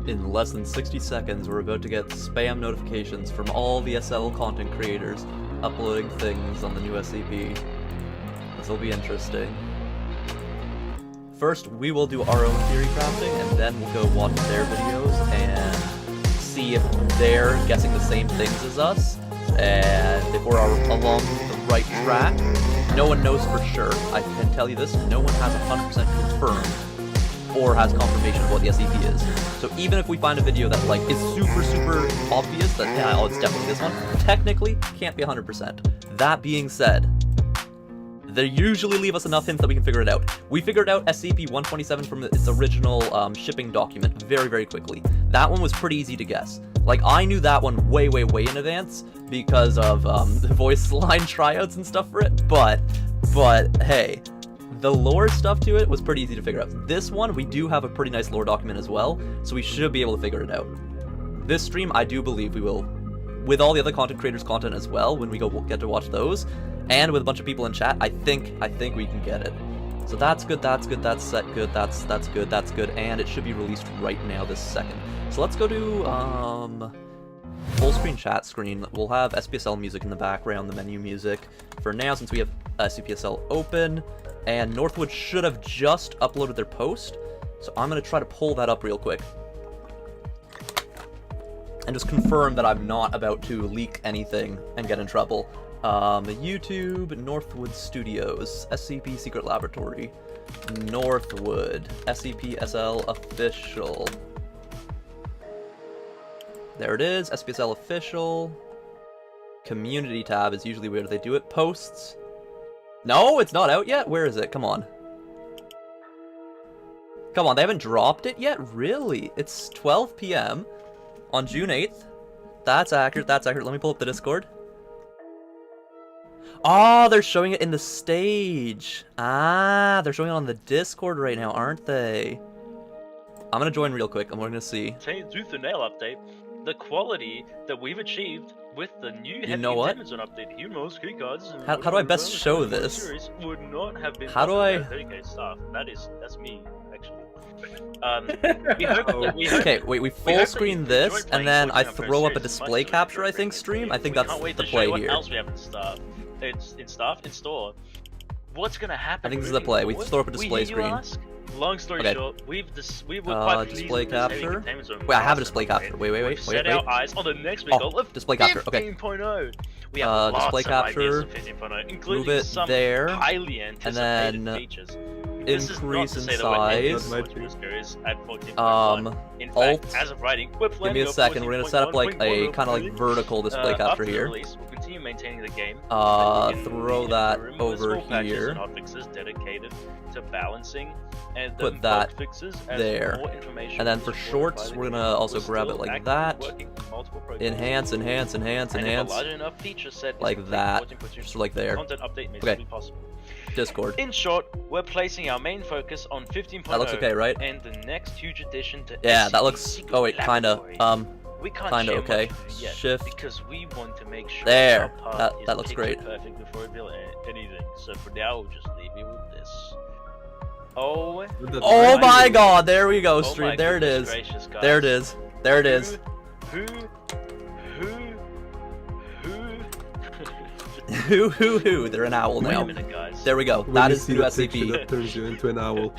In less than 60 seconds, we're about to get spam notifications from all the SL content creators uploading things on the new SCP. This will be interesting. First, we will do our own theory crafting, and then we'll go watch their videos and see if they're guessing the same things as us, and if we're along the right track. No one knows for sure. I can tell you this, no one has 100% confirmed or has confirmation of what the SCP is. So even if we find a video that like is super obvious that yeah, oh, it's definitely this one, technically can't be 100%. That being said, they usually leave us enough hints that we can figure it out. We figured out SCP-127 from its original shipping document very quickly. That one was pretty easy to guess. Like, I knew that one way in advance because of the voice line tryouts and stuff for it, but hey, the lore stuff to it was pretty easy to figure out. This one, we do have a pretty nice lore document as well, so we should be able to figure it out. This stream, I do believe we will, with all the other content creators' content as well, when we get to watch those, and with a bunch of people in chat, I think we can get it. So that's good, that's set good, that's good, and it should be released right now this second. So let's go to full screen chat screen. We'll have SPSL music in the background, the menu music. For now, since we have SCPSL open, and Northwood should have just uploaded their post, so I'm going to try to pull that up real quick. And just confirm that I'm not about to leak anything and get in trouble. YouTube, Northwood Studios, SCP Secret Laboratory, Northwood, SCP-SL Official. There it is, SPSL Official. Community tab is usually where they do it. Posts. No, it's not out yet? Where is it? Come on. Come on, they haven't dropped it yet? Really? It's 12 PM on June 8th. That's accurate, that's accurate. Let me pull up the Discord. Oh, they're showing it in the stage. Ah, they're showing it on the Discord right now, aren't they? I'm gonna join real quick. I'm gonna see. Tooth and nail update. The quality that we've achieved with the new you know what? update, humors, key cards, how do I best show this? Would not have been how do I? 30K staff. That's me actually. Okay, wait, we full screen this, and then I throw up a display capture, I think, stream? I think that's the play here. What else we have in staff? It's in store. What's gonna happen? I think this is the play. We throw up a display screen. Long story short, we were quite display capture. Wait, I have a display capture. Wait. Set our eyes on the next big goal of display capture. Okay. 15.0. We have display capture. 15.0 including move it some there, highly anticipated and then features. increase in size. In fact, Alt. as of writing, we're Give me a second. We're gonna set up like a kind of like vertical display capture here. Release, we'll continue maintaining the game. Throw that over here. And hotfixes dedicated to balancing and put that fixes there. And then for shorts, we're gonna also grab it like that. Enhance. Like that. Just like there. Okay. Discord. In short, we're placing our main focus on 15.0. That looks okay, right? And the next huge addition to yeah, SCP that looks. Secret Oh wait, kinda. we can't kinda share okay. much yet Shift. because we want to make sure there. our part That is looks great. perfect before we build anything. So for now, we'll just leave you with this. Oh my God! There we go, stream. There it is. Gracious, guys. There it is. There it is. Who? They're an owl now. Guys. There we go. That is the new SCP. That turns you into an owl.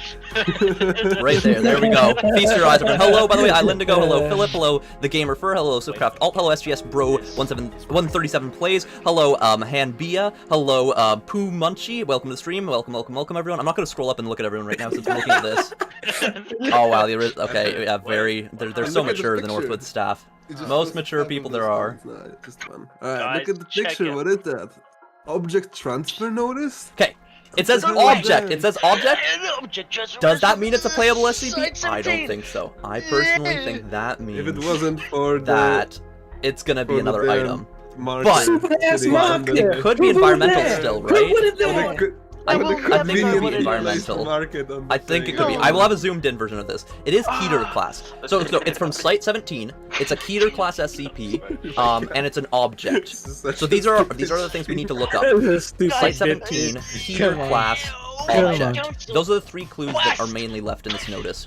Right there. There we go. Feast your eyes open. Hello, by the way, Lindigo. Hello, Philip. Hello, the Gamer Fur. Hello, Subcraft Alt. Hello, SGS Bro 137 plays. Hello, Hanbia. Hello, Poo Munchie. Welcome to the stream. Welcome, everyone. I'm not going to scroll up and look at everyone right now since I'm looking at this. Oh wow, okay, yeah, very. They're so mature, the Northwood staff. Most mature people there are. Just one. Alright, look at the picture. What is that? Object transfer notice? Okay, it says object. It says object. Does that mean it's a playable SCP? I don't think so. I personally think that means if it wasn't for that it's gonna be another item. But it could be environmental still, right? I think it could be environmental. I think it could be. I will have a zoomed-in version of this. It is Keter class. So it's from Site 17. It's a Keter class SCP, and it's an object. So these are the things we need to look up. Site 17, Keter class, object. Those are the 3 clues that are mainly left in this notice.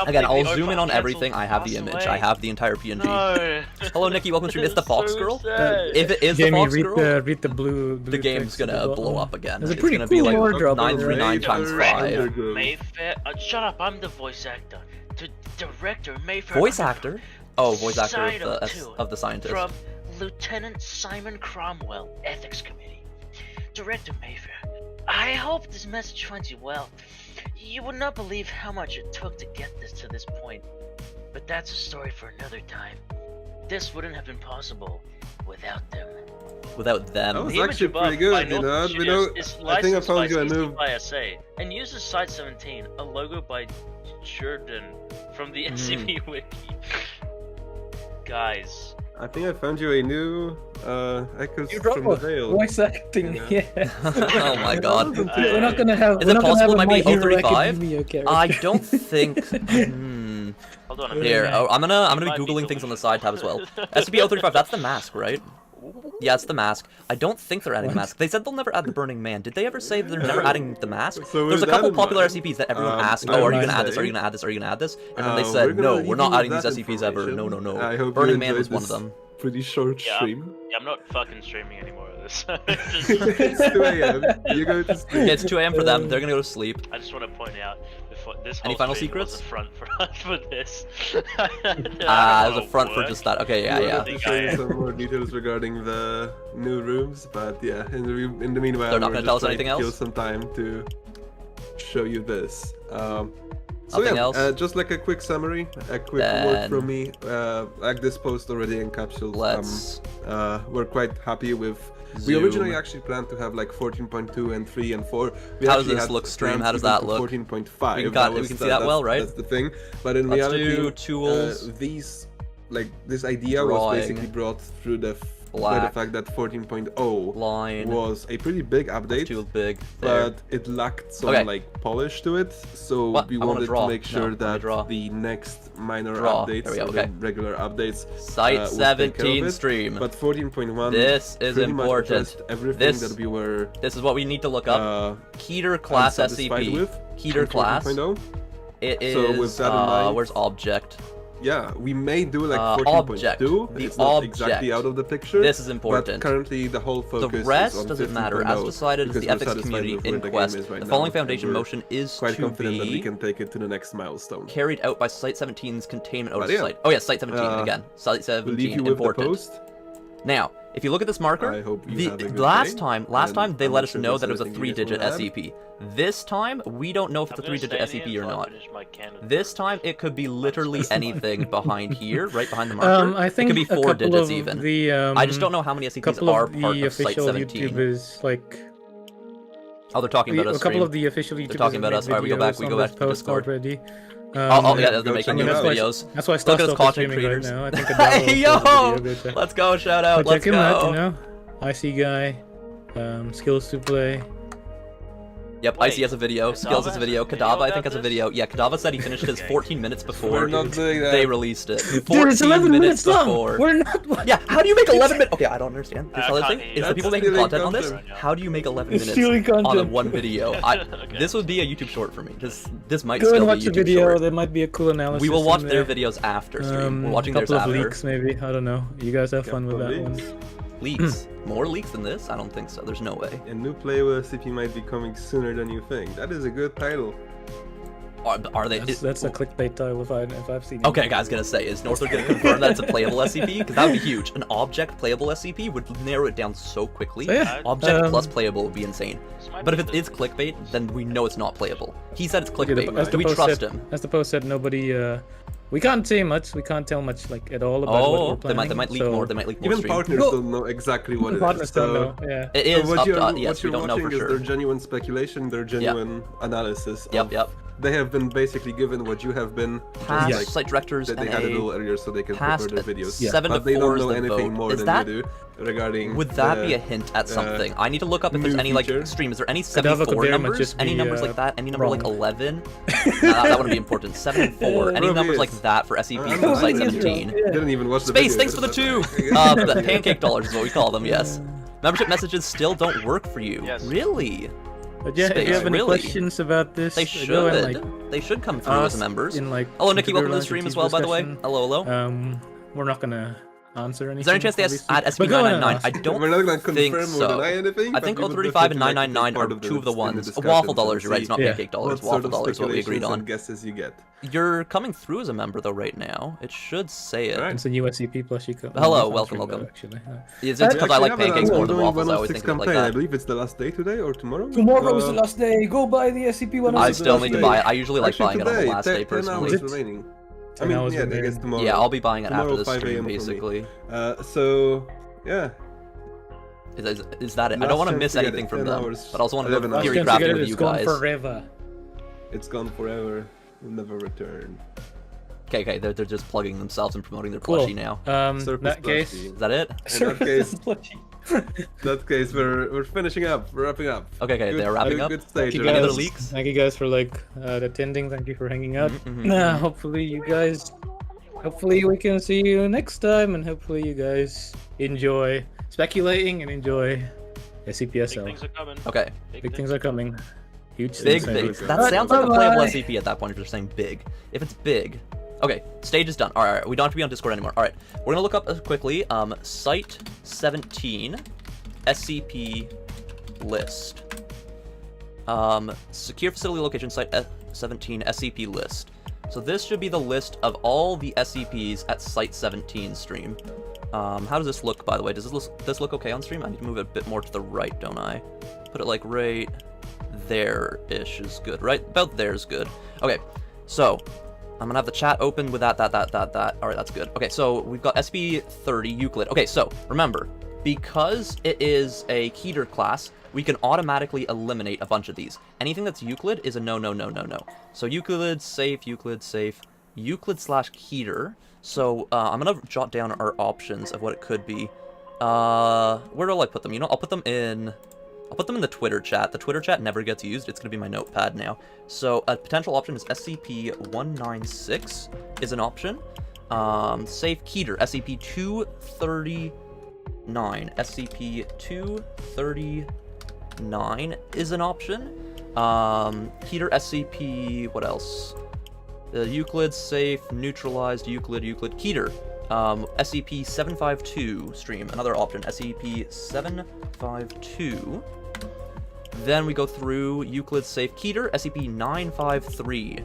Again, I'll zoom in on everything. I have the image. I have the entire PNG. No. Hello, Nikki. Welcome to stream. It's the Fox So Girl. sad. If it is Jamie, the Fox read Girl, the blue the game's text gonna at the blow bottom. up again. There's a It's pretty gonna cool be like wardrobe. 939 times 5. Mayfair. Shut up! I'm the voice actor. Director Mayfair. Voice actor? Oh, voice actor Side of the scientist. From Lieutenant Simon Cromwell, Ethics Committee. Director Mayfair, I hope this message finds you well. You would not believe how much it took to get this to this point. But that's a story for another time. This wouldn't have been possible without them. Without them. That was The image actually above pretty good, by you know. Northwood We know. Studios is I think I licensed found you a by new. IceyGuy and uses Site 17, a logo by Jordan from the SCP wiki. Guys, I think I found you a new Echoes You from the wrote Veil. voice acting. Yeah. Yeah. Oh my god. We're not gonna have. Is we're it not gonna possible have it might a be My Hero 035? Academia character. I don't think. hold on a minute. Here, oh, I'm gonna It be might be googling things on the delicious. side tab as well. SCP-035, that's the mask, right? Yeah, it's the mask. I don't think they're adding the mask. They said they'll never add the Burning Man. Did they ever say they're never adding the mask? So There's a with couple that in popular mind, SCPs that everyone asked, I oh, are you would gonna add this? say- Are you gonna add this? Are you gonna add this? And then they we're said, gonna no, leave we're you not with adding these that SCPs ever. No, no, information. no. I hope Burning you Man was enjoyed one of this them. Pretty short Yeah. stream. Yeah, I'm not fucking streaming anymore of this. It's 2 a.m. You go to sleep. Yeah, it's 2 a.m. for them. They're gonna go to sleep. I just want to point out before this Any whole final stream secrets? was a front for this. There's a front for just that. Okay, yeah, We yeah. wanted to show you some more details regarding the new rooms, but yeah, in the meanwhile, They're not we're gonna tell us just trying anything to kill else? some time to show you this. So Nothing yeah, else? just like a quick summary, a quick Then- word from me. Like this post already encapsulates. Let's We're quite happy with. We zoom. originally actually planned to have like 14.2 and 3 and 4. We How does actually this had look, stream? plans How does even that to look? 14.5. We can That see that well, right? That's the thing. But in Let's reality, do tools. These, like this idea Drawing. was basically brought through by the Black. fact that 14.0 line. was a pretty big update. Too big. There. But it lacked some Okay. like polish to it, so What? we I wanna wanted draw. to make No, sure let me that draw. the next minor Draw. updates, There we go, or the okay. regular updates, Site would take care of 17 it. stream. But 14.1 This is pretty much important. addressed everything This- that we were This is what we need to look up. Keter class unsatisfied SCP. with Keter in class. 14.0. It is. So with that in mind- where's object? Yeah, we may do like Object. 14.2. The It's not object. exactly out of the picture. This is important. But currently, the whole focus The is rest on doesn't matter. As 15.0, decided as because the we're ethics satisfied community with where the game inquest, is right the now, following and foundation we're motion is quite to confident that we be can take it to the next milestone. carried out by Site 17's containment But notice yeah, site. Oh yeah, Site 17 again. Site We'll leave 17 you with important. the post. Now, if you look at this marker, I hope you have a good last day, time and they I'm let not us sure know there's that it was a anything you guys 3-digit wanna add. SCP. This time, we don't know if it's a I'm gonna 3-digit stay in SCP or here until I not. finish my can of- This time, it could be literally anything behind here, right behind the marker. I think it could be a 4 couple digits of even. The, I just don't know how many SCPs couple are of part the of Site official 17. YouTubers, like Oh, they're talking about us. a couple Stream. of the official YouTubers talking have about us. made Alright, we go back. videos We on go back this to post Discord. already. Oh, yeah, they're go making check new it out. videos. That's why Look at Stuff those is content streaming creators. right now. I think Hey, Kadava yo! posted a video. Go check. Let's go, shout out. Go Let's check him out, go. you know. IceyGuy, skills to play. Yep, Wait, Icy has a video. Kadava Skills has a has a video. video Kadava, I about think, has a this? video. Yeah, Kadava said he finished his 14 minutes before We're not doing that. they released it. 14 Dude, it's 11 minutes long. before. We're not. Yeah, how do you make 11 minutes? Okay, I don't understand. Here's the other can't thing. hear Is you. the people That's making stealing content on this? content. How do you make 11 It's minutes stealing on a content. one video? Okay. This would be a YouTube short for me. This might Go still and be watch the YouTube video. short. There might be a cool analysis. We will watch in their there. videos after stream. We're watching a theirs couple of after. leaks, maybe. I don't know. You guys have fun with that one. Leaks? More leaks than this? I don't think so. There's no way. A new playable SCP might be coming sooner than you think. That is a good title. Are they? That's a clickbait title if I've seen it. Okay, guys, gonna say, is Northwood gonna confirm that it's a playable SCP? Because that would be huge. An object playable SCP would narrow it down so quickly. So, yeah, Object plus playable would be insane. This might But be if it the- is clickbait, then we know it's not playable. He said it's as clickbait. the Do we post trust said, him? As the post said, nobody. We can't say much. We can't tell much like at all about what Oh, we're they planning. might leak so more. They might leak more. Even stream. partners Well, don't know exactly what it partners is. don't know. Yeah. It is what up you're, to us. what Yes, we you're don't know watching for is sure. their genuine speculation, their genuine analysis. Yep, of- yep. They have been basically given what you have been. Past Just like site directors that they and had a a little earlier so they can past prepare their videos. 7 to But they 4 don't is know the anything vote. more Is than that? you do regarding. Would that the, be a hint at something? I need to look up if there's new any like feature. stream. Is there any Kadava 74 could very much numbers? just Any be, numbers like that? Any number like wrong. 11? Nah, that wouldn't be important. 7 and 4. Any Probably numbers is. like that for SCP I'm from not Site sure. 17? Didn't even watch the Space, video thanks for the yet, 2! The pancake dollars is what we call them, yes. Membership messages still don't work for you. Yes. Really? But yeah, if Space, you have any really? questions about this, They go and, should. like, They should come through as ask members. in, like, Hello, Nikki. Welcome to the lounge or stream as team well, by the way. discussion. Hello, hello. We're not gonna answer anything. Is there any chance they obviously. add But go SCP-999? and I ask. don't We're not gonna think confirm or so. deny anything. I but think we would 035 and definitely like to 999 take part are of the- two of the in ones. discussions Waffle and dollars, you're right. It's not see Yeah. pancake dollars. what sort Waffle of dollars, what we agreed speculations on. and guesses you get. You're coming through as a member though right now. It should say it. Alright. It's a new SCP plus you come. Hello, it's welcome, on stream, welcome. Actually, Is We it because I actually like have an pancakes more than ongoing waffles? I always 106 think of it like campaign. I that. believe it's the last day today or tomorrow. Tomorrow is the last day. Go buy the SCP one. I This is still the need to last buy day. it. I usually like Actually, buying it on the today, last day 10 personally. hours remaining. I 10 mean, hours yeah, I remaining. guess tomorrow. Yeah, I'll be buying it after Tomorrow, the 5 stream a.m. for me. basically. So, yeah. Is that it? I don't want to miss anything from them, but I also want to go 11 to hours. theory Once you get crafting it, with it's you gone guys. forever. It's gone forever. Will never return. Okay, they're just plugging themselves and promoting their Cool. plushie now. In Surface that case, plushie. Is that it? In that case, in that case, we're finishing up. We're wrapping up. Okay, Good- they're wrapping good- up. Good stage. Thank you Any other guys. leaks? Thank you guys for attending. Thank you for hanging out. Mhm, mhm, Hopefully you guys. Hopefully we can see you next time, and hopefully you guys enjoy speculating and enjoy Big SCPSL. things are coming. Okay. Big things are coming. Huge Big, things. big. Big. That sounds like a playable Bye-bye. SCP at that point if you're saying big. If it's big. Okay, stage is done. Alright, we don't have to be on Discord anymore. Alright, we're gonna look up quickly, Site 17 SCP list. Secure facility location, Site 17 SCP list. So this should be the list of all the SCPs at Site 17 stream. How does this look, by the way? Does this look okay on stream? I need to move it a bit more to the right, don't I? Put it like right there-ish is good, right? About there is good. Okay, so I'm gonna have the chat open with that. Alright, that's good. Okay, so we've got SCP-30 Euclid. Okay, so remember, because it is a Keter class, we can automatically eliminate a bunch of these. Anything that's Euclid is a no. So Euclid safe, Euclid slash Keter. So I'm gonna jot down our options of what it could be. Where do I put them? You know, I'll put them in the Twitter chat. The Twitter chat never gets used. It's gonna be my notepad now. So a potential option is SCP-196 is an option. Safe Keter, SCP-239. SCP-239 is an option. Keter SCP, what else? Euclid safe, neutralized, Euclid, Keter. SCP-752 stream, another option. SCP-752. Then we go through Euclid safe Keter, SCP-953.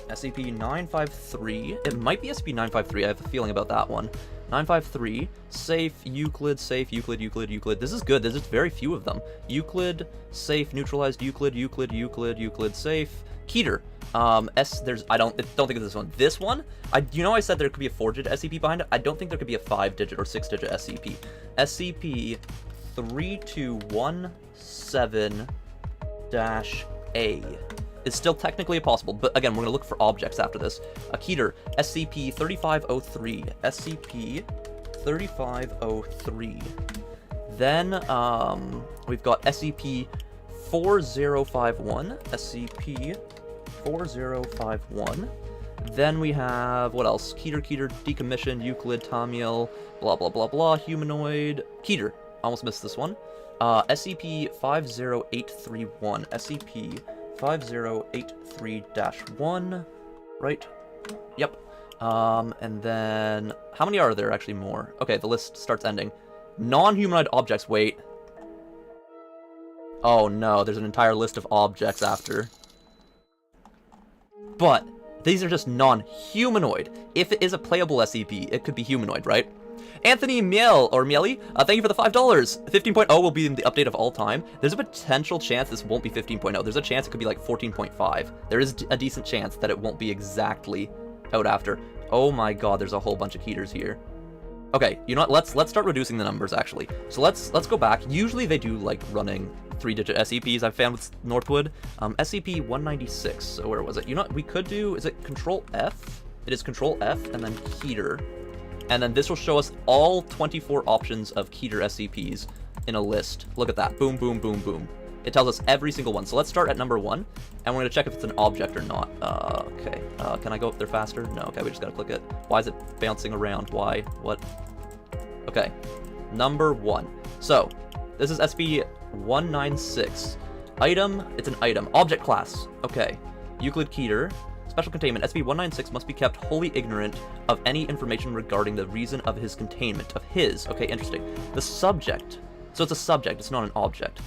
SCP-953. It might be SCP-953. I have a feeling about that one. 953. Safe, Euclid, safe, Euclid. This is good. There's just very few of them. Euclid, safe, neutralized, Euclid, safe. Keter. I don't think it's this one. This one, I said there could be a 4-digit SCP behind it. I don't think there could be a 5-digit or 6-digit SCP. SCP-3217-A is still technically possible, but again, we're gonna look for objects after this. A Keter, SCP-3503. SCP-3503. Then we've got SCP-4051. SCP-4051. Then we have, what else? Keter, decommissioned, Euclid, Tamiel, blah, blah, blah, blah, humanoid. Keter, almost missed this one. SCP-50831. SCP-5083-1, right? Yep. And then, how many are there actually more? Okay, the list starts ending. Non-humanoid objects, wait. Oh no, there's an entire list of objects after. But these are just non-humanoid. If it is a playable SCP, it could be humanoid, right? Anthony Miele, thank you for the $5. 15.0 will be the update of all time. There's a potential chance this won't be 15.0. There's a chance it could be like 14.5. There is a decent chance that it won't be exactly out after. Oh my god, there's a whole bunch of Keters here. Okay, you know what? Let's start reducing the numbers actually. So let's go back. Usually they do like running 3-digit SCPs I've found with Northwood. SCP-196. So where was it? You know what we could do? Is it Control F? It is Control F and then Keter. And then this will show us all 24 options of Keter SCPs in a list. Look at that. Boom, boom, boom, boom. It tells us every single one. So let's start at number 1, and we're going to check if it's an object or not. Okay. Can I go up there faster? No. Okay, we just got to click it. Why is it bouncing around? Why? What? Okay. Number 1. So, this is SCP SCP-196. Item, it's an item. Object class, okay. Euclid Keter. Special containment. SCP-196 must be kept wholly ignorant of any information regarding the reason of his containment. Of his. Okay, interesting. The subject. So it's a subject, it's not an object.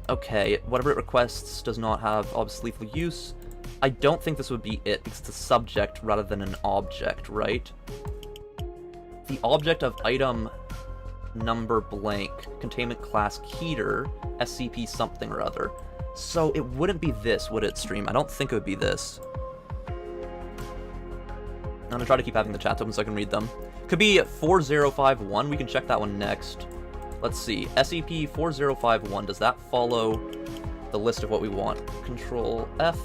Okay, whatever it requests does not have obvious lethal use. I don't think this would be it, because it's a subject rather than an object, right? The object of item number blank, containment class Keter, SCP something or other. So it wouldn't be this, would it, stream? I don't think it would be this. I'm gonna try to keep having the chats open so I can read them. Could be 4051, we can check that one next. Let's see, SCP-4051, does that follow the list of what we want? Control F,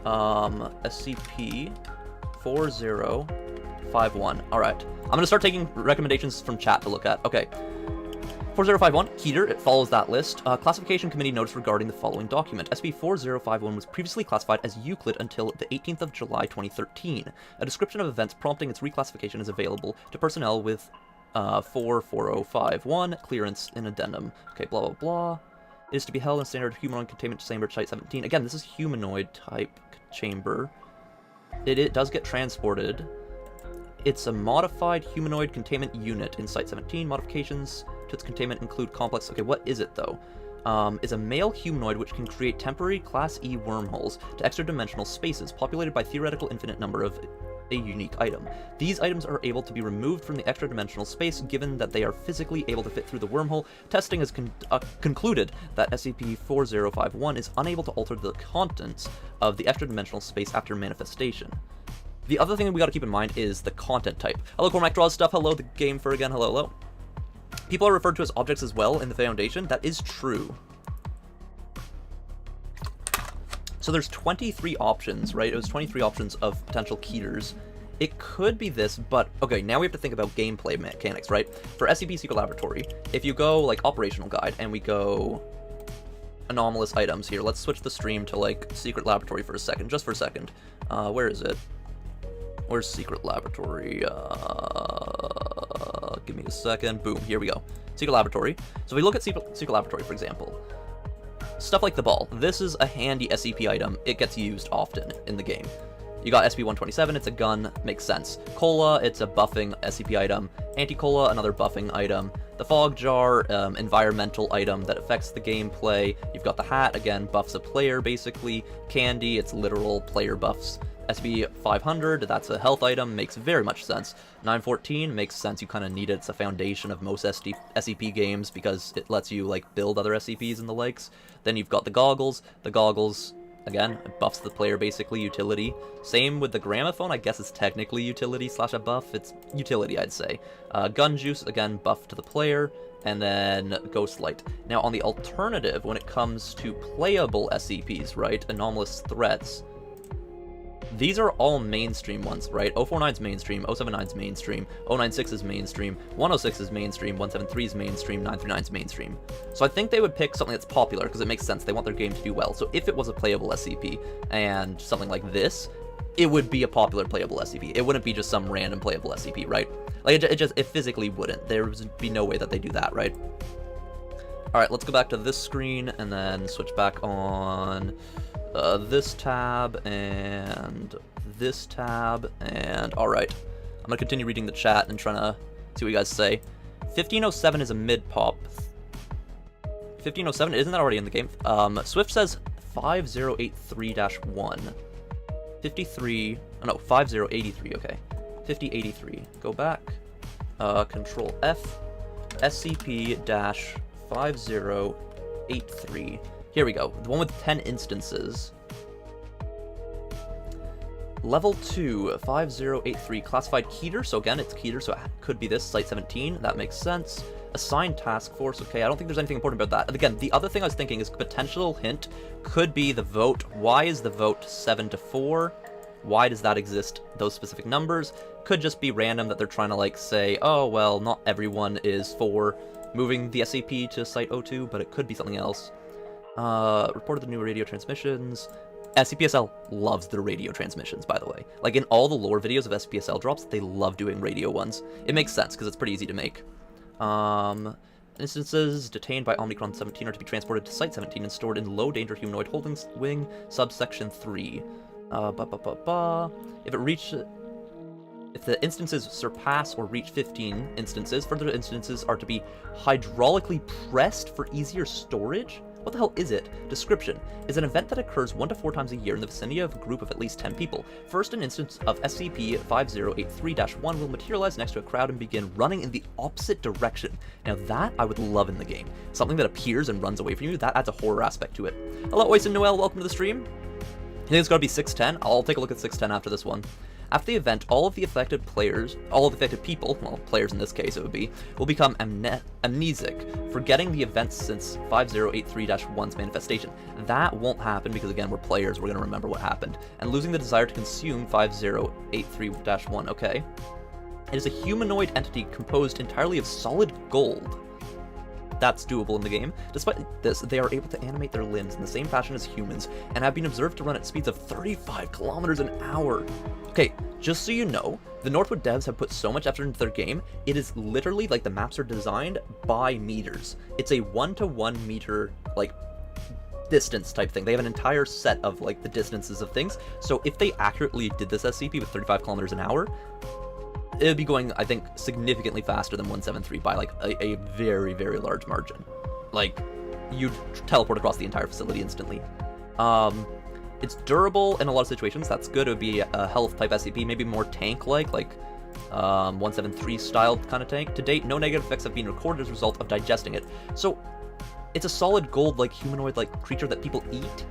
SCP-4051, alright. I'm gonna start taking recommendations from chat to look at. Okay. 4051, Keter, it follows that list. Classification Committee notice regarding the following document. SCP-4051 was previously classified as Euclid until the 18th of July 2013. A description of events prompting its reclassification is available to personnel with 44051, clearance in addendum. Okay, blah, blah, blah. It is to be held in standard humanoid containment chamber Site 17. Again, this is humanoid type chamber. It does get transported. It's a modified humanoid containment unit in Site 17. Modifications to its containment include complex... Okay, what is it, though? Is a male humanoid which can create temporary Class E wormholes to extra-dimensional spaces populated by theoretical infinite number of a unique item. These items are able to be removed from the extra-dimensional space given that they are physically able to fit through the wormhole. Testing has concluded that SCP-4051 is unable to alter the contents of the extra-dimensional space after manifestation. The other thing that we gotta keep in mind is the content type. Hello, Cormac Draws Stuff. Hello, the Game for again. Hello, hello. People are referred to as objects as well in the Foundation. That is true. So there's 23 options, right? It was 23 options of potential Keters. It could be this, but okay, now we have to think about gameplay mechanics, right? For SCP Secret Laboratory, if you go like Operational Guide and we go anomalous items here, let's switch the stream to like Secret Laboratory for a second, just for a second. Where is it? Where's Secret Laboratory? Give me a second. Boom, here we go. Secret Laboratory. So if we look at Secret Laboratory, for example, stuff like the ball. This is a handy SCP item. It gets used often in the game. You got SCP-127, it's a gun, makes sense. Cola, it's a buffing SCP item. Anti-Cola, another buffing item. The Fog Jar, environmental item that affects the gameplay. You've got the hat, again, buffs a player, basically. Candy, it's literal player buffs. SCP-500, that's a health item, makes very much sense. 914 makes sense, you kind of need it. It's a foundation of most SCP games because it lets you like build other SCPs and the likes. Then you've got the goggles. The goggles, again, it buffs the player basically, utility. Same with the gramophone, I guess it's technically utility / a buff. It's utility, I'd say. Gun juice, again, buff to the player. And then Ghost Light. Now on the alternative, when it comes to playable SCPs, right, anomalous threats, these are all mainstream ones, right? 049's mainstream, 079's mainstream, 096 is mainstream, 106 is mainstream, 173 is mainstream, 939's mainstream. So I think they would pick something that's popular because it makes sense. They want their game to do well. So if it was a playable SCP and something like this, it would be a popular playable SCP. It wouldn't be just some random playable SCP, right? Like it physically wouldn't. There would be no way that they do that, right? All right, let's go back to this screen and then switch back on this tab and this tab, and alright. I'm gonna continue reading the chat and trying to see what you guys say. 1507 is a mid-pop. 1507, isn't that already in the game? Swift says 5083-1. 53, oh no, 5083, okay. 5083, go back. Control F, SCP-5083. Here we go, the one with 10 instances. Level 2, 5083, classified Keter, so again, it's Keter, so it could be this, Site 17, that makes sense. Assigned task force, okay, I don't think there's anything important about that. Again, the other thing I was thinking is potential hint could be the vote. Why is the vote 7 to 4? Why does that exist, those specific numbers? Could just be random that they're trying to like say, oh, well, not everyone is for moving the SCP to Site 02, but it could be something else. Reported the new radio transmissions. SCPSL loves their radio transmissions, by the way. Like, in all the lore videos of SCPSL drops, they love doing radio ones. It makes sense, because it's pretty easy to make. Instances detained by Omicron 17 are to be transported to Site 17 and stored in Low Danger Humanoid Holding Wing, subsection 3. If the instances surpass or reach 15 instances, further instances are to be hydraulically pressed for easier storage? What the hell is it? Description is an event that occurs 1 to 4 times a year in the vicinity of a group of at least 10 people. First, an instance of SCP-5083-1 will materialize next to a crowd and begin running in the opposite direction. Now that I would love in the game. Something that appears and runs away from you, that adds a horror aspect to it. Hello, Ois and Noel, welcome to the stream. You think it's gotta be 610? I'll take a look at 610 after this one. After the event, all of the affected people, well, players in this case it would be, will become amnesic, forgetting the events since 5083-1's manifestation. That won't happen because, again, we're players, we're going to remember what happened, and losing the desire to consume 5083-1, okay? It is a humanoid entity composed entirely of solid gold. That's doable in the game. Despite this, they are able to animate their limbs in the same fashion as humans, and have been observed to run at speeds of 35 kilometers an hour. Okay, just so you know, the Northwood devs have put so much effort into their game, it is literally like the maps are designed by meters. It's a 1-to-1 meter, like, distance type thing. They have an entire set of, like, the distances of things, so if they accurately did this SCP with 35 kilometers an hour, it would be going, I think, significantly faster than 173 by, like, a very, very large margin. Like, you'd teleport across the entire facility instantly. It's durable in a lot of situations, that's good. It would be a health-type SCP, maybe more tank-like, 173 style kind of tank. To date, no negative effects have been recorded as a result of digesting it. So, it's a solid gold, like, humanoid-like creature that people eat.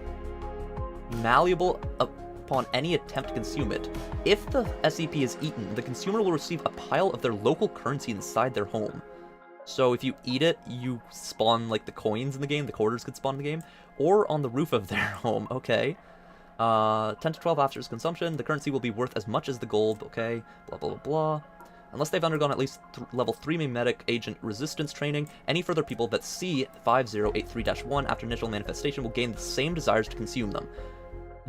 Malleable upon any attempt to consume it. If the SCP is eaten, the consumer will receive a pile of their local currency inside their home. So if you eat it, you spawn, like, the coins in the game, the quarters could spawn in the game, or on the roof of their home, okay. 10 to 12 after its consumption, the currency will be worth as much as the gold, okay, blah blah blah blah. Unless they've undergone at least level 3 mimetic agent resistance training, any further people that see 5083-1 after initial manifestation will gain the same desires to consume them.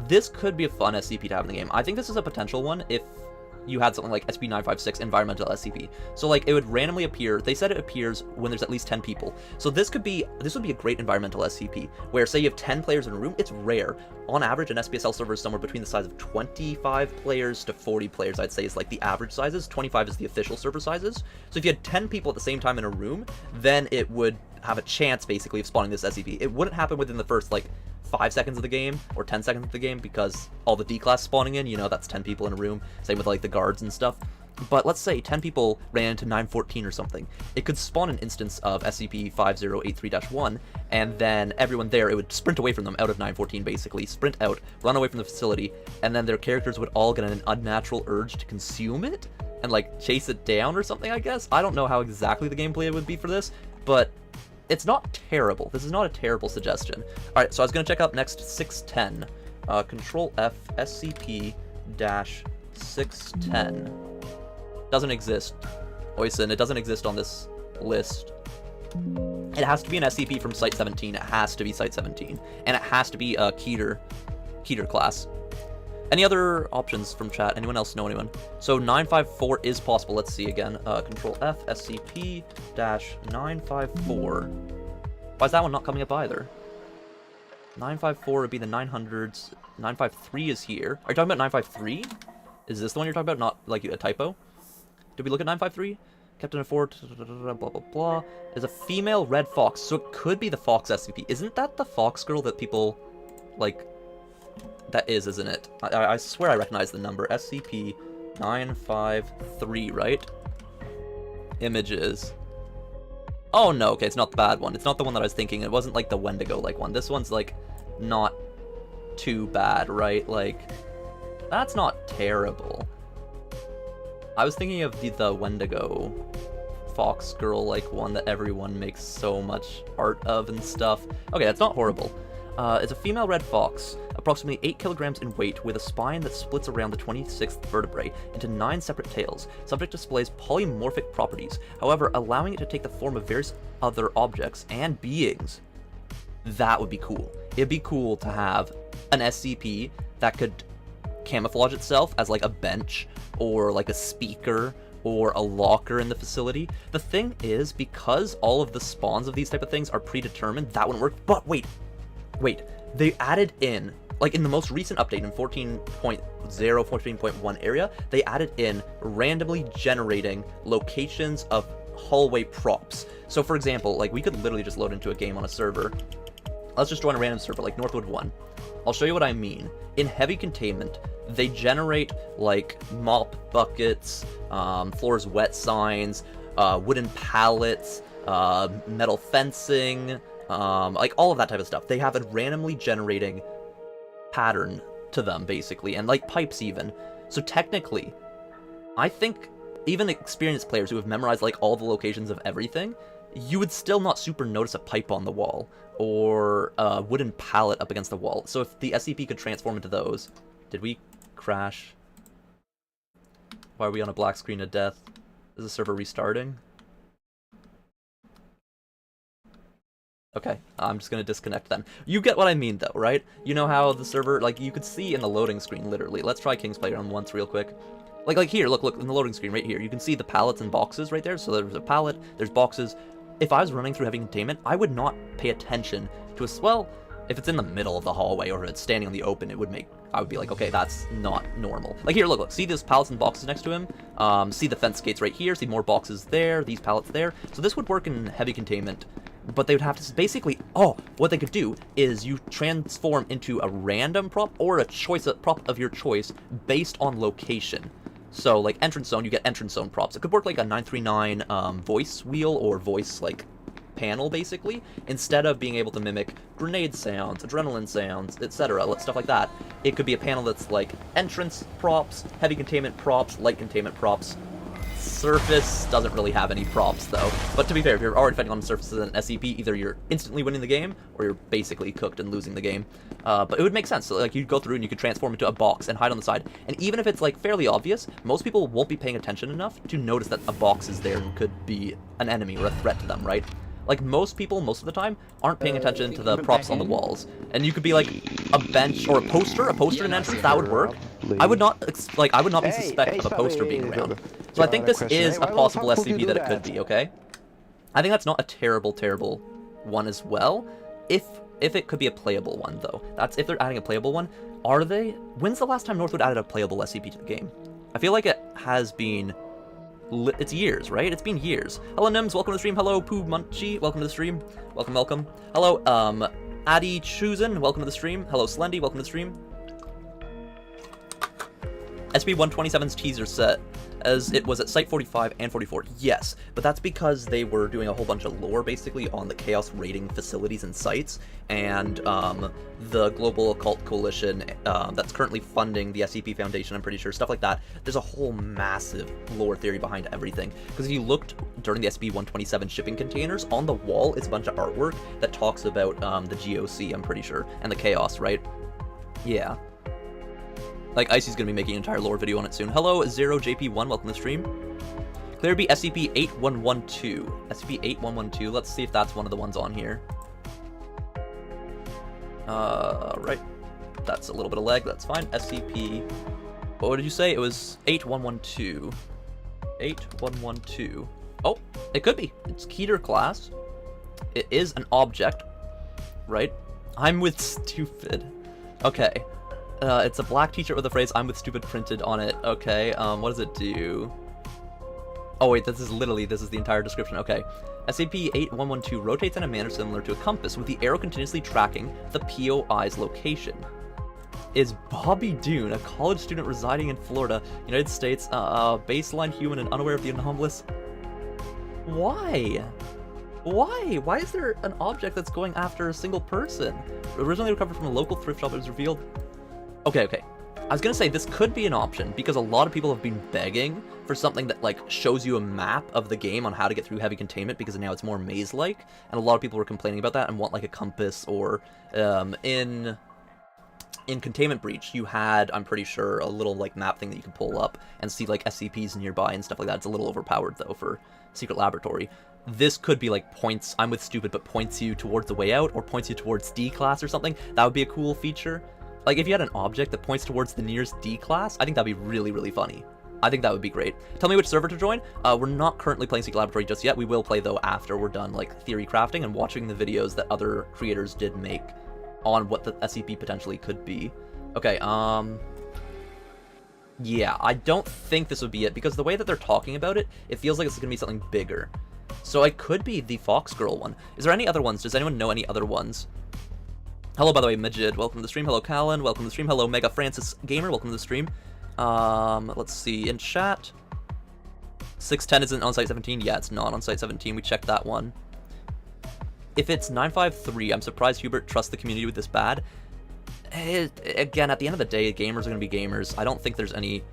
This could be a fun SCP to have in the game. I think this is a potential one if you had something like SCP-956 environmental SCP. So, like, it would randomly appear. They said it appears when there's at least 10 people. So this would be a great environmental SCP, where, say you have 10 players in a room, it's rare. On average, an SPSL server is somewhere between the size of 25 players to 40 players, I'd say, is like the average sizes. 25 is the official server sizes. So if you had 10 people at the same time in a room, then it would have a chance, basically, of spawning this SCP. It wouldn't happen within the first, like, 5 seconds of the game, or 10 seconds of the game, because all the D-class spawning in, you know, that's 10 people in a room, same with, like, the guards and stuff. But let's say 10 people ran into 914 or something. It could spawn an instance of SCP-5083-1, and then everyone there, it would sprint away from them out of 914, basically. Sprint out, run away from the facility, and then their characters would all get an unnatural urge to consume it, and, like, chase it down or something, I guess? I don't know how exactly the gameplay would be for this, but it's not terrible. This is not a terrible suggestion. Alright, so I was going to check out next 610. Control F, SCP-610. Doesn't exist. Oisin, it doesn't exist on this list. It has to be an SCP from Site 17. It has to be Site 17. And it has to be a Keter class. Any other options from chat? Anyone else know anyone? So 954 is possible. Let's see again. Control F, SCP-954. Why is that one not coming up either? 954 would be the 900s. 953 is here. Are you talking about 953? Is this the one you're talking about? Not like a typo? Did we look at 953? Captain of Fort, blah blah blah. There's a female red fox, so it could be the fox SCP. Isn't that the fox girl that people, like, that is, isn't it? I swear I recognize the number. SCP-953, right? Images. Oh no, okay, it's not the bad one. It's not the one that I was thinking. It wasn't like the Wendigo-like one. This one's, like, not too bad, right? Like, that's not terrible. I was thinking of the Wendigo fox girl-like one that everyone makes so much art of and stuff. Okay, that's not horrible. It's a female red fox, approximately 8 kilograms in weight, with a spine that splits around the 26th vertebrae into 9 separate tails. Subject displays polymorphic properties, however, allowing it to take the form of various other objects and beings. That would be cool. It'd be cool to have an SCP that could camouflage itself as, like, a bench, or like a speaker, or a locker in the facility. The thing is, because all of the spawns of these type of things are predetermined, that wouldn't work. But wait, they added in, like in the most recent update in 14.0, 14.1 area, they added in randomly generating locations of hallway props. So for example, like we could literally just load into a game on a server. Let's just join a random server like Northwood 1. I'll show you what I mean. In heavy containment, they generate like mop buckets, floors wet signs, wooden pallets, metal fencing, like all of that type of stuff. They have a randomly generating pattern to them basically, and like pipes even. So technically, I think even experienced players who have memorized like all the locations of everything, you would still not super notice a pipe on the wall or a wooden pallet up against the wall. So if the SCP could transform into those... Did we crash? Why are we on a black screen of death? Is the server restarting? Okay, I'm just gonna disconnect then. You get what I mean though, right? You know how the server, like you could see in the loading screen literally. Let's try King's Playground once real quick. Like here, look, in the loading screen right here. You can see the pallets and boxes right there. So there's a pallet, there's boxes. If I was running through heavy containment, I would not pay attention to well, if it's in the middle of the hallway or if it's standing on the open, I would be like, okay, that's not normal. Like here, look, see these pallets and boxes next to him? See the fence gates right here, see more boxes there, these pallets there. So this would work in heavy containment, but they would have to basically, what they could do is you transform into a random prop or a prop of your choice based on location. So, like, entrance zone, you get entrance zone props. It could work like a 939 voice wheel or voice, like, panel, basically, instead of being able to mimic grenade sounds, adrenaline sounds, etc., stuff like that. It could be a panel that's, like, entrance props, heavy containment props, light containment props. Surface doesn't really have any props, though. But to be fair, if you're already fighting on the surface as an SCP, either you're instantly winning the game, or you're basically cooked and losing the game. But it would make sense. So, like, you'd go through and you could transform into a box and hide on the side. And even if it's, like, fairly obvious, most people won't be paying attention enough to notice that a box is there and could be an enemy or a threat to them, right? Like, most people, most of the time, aren't paying attention to the props on the walls. And you could be, like, a bench or a poster in an entrance, that would work. I would not, I would not be suspect of a poster being around. So I think this is a possible SCP that it could be, okay? I think that's not a terrible one as well. If it could be a playable one, though. That's if they're adding a playable one. Are they? When's the last time Northwood added a playable SCP to the game? I feel like it has been... It's years, right? It's been years. Hello, Nims. Welcome to the stream. Hello, Poo Munchie. Welcome to the stream. Welcome. Hello, Addy Chusen. Welcome to the stream. Hello, Slendy. Welcome to the stream. SCP-127's teaser set, as it was at Site 45 and 44. Yes, but that's because they were doing a whole bunch of lore, basically, on the Chaos raiding facilities and sites, and the Global Occult Coalition that's currently funding the SCP Foundation, I'm pretty sure, stuff like that. There's a whole massive lore theory behind everything, because if you looked during the SCP-127 shipping containers, on the wall is a bunch of artwork that talks about the GOC, I'm pretty sure, and the Chaos, right? Yeah. Like, Icy's gonna be making an entire lore video on it soon. Hello, 0JP1, welcome to the stream. Clear be SCP-8112. SCP-8112, let's see if that's one of the ones on here. Right. That's a little bit of lag, that's fine. SCP... What did you say? It was 8112. 8112. Oh, it could be. It's Keter class. It is an object, right? I'm with stupid. Okay. It's a black t-shirt with the phrase "I'm with stupid" printed on it. Okay, what does it do? Oh wait, this is the entire description. Okay. SCP-8112 rotates in a manner similar to a compass, with the arrow continuously tracking the POI's location. Is Bobby Dune, a college student residing in Florida, United States, baseline human and unaware of the anomalous? Why? Why is there an object that's going after a single person? Originally recovered from a local thrift shop, it was revealed... Okay. I was gonna say, this could be an option, because a lot of people have been begging for something that, like, shows you a map of the game on how to get through heavy containment, because now it's more maze-like, and a lot of people were complaining about that and want, like, a compass, or, in Containment Breach, you had, I'm pretty sure, a little, like, map thing that you could pull up and see, like, SCPs nearby and stuff like that. It's a little overpowered, though, for Secret Laboratory. This could be, like, points, I'm with stupid, but points you towards the way out, or points you towards D-Class or something. That would be a cool feature. Like, if you had an object that points towards the nearest D-Class, I think that'd be really, really funny. I think that would be great. Tell me which server to join. We're not currently playing Secret Laboratory just yet. We will play, though, after we're done, like, theory crafting and watching the videos that other creators did make on what the SCP potentially could be. Okay, yeah, I don't think this would be it, because the way that they're talking about it, it feels like it's going to be something bigger. So it could be the Fox Girl one. Is there any other ones? Does anyone know any other ones? Hello, by the way, Majid. Welcome to the stream. Hello, Callan. Welcome to the stream. Hello, Mega Francis Gamer. Welcome to the stream. Let's see. In chat, 610 isn't on Site 17. Yeah, it's not on Site 17. We checked that one. If it's 953, I'm surprised Hubert trusts the community with this bad. Again, at the end of the day, gamers are going to be gamers. I don't think there's any...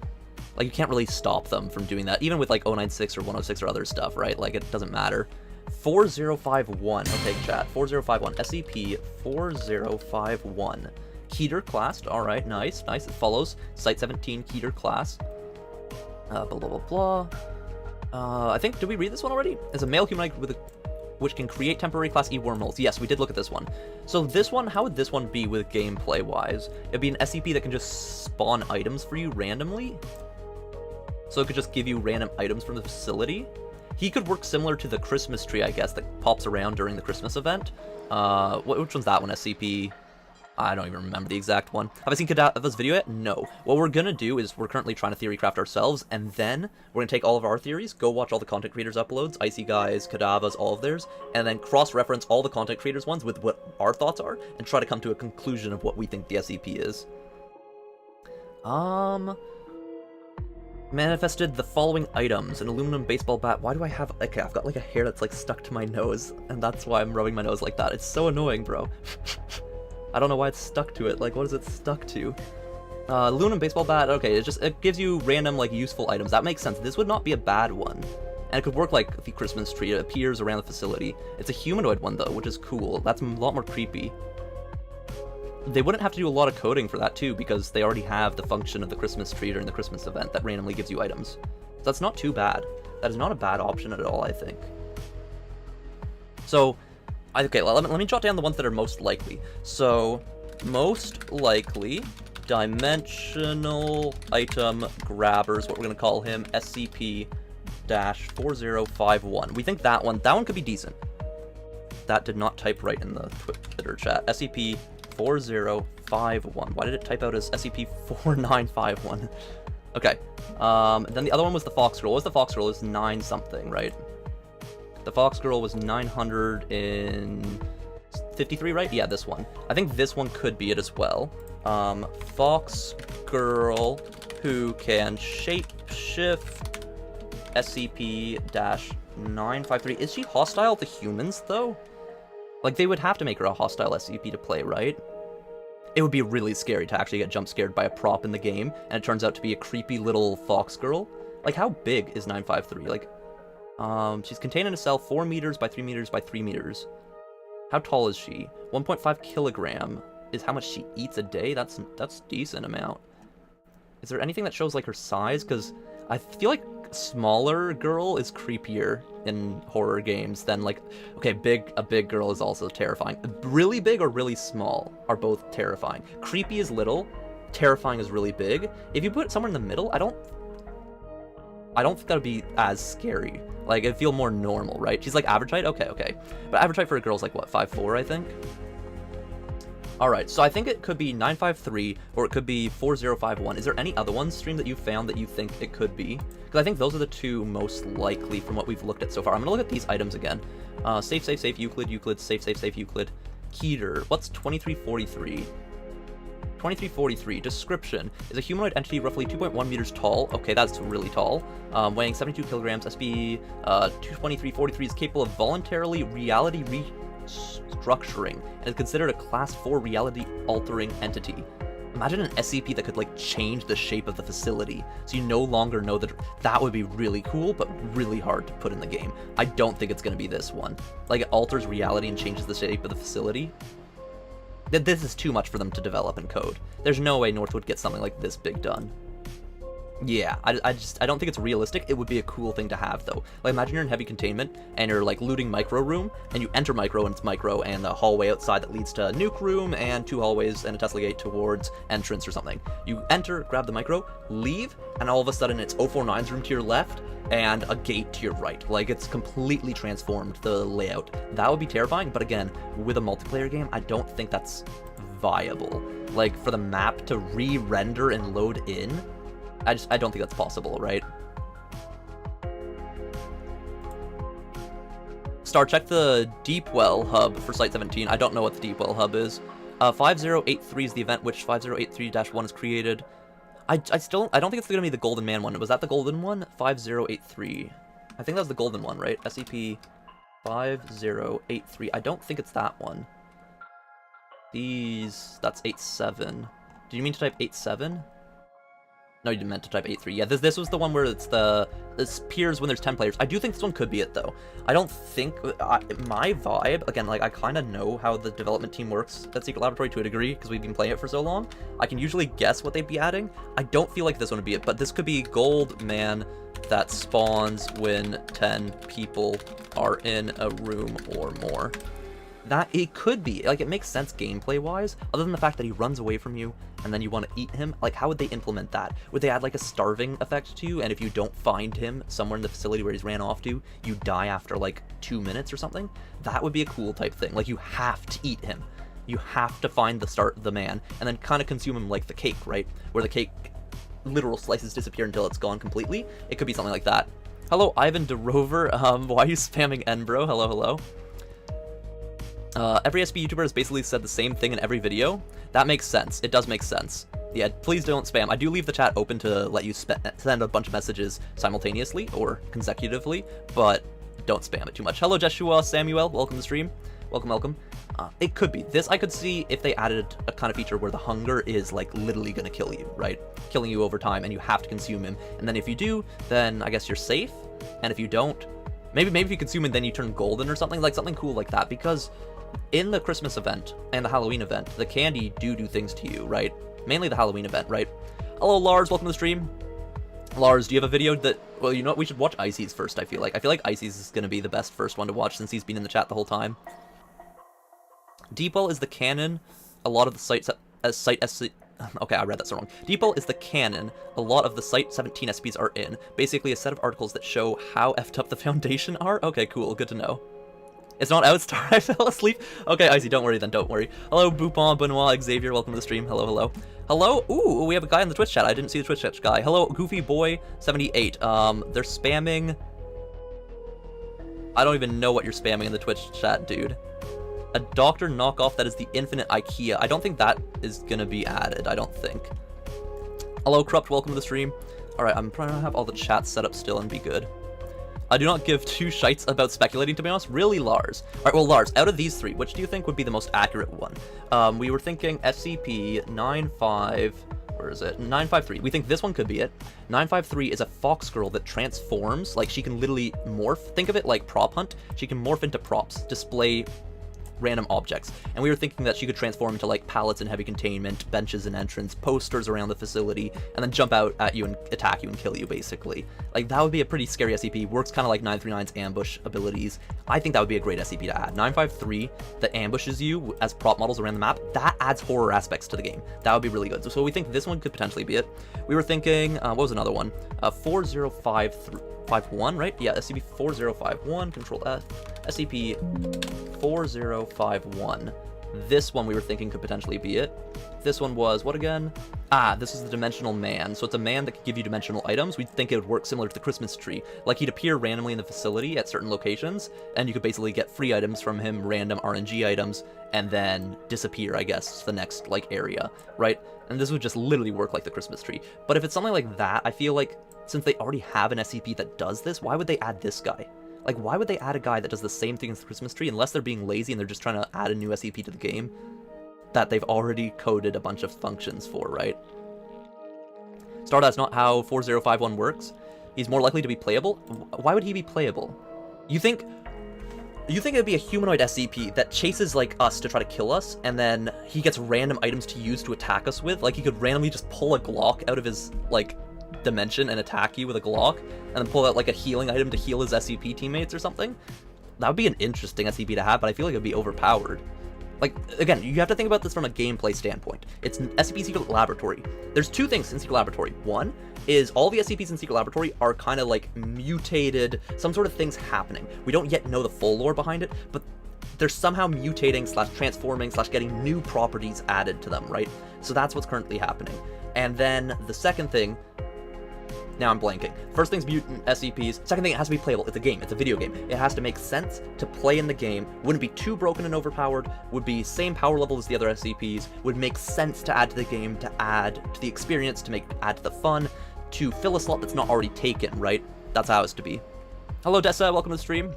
Like, you can't really stop them from doing that, even with, like, 096 or 106 or other stuff, right? Like, it doesn't matter. 4051. Okay, chat. 4051. SCP 4051. Keter class. Alright, nice. Nice. It follows Site 17 Keter class. Blah, blah, blah, blah. I think... Did we read this one already? It's a male humanoid with a... which can create temporary Class E wormholes. Yes, we did look at this one. So this one, how would this one be with gameplay-wise? It'd be an SCP that can just spawn items for you randomly. So it could just give you random items from the facility. He could work similar to the Christmas tree, I guess, that pops around during the Christmas event. Which one's that one, SCP? I don't even remember the exact one. Have I seen Kadava's video yet? No. What we're gonna do is we're currently trying to theory craft ourselves, and then we're gonna take all of our theories, go watch all the content creators' uploads, IceyGuy's, Kadava's, all of theirs, and then cross-reference all the content creators' ones with what our thoughts are, and try to come to a conclusion of what we think the SCP is. Manifested the following items: an aluminum baseball bat. Why do I have... Okay, I've got like a hair that's like stuck to my nose, and that's why I'm rubbing my nose like that. It's so annoying, bro. I don't know why it's stuck to it. Like, what is it stuck to? Aluminum baseball bat. Okay, it gives you random, like, useful items. That makes sense. This would not be a bad one. And it could work like the Christmas tree. It appears around the facility. It's a humanoid one, though, which is cool. That's a lot more creepy. They wouldn't have to do a lot of coding for that, too, because they already have the function of the Christmas tree during the Christmas event that randomly gives you items. So that's not too bad. That is not a bad option at all, I think. So... Okay, let me jot down the ones that are most likely. So, most likely dimensional item grabbers, what we're going to call him, SCP-4051. We think that one could be decent. That did not type right in the Twitter chat. SCP-4051. Why did it type out as SCP-4951? Okay, then the other one was the Fox Girl. What was the Fox Girl? It was 9-something, right? The Fox Girl was 953, right? Yeah, this one. I think this one could be it as well. Fox Girl who can shapeshift SCP-953. Is she hostile to humans, though? Like, they would have to make her a hostile SCP to play, right? It would be really scary to actually get jump scared by a prop in the game, and it turns out to be a creepy little Fox Girl. Like, how big is 953? Like, she's contained in a cell 4 meters by 3 meters by 3 meters. How tall is she? 1.5 kilogram is how much she eats a day? That's decent amount. Is there anything that shows, like, her size? Because I feel like smaller girl is creepier in horror games than, like... Okay, a big girl is also terrifying. Really big or really small are both terrifying. Creepy is little. Terrifying is really big. If you put it somewhere in the middle, I don't think that would be as scary. Like, it'd feel more normal, right? She's like average height? Okay. But average height for a girl is like, what, 5'4", I think? Alright, so I think it could be 953, or it could be 4051. Is there any other ones, stream, that you found that you think it could be? Because I think those are the two most likely from what we've looked at so far. I'm going to look at these items again. Safe, Euclid, safe, Euclid. Keter, what's 2343? 2343, description, is a humanoid entity roughly 2.1 meters tall. Okay, that's really tall. Weighing 72 kilograms. SB 2343 is capable of voluntarily reality restructuring and is considered a class 4 reality-altering entity. Imagine an SCP that could, like, change the shape of the facility, so you no longer know that. That would be really cool, but really hard to put in the game. I don't think it's going to be this one. Like, it alters reality and changes the shape of the facility. This is too much for them to develop and code. There's no way Northwood gets something like this big done. Yeah, I don't think it's realistic. It would be a cool thing to have, though. Like, imagine you're in heavy containment, and you're, like, looting micro room, and you enter micro, and it's micro, and the hallway outside that leads to nuke room, and 2 hallways, and a Tesla gate towards entrance or something. You enter, grab the micro, leave, and all of a sudden it's 049's room to your left, and a gate to your right. Like, it's completely transformed the layout. That would be terrifying, but again, with a multiplayer game, I don't think that's viable. Like, for the map to re-render and load in, I don't think that's possible, right? Star, check the Deepwell hub for Site 17. I don't know what the Deepwell hub is. 5083 is the event which 5083-1 is created. I don't think it's gonna be the Golden Man one. Was that the Golden one? 5083. I think that was the Golden one, right? SCP 5083. I don't think it's that one. That's 87. Do you mean to type 87? No, you didn't meant to type 83. Yeah, this was the one where this appears when there's 10 players. I do think this one could be it, though. I don't think... my vibe, again, like, I kind of know how the development team works at Secret Laboratory to a degree, because we've been playing it for so long. I can usually guess what they'd be adding. I don't feel like this one would be it, but this could be Gold Man that spawns when 10 people are in a room or more. That it could be, like, it makes sense gameplay-wise, other than the fact that he runs away from you, and then you want to eat him. Like, how would they implement that? Would they add, like, a starving effect to you, and if you don't find him somewhere in the facility where he's ran off to, you die after, like, 2 minutes or something? That would be a cool type thing. Like, you have to eat him. You have to find the man, and then kind of consume him like the cake, right? Where the cake literal slices disappear until it's gone completely. It could be something like that. Hello, Ivan DeRover. Why are you spamming N, bro? Hello, hello. Every SCP YouTuber has basically said the same thing in every video. That makes sense. It does make sense. Yeah, please don't spam. I do leave the chat open to let you send a bunch of messages simultaneously or consecutively, but don't spam it too much. Hello, Joshua Samuel. Welcome to the stream. Welcome, welcome. It could be. This I could see if they added a kind of feature where the hunger is, like, literally gonna kill you, right? Killing you over time, and you have to consume him. And then if you do, then I guess you're safe. And if you don't, maybe if you consume him, then you turn golden or something cool like that, because in the Christmas event and the Halloween event, the candy do things to you, right? Mainly the Halloween event, right? Hello, Lars. Welcome to the stream. Lars, do you have a video that... Well, you know what? We should watch Icey's first, I feel like. I feel like Icey's is going to be the best first one to watch since he's been in the chat the whole time. Deepwell is the canon. A lot of the Site SC... Okay, I read that so wrong. Deepwell is the canon a lot of the Site 17 SCPs are in. Basically, a set of articles that show how effed up the Foundation are. Okay, cool. Good to know. It's not out, Star. I fell asleep. Okay, Icy, don't worry then, don't worry. Hello, Boupon, Benoit, Xavier, welcome to the stream. Hello, hello. Hello? Ooh, we have a guy in the Twitch chat. I didn't see the Twitch chat guy. Hello, Goofy Boy 78. They're spamming... I don't even know what you're spamming in the Twitch chat, dude. A doctor knockoff that is the infinite IKEA. I don't think that is gonna be added, I don't think. Hello, Corrupt, welcome to the stream. Alright, I'm trying to have all the chats set up still and be good. I do not give two shites about speculating, to be honest. Really, Lars? Alright, well, Lars, out of these three, which do you think would be the most accurate one? We were thinking SCP-95... Where is it? 953. We think this one could be it. 953 is a fox girl that transforms. Like, she can literally morph. Think of it like prop hunt. She can morph into props, display random objects, and we were thinking that she could transform into like pallets in heavy containment, benches in entrance, posters around the facility, and then jump out at you and attack you and kill you, basically. Like, that would be a pretty scary SCP. Works kind of like 939's ambush abilities. I think that would be a great SCP to add. 953 that ambushes you as prop models around the map, that adds horror aspects to the game. That would be really good. So we think this one could potentially be it. We were thinking, what was another one? 4051, right? Yeah, SCP-4051, Control F. SCP-4051. This one we were thinking could potentially be it. This one was, what again? Ah, this is the Dimensional Man. So it's a man that could give you dimensional items. We'd think it would work similar to the Christmas tree. Like, he'd appear randomly in the facility at certain locations, and you could basically get free items from him, random RNG items, and then disappear, I guess, to the next, like, area, right? And this would just literally work like the Christmas tree. But if it's something like that, I feel like, since they already have an SCP that does this, why would they add this guy? Like, why would they add a guy that does the same thing as the Christmas tree, unless they're being lazy and they're just trying to add a new SCP to the game that they've already coded a bunch of functions for, right? Star, that's not how 4051 works. He's more likely to be playable. Why would he be playable? You think it'd be a humanoid SCP that chases, like, us to try to kill us, and then he gets random items to use to attack us with? Like, he could randomly just pull a Glock out of his, like, dimension and attack you with a Glock, and then pull out like a healing item to heal his SCP teammates or something. That would be an interesting SCP to have, but I feel like it would be overpowered. Like, again, you have to think about this from a gameplay standpoint. It's an SCP Secret Laboratory. There's two things in Secret Laboratory. One is all the SCPs in Secret Laboratory are kind of like mutated, some sort of things happening. We don't yet know the full lore behind it, but they're somehow mutating / transforming / getting new properties added to them, right? So that's what's currently happening. And then the second thing, now I'm blanking. First thing's mutant SCPs. Second thing, it has to be playable. It's a game. It's a video game. It has to make sense to play in the game. Wouldn't be too broken and overpowered. Would be same power level as the other SCPs. Would make sense to add to the game, to add to the experience, to add to the fun, to fill a slot that's not already taken, right? That's how it's to be. Hello, Dessa. Welcome to the stream.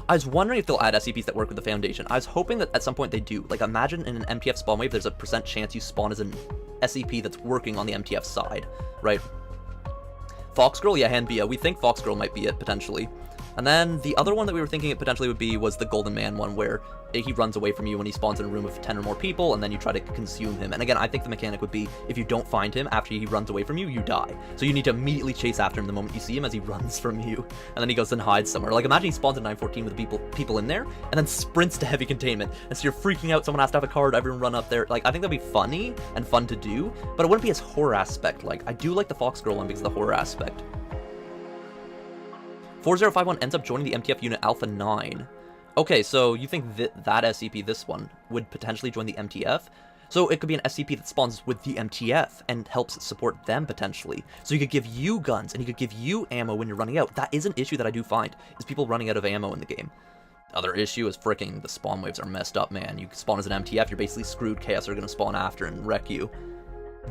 I was wondering if they'll add SCPs that work with the Foundation. I was hoping that at some point they do. Like, imagine in an MTF spawn wave, there's a % chance you spawn as an SCP that's working on the MTF side, right? Foxgirl, yeah, Hanbia. We think Foxgirl might be it, potentially. And then the other one that we were thinking it potentially would be was the Golden Man one, where he runs away from you when he spawns in a room of 10 or more people, and then you try to consume him. And again, I think the mechanic would be, if you don't find him after he runs away from you, you die. So you need to immediately chase after him the moment you see him as he runs from you. And then he goes and hides somewhere. Like, imagine he spawns in 914 with people in there, and then sprints to heavy containment. And so you're freaking out, someone has to have a card, everyone run up there. Like, I think that'd be funny and fun to do, but it wouldn't be as horror aspect. Like, I do like the Foxgirl one because of the horror aspect. 4051 ends up joining the MTF unit Alpha 9. Okay, so you think that SCP, this one, would potentially join the MTF? So it could be an SCP that spawns with the MTF and helps support them potentially. So he could give you guns and he could give you ammo when you're running out. That is an issue that I do find, is people running out of ammo in the game. Other issue is fricking the spawn waves are messed up, man. You spawn as an MTF, you're basically screwed. Chaos are going to spawn after and wreck you.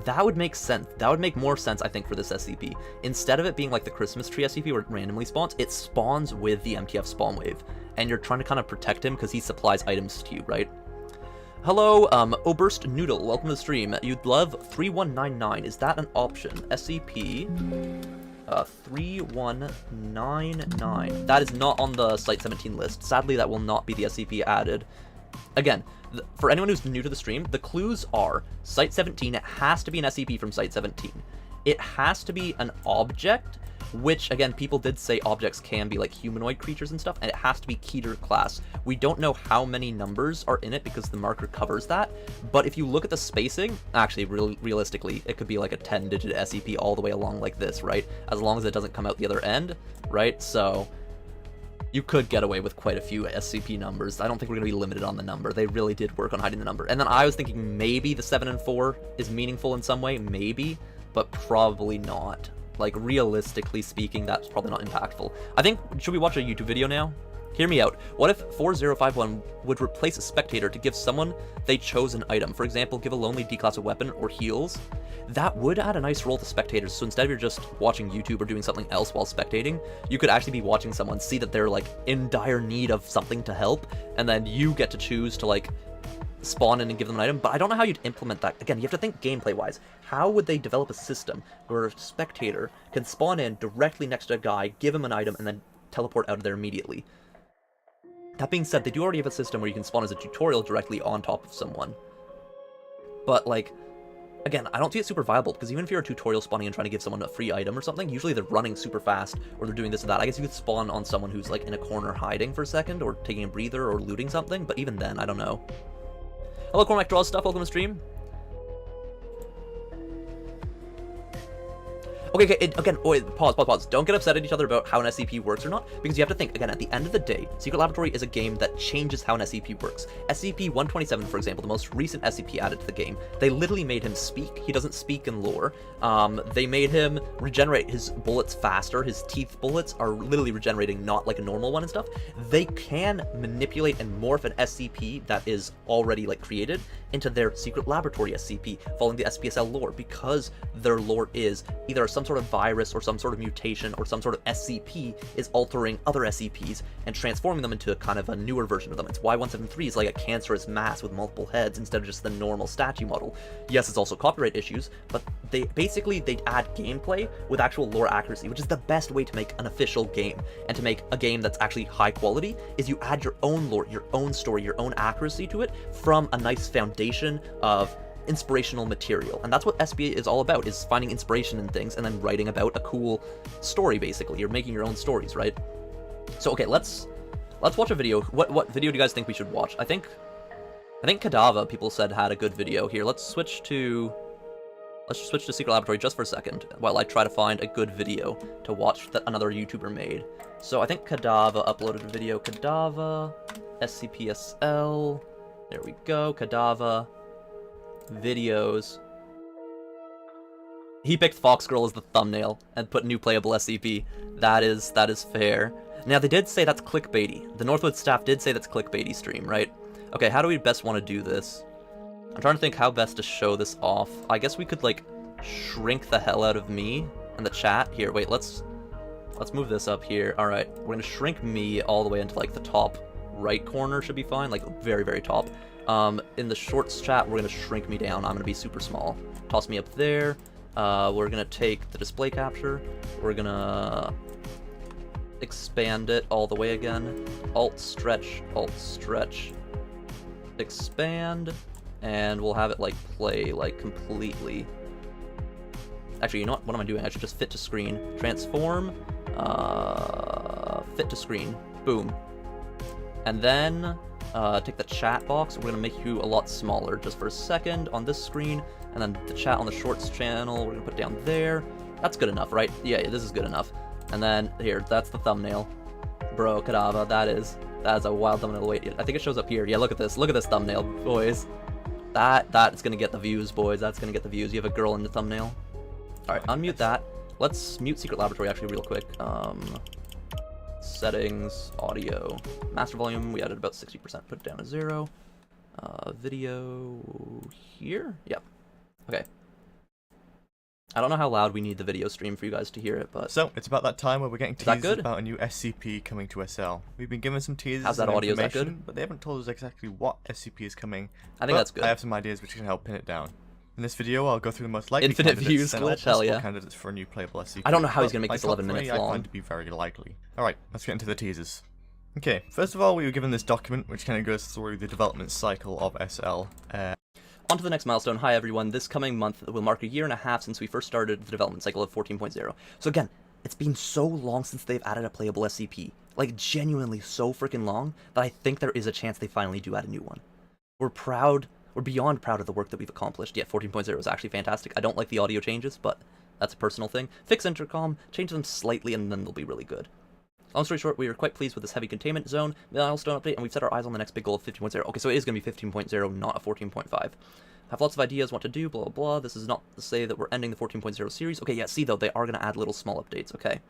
That would make sense. That would make more sense, I think, for this SCP. Instead of it being like the Christmas tree SCP where it randomly spawns, it spawns with the MTF spawn wave. And you're trying to kind of protect him because he supplies items to you, right? Hello, Oberst Noodle, welcome to the stream. You'd love 3199. Is that an option? SCP 3199. That is not on the Site 17 list. Sadly, that will not be the SCP added. Again, for anyone who's new to the stream, the clues are Site 17, it has to be an SCP from Site 17. It has to be an object, which, again, people did say objects can be like humanoid creatures and stuff, and it has to be Keter class. We don't know how many numbers are in it because the marker covers that, but if you look at the spacing, actually, realistically, it could be like a 10-digit SCP all the way along like this, right? As long as it doesn't come out the other end, right? So you could get away with quite a few SCP numbers. I don't think we're going to be limited on the number. They really did work on hiding the number. And then I was thinking maybe the 7 and 4 is meaningful in some way, maybe, but probably not. Like, realistically speaking, that's probably not impactful. I think, should we watch a YouTube video now? Hear me out. What if 4051 would replace a spectator to give someone they chose an item? For example, give a lonely D-class a weapon or heals. That would add a nice role to spectators. So instead of you're just watching YouTube or doing something else while spectating, you could actually be watching someone, see that they're like in dire need of something to help, and then you get to choose to like spawn in and give them an item. But I don't know how you'd implement that. Again, you have to think gameplay wise. How would they develop a system where a spectator can spawn in directly next to a guy, give him an item, and then teleport out of there immediately? That being said, they do already have a system where you can spawn as a tutorial directly on top of someone. But, like, again, I don't see it super viable, because even if you're a tutorial spawning and trying to give someone a free item or something, usually they're running super fast, or they're doing this or that. I guess you could spawn on someone who's, like, in a corner hiding for a second, or taking a breather, or looting something, but even then, I don't know. Hello, Cormac Draws Stuff, welcome to stream. Okay, again, wait, pause. Don't get upset at each other about how an SCP works or not, because you have to think, again, at the end of the day, Secret Laboratory is a game that changes how an SCP works. SCP-127, for example, the most recent SCP added to the game, they literally made him speak. He doesn't speak in lore. They made him regenerate his bullets faster. His teeth bullets are literally regenerating, not like a normal one and stuff. They can manipulate and morph an SCP that is already, like, created into their Secret Laboratory SCP, following the SPSL lore, because their lore is either some sort of virus or some sort of mutation or some sort of SCP is altering other SCPs and transforming them into a kind of a newer version of them. It's why 173 is like a cancerous mass with multiple heads instead of just the normal statue model. Yes, it's also copyright issues, but they add gameplay with actual lore accuracy, which is the best way to make an official game. And to make a game that's actually high quality is you add your own lore, your own story, your own accuracy to it from a nice foundation of inspirational material, and that's what SCP is all about, is finding inspiration in things and then writing about a cool story, basically. You're making your own stories, right? So, okay, let's watch a video. What video do you guys think we should watch? I think Kadava, people said, had a good video here. Let's switch to Secret Laboratory just for a second while I try to find a good video to watch that another YouTuber made. So I think Kadava uploaded a video. Kadava, SCPSL, there we go, Kadava, videos. He picked Fox Girl as the thumbnail and put new playable SCP. That is fair. Now they did say that's clickbaity. The Northwood staff did say that's clickbaity stream, right? Okay, how do we best want to do this? I'm trying to think how best to show this off. I guess we could, like, shrink the hell out of me and the chat. Here, wait, let's move this up here. Alright, we're gonna shrink me all the way into, like, the top right corner should be fine, like, very, very top. In the shorts chat, we're gonna shrink me down. I'm gonna be super small. Toss me up there. We're gonna take the display capture. We're gonna expand it all the way again. Alt stretch, expand, and we'll have it like play like completely. Actually, you know what am I doing? I should just fit to screen. Transform, fit to screen, boom. And then take the chat box, we're gonna make you a lot smaller just for a second on this screen, and then the chat on the shorts channel, we're gonna put down there. That's good enough, right? Yeah, this is good enough. And then here, that's the thumbnail. Bro, Kadava, that is a wild thumbnail. Wait, I think it shows up here. Yeah, look at this thumbnail, boys. That's gonna get the views, boys. That's gonna get the views. You have a girl in the thumbnail. Alright, unmute that. Let's mute Secret Laboratory actually real quick. Settings, audio, master volume, we added about 60%, put it down to 0. Video here? Yep. Okay. I don't know how loud we need the video stream for you guys to hear it, but... So, it's about that time where we're getting teasers about a new SCP coming to SL. We've been given some teasers. How's that audio? Is that good? But they haven't told us exactly what SCP is coming. I think that's good. I have some ideas which can help pin it down. In this video, I'll go through the most likely infinite views glitch, hell yeah. candidates for a new playable SCP. I don't know how he's gonna make this 11 minutes long. I find to be very likely. Alright, let's get into the teasers. Okay, first of all, we were given this document which kind of goes through the development cycle of SL. On to the next milestone. Hi everyone, this coming month will mark a year and a half since we first started the development cycle of 14.0. So again, it's been so long since they've added a playable SCP. Like, genuinely so freaking long, that I think there is a chance they finally do add a new one. We're beyond proud of the work that we've accomplished. Yeah, 14.0 is actually fantastic. I don't like the audio changes, but that's a personal thing. Fix intercom, change them slightly, and then they'll be really good. Long story short, we are quite pleased with this heavy containment zone milestone update, and we've set our eyes on the next big goal of 15.0. Okay, so it is going to be 15.0, not a 14.5. Have lots of ideas what to do, blah, blah, blah. This is not to say that we're ending the 14.0 series. Okay, yeah, see, though, they are going to add little small updates, okay?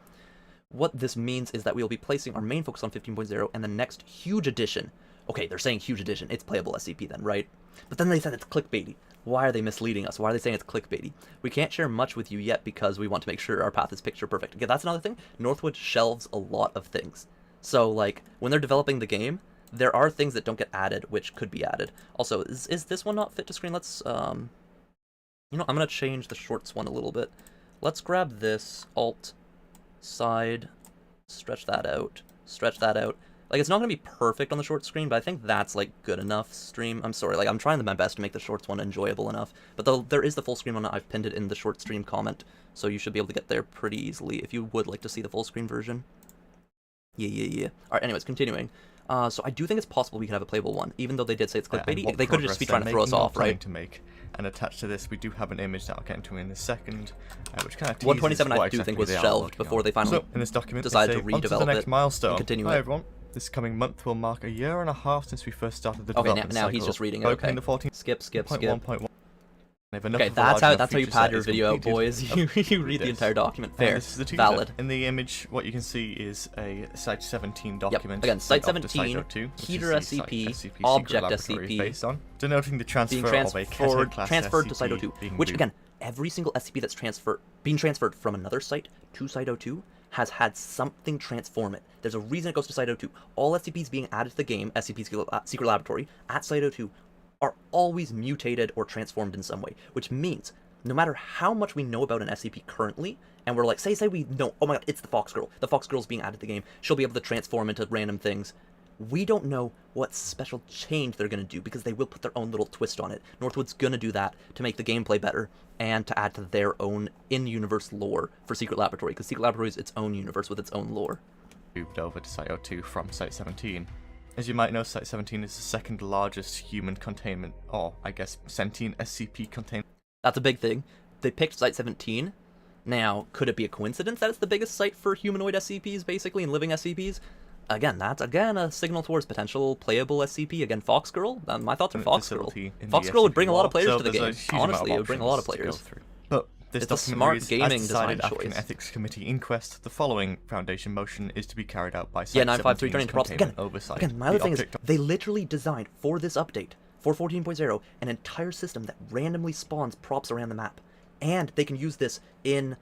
What this means is that we'll be placing our main focus on 15.0, and the next huge addition... Okay, they're saying huge addition. It's playable SCP then, right? But then they said it's clickbaity. Why are they misleading us? Why are they saying it's clickbaity? We can't share much with you yet because we want to make sure our path is picture perfect. Okay, that's another thing. Northwood shelves a lot of things. So, like, when they're developing the game, there are things that don't get added, which could be added. Also, is this one not fit to screen? Let's, you know, I'm going to change the shorts one a little bit. Let's grab this, alt, side, stretch that out. Like, it's not going to be perfect on the short screen, but I think that's, like, good enough stream. I'm sorry, like, I'm trying my best to make the shorts one enjoyable enough. But there is the full screen one. I've pinned it in the short stream comment, so you should be able to get there pretty easily if you would like to see the full screen version. Yeah. Alright, anyways, continuing. So I do think it's possible we could have a playable one, even though they did say it's clickbaity. They could just be trying to throw us off, right? To make. And attached to this, we do have an image that I'll get into in a second, which kind of teases 127 I do exactly think was shelved before they finally in this document, decided to redevelop the next it milestone. and continue Hi it. Everyone. This coming month will mark a year and a half since we first started the Okay, development now he's just reading it. Okay. Skip. Okay, that's how you pad your video out, boys. You read the entire document. Fair. This is the Valid. In the image, what you can see is a Site 17 document. Yep. Again, Site 17, Heater SCP, Object SCP, based on denoting the transfer of a transferred to Site 02. Which again, every single SCP that's being transferred from another site to Site 02 has had something transform it. There's a reason it goes to Site 02. All SCPs being added to the game, SCP Secret Laboratory, at Site 02, are always mutated or transformed in some way, which means no matter how much we know about an SCP currently, and we're like, say we know, oh my god, it's the Fox Girl. The Fox Girl's being added to the game. She'll be able to transform into random things. We don't know what special change they're going to do because they will put their own little twist on it. Northwood's going to do that to make the gameplay better and to add to their own in-universe lore for Secret Laboratory, because Secret Laboratory is its own universe with its own lore. Moved over to Site 02 from Site 17. As you might know, Site 17 is the second largest human containment, or I guess sentient SCP containment. That's a big thing. They picked Site 17. Now, could it be a coincidence that it's the biggest site for humanoid SCPs, basically, and living SCPs? Again, that's, a signal towards potential playable SCP. Again, Foxgirl. My thoughts are Foxgirl. Foxgirl would bring a lot of players to the game. Honestly, it would bring a lot of players. But this it's a smart gaming design after an choice. ethics committee inquest, the following Foundation motion is to be carried out by Site 953 turning to props. Oversight. Again, my other thing is, they literally designed, for this update, for 14.0, an entire system that randomly spawns props around the map. And they can use this in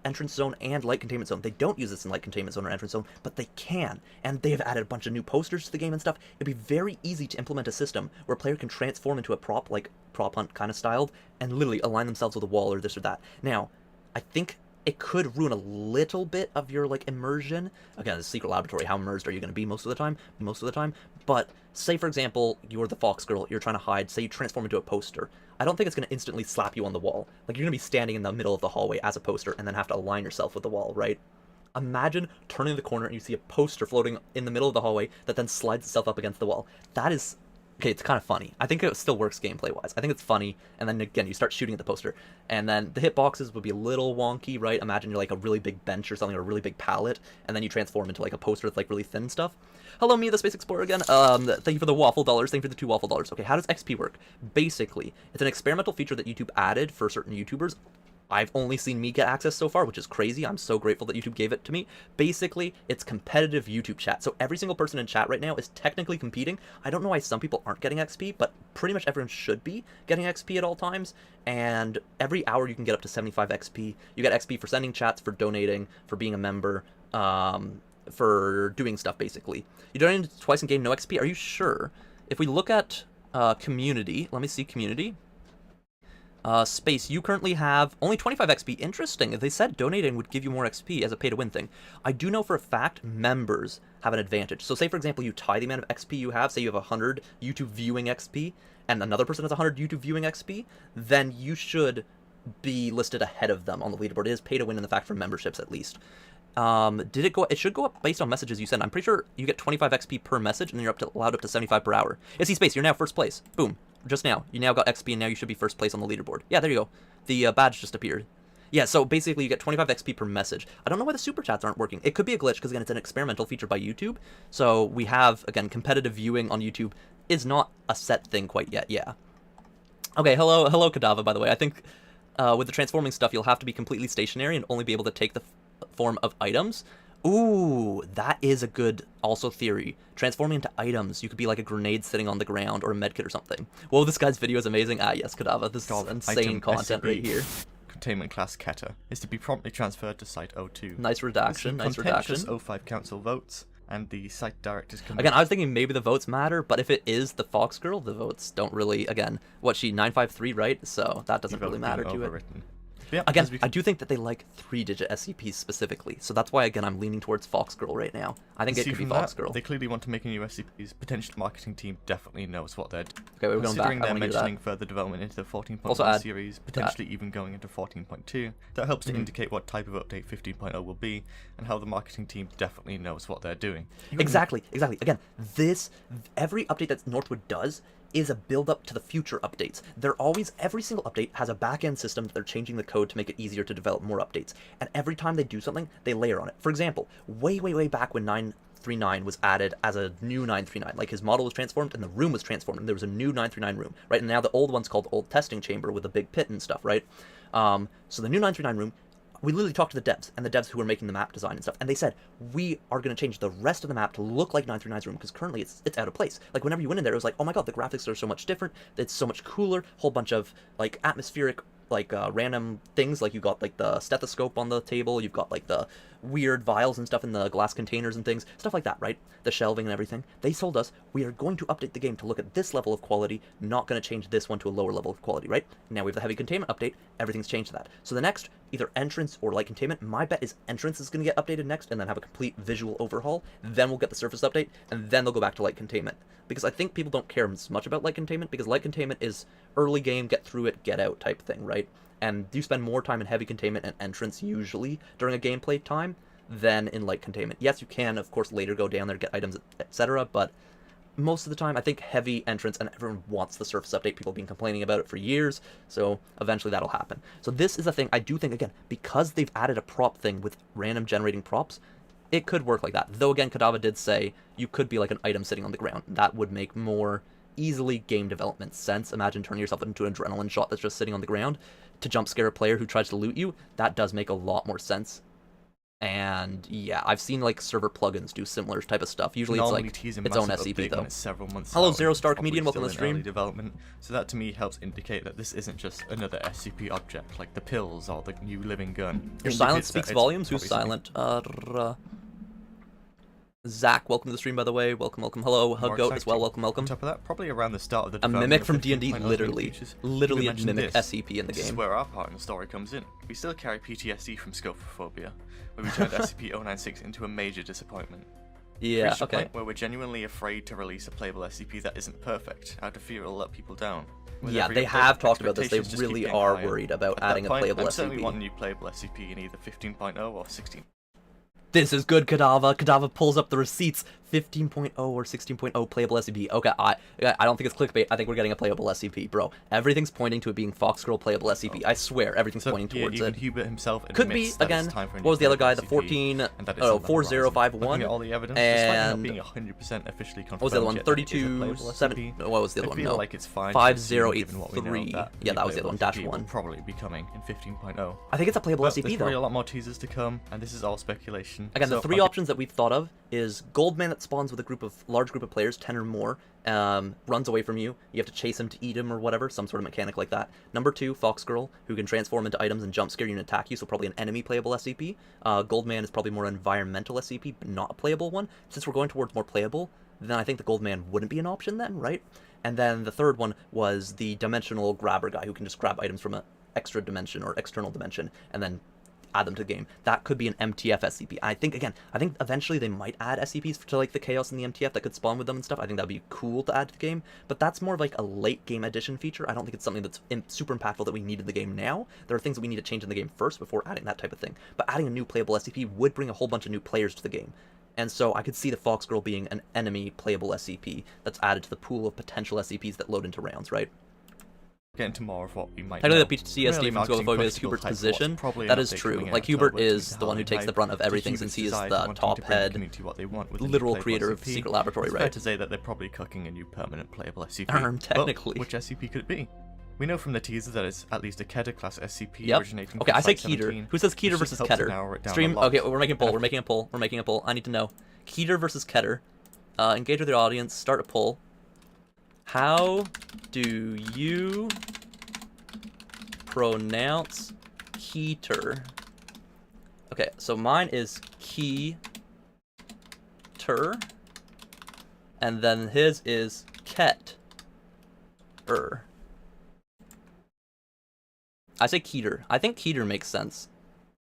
entrance zone and light containment zone. They don't use this in light containment zone or entrance zone, but they can. And they have added a bunch of new posters to the game and stuff. It'd be very easy to implement a system where a player can transform into a prop, like prop hunt kind of styled, and literally align themselves with a wall or this or that. Now, I think it could ruin a little bit of your, like, immersion. Again, it's a Secret Laboratory. How immersed are you going to be most of the time? Most of the time. But say, for example, you're the Fox Girl. You're trying to hide. Say you transform into a poster. I don't think it's going to instantly slap you on the wall. Like, you're going to be standing in the middle of the hallway as a poster and then have to align yourself with the wall, right? Imagine turning the corner and you see a poster floating in the middle of the hallway that then slides itself up against the wall. That is... Okay, it's kind of funny. I think it still works gameplay-wise. I think it's funny, and then again, you start shooting at the poster. And then the hitboxes would be a little wonky, right? Imagine you're like a really big bench or something, or a really big pallet, and then you transform into like a poster with like really thin stuff. Hello, me, the Space Explorer again. Thank you for the waffle dollars. Thank you for the 2 waffle dollars. Okay, how does XP work? Basically, it's an experimental feature that YouTube added for certain YouTubers. I've only seen me get access so far, which is crazy. I'm so grateful that YouTube gave it to me. Basically, it's competitive YouTube chat. So every single person in chat right now is technically competing. I don't know why some people aren't getting XP, but pretty much everyone should be getting XP at all times. And every hour you can get up to 75 XP. You get XP for sending chats, for donating, for being a member, for doing stuff, basically. You donate twice in game, no XP. Are you sure? If we look at community, let me see community. Space, you currently have only 25 XP. Interesting. They said donating would give you more XP as a pay-to-win thing. I do know for a fact members have an advantage. So say, for example, you tie the amount of XP you have. Say you have 100 YouTube viewing XP, and another person has 100 YouTube viewing XP, then you should be listed ahead of them on the leaderboard. It is pay-to-win in the fact for memberships, at least. Did it go? It should go up based on messages you send. I'm pretty sure you get 25 XP per message, and then you're allowed up to 75 per hour. See, Space, you're now first place. Boom. Just now. You now got XP, and now you should be first place on the leaderboard. Yeah, there you go. The badge just appeared. Yeah, so basically you get 25 XP per message. I don't know why the super chats aren't working. It could be a glitch, because again, it's an experimental feature by YouTube. So we have, again, competitive viewing on YouTube is not a set thing quite yet, yeah. Okay, hello Kadava, by the way. I think with the transforming stuff, you'll have to be completely stationary and only be able to take the form of items. Ooh, that is a good, also, theory. Transforming into items. You could be like a grenade sitting on the ground or a medkit or something. Whoa, this guy's video is amazing. Ah, yes, Kadava. This is insane content right here. Containment class Keta is to be promptly transferred to Site 02. Nice redaction, nice redaction. 05 council votes, and the site directors committee. Again, I was thinking maybe the votes matter, but if it is the Fox Girl, the votes don't really, again, what, she 953, right? So that doesn't really matter to it. Yeah, again, I do think that they like 3-digit SCPs specifically, so that's why, again, I'm leaning towards Fox Girl right now. I think it could be Fox Girl. They clearly want to make a new SCP's potential marketing team definitely knows what they're doing. Okay, we're going back. Considering they're mentioning further development into the 14.1 series, potentially even going into 14.2, that helps to indicate what type of update 15.0 will be, and how the marketing team definitely knows what they're doing. Exactly. Again, every update that Northwood does is a build-up to the future updates. Every single update has a back-end system that they're changing the code to make it easier to develop more updates. And every time they do something, they layer on it. For example, way back when 939 was added as a new 939, like his model was transformed and the room was transformed, and there was a new 939 room, right? And now the old one's called Old Testing Chamber with a big pit and stuff, right? So the new 939 room, we literally talked to the devs, and the devs who were making the map design and stuff, and they said, we are going to change the rest of the map to look like 939's room, because currently it's out of place. Like, whenever you went in there, it was like, oh my god, the graphics are so much different, it's so much cooler, whole bunch of, like, atmospheric, like, random things, like, you got, like, the stethoscope on the table, you've got, like, the weird vials and stuff in the glass containers and things, stuff like that, right? The shelving and everything. They told us, we are going to update the game to look at this level of quality, not going to change this one to a lower level of quality, right? Now we have the heavy containment update, everything's changed to that. So the next, either entrance or light containment, my bet is entrance is going to get updated next, and then have a complete visual overhaul. Then we'll get the surface update, and then they'll go back to light containment. Because I think people don't care as much about light containment, because light containment is early game, get through it, get out type thing, right? And you spend more time in heavy containment and entrance usually during a gameplay time than in light containment. Yes, you can, of course, later go down there, get items, etc., but most of the time, I think heavy entrance, and everyone wants the surface update. People have been complaining about it for years, so eventually that'll happen. So this is a thing, I do think, again, because they've added a prop thing with random generating props, it could work like that. Though, again, Kadava did say you could be like an item sitting on the ground. That would make more easily game development sense. Imagine turning yourself into an adrenaline shot that's just sitting on the ground to jump scare a player who tries to loot you. That does make a lot more sense. And yeah, I've seen like server plugins do similar type of stuff. Usually it's like its own SCP though. Several months Hello, Zero Star Comedian, welcome to the stream. Development. So that to me helps indicate that this isn't just another SCP object like the pills or the new living gun. Your silence speaks volumes. Who's silent? Zach, welcome to the stream, by the way. Welcome, welcome. Hello, Huggoat as well. Welcome, welcome. On top of that, probably around the start of the a mimic from D&D, literally a mimic this. SCP in the This game. is where our part in the story comes in. We still carry PTSD from Scopophobia, where we turned SCP-096 into a major disappointment. Yeah, okay. Point where we're genuinely afraid to release a playable SCP that isn't perfect, out of fear it'll let people down. With yeah, they have talked about this. They really are worried about adding a playable SCP. I certainly want a new playable SCP in either 15.0 or 16. This is good, Kadava. Kadava pulls up the receipts. 15.0 or 16.0 playable SCP. Okay, I don't think it's clickbait. I think we're getting a playable SCP, bro. Everything's pointing to it being Foxgirl playable SCP. I swear, everything's pointing towards even it. Hubert himself could be again. What was the other guy? The 4051 all the evidence, and being 100% officially confirmed. What was the other one? 32.7. What was the other one? I feel No. like it's fine. 5083. Yeah, that was the other one. -1. Will probably be coming in 15.0. I think it's a playable SCP there's though. probably a lot more teasers to come, and this is all speculation. Again, the three options that we've thought of is Goldman that spawns with a large group of players, 10 or more, runs away from you. You have to chase him to eat him or whatever, some sort of mechanic like that. Number 2, Foxgirl, who can transform into items and jump scare you and attack you, so probably an enemy playable SCP. Goldman is probably more environmental SCP, but not a playable one. Since we're going towards more playable, then I think the Goldman wouldn't be an option then, right? And then the third one was the dimensional grabber guy who can just grab items from an extra dimension or external dimension and then add them to the game. That could be an MTF SCP. I think eventually they might add SCPs to like the Chaos and the MTF that could spawn with them and stuff. I think that'd be cool to add to the game, but that's more of like a late game addition feature. I don't think it's something that's super impactful that we need in the game now. There are things that we need to change in the game first before adding that type of thing. But adding a new playable SCP would bring a whole bunch of new players to the game. And so I could see the Foxgirl being an enemy playable SCP that's added to the pool of potential SCPs that load into rounds, right? Get into more of what we might technically know. the PTSD from Scopophobia is Hubert's position. That is true. Like, Hubert is the one who takes the brunt of everything since he is the top head, literal creator of Secret Laboratory, it's right? Fair to say that they're probably cooking a new permanent playable SCP. Technically. But which SCP could it be? We know from the teaser that it's at least a Kedar class SCP originating Okay, from I say Site 17, Keter. Who says Keter versus Kedar? Stream. Okay, we're making a poll. We're making a poll. We're making a poll. I need to know. Keter versus Kedar. Engage with your audience. Start a poll. How do you pronounce Keter? Okay, so mine is Keter, and then his is Ket. I say Keter. I think Keter makes sense.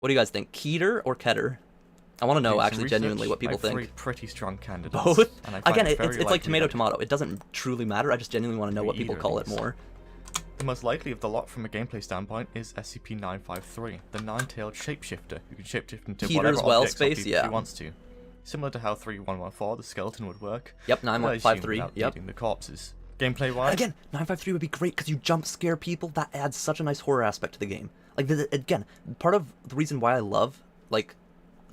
What do you guys think? Keter or Keter? I want to know actually genuinely what people think. Three pretty strong candidates. Both? Again, it's like tomato. It doesn't truly matter. I just genuinely want to know what people call it more. The most likely of the lot from a gameplay standpoint is SCP-953, the nine-tailed shapeshifter who can shapeshift into whatever objects or people he wants to. Similar to how 3114, the skeleton, would work. Yep, 953. Yep. The corpses. Gameplay-wise, again, 953 would be great because you jump scare people. That adds such a nice horror aspect to the game. Like, again, part of the reason why I love like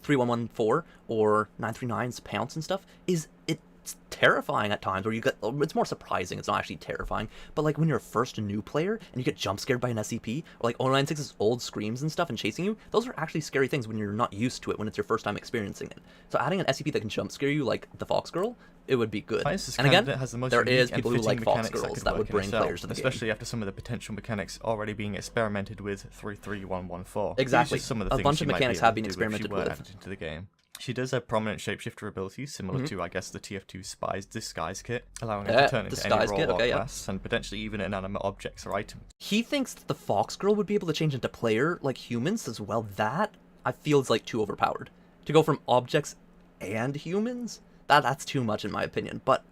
3114 or 939's Pounce and stuff is it's terrifying at times, where you get, it's more surprising, it's not actually terrifying, but like when you're first a new player and you get jump scared by an SCP, or like 096's old screams and stuff and chasing you, those are actually scary things when you're not used to it, when it's your first time experiencing it. So adding an SCP that can jump scare you like the Fox Girl, it would be good. And again, there is people who like Fox Girls that would bring players to the game. Especially after some of the potential mechanics already being experimented with through 3.1.14. Exactly. Some of the a bunch of mechanics have been experimented with. Into the game. She does have prominent shapeshifter abilities, similar to, I guess, the TF2 Spy's disguise kit, allowing her to turn into any role or class, and potentially even inanimate objects or items. He thinks that the Fox Girl would be able to change into player like humans as well. That, I feel, is like too overpowered. To go from objects and humans? That's too much in my opinion, but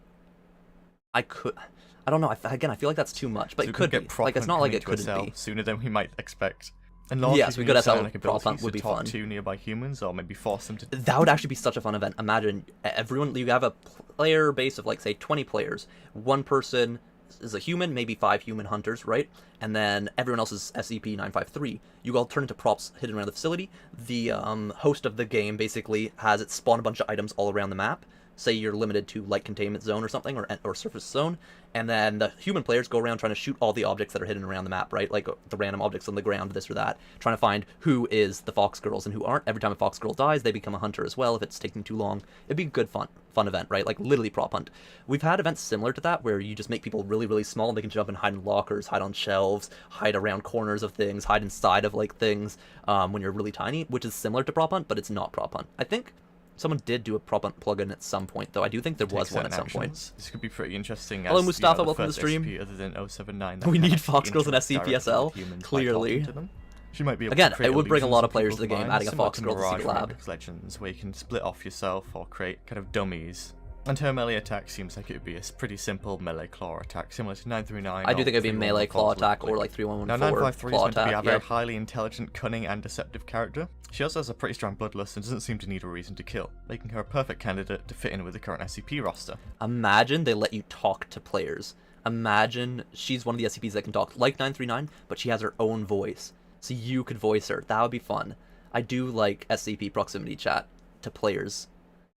I don't know, again, I feel like that's too much, but so it could be. Like, it's not like it couldn't be. Sooner than we might expect. And yes, we could have like prop hunt would be fun. To nearby humans, or maybe force them to. That would actually be such a fun event. Imagine everyone. You have a player base of like say 20 players. One person is a human, maybe 5 human hunters, right? And then everyone else is SCP-953. You all turn into props hidden around the facility. The host of the game basically has it spawn a bunch of items all around the map. Say you're limited to light containment zone or something, or surface zone, and then the human players go around trying to shoot all the objects that are hidden around the map, right? Like the random objects on the ground, this or that, trying to find who is the Fox Girls and who aren't. Every time a Fox Girl dies, they become a hunter as well if it's taking too long. It'd be a good fun event, right? Like literally prop hunt. We've had events similar to that where you just make people really, really small and they can jump and hide in lockers, hide on shelves, hide around corners of things, hide inside of like things when you're really tiny, which is similar to prop hunt, but it's not prop hunt. I think someone did do a prop hunt plugin at some point, though. I do think there was one at some point. This could be pretty interesting. Hello, Mustafa. Welcome to the stream. SCP other than 079 we need Fox Girls and SCP-SL. Clearly. She might be able Again, to create it would bring a lot of players to the people's game, minds, adding a Fox similar Girl to Secret Lab. Legends, where you can split off yourself or create kind of dummies. And her melee attack seems like it would be a pretty simple melee claw attack, similar to 939. I do think it would be a melee claw attack or like 3114 now, 953 claw is meant to be a attack. very highly intelligent, cunning, and deceptive character. She also has a pretty strong bloodlust and doesn't seem to need a reason to kill, making her a perfect candidate to fit in with the current SCP roster. Imagine they let you talk to players. Imagine she's one of the SCPs that can talk like 939, but she has her own voice. So you could voice her. That would be fun. I do like SCP proximity chat to players,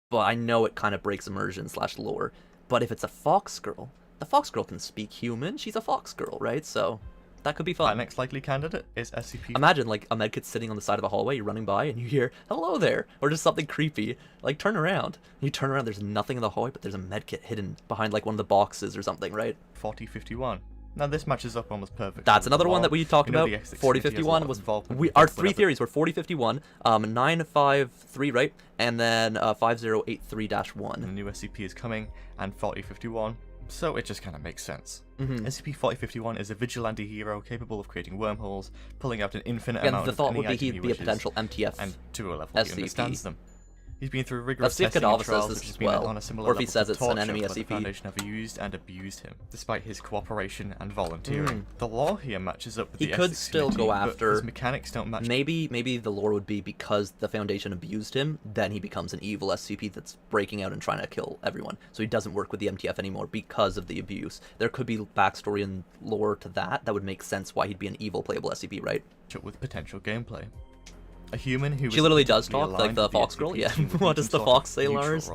but I know it kind of breaks immersion / lore. But if it's a Fox Girl, the Fox Girl can speak human. She's a Fox Girl, right? So that could be fun. Our next likely candidate is SCP. Imagine like a medkit sitting on the side of a hallway, you're running by and you hear, hello there, or just something creepy. Like turn around. You turn around, there's nothing in the hallway, but there's a medkit hidden behind like one of the boxes or something, right? 4051. Now this matches up almost perfectly. That's another one that we talked about. 4051 was our 3 theories were 4051, 953, right, and then 5083-1. The new SCP is coming, and 4051. So it just kind of makes sense. SCP-4051 is a vigilante hero capable of creating wormholes, pulling out an infinite amount of any item he wishes. The thought would be he'd be a potential MTF and to a level he understands them. He's been through rigorous testing and Kadava trials, says which this has as been well, on a similar or if level he says to it's an torture, enemy where the SCP. Foundation have used and abused him, despite his cooperation and volunteering. The lore here matches up with the He could ethics still committee, go but after. his mechanics don't match. Maybe the lore would be because the Foundation abused him, then he becomes an evil SCP that's breaking out and trying to kill everyone. So he doesn't work with the MTF anymore because of the abuse. There could be backstory and lore to that would make sense why he'd be an evil playable SCP, right? With potential gameplay. A human who she literally does talk like the Fox Girl. Yeah. What does the Fox say, Lars?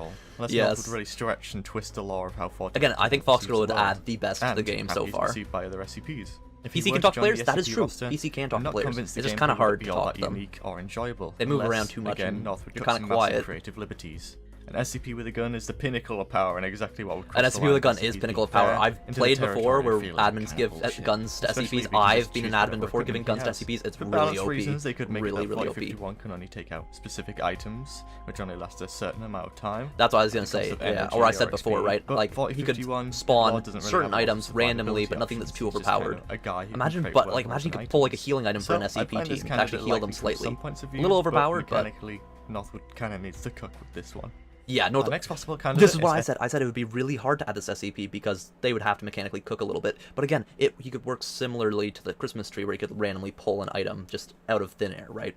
Yes. Would really stretch and twist the lore of how 40. Again, I think Fox Girl would add the best to the game so far. By other SCPs. If PC can talk to players. That is true. PC can talk to players. It's just kind of hard to talk to them. Unique or enjoyable. They move around too much. Again, Northwood you're kind of quiet. Creative liberties. An SCP with a gun is the pinnacle of power, and exactly what would an SCP with a gun is pinnacle of power. I've played before where admins give guns to SCPs. I've been an admin before giving guns to SCPs. It's really OP. Reasons, they could make really, it that really 4051 can only take out specific items, which only last a certain amount of time. That's what I was gonna say. Yeah, or I said before, right? Like he could spawn certain items randomly, but nothing that's too overpowered. Imagine, imagine you could pull like a healing item for an SCP team to actually heal them slightly. A little overpowered, but mechanically, Northwood kind of needs to cook with this one. Yeah, no. Next possible candidate. This is what I said. I said it would be really hard to add this SCP because they would have to mechanically cook a little bit. But again, he could work similarly to the Christmas tree, where he could randomly pull an item just out of thin air, right?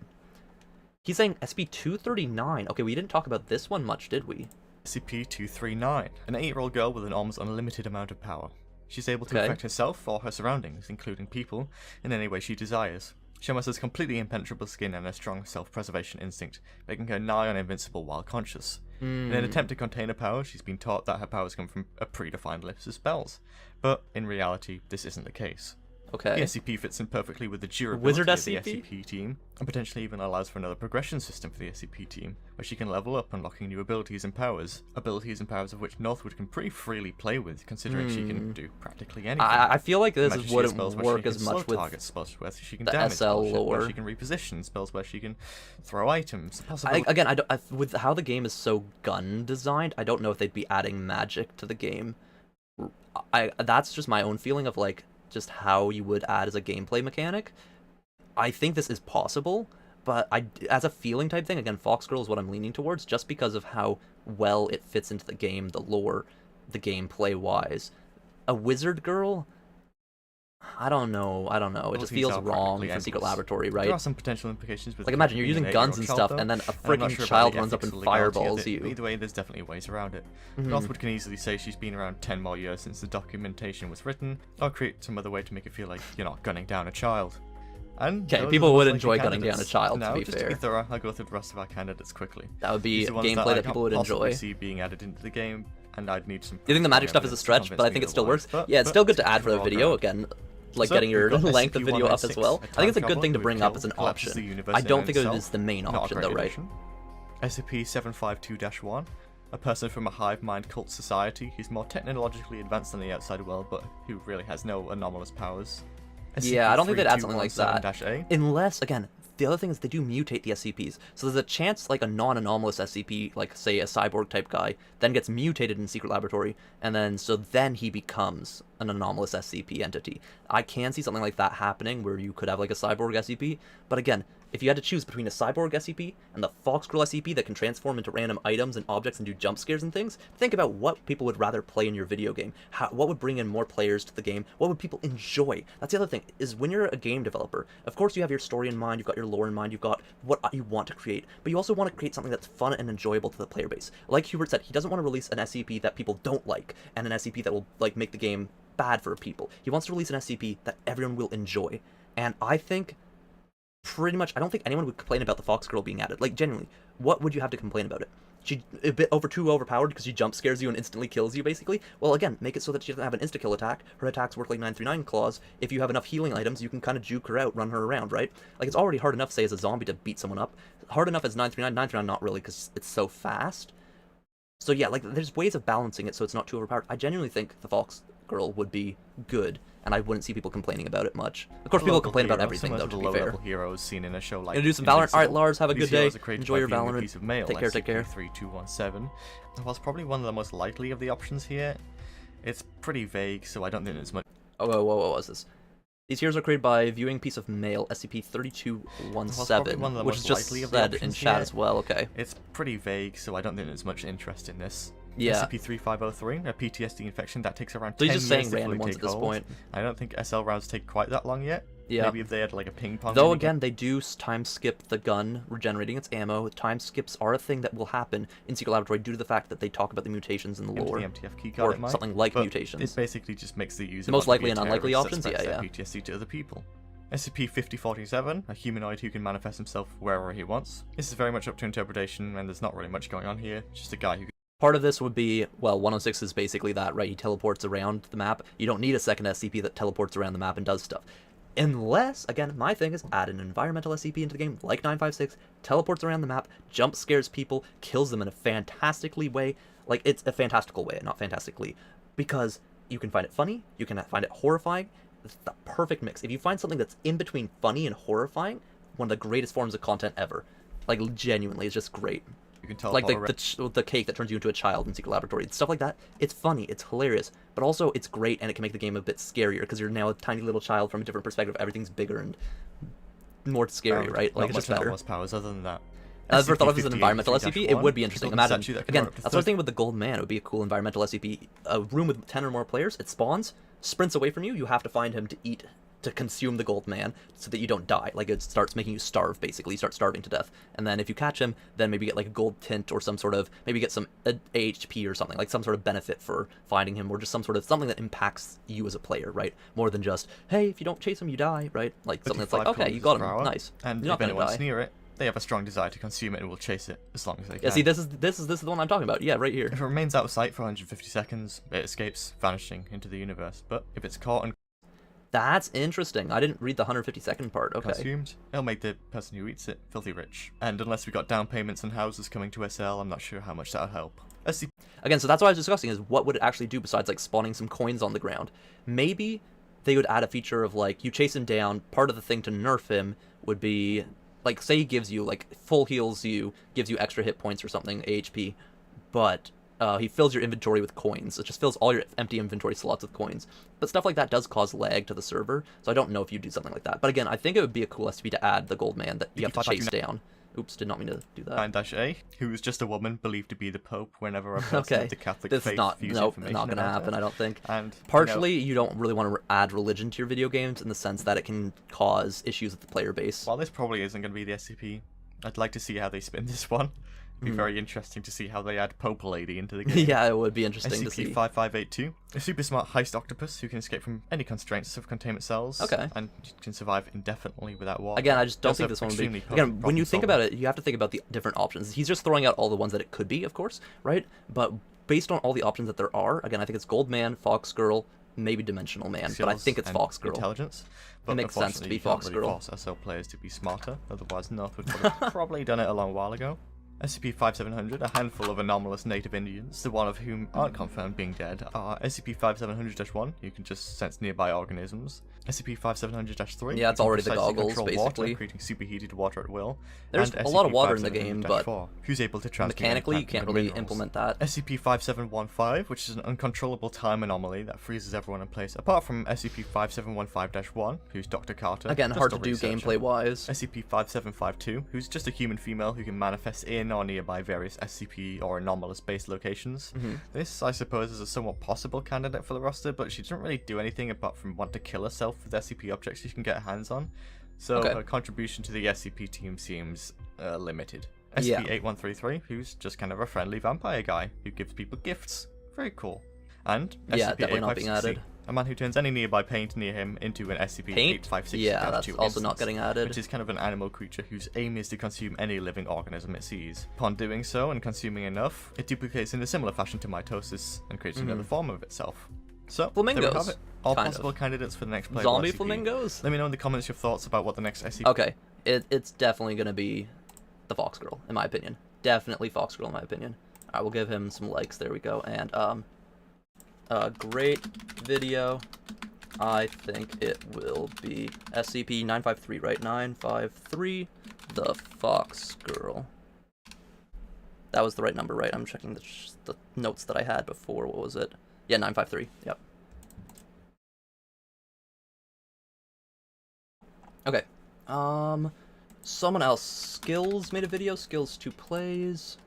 He's saying SCP-239. Okay, we didn't talk about this one much, did we? SCP-239, an 8-year-old girl with an almost unlimited amount of power. She's able to affect herself or her surroundings, including people, in any way she desires. Shemos has completely impenetrable skin and a strong self-preservation instinct, making her nigh on invincible while conscious. In an attempt to contain her powers, she's been taught that her powers come from a predefined list of spells, but in reality, this isn't the case. Okay. The SCP fits in perfectly with the durability Wizard of the SCP? SCP team, and potentially even allows for another progression system for the SCP team, where she can level up, unlocking new abilities and powers of which Northwood can pretty freely play with, considering she can do practically anything. I feel like this Imagine wouldn't work as much with target spells where she can the damage, SL lore. where she can reposition, spells where she can throw items. With how the game is so gun designed, I don't know if they'd be adding magic to the game. That's just my own feeling of like just how you would add as a gameplay mechanic. I think this is possible, but as a feeling type thing, again, Fox Girl is what I'm leaning towards, just because of how well it fits into the game, the lore, the gameplay wise. A Wizard Girl, I don't know. It just feels wrong for Secret Laboratory, right? There are some potential implications with, like, imagine you're using guns and stuff, and then a freaking child runs up and fireballs you. Either way, there's definitely ways around it. Northwood can easily say she's been around 10 more years since the documentation was written, or create some other way to make it feel like you're not gunning down a child. And okay, people would enjoy gunning down a child, now, to be just fair. To be thorough, I'll go through the rest of our candidates quickly. That would be gameplay that people would enjoy. See being added into the game, and I'd need some. You think the magic stuff is a stretch, but I think it still works. Yeah, it's still good to add for the video, again. Like getting your length of video up as well. I think it's a good thing to bring up as an option. I don't think it is the main option though, right? SCP-752-1, a person from a hive mind cult society who's more technologically advanced than the outside world, but who really has no anomalous powers. Yeah, I don't think they'd add something like that. SCP-3217-A. Unless, again, the other thing is they do mutate the SCPs. So there's a chance like a non-anomalous SCP, like say a cyborg type guy, then gets mutated in Secret Laboratory, and then he becomes an anomalous SCP entity. I can see something like that happening where you could have like a cyborg SCP, but again, if you had to choose between a cyborg SCP and the Fox Girl SCP that can transform into random items and objects and do jump scares and things, think about what people would rather play in your video game. What would bring in more players to the game? What would people enjoy? That's the other thing, is when you're a game developer, of course you have your story in mind, you've got your lore in mind, you've got what you want to create, but you also want to create something that's fun and enjoyable to the player base. Like Hubert said, he doesn't want to release an SCP that people don't like, and an SCP that will like make the game bad for people. He wants to release an SCP that everyone will enjoy. And I think pretty much, I don't think anyone would complain about the Fox Girl being added. Like, genuinely, what would you have to complain about it? She's a bit too overpowered because she jump scares you and instantly kills you, basically. Well, again, make it so that she doesn't have an insta-kill attack. Her attacks work like 939 claws. If you have enough healing items, you can kind of juke her out, run her around, right? Like, it's already hard enough, say, as a zombie to beat someone up. Hard enough as 939. 939 not really, because it's so fast. So yeah, like, there's ways of balancing it so it's not too overpowered. I genuinely think the Fox Girl would be good, and I wouldn't see people complaining about it much. Of course, people complain about everything, though, to be fair. Heroes seen in a show like gonna do some Valorant? Alright, Lars, have a good day. Enjoy your Valorant. Piece of mail, Take care, take care. 3217. Whilst probably one of the most likely of the options here, it's pretty vague, so I don't think there's much. Oh, whoa, what was this? These heroes are created by viewing piece of mail, SCP-3217, which is just said in chat as well, okay. It's pretty vague, so I don't think there's much interest in this. Yeah. SCP-3503, a PTSD infection that takes around 10 years just saying to random fully ones take at this hold. point. I don't think SL rounds take quite that long yet. Yeah. Maybe if they had like a ping pong. Though again, they do time skip the gun regenerating its ammo. Time skips are a thing that will happen in Secret Laboratory due to the fact that they talk about the mutations in the lore. The MTF keycard, or something like mutations. It basically just makes the user most likely and unlikely options, yeah. PTSD to other people. SCP-5047, a humanoid who can manifest himself wherever he wants. This is very much up to interpretation, and there's not really much going on here. Just a guy who. Part of this would be, well, 106 is basically that, right? He teleports around the map. You don't need a second SCP that teleports around the map and does stuff. Unless, again, my thing is add an environmental SCP into the game, like 956, teleports around the map, jump scares people, kills them in a fantastically way. Like, it's a fantastical way, not fantastically. Because you can find it funny, you can find it horrifying. It's the perfect mix. If you find something that's in between funny and horrifying, one of the greatest forms of content ever. Like, genuinely, it's just great. You can tell like the cake that turns you into a child in Secret Laboratory. Stuff like that. It's funny, it's hilarious, but also it's great, and it can make the game a bit scarier because you're now a tiny little child from a different perspective. Everything's bigger and more scary, right? Like, it's just better. Powers other than that. As for thought of as an environmental SCP, it would be interesting. Imagine, again, that's what I was thinking with the Gold Man. It would be a cool environmental SCP. A room with 10 or more players, it spawns, sprints away from you, you have to find him to eat to consume the gold man so that you don't die. Like, it starts making you starve, basically. You start starving to death. And then if you catch him, then maybe get like a gold tint or some sort of, maybe get some HP or something, like some sort of benefit for finding him, or just some sort of something that impacts you as a player, right? More than just, hey, if you don't chase him, you die, right? Like something that's like, okay, you got him, nice. And you're not if gonna anyone's die. near it, they have a strong desire to consume it and will chase it as long as they can. Yeah, see, this is the one I'm talking about. Yeah, right here. If it remains out of sight for 150 seconds, it escapes, vanishing into the universe. But if it's caught and that's interesting. I didn't read the 150-second part. Okay. consumed, it'll make the person who eats it filthy rich. And unless we got down payments and houses coming to SL, I'm not sure how much that'll help. SCP Again, so that's what I was discussing, is what would it actually do besides like spawning some coins on the ground? Maybe they would add a feature of like, you chase him down, part of the thing to nerf him would be, like, say he gives you, like, full heals you, gives you extra hit points or something, AHP, but he fills your inventory with coins. It just fills all your empty inventory slots with coins. But stuff like that does cause lag to the server, so I don't know if you'd do something like that. But again, I think it would be a cool SCP to add the gold man that you have to chase down. Oops, did not mean to do that. 9-A, who is just a woman believed to be the Pope whenever a person of the Catholic faith views nope, information not going to about happen, her. I don't think. And partially, you don't really want to add religion to your video games in the sense that it can cause issues with the player base. While this probably isn't going to be the SCP, I'd like to see how they spin this one. It'd be very interesting to see how they add Pope Lady into the game. Yeah, it would be interesting to see. SCP-5582, a super smart heist octopus who can escape from any constraints of containment cells. Okay. And can survive indefinitely without water. Again, I just don't think this one would be. Again, when you think about it, you have to think about the different options. He's just throwing out all the ones that it could be, of course, right? But based on all the options that there are, again, I think it's Gold Man, Fox Girl, maybe Dimensional Man, but I think it's Fox Girl. Intelligence. But it makes sense to be Fox Girl. Force SL players to be smarter, otherwise Northwood would have probably done it a long while ago. SCP-5700, a handful of anomalous native Indians, the one of whom aren't confirmed being dead, are SCP-5700-1, you can just sense nearby organisms. SCP-5700-3, yeah, it's already the goggles, basically. Water, creating superheated water at will. There's a lot of water in the game, but who's able to transmute mechanically you can't really implement that. SCP-5715, which is an uncontrollable time anomaly that freezes everyone in place, apart from SCP-5715-1, who's Dr. Carter. Again, hard to do gameplay-wise. SCP-5752, who's just a human female who can manifest in or nearby various SCP or anomalous-based locations. This, I suppose, is a somewhat possible candidate for the roster, but she doesn't really do anything apart from want to kill herself with SCP objects she can get her hands on. So her contribution to the SCP team seems limited. SCP-8133, who's just kind of a friendly vampire guy who gives people gifts. Very cool. And definitely not being added. A man who turns any nearby paint near him into an SCP-856. Yeah, that's also not getting added. Which is kind of an animal creature whose aim is to consume any living organism it sees. Upon doing so and consuming enough, it duplicates in a similar fashion to mitosis and creates another form of itself. So, flamingos. There we have it. All possible candidates for the next playable Zombie SCP. flamingos? Let me know in the comments your thoughts about what the next SCP... Okay, it's definitely going to be the Fox Girl, in my opinion. Definitely Fox Girl, in my opinion. Alright, we'll give him some likes. There we go. And, great video. I think it will be SCP-953, right? 953, the Fox Girl. That was the right number, right? I'm checking the notes that I had before. What was it? Yeah, 953. Yep. Okay. Someone else. Skills made a video. Skills 2 plays.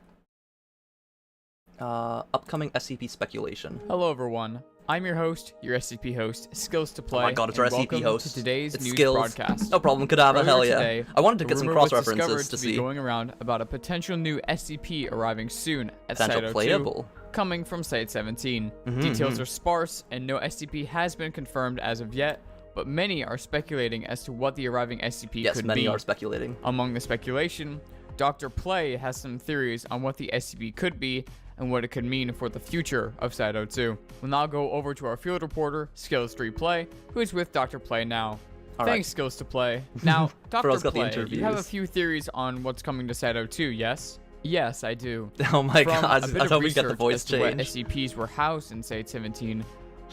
Upcoming SCP speculation. Hello, everyone. I'm your host, your SCP host, Skills to Play. Oh my god, it's our SCP host. To today's it's news Skills. Broadcast. No problem, Kadava, hell yeah. Today, I wanted to get some cross references to see. Be going around about a potential new SCP arriving soon at potential Site playable. 02, coming from Site 17. Details are sparse, and no SCP has been confirmed as of yet, but many are speculating as to what the arriving SCP could be. Yes, many are speculating. Among the speculation, Dr. Play has some theories on what the SCP could be and what it could mean for the future of Site 02. We'll now go over to our field reporter, Skills3 Play, who is with Dr. Play now. Thanks, Skills to Play. Now, Dr. Play, you have a few theories on what's coming to Site 02, yes? Yes, I do. Oh my From god, a bit I of thought we got the research voice as to what change. SCPs were housed in Site 17,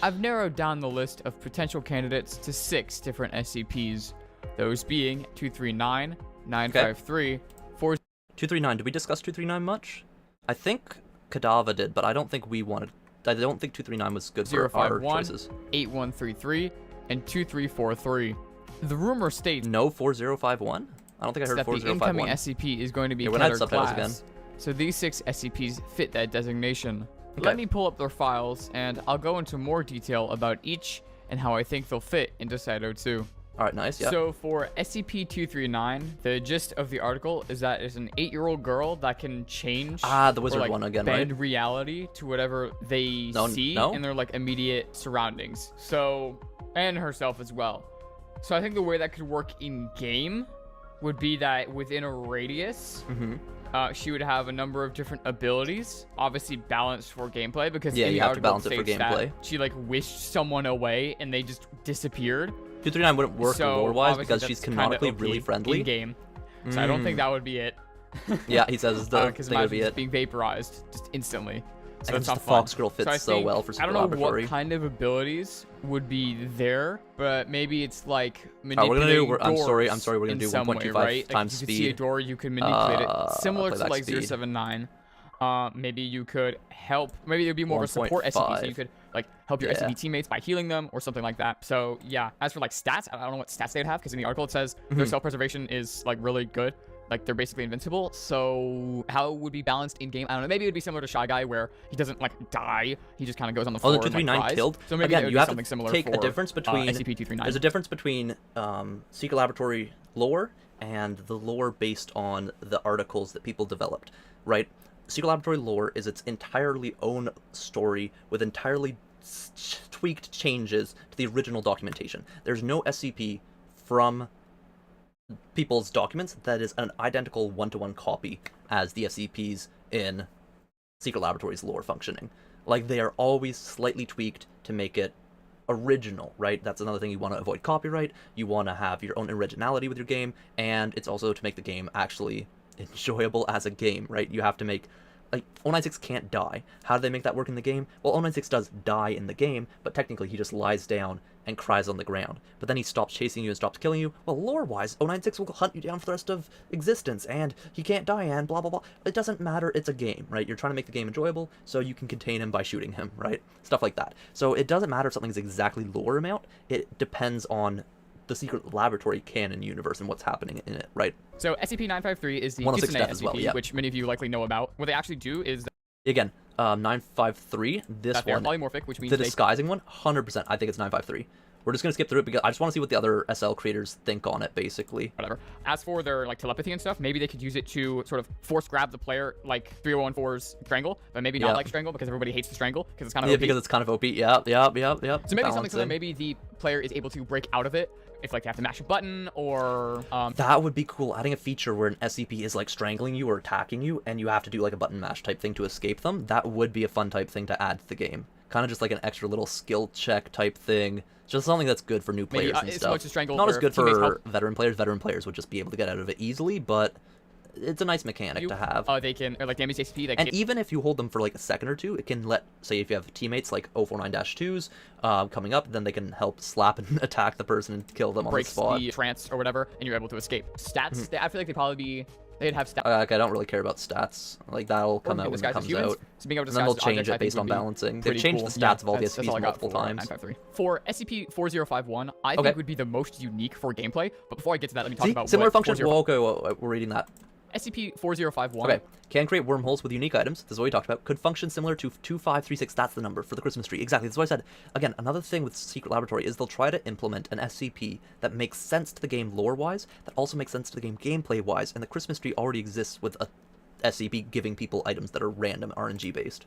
I've narrowed down the list of potential candidates to 6 different SCPs, those being 239, 953, 239, did we discuss 239 much? I think Kadava did, but I don't think we wanted... I don't think 239 was good for our choices. 8133, and 2343. The rumor states no 4051? I don't think I heard that 4051. the incoming SCP is going to be yeah, we're class. Again. So these 6 SCPs fit that designation. Okay. Let me pull up their files, and I'll go into more detail about each and how I think they'll fit into Site 02. All right, nice. Yeah. So for SCP-239, the gist of the article is that it's an 8-year-old girl that can change the wizard or, like, one again, bend right? reality to whatever they see in their like immediate surroundings. So, and herself as well. So I think the way that could work in game would be that within a radius, she would have a number of different abilities, obviously balanced for gameplay, because yeah, in you the have to balance it for states gameplay. that she like wished someone away and they just disappeared. 239 wouldn't work So, lore-wise because obviously she's that's kinda canonically OP really friendly. in game. So I don't think that would be it. Yeah, he says Because that would be imagine it. just being vaporized just instantly. So And it's just not the fun. fox girl fits I so think- well for I don't know laboratory. what kind of abilities would be there, but maybe it's like Alright, manipulating we're gonna do. I'm sorry. doors We're gonna in do some way, 1.25 right? times like, you speed. could see a door, you can manipulate it, similar to playback like speed. 079. Maybe you could help. Maybe it would be more of a support SCP, so 1.5. you could like help your SCP teammates by healing them or something like that. So yeah. As for like stats, I don't know what stats they'd have because in the article it says their self-preservation is like really good. Like they're basically invincible. So how it would be balanced in game? I don't know. Maybe it would be similar to IceyGuy where he doesn't like die. He just kind of goes on the floor. The and, like, 239 cries. killed. So maybe Again, you have to similar take for, a difference between SCP-239. There's a difference between secret laboratory lore and the lore based on the articles that people developed, right? Secret laboratory lore is its entirely own story with entirely tweaked changes to the original documentation. There's no SCP from people's documents that is an identical one-to-one copy as the SCPs in Secret Laboratory's lore functioning. Like, they are always slightly tweaked to make it original, right? That's another thing. You want to avoid copyright, you want to have your own originality with your game, and it's also to make the game actually enjoyable as a game, right? You have to make, like, 096 can't die. How do they make that work in the game? Well, 096 does die in the game, but technically he just lies down and cries on the ground. But then he stops chasing you and stops killing you. Well, lore-wise, 096 will hunt you down for the rest of existence, and he can't die, and blah, blah, blah. It doesn't matter, it's a game, right? You're trying to make the game enjoyable, so you can contain him by shooting him, right? Stuff like that. So it doesn't matter if something's exactly lore amount, it depends on the Secret Laboratory canon universe and what's happening in it, right? So SCP-953 is the 106 Kisune death as well, SCP, yeah. which many of you likely know about. What they actually do is Again, 953, this that they're one, polymorphic, which means the they disguising one, 100%, I think it's 953. We're just going to skip through it because I just want to see what the other SL creators think on it, basically. whatever. As for their like telepathy and stuff, maybe they could use it to sort of force grab the player like 3014's Strangle, but maybe not like Strangle because everybody hates the Strangle because it's kind of OP. Because it's kind of OP. Yep. So maybe something similar. Maybe the player is able to break out of it if like they have to mash a button or that would be cool. Adding a feature where an SCP is like strangling you or attacking you, and you have to do like a button mash type thing to escape them. That would be a fun type thing to add to the game. Kind of just like an extra little skill check type thing. Just something that's good for new players and stuff. Not as good for veteran players. Veteran players would just be able to get out of it easily, but it's a nice mechanic to have. They can, or like damage SCP. And even if you hold them for like a second or two, it can let, say if you have teammates like 049-2s coming up, then they can help slap and attack the person and kill them on the spot. Breaks the trance or whatever, and you're able to escape. Stats, I feel like they'd have stats. I don't really care about stats. Like, that'll come out when it comes out. So being able to and then they'll change it based on balancing. They've changed the stats of all the SCPs multiple times. For SCP-4051, I think would be the most unique for gameplay. But before I get to that, let me talk about similar functions. Well, okay, we're reading that. SCP-4051. Okay, can create wormholes with unique items. This is what we talked about. Could function similar to 2536. That's the number for the Christmas tree. Exactly. That's what I said. Again, another thing with Secret Laboratory is they'll try to implement an SCP that makes sense to the game lore-wise, that also makes sense to the game gameplay-wise, and the Christmas tree already exists with a SCP giving people items that are random RNG-based.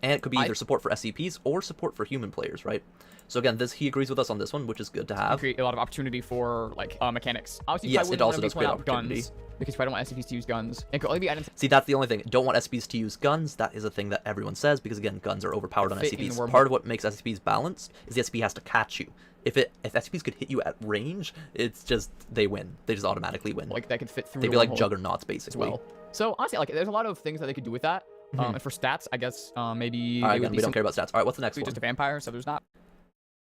And it could be either support for SCPs or support for human players, right? So again, he agrees with us on this one, which is good to have. Create a lot of opportunity for like mechanics. Obviously, yes, it also does create opportunity. Guns, because I don't want SCPs to use guns. It could only be items. See, that's the only thing. Don't want SCPs to use guns. That is a thing that everyone says because again, guns are overpowered on SCPs. Part of what makes SCPs balanced is the SCP has to catch you. If SCPs could hit you at range, it's just they win. They just automatically win. Like that could fit through. They'd be like juggernauts basically. As well. So honestly, like there's a lot of things that they could do with that. And for stats, I guess maybe. All right, again, we don't care about stats. All right, what's the next one? Just a vampire, so there's not.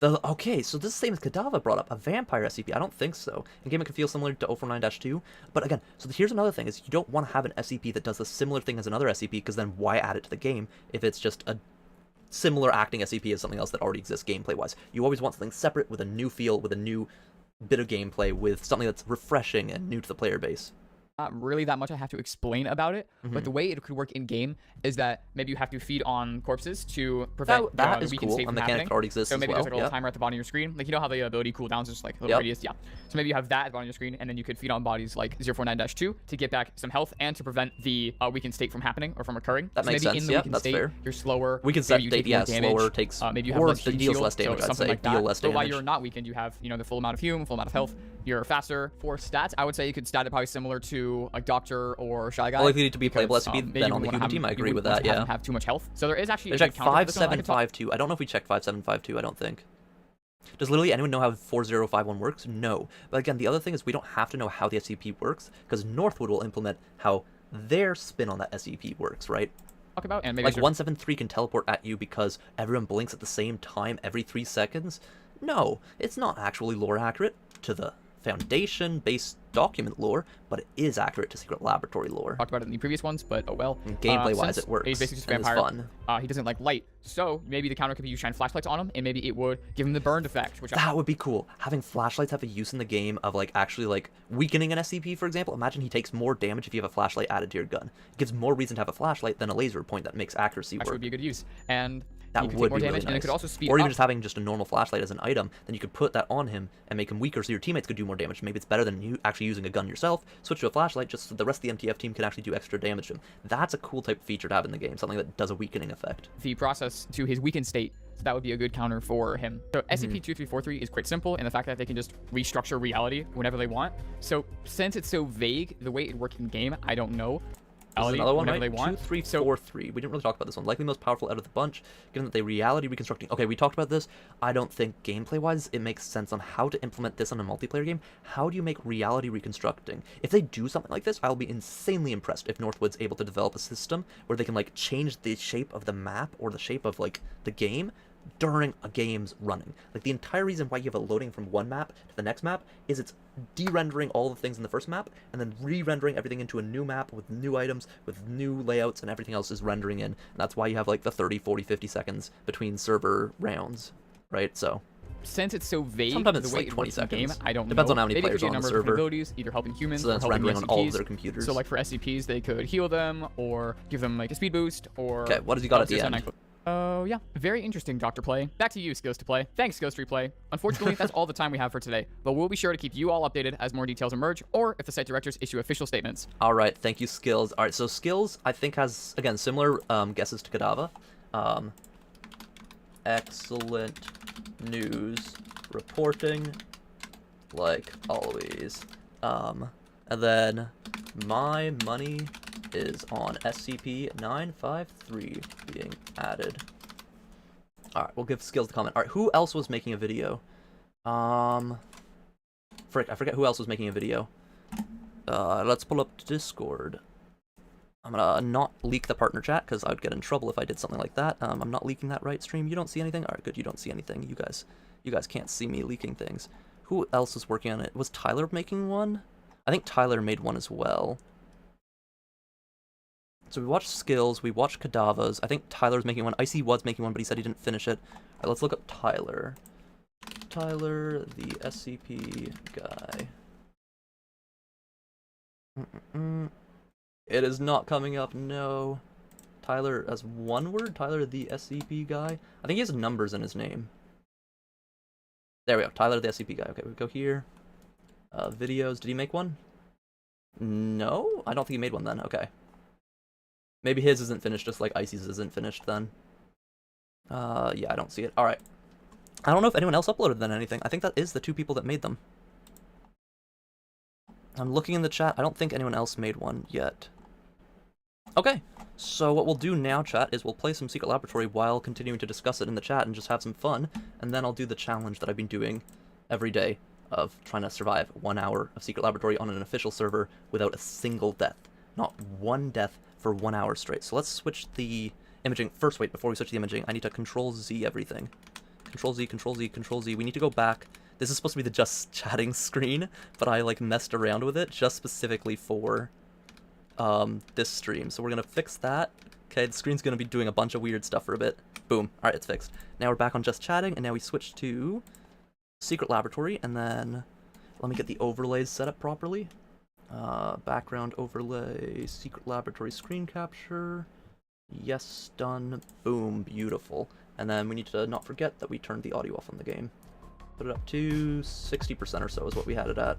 Okay, so this is the same as Kadava brought up, a vampire SCP. I don't think so. In game, it could feel similar to 049-2. But again, so here's another thing, is you don't want to have an SCP that does a similar thing as another SCP, because then why add it to the game if it's just a similar acting SCP as something else that already exists gameplay-wise? You always want something separate with a new feel, with a new bit of gameplay, with something that's refreshing and new to the player base. not really that much I have to explain about it, but the way it could work in game is that maybe you have to feed on corpses to prevent that is the weakened cool. state A from mechanic happening. that already exists So maybe as well. there's like a little timer at the bottom of your screen. Like, you know how the ability cooldowns is just like a little radius? Yeah. So maybe you have that at the bottom of your screen, and then you could feed on bodies like 049-2 to get back some health and to prevent the weakened state from happening or from occurring. That so makes maybe sense. in the weakened That's state, fair. You're slower. Weakened maybe you state, take more damage. slower takes, maybe you have or less it heat deals shield, less damage. so I'd something say like deal that. less But while damage. you're not weakened, you have the full amount of fume, full amount of health. You're faster. For stats, I would say you could stat it probably similar to like Doctor or SCP. Well, if you need to be playable SCP, then on the human team, I agree with that. Yeah. Have too much health. So there is actually. There's like 5752. I don't know if we checked 5752. I don't think. Does literally anyone know how 4051 works? No. But again, the other thing is we don't have to know how the SCP works because Northwood will implement how their spin on that SCP works, right? Talk about and maybe like 173 can teleport at you because everyone blinks at the same time every 3 seconds. No, it's not actually lore accurate to the Foundation-based document lore, but it is accurate to secret laboratory lore. Talked about it in the previous ones, but oh well. Gameplay-wise, it works. He's basically just a and vampire. It's fun. He doesn't like light, so maybe the counter could be you shine flashlights on him, and maybe it would give him the burned effect. Which that would be cool. Having flashlights have a use in the game of like actually like weakening an SCP, for example. Imagine he takes more damage if you have a flashlight added to your gun. It gives more reason to have a flashlight than a laser point that makes accuracy work. Actually would be a good use, and that would be more damage, really nice. And it could also speed or even up. just having just a normal flashlight as an item, then you could put that on him and make him weaker so your teammates could do more damage. Maybe it's better than you actually using a gun yourself. Switch to a flashlight just so the rest of the MTF team can actually do extra damage to him. That's a cool type of feature to have in the game, something that does a weakening effect. The process to his weakened state, so that would be a good counter for him. So SCP-2343 is quite simple in the fact that they can just restructure reality whenever they want. So since it's so vague, the way it works in game, I don't know. This is another one, right? They want. 2343. We didn't really talk about this one. Likely most powerful out of the bunch, given that they reality reconstructing. Okay, we talked about this. I don't think gameplay-wise it makes sense on how to implement this on a multiplayer game. How do you make reality reconstructing? If they do something like this, I'll be insanely impressed if Northwood's able to develop a system where they can like change the shape of the map or the shape of like the game during a game's running. Like the entire reason why you have a loading from one map to the next map is it's de-rendering all the things in the first map and then re-rendering everything into a new map with new items, with new layouts, and everything else is rendering in. And that's why you have like the 30, 40, 50 seconds between server rounds, right? So since it's so vague, sometimes it's the way like it 20 works in seconds. game, I don't Depends know. on how many Maybe players it are could be a on the number of server. abilities, either helping humans So or that's helping rendering on all of SCPs. their computers. So like for SCPs, they could heal them or give them like a speed boost or... Okay, what has he got at the end? Oh, yeah. Very interesting, Dr. Play. Back to you, Skills to Play. Thanks, Skills to Play. Unfortunately, that's all the time we have for today, but we'll be sure to keep you all updated as more details emerge, or if the site directors issue official statements. All right, thank you, Skills. All right, so Skills, I think, has, again, similar guesses to Kadava. Excellent news reporting, like always. And then my money is on SCP-953 being added. Alright, we'll give Skills the comment. Alright, who else was making a video? Frick, I forget who else was making a video. Let's pull up Discord. I'm gonna not leak the partner chat, because I'd get in trouble if I did something like that. I'm not leaking that, right, stream? You don't see anything? Alright, good, you don't see anything. You guys can't see me leaking things. Who else is working on it? Was Tyler making one? I think Tyler made one as well. So we watched Skills, we watched Kadava's. I think Tyler's making one. Icy was making one, but he said he didn't finish it. Alright, let's look up Tyler. Tyler, the SCP guy. It is not coming up, no. Tyler as one word? Tyler, the SCP guy? I think he has numbers in his name. There we go, Tyler, the SCP guy. Okay, we go here. Videos, did he make one? No? I don't think he made one then, okay. Maybe his isn't finished, just like Icy's isn't finished then. Yeah, I don't see it. Alright. I don't know if anyone else uploaded then anything. I think that is the 2 people that made them. I'm looking in the chat. I don't think anyone else made one yet. Okay. So what we'll do now, chat, is we'll play some Secret Laboratory while continuing to discuss it in the chat and just have some fun. And then I'll do the challenge that I've been doing every day of trying to survive 1 hour of Secret Laboratory on an official server without a single death. Not one death for 1 hour straight. So let's switch the imaging. First, wait, before we switch the imaging, I need to Control-Z everything. Control-Z, Control-Z, Control-Z. We need to go back. This is supposed to be the just chatting screen, but I like messed around with it just specifically for this stream. So we're gonna fix that. Okay, the screen's gonna be doing a bunch of weird stuff for a bit. Boom. Alright, it's fixed. Now we're back on just chatting, and now we switch to Secret Laboratory, and then let me get the overlays set up properly. Background overlay, secret laboratory screen capture. Yes, done. Boom, beautiful. And then we need to not forget that we turned the audio off on the game. Put it up to 60% or so is what we had it at.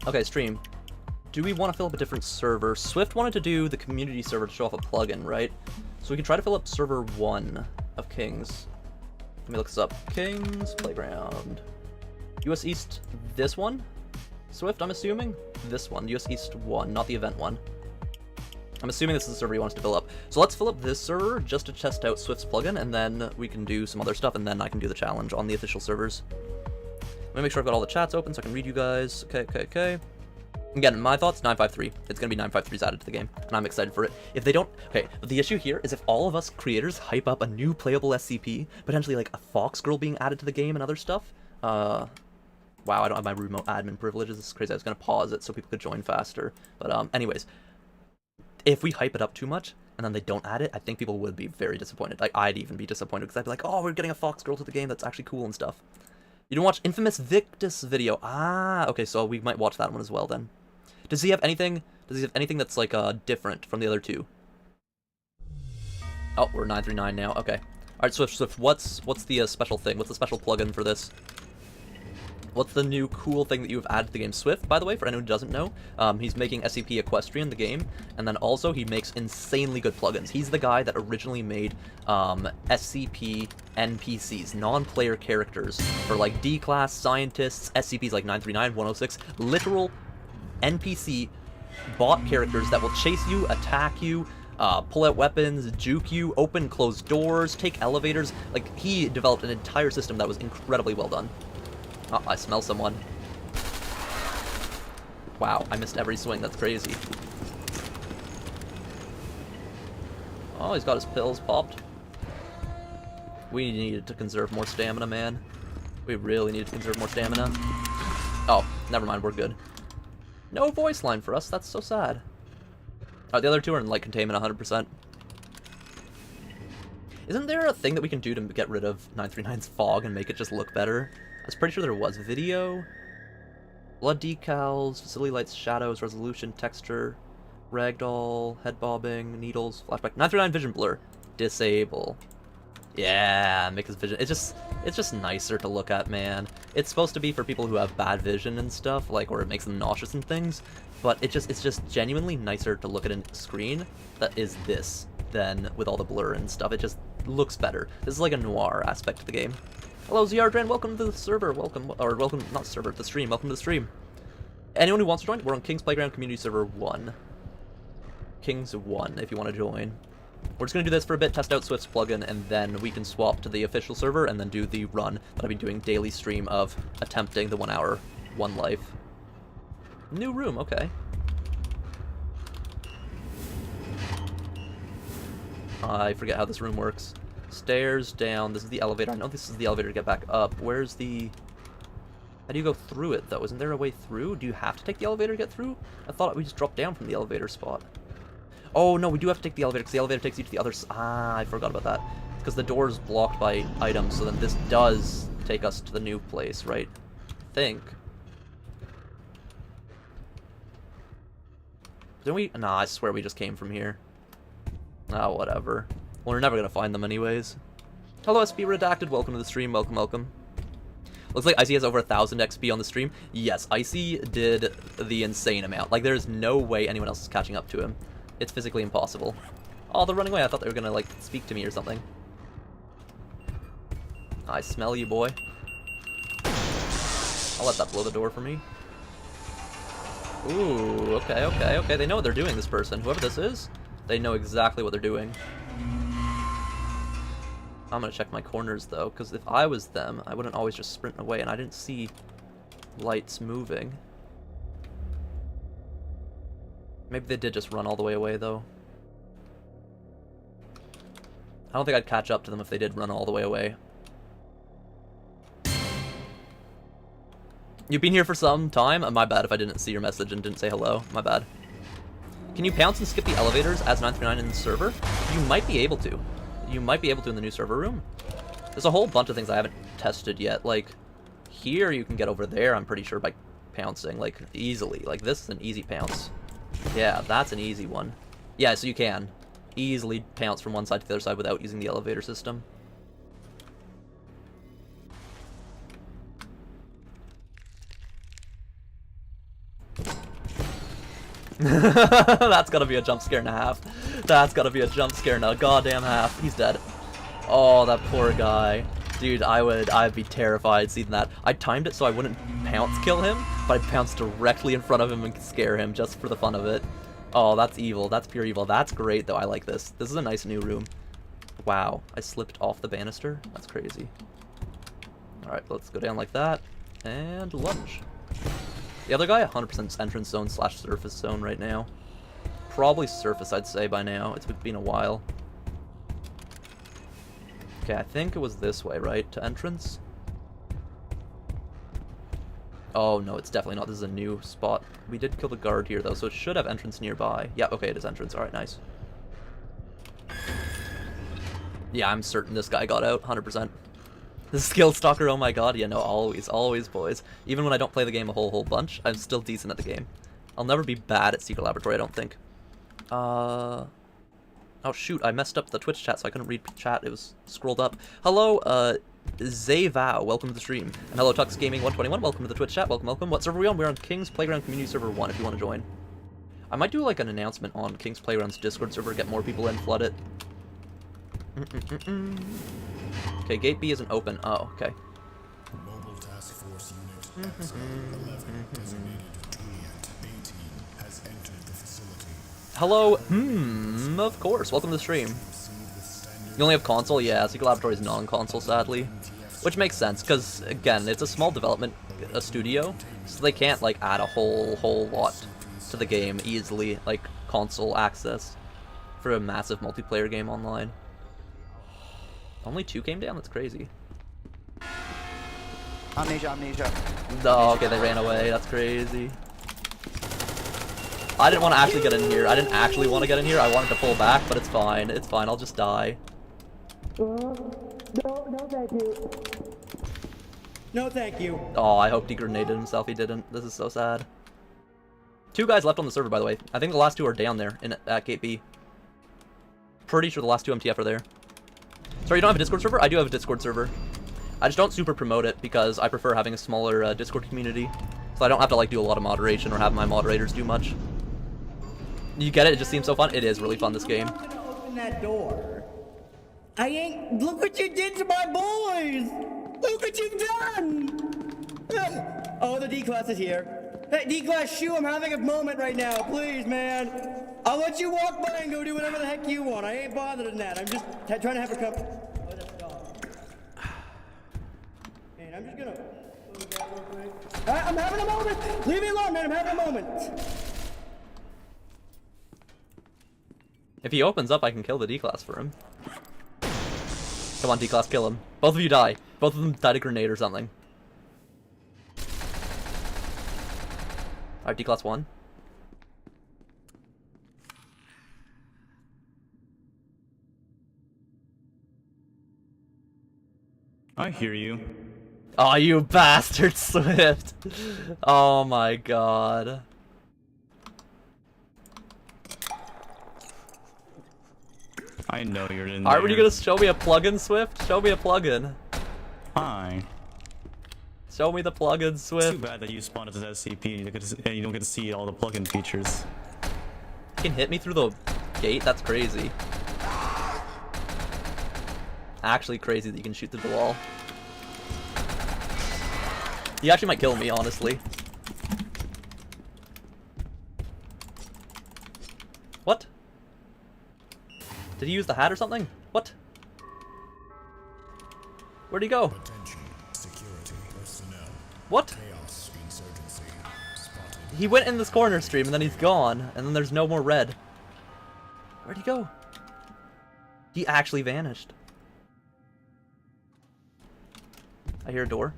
Okay, stream. Do we want to fill up a different server? Swift wanted to do the community server to show off a plugin, right? So we can try to fill up server 1 of Kings. Let me look this up. Kings Playground. US East, this one? Swift, I'm assuming? This one, US East 1, not the event one. I'm assuming this is the server he wants to fill up. So let's fill up this server just to test out Swift's plugin, and then we can do some other stuff, and then I can do the challenge on the official servers. Let me make sure I've got all the chats open so I can read you guys. Okay. Again, my thoughts, 953. It's going to be 953s added to the game, and I'm excited for it. If they don't... Okay, but the issue here is if all of us creators hype up a new playable SCP, potentially like a Fox Girl being added to the game and other stuff, wow, I don't have my remote admin privileges. This is crazy. I was going to pause it so people could join faster. But anyways, if we hype it up too much, and then they don't add it, I think people would be very disappointed. Like, I'd even be disappointed, because I'd be like, oh, we're getting a Fox Girl to the game that's actually cool and stuff. You didn't watch InfamousInvictis video. Ah, okay, so we might watch that one as well then. Does he have anything that's like different from the other two? Oh, we're 939 now. Okay. All right, Swift. What's the special thing? What's the special plugin for this? What's the new cool thing that you have added to the game? Swift, by the way, for anyone who doesn't know, he's making SCP Equestrian the game, and then also he makes insanely good plugins. He's the guy that originally made SCP NPCs, non-player characters, for like D-class scientists, SCPs like 939, 106, literal NPC bot characters that will chase you, attack you, pull out weapons, juke you, open closed doors, take elevators. Like, he developed an entire system that was incredibly well done. Oh, I smell someone. Wow, I missed every swing. That's crazy. Oh, he's got his pills popped. We needed to conserve more stamina, man. We really needed to conserve more stamina. Oh, never mind. We're good. No voice line for us. That's so sad. Alright, the other two are in light containment 100%. Isn't there a thing that we can do to get rid of 939's fog and make it just look better? I was pretty sure there was. Video, blood decals, facility lights, shadows, resolution, texture, ragdoll, head bobbing, needles, flashback. 939 vision blur. Disable. Yeah, make his vision. It's just nicer to look at, man. It's supposed to be for people who have bad vision and stuff, like, or it makes them nauseous and things. But it's just genuinely nicer to look at a screen that is this than with all the blur and stuff. It just looks better. This is like a noir aspect of the game. Hello, Zardran. Welcome to the server. Welcome, not server, the stream. Welcome to the stream. Anyone who wants to join, we're on King's Playground Community Server 1. King's 1, if you want to join. We're just going to do this for a bit, test out Swift's plugin, and then we can swap to the official server and then do the run that I've been doing daily stream of attempting the 1 hour, 1 life. New room, okay. I forget how this room works. Stairs down, this is the elevator. I know this is the elevator to get back up. Where's the... How do you go through it, though? Isn't there a way through? Do you have to take the elevator to get through? I thought we just dropped down from the elevator spot. Oh, no, we do have to take the elevator, because the elevator takes you to the other... Ah, I forgot about that. It's because the door is blocked by items, so then this does take us to the new place, right? I think. Didn't we... Nah, I swear we just came from here. Oh, whatever. Well, we're never gonna find them anyways. Hello, SP Redacted. Welcome to the stream. Welcome, welcome. Looks like Icy has over 1,000 XP on the stream. Yes, Icy did the insane amount. Like, there's no way anyone else is catching up to him. It's physically impossible. Oh, they're running away. I thought they were gonna, like, speak to me or something. I smell you, boy. I'll let that blow the door for me. Ooh, okay. They know what they're doing, this person. Whoever this is, they know exactly what they're doing. I'm gonna check my corners, though, because if I was them, I wouldn't always just sprint away, and I didn't see lights moving. Maybe they did just run all the way away, though. I don't think I'd catch up to them if they did run all the way away. You've been here for some time? My bad if I didn't see your message and didn't say hello. My bad. Can you pounce and skip the elevators as 939 in the server? You might be able to. You might be able to in the new server room. There's a whole bunch of things I haven't tested yet. Like, here you can get over there, I'm pretty sure, by pouncing, like, easily. Like, this is an easy pounce. Yeah, that's an easy one. Yeah, so you can easily pounce from one side to the other side without using the elevator system. That's gotta be a jump scare and a half. That's gotta be a jump scare and a goddamn half. He's dead. Oh, that poor guy. Dude, I'd be terrified seeing that. I timed it so I wouldn't pounce kill him, but I'd pounce directly in front of him and scare him just for the fun of it. Oh, that's evil. That's pure evil. That's great, though. I like this. This is a nice new room. Wow, I slipped off the banister? That's crazy. Alright, let's go down like that. And lunge. The other guy, 100% entrance zone / surface zone right now. Probably surface, I'd say, by now. It's been a while. Okay, I think it was this way, right? To entrance? Oh, no, it's definitely not. This is a new spot. We did kill the guard here, though, so it should have entrance nearby. Yeah, okay, it is entrance. Alright, nice. Yeah, I'm certain this guy got out, 100%. The skill stalker, oh my god, yeah, no, always, boys. Even when I don't play the game a whole bunch, I'm still decent at the game. I'll never be bad at Secret Laboratory, I don't think. Oh shoot, I messed up the Twitch chat, so I couldn't read chat, it was scrolled up. Hello, Zayvow, welcome to the stream. And hello, Tux Gaming 121, welcome to the Twitch chat, welcome. What server are we on? We're on King's Playground Community Server 1, if you want to join. I might do, like, an announcement on King's Playground's Discord server, get more people in, flood it. Okay, gate B isn't open. Oh, okay. Mobile Task Force Unit X11 designated Juliet 18 has entered the facility. Hello. Of course. Welcome to the stream. You only have console? Yeah, Secret Laboratory is non-console, sadly. Which makes sense, because, again, it's a small development studio, so they can't, like, add a whole lot to the game easily, like, console access for a massive multiplayer game online. Only 2 came down? That's crazy. Amnesia. Oh, okay, they ran away. That's crazy. I didn't want to actually get in here. I didn't actually want to get in here. I wanted to pull back, but it's fine. It's fine. I'll just die. No, thank you. No, thank you. Oh, I hope he grenaded himself. He didn't. This is so sad. 2 guys left on the server, by the way. I think the last 2 are down there at Gate B. Pretty sure the last 2 MTF are there. Sorry, you don't have a Discord server? I do have a Discord server. I just don't super promote it because I prefer having a smaller Discord community. So I don't have to like do a lot of moderation or have my moderators do much. You get it? It just seems so fun. It is really fun, this game. I'm gonna open that door. I ain't... Look what you did to my boys! Look what you've done! Oh, the D-Class is here. Hey, D-Class, Shoe, I'm having a moment right now. Please, man. I'll let you walk by and go do whatever the heck you want. I ain't bothered in that. I'm just trying to have a cup. Oh, that's dog. And I'm just gonna... I'm having a moment! Leave me alone, man. I'm having a moment. If he opens up, I can kill the D-Class for him. Come on, D-Class, kill him. Both of you die. Both of them died a grenade or something. Alright, D-Class 1. I hear you. Oh, you bastard, Swift! Oh my god. I know you're in there. Alright, were you gonna show me a plugin, Swift? Show me a plugin. Hi. Show me the plugin, Swift. Too bad that you spawned as SCP and you don't get to see all the plugin features. You can hit me through the gate? That's crazy. Actually crazy that you can shoot through the wall. He actually might kill me, honestly. What? Did he use the hat or something? What? Where'd he go? Attention, security personnel. What? Chaos insurgency spotted. He went in this corner stream and then he's gone, and then there's no more red. Where'd he go? He actually vanished. I hear a door.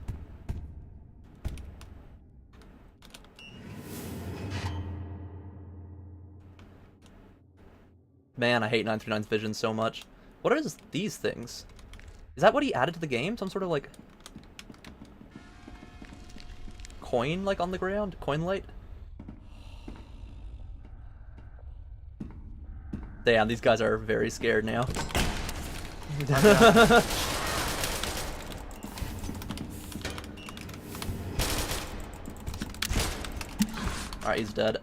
Man, I hate 939's vision so much. What are these things? Is that what he added to the game? Some sort of like coin, like, on the ground? Coin light? Damn, these guys are very scared now. Alright, he's dead.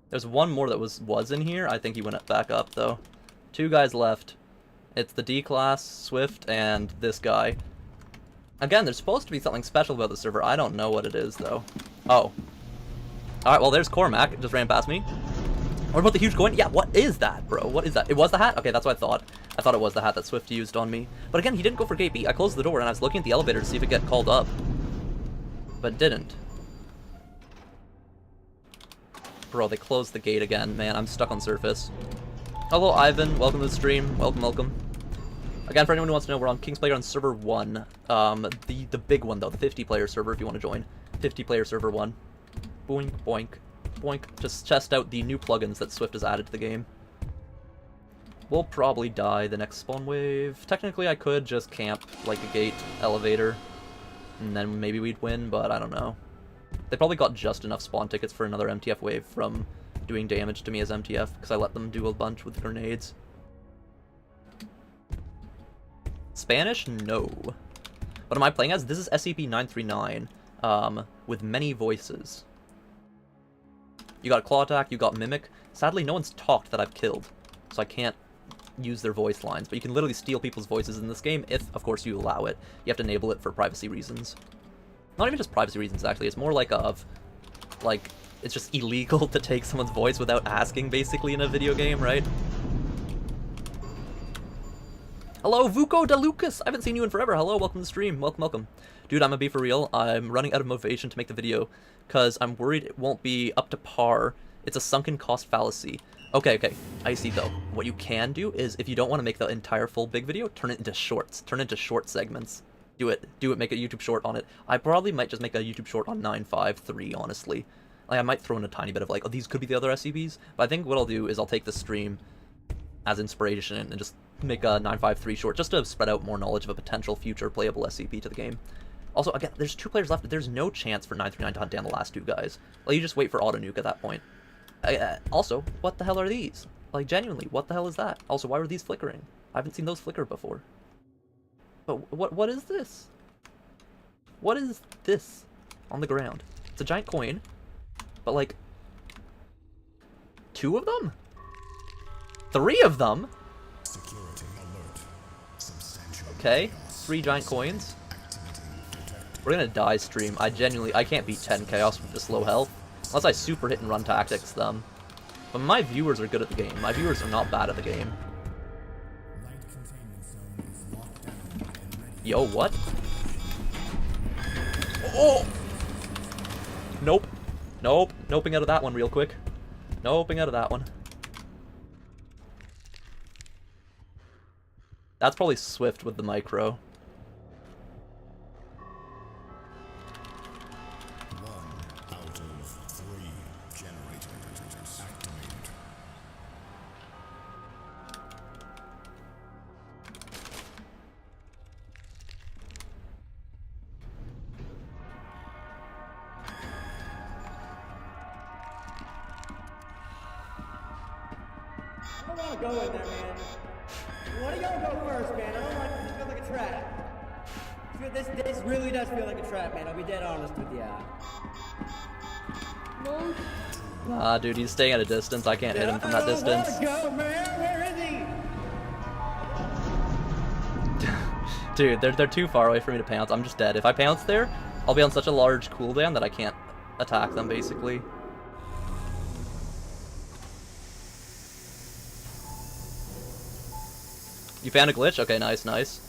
There's one more that was in here. I think he went back up, though. 2 guys left. It's the D-Class, Swift, and this guy. Again, there's supposed to be something special about the server. I don't know what it is, though. Oh. Alright, well, there's Cormac. It just ran past me. What about the huge coin? Yeah, what is that, bro? What is that? It was the hat? Okay, that's what I thought. I thought it was the hat that Swift used on me. But again, he didn't go for gate B. I closed the door, and I was looking at the elevator to see if it got called up. But it didn't. Bro, they closed the gate again. Man, I'm stuck on surface. Hello, Ivan. Welcome to the stream. Welcome, welcome. Again, for anyone who wants to know, we're on King's Player on server 1. The big one, though. The 50-player server, if you want to join. 50-player server 1. Boink, boink, boink. Just test out the new plugins that Swift has added to the game. We'll probably die the next spawn wave. Technically, I could just camp, like, a gate elevator. And then maybe we'd win, but I don't know. They probably got just enough spawn tickets for another MTF wave from doing damage to me as MTF, because I let them do a bunch with grenades. Spanish? No. What am I playing as? This is SCP-939, with many voices. You got a claw attack, you got mimic. Sadly, no one's talked that I've killed, so I can't use their voice lines, but you can literally steal people's voices in this game if, of course, you allow it. You have to enable it for privacy reasons. Not even just privacy reasons, actually. It's more like it's just illegal to take someone's voice without asking, basically, in a video game, right? Hello, Vuko de Lucas! I haven't seen you in forever. Hello, welcome to the stream. Welcome, welcome. Dude, I'm gonna be for real. I'm running out of motivation to make the video, because I'm worried it won't be up to par. It's a sunken cost fallacy. Okay, I see, though. What you can do is, if you don't want to make the entire full big video, turn it into shorts. Turn it into short segments. Do it, make a YouTube short on it. I probably might just make a YouTube short on 953, honestly. Like, I might throw in a tiny bit of, like, oh, these could be the other SCPs, but I think what I'll do is I'll take the stream as inspiration and just make a 953 short, just to spread out more knowledge of a potential future playable SCP to the game. Also, again, there's 2 players left. There's no chance for 939 to hunt down the last 2 guys. Like, you just wait for auto-nuke at that point. Also, what the hell are these? Like, genuinely, what the hell is that? Also, why were these flickering? I haven't seen those flicker before. But what is this? What is this on the ground? It's a giant coin, but like 2 of them? 3 of them? Okay, 3 giant coins. We're gonna die stream. I can't beat 10 chaos with this low health. Unless I super hit and run tactics them. But my viewers are good at the game. My viewers are not bad at the game. Yo, what? Oh! Nope. Nope. Noping out of that one real quick. Noping out of that one. That's probably Swift with the micro. Go in there, man. Why don't y'all go first, man? I don't like this. It feels like a trap. This really does feel like a trap, man. I'll be dead honest with ya. No. Nah, dude, he's staying at a distance. I can't hit him from that distance. Go, man. Where is he? Dude, they're too far away for me to pounce. I'm just dead. If I pounce there, I'll be on such a large cooldown that I can't attack them, basically. You found a glitch? Okay, nice, nice.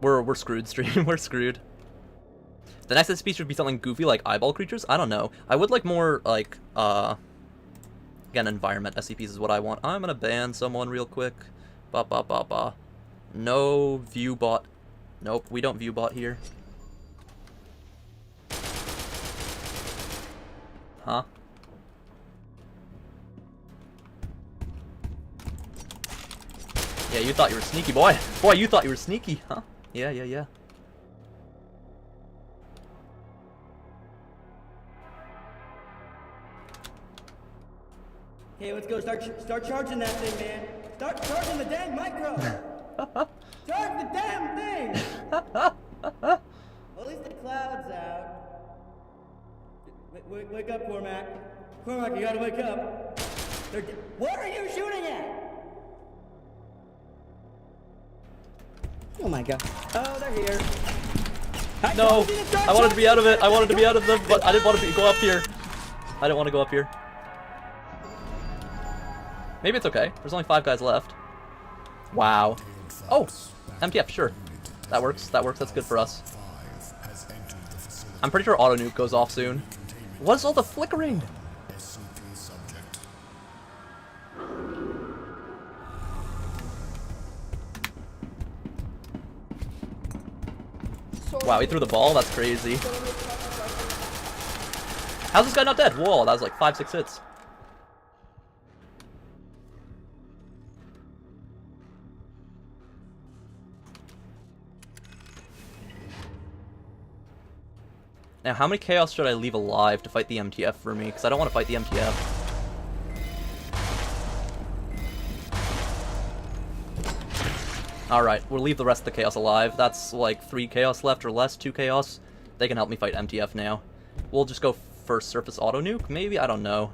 We're screwed, stream. We're screwed. The next SCP should be something goofy like eyeball creatures? I don't know. I would like more, like, again, environment SCPs is what I want. I'm gonna ban someone real quick. No view bot. Nope, we don't view bot here. Huh? Yeah, you thought you were sneaky, boy. Boy, you thought you were sneaky, huh? Yeah. Okay, let's go. Start charging that thing, man. Start charging the dang micro. Charge the damn thing. Well, at least the cloud's out. Wake up, Cormac. Cormac, you gotta wake up. What are you shooting at? Oh my god. Oh, they're here. No! I wanted to be out of it! I wanted to be out of them, but I didn't want to go up here. I didn't want to go up here. Maybe it's okay. There's only 5 guys left. Wow. Oh! MTF, sure. That works. That works. That's good for us. I'm pretty sure auto nuke goes off soon. What is all the flickering? Wow, he threw the ball? That's crazy. How's this guy not dead? Whoa, that was like 5-6 hits. Now, how many chaos should I leave alive to fight the MTF for me? Because I don't want to fight the MTF. Alright, we'll leave the rest of the chaos alive. That's like 3 chaos left or less, 2 chaos. They can help me fight MTF now. We'll just go for surface auto nuke, maybe? I don't know.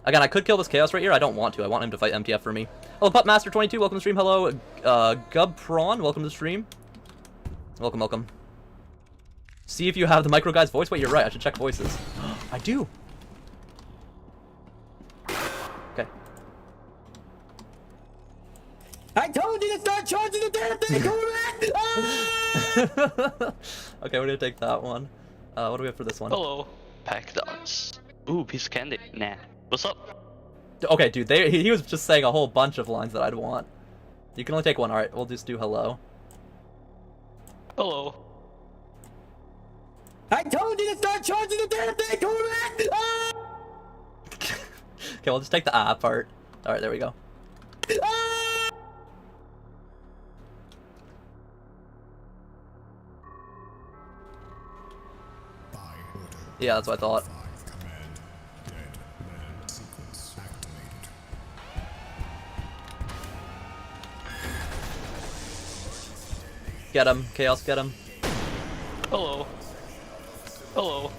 Again, I could kill this chaos right here. I don't want to. I want him to fight MTF for me. Hello, Pupmaster22, welcome to the stream. Hello, Gubprawn, welcome to the stream. Welcome, welcome. See if you have the micro guy's voice. Wait, you're right. I should check voices. I do. Okay. I told you to start charging the damn thing, Cormac! Okay, we're gonna take that one. What do we have for this one? Hello, pack dogs. Ooh, piece of candy. Nah. What's up? Okay, dude, he was just saying a whole bunch of lines that I'd want. You can only take one. Alright, we'll just do hello. Hello. I told you to start charging the damn thing, Cormac! Okay, we'll just take the part. Alright, there we go. Yeah, that's what I thought. Get him, Chaos, get him. Hello. Hello.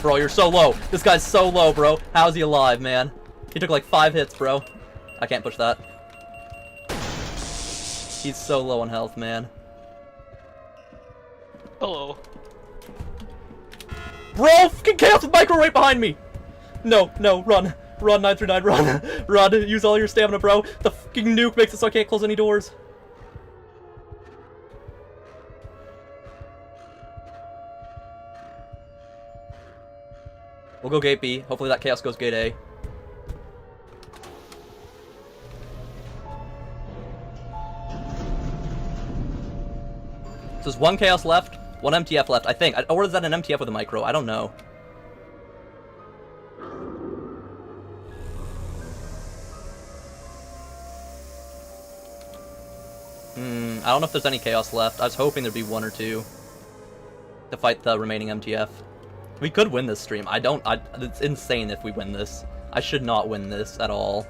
Bro, you're so low. This guy's so low, bro. How's he alive, man? He took like 5 hits, bro. I can't push that. He's so low on health, man. Hello. Bro, fucking Chaos with micro right behind me! No, no, run. Run, 939, run. Run, use all your stamina, bro. The fucking nuke makes it so I can't close any doors. We'll go gate B. Hopefully that Chaos goes gate A. So there's 1 Chaos left, 1 MTF left, I think. Or is that an MTF with a micro? I don't know. I don't know if there's any Chaos left. I was hoping there'd be 1 or 2 to fight the remaining MTF. We could win this stream. It's insane if we win this. I should not win this at all.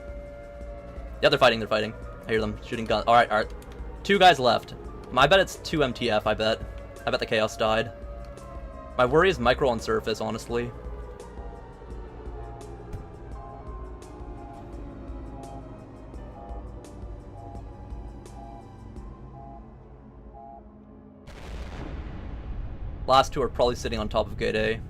Yeah, they're fighting, I hear them shooting guns. Alright, alright. 2 guys left. I bet it's 2 MTF, I bet. I bet the Chaos died. My worry is micro on surface, honestly. Last 2 are probably sitting on top of gate A.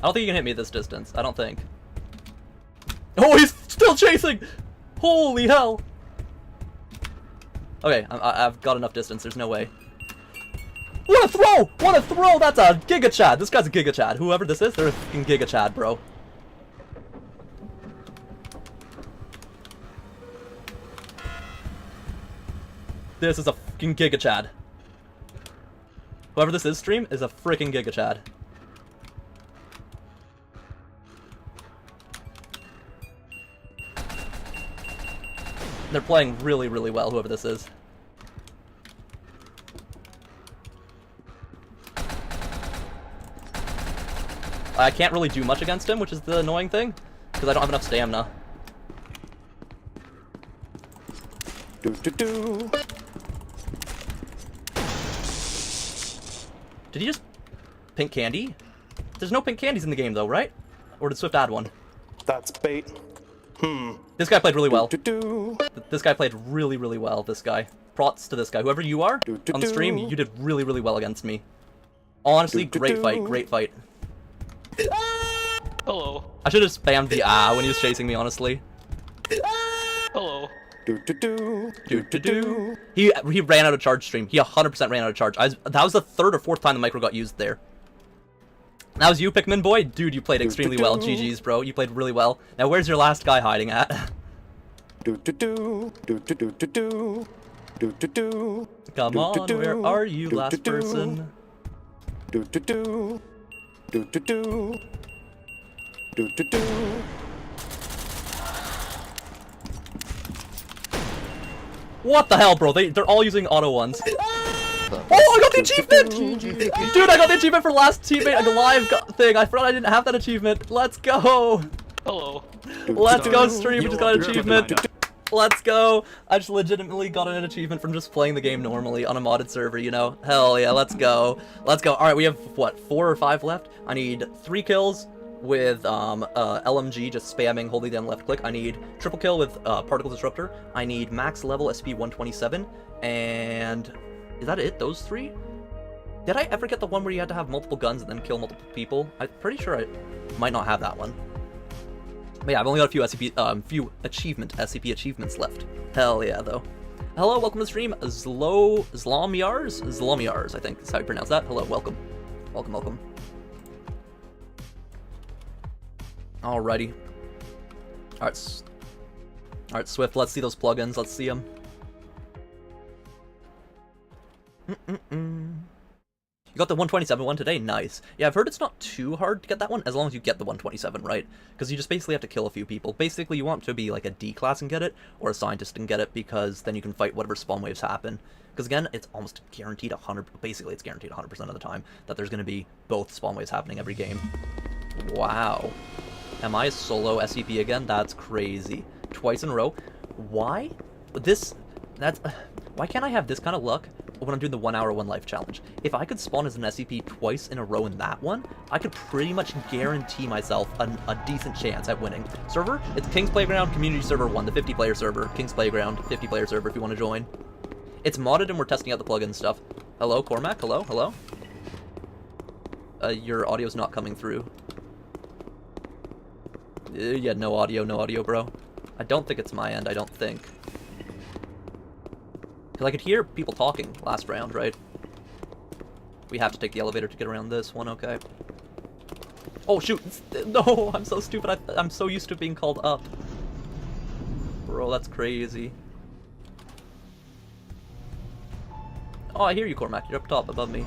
I don't think you can hit me at this distance. I don't think. Oh, he's still chasing! Holy hell! Okay, I've got enough distance. There's no way. What a throw! What a throw! That's a Giga Chad. This guy's a Giga Chad. Whoever this is, they're a fucking Giga Chad, bro. This is a fucking Giga Chad. Whoever this is, stream, is a freaking Giga Chad. They're playing really, really well, whoever this is. I can't really do much against him, which is the annoying thing, because I don't have enough stamina. Did he just pink candy? There's no pink candies in the game though, right? Or did Swift add one? That's bait. This guy played really well. This guy played really, really well, this guy. Props to this guy. Whoever you are on the stream, you did really, really well against me. Honestly, great fight, great fight. Hello. I should have spammed the when he was chasing me, honestly. Hello. He ran out of charge stream. He 100% ran out of charge. That was the 3rd or 4th time the micro got used there. That was you, Pikmin boy? Dude, you played extremely well. GG's, bro. You played really well. Now, where's your last guy hiding at? Come on, where are you, last person? What the hell, bro? They're all using auto ones. Oh, I got the achievement! Dude, I got the achievement for last teammate alive thing. I forgot I didn't have that achievement. Let's go. Hello. Let's go, stream. We just got an achievement. Let's go. I just legitimately got an achievement from just playing the game normally on a modded server, you know? Hell yeah, let's go. Let's go. Alright, we have, what, 4 or 5 left? I need 3 kills with LMG, just spamming, holding down left click. I need triple kill with Particle Disruptor. I need max level SCP-127. And is that it? Those 3? Did I ever get the one where you had to have multiple guns and then kill multiple people? I'm pretty sure I might not have that one. But yeah, I've only got a few SCP achievements left. Hell yeah, though. Hello, welcome to the stream. Zlomyars, I think is how you pronounce that. Hello, welcome. Welcome. Alrighty. Alright, Swift, let's see those plugins. Let's see them. You got the 127 one today? Nice. Yeah, I've heard it's not too hard to get that one, as long as you get the 127, right? Because you just basically have to kill a few people. Basically, you want to be like a D class and get it, or a scientist and get it, because then you can fight whatever spawn waves happen. Because again, it's almost guaranteed basically it's guaranteed 100% of the time that there's going to be both spawn waves happening every game. Wow. Am I a solo SCP again? That's crazy. Twice in a row. Why? Why can't I have this kind of luck when I'm doing the 1 hour 1 life challenge? If I could spawn as an SCP twice in a row in that one, I could pretty much guarantee myself a decent chance at winning. Server? It's King's Playground Community Server 1, the 50-player server. King's Playground, 50-player server if you want to join. It's modded and we're testing out the plugin stuff. Hello, Cormac? Hello? Your audio's not coming through. Yeah, no audio, bro. I don't think it's my end, I don't think. Because I could hear people talking last round, right? We have to take the elevator to get around this one, okay. Oh, shoot! No, I'm so stupid. I'm so used to being called up. Bro, that's crazy. Oh, I hear you, Cormac. You're up top above me.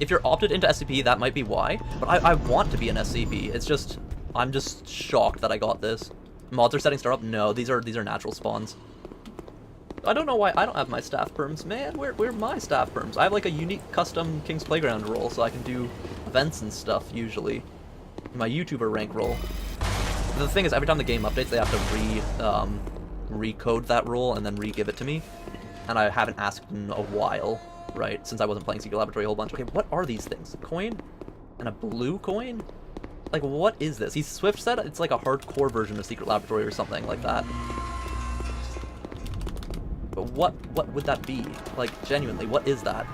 If you're opted into SCP, that might be why. But I want to be an SCP. It's just, I'm just shocked that I got this. Mods are setting star up? No, these are natural spawns. I don't know why I don't have my staff perms. Man, where are my staff perms? I have like a unique custom King's Playground role, so I can do events and stuff usually. My YouTuber rank role. The thing is, every time the game updates, they have to recode that role and then re-give it to me. And I haven't asked in a while, right? Since I wasn't playing Secret Laboratory a whole bunch. Okay, what are these things? Coin? And a blue coin? Like, what is this? Swift said it's like a hardcore version of Secret Laboratory or something like that. But what would that be? Like, genuinely, what is that?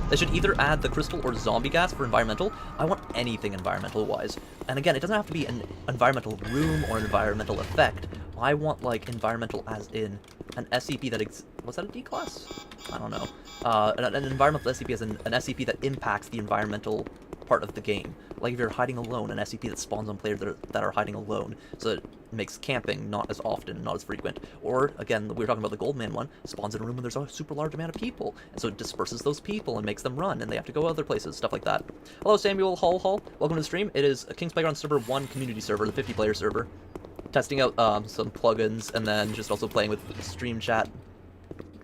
They should either add the crystal or zombie gas for environmental. I want anything environmental-wise. And again, it doesn't have to be an environmental room or an environmental effect. I want, like, environmental as in an SCP that was that a D class? I don't know. An environmental SCP as an SCP that impacts the environmental part of the game. Like if you're hiding alone, an SCP that spawns on players that are hiding alone, so it makes camping not as often, not as frequent. Or, again, we were talking about the Goldman one, spawns in a room and there's a super large amount of people, and so it disperses those people and makes them run, and they have to go other places, stuff like that. Hello, Samuel Hull. Welcome to the stream. It is a King's Playground server 1 community server, the 50-player server. Testing out some plugins, and then just also playing with stream chat.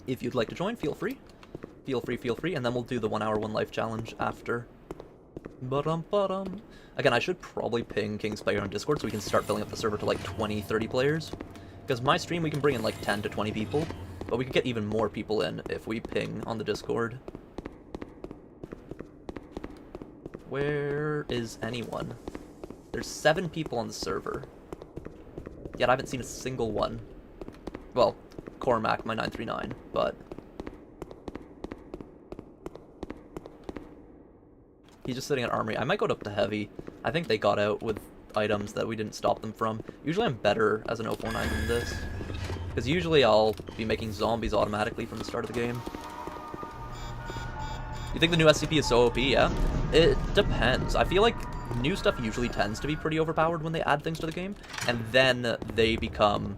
If you'd like to join, feel free. Feel free, and then we'll do the 1 hour 1 life challenge after. Again, I should probably ping King's Playground on Discord so we can start filling up the server to like 20-30 players. Because my stream we can bring in like 10 to 20 people, but we could get even more people in if we ping on the Discord. Where is anyone? There's 7 people on the server. Yet I haven't seen a single one. Well, Cormac, my 939, but... he's just sitting at Armory. I might go up to Heavy. I think they got out with items that we didn't stop them from. Usually I'm better as an 049 than this. Because usually I'll be making zombies automatically from the start of the game. You think the new SCP is so OP? Yeah? It depends. I feel like new stuff usually tends to be pretty overpowered when they add things to the game, and then they become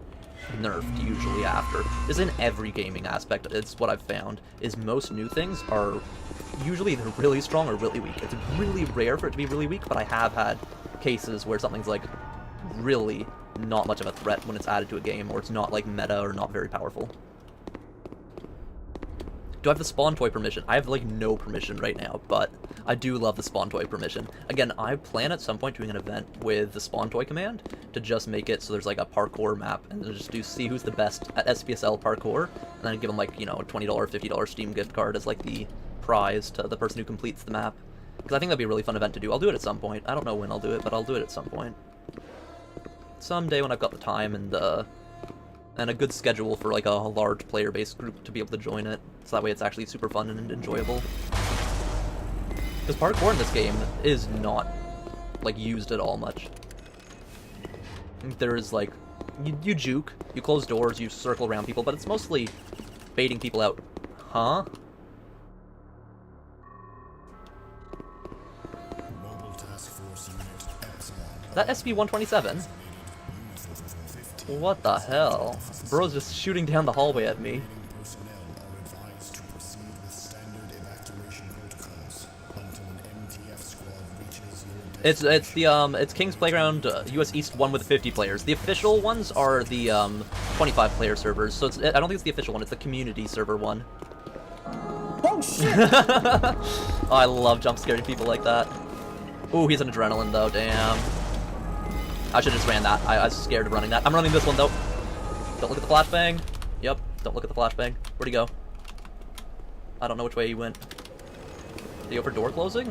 nerfed usually after. This is in every gaming aspect. It's what I've found, is most new things are usually either really strong or really weak. It's really rare for it to be really weak, but I have had cases where something's like really not much of a threat when it's added to a game, or it's not like meta or not very powerful. Do I have the spawn toy permission? I have like no permission right now, but I do love the spawn toy permission. Again, I plan at some point doing an event with the spawn toy command to just make it so there's like a parkour map, and then just see who's the best at SPSL parkour, and then give them like, you know, a $20, $50 Steam gift card as like the prize to the person who completes the map. Because I think that'd be a really fun event to do. I'll do it at some point. I don't know when I'll do it, but I'll do it at some point. Someday when I've got the time and a good schedule for like a large player-based group to be able to join it, so that way it's actually super fun and enjoyable. Because parkour in this game is not like used at all much. There is like, you juke, you close doors, you circle around people, but it's mostly baiting people out. Huh? Is that SCP-127? What the hell? Bro's just shooting down the hallway at me. It's King's Playground US East 1 with 50 players. The official ones are the 25 player servers. So I don't think it's the official one. It's the community server one. Oh shit! Oh, I love jump scaring people like that. Ooh, he's an adrenaline though. Damn. I should have just ran that. I was scared of running that. I'm running this one, though. Don't look at the flashbang. Yep, don't look at the flashbang. Where'd he go? I don't know which way he went. Did he go for door closing?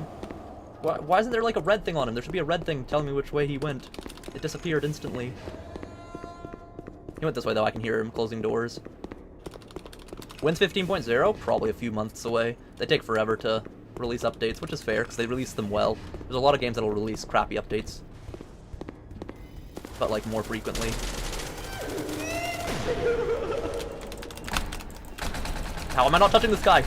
Why isn't there, like, a red thing on him? There should be a red thing telling me which way he went. It disappeared instantly. He went this way, though. I can hear him closing doors. When's 15.0? Probably a few months away. They take forever to release updates, which is fair, because they release them well. There's a lot of games that'll release crappy updates, but like more frequently. How am I not touching this guy?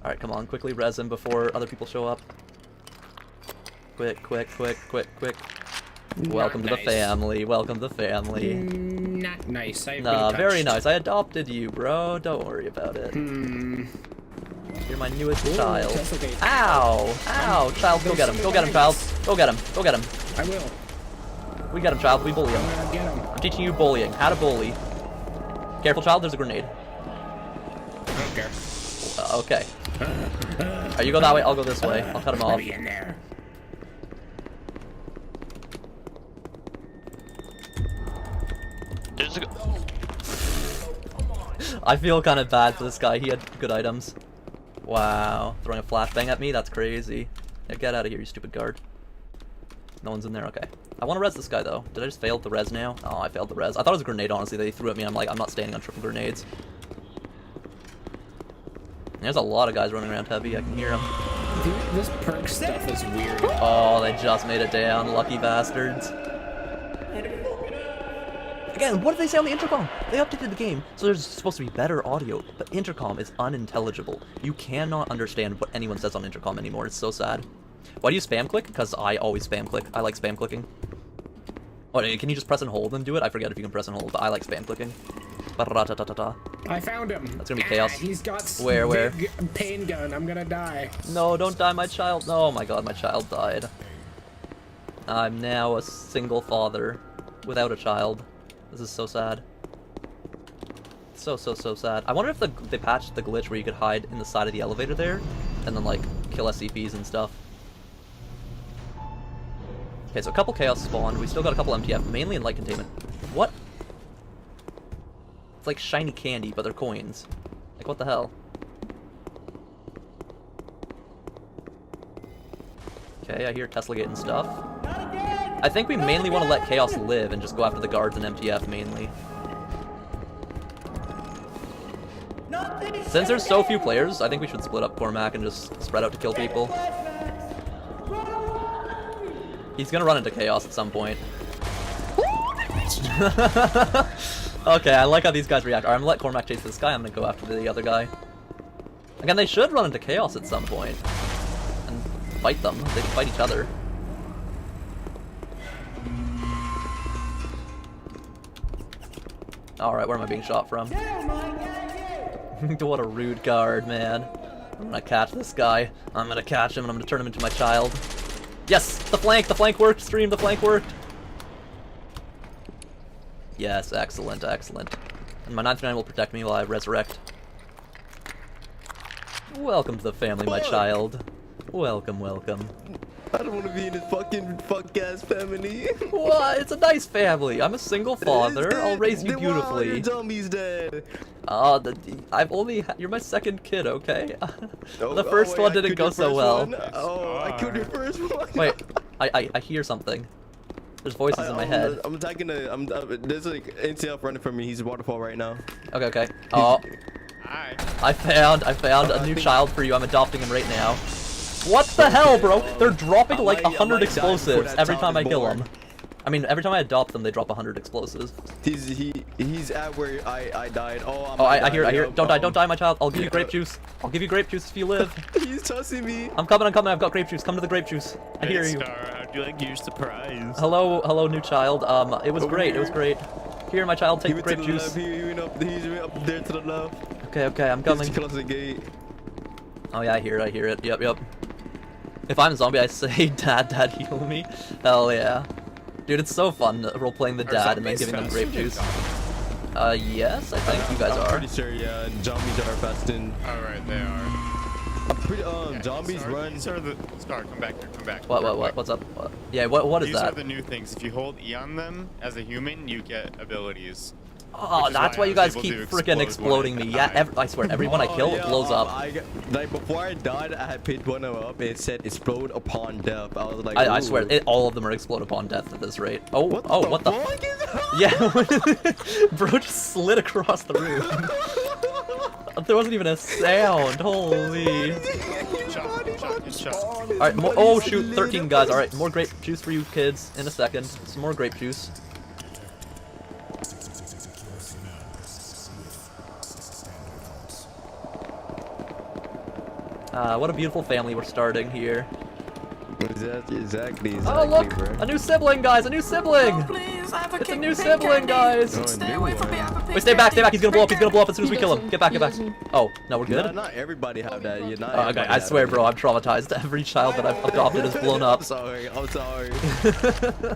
Alright, come on, quickly res him before other people show up. Quick. Welcome to the family, welcome to the family. Not nice. Nah, very nice. I adopted you, bro. Don't worry about it. You're my newest child. Okay. Ow! Ow! Child, go get him. Go get him, child. Go get him. Go get him. I will. We get him, child. We bully him. I'm gonna get him. I'm teaching you bullying. How to bully. Careful, child. There's a grenade. I don't care. Okay. Alright, you go that way. I'll go this way. I'll cut him off. In there. I feel kind of bad for this guy. He had good items. Wow. Throwing a flashbang at me? That's crazy. Yeah, get out of here, you stupid guard. No one's in there? Okay. I want to res this guy, though. Did I just fail the res now? Oh, I failed the res. I thought it was a grenade, honestly. They threw at me. I'm like, I'm not standing on triple grenades. There's a lot of guys running around heavy. I can hear them. Dude, this perk stuff is weird. Oh, they just made it down. Lucky bastards. Again, what did they say on the intercom? They updated the game, so there's supposed to be better audio, but intercom is unintelligible. You cannot understand what anyone says on intercom anymore. It's so sad. Why do you spam click? Because I always spam click. I like spam clicking. Oh, can you just press and hold and do it? I forget if you can press and hold, but I like spam clicking. I found him. That's gonna be chaos. He's got where? Big pain gun. I'm gonna die. No, don't die, my child. Oh my god, my child died. I'm now a single father without a child. This is so sad. So sad. I wonder if they patched the glitch where you could hide in the side of the elevator there, and then like kill SCPs and stuff. Okay, so a couple chaos spawned. We still got a couple MTF, mainly in light containment. What? It's like shiny candy, but they're coins. Like, what the hell? Okay, I hear Tesla getting stuff. I think we mainly want to let chaos live and just go after the guards and MTF mainly. Since there's so few players, I think we should split up Cormac and just spread out to kill people. He's gonna run into chaos at some point. Okay, I like how these guys react. Alright, I'm gonna let Cormac chase this guy. I'm gonna go after the other guy. Again, they should run into chaos at some point and fight them. They can fight each other. Alright, where am I being shot from? What a rude guard, man. I'm gonna catch this guy. I'm gonna catch him and I'm gonna turn him into my child. Yes! The flank worked! Stream, the flank worked! Yes, excellent, excellent. And my 939 will protect me while I resurrect. Welcome to the family, my child. Welcome, welcome. I don't want to be in this fucking fuck-ass family. What? It's a nice family. I'm a single father. I'll raise you beautifully. Your dummy's dead. You're my second kid, okay? The first one didn't go so well. Oh, I killed your first one. Wait, I hear something. There's voices in my head. I'm attacking there's like NCF running from me. He's a waterfall right now. Okay, okay. Oh. Hi. I found a new child for you. I'm adopting him right now. What the hell, bro? They're dropping like 100 explosives every time I kill them. I mean, every time I adopt them, they drop 100 explosives. He's at where I died. Oh, I hear. Don't die, my child. I'll give you grape juice. I'll give you grape juice if you live. He's tossing me. I'm coming. I've got grape juice. Come to the grape juice. I hear you. How'd you like your surprise? Hello, new child. It was great. It was great. Here, my child, take the grape juice. He's up there to the left. Okay, I'm coming. He's close to the gate. Oh yeah, I hear it. Yep. If I'm a zombie, I say, Dad, heal me. Hell yeah. Dude, it's so fun role-playing the dad and then giving them grape juice. Yes, I think you guys are. I'm pretty sure, yeah, zombies are fasting. Alright, they are. Zombies run. These are the... Scar, come back here, come back. What? What's up? Yeah, what is that? These are the new things. If you hold E on them, as a human, you get abilities. Oh, that's why you guys keep freaking exploding me. Yeah, I swear, everyone I kill, it blows up. Like, before I died, I had picked one up, and it said explode upon death. I was like, I swear, all of them are explode upon death at this rate. Oh, what the fuck is that? Yeah, bro just slid across the roof. There wasn't even a sound, holy. Alright, oh shoot, 13 guys. Alright, more grape juice for you kids in a second. Some more grape juice. What a beautiful family we're starting here. Exactly, oh look! bro. A new sibling, guys! A new sibling! Oh, please, it's a new sibling, guys! Stay away from me, I have a pink Wait, stay back! He's gonna blow up! He's gonna blow up as soon as we kill him! Get back! Oh, no, we're good? Not everybody have that. Okay, I swear, bro, I'm traumatized. Every child that I've adopted is blown up. I'm sorry.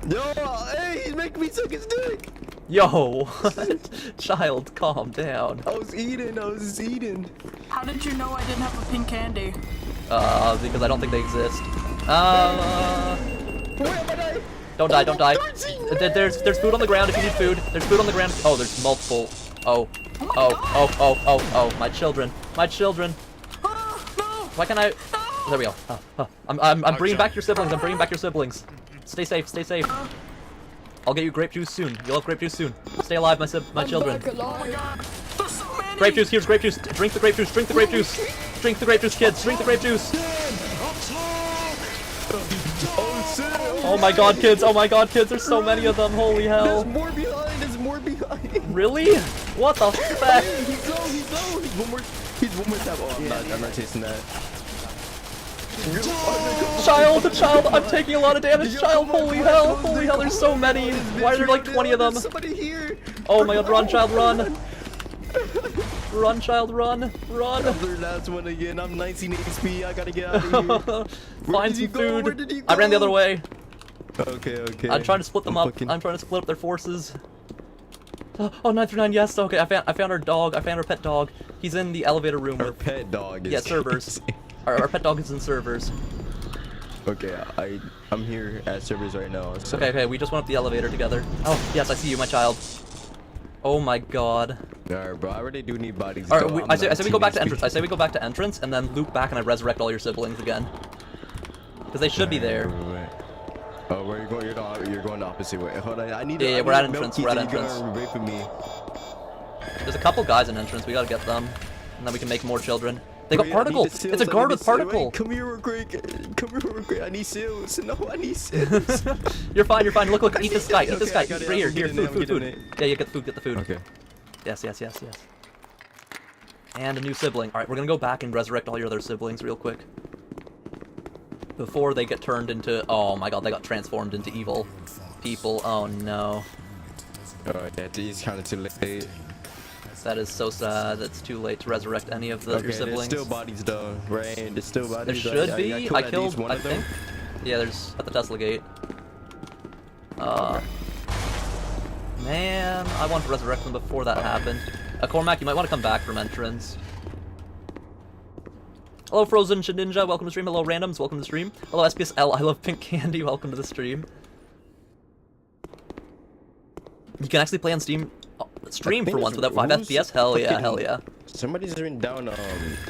Yo, hey, he's making me suck his dick! Yo, what? Child, calm down. I was eating. How did you know I didn't have a pink candy? Because I don't think they exist. Don't die. There's food on the ground if you need food. There's food on the ground. Oh, there's multiple. Oh, my children. No. Why can't I? Oh, there we go. I'm bringing back your siblings. Stay safe. I'll get you grape juice soon. You'll have grape juice soon. Stay alive, my children. Oh my god. There's so many. Here's grape juice. Drink the grape juice, kids. Drink the grape juice. Oh my god, kids. There's so many of them. Holy hell. There's more behind. Really? What the fuck? He's low. He's one more tap. Oh, I'm not chasing that. Child, I'm taking a lot of damage. Child, holy hell, there's so many. Why are there like 20 of them? Somebody here. Oh my god, run, child, run. Run, child, run. Another last one again. I'm 19 HP. I gotta get out of here. Find some food. I ran the other way. Okay. I'm trying to split them up. I'm trying to split up their forces. Oh, 939, yes. Okay, I found our dog. I found our pet dog. He's in the elevator room. Our pet dog is... Yeah, servers. Our pet dog is in servers. Okay, I'm here at servers right now. So. Okay, we just went up the elevator together. Oh, yes, I see you, my child. Oh my god. Alright, bro, I really do need bodies. Alright, I say we go back to entrance. I say we go back to entrance and then loop back and I resurrect all your siblings again. Because they should be there. Wait. Oh, where are you going? You're going the opposite way. Hold on, I need to... Yeah, we're at entrance. We're at entrance. Wait for me. There's a couple guys in entrance. We gotta get them. And then we can make more children. They got particle! It's a guard with particle! Wait, come here real quick. I need seals. No, I need seals. You're fine. Look, eat this guy. Eat this guy. Right here, food. Yeah, you get the food. Okay. Yes. And a new sibling. Alright, we're gonna go back and resurrect all your other siblings real quick. Before they get turned into... Oh my god, they got transformed into evil people. Oh no. Alright, that is kind of too late. That is so sad. It's too late to resurrect any of your siblings. There's still bodies though, right? There's still bodies. There should be. I killed one of them. Yeah, there's at the Tesla gate. Man, I want to resurrect them before that happened. Cormac, you might want to come back from entrance. Hello, Frozen Ninja. Welcome to stream. Hello, Randoms. Welcome to the stream. Hello, SPSL. I love pink candy. Welcome to the stream. You can actually play on Steam. Stream for once without 5 FPS? Hell yeah. Somebody's written down,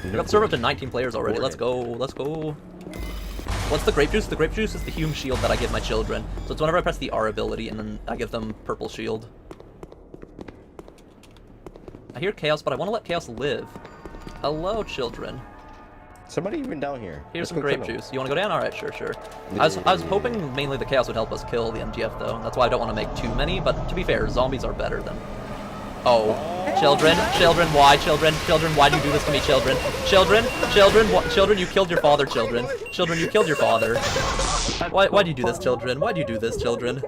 We got the server up to 19 players already. Let's go. What's the grape juice? The grape juice is the Hume shield that I give my children. So it's whenever I press the R ability and then I give them purple shield. I hear chaos, but I want to let chaos live. Hello, children. Somebody even down here. Here's some grape juice. You want to go down? Alright, sure. I was hoping mainly the chaos would help us kill the MTF though. That's why I don't want to make too many, but to be fair, zombies are better than... Oh. Children, why? Children, why do you do this to me, children? Children, you killed your father, children. Children, you killed your father. Why do you do this, children? Why do you do this, children?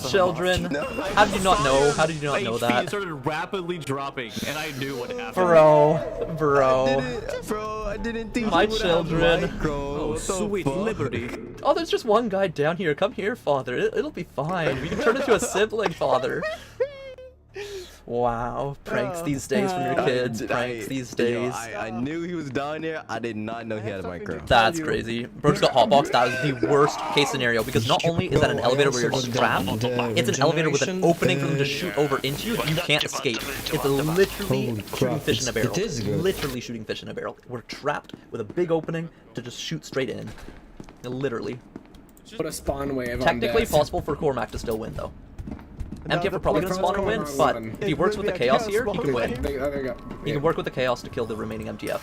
Children, how did you not know? How did you not know that? It started rapidly dropping, and I knew what happened. Bro. I didn't think my children. Oh, sweet liberty. Oh, there's just one guy down here. Come here, father. It'll be fine. We can turn into a sibling, father. Wow, pranks these days from your kids. Pranks these days. I knew he was down there. I did not know he had a micro. That's crazy. Bro just got hotboxed. That was the worst case scenario because not only is that an elevator where you're just trapped, it's an elevator with an opening for them to shoot over into you. You can't escape. It's literally shooting fish in a barrel. Literally shooting fish in a barrel. We're trapped with a big opening to just shoot straight in. Literally. What a spawn wave. Technically possible for Cormac to still win though. MTF are probably gonna spawn and win, but if he works with the chaos here, he can win. He can work with the chaos to kill the remaining MTF.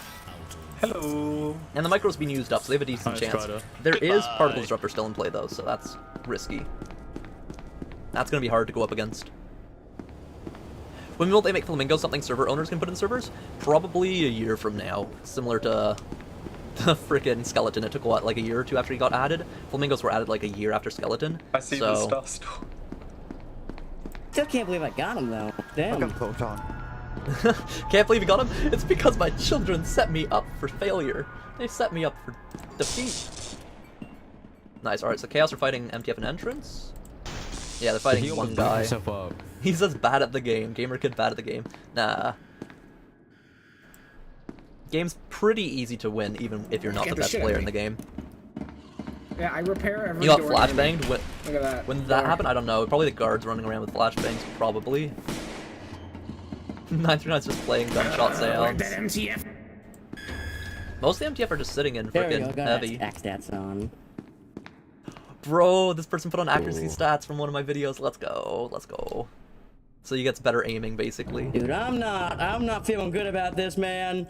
Hello. And the micro's been used up, so they have a decent chance. There is particle disruptor still in play though, so that's risky. That's gonna be hard to go up against. When will they make Flamingo something server owners can put in servers? Probably a year from now. Similar to the frickin' skeleton. It took what, like a year or two after he got added? Flamingos were added like a year after skeleton. I see the stuff still. Still can't believe I got him though. Damn. Can't believe you got him? It's because my children set me up for failure. They set me up for defeat. Nice, alright, so Chaos are fighting MTF in entrance? Yeah, they're fighting one guy. He's just bad at the game. Gamer kid bad at the game. Nah. Game's pretty easy to win even if you're not the best player in the game. Yeah, I repair every You got door flashbanged? Look at that. When that happened, I don't know. Probably the guards running around with flashbangs, probably. 939's just playing gunshot seance. Most of the MTF are just sitting in freaking heavy. Stats on. Bro, this person put on accuracy stats from one of my videos. Let's go. Let's go. So he gets better aiming, basically. Dude, I'm not feeling good about this, man.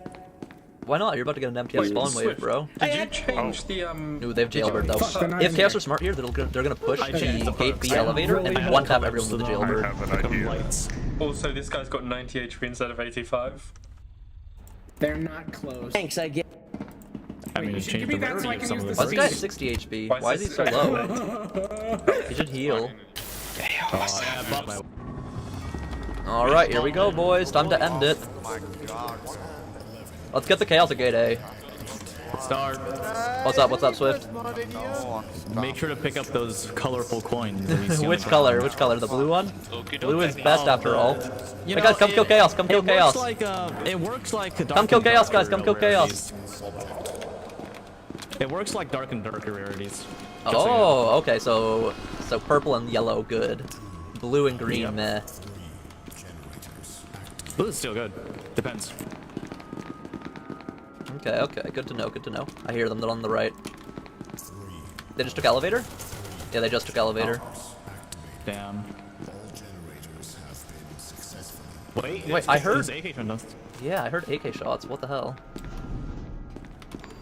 Why not? You're about to get an MTF spawn wave, bro. Did you change the Ooh, they have jailbird though. If Chaos are smart here, they're gonna push the gate B elevator and one tap everyone with the jailbird. Also, this guy's got 90 HP instead of 85. They're not close. Thanks, I get. I mean, it's changed the rarity of some of the This guy's 60 HP. Why is he so low? He should heal. Alright, here we go, boys. Time to end it. Let's get the Chaos at gate A. Start. What's up, Swift? Make sure to pick up those colorful coins. Which color? Which color? The blue one? Blue is best after all. Hey guys, come kill Chaos. Come kill Chaos. It works like come kill Chaos, guys. Come kill Chaos. It works like dark and darker rarities. Oh, okay. So purple and yellow, good. Blue and green, meh. Blue is still good. Depends. Okay, good to know, good to know. I hear them, they're on the right. They just took elevator? Yeah, they just took elevator. Damn. Wait, I heard... Yeah, I heard AK shots, what the hell?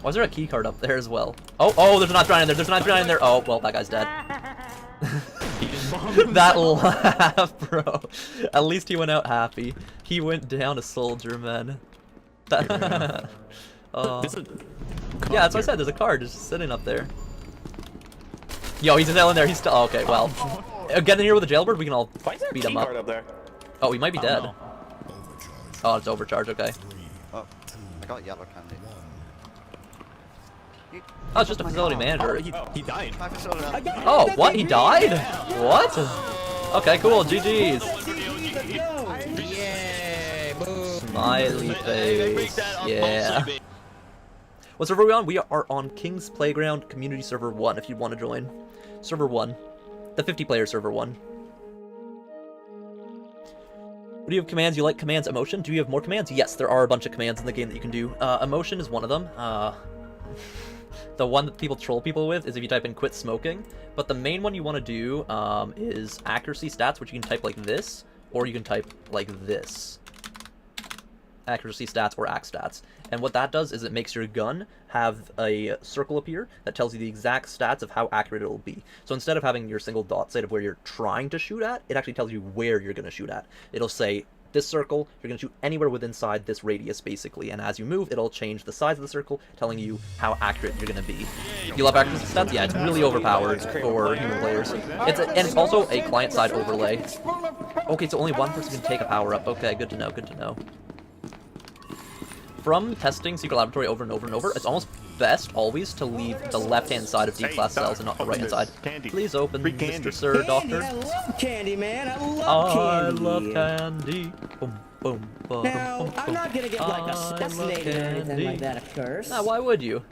Why is there a key card up there as well? Oh, there's an Nitron in there, there's an Nitron in there! Oh, well, that guy's dead. That laugh, bro. At least he went out happy. He went down a soldier, man. Yeah, that's what I said. There's a card just sitting up there. Yo, he's still in there. He's still. Oh, okay, well, get in here with a jailbird. We can all beat him up. Oh, he might be dead. No. Oh, it's overcharge. Okay. Oh, I got yellow candy. Oh, it's just a facility manager. He died. Oh, what? He died? What? Okay, cool. GG's. Smiley face. Yeah. What server are we on? We are on King's Playground Community Server 1 if you want to join. Server 1. The 50-player server 1. Do you have commands? You like commands? Emotion? Do you have more commands? Yes, there are a bunch of commands in the game that you can do. Emotion is one of them. The one that people troll people with is if you type in quit smoking. But the main one you want to do is accuracy stats, which you can type like this, or you can type like this. Accuracy stats or axe stats. And what that does is it makes your gun have a circle appear that tells you the exact stats of how accurate it will be. So instead of having your single dot sight of where you're trying to shoot at, it actually tells you where you're going to shoot at. It'll say, this circle, you're going to shoot anywhere within inside this radius, basically. And as you move, it'll change the size of the circle, telling you how accurate you're going to be. You love accuracy stats? Yeah, it's really overpowered for human players. And it's also a client-side overlay. Okay, so only one person can take a power-up. Okay, good to know, good to know. From testing Secret Laboratory over and over and over, it's almost best always to leave the left-hand side of D-class cells and not the right-hand side. Please open, Mr. Sir, Doctor. I love candy, man. I love candy. I love candy. Boom, boom, boom. Now, I'm not gonna get like assassinated or anything like that, of course. Nah, why would you?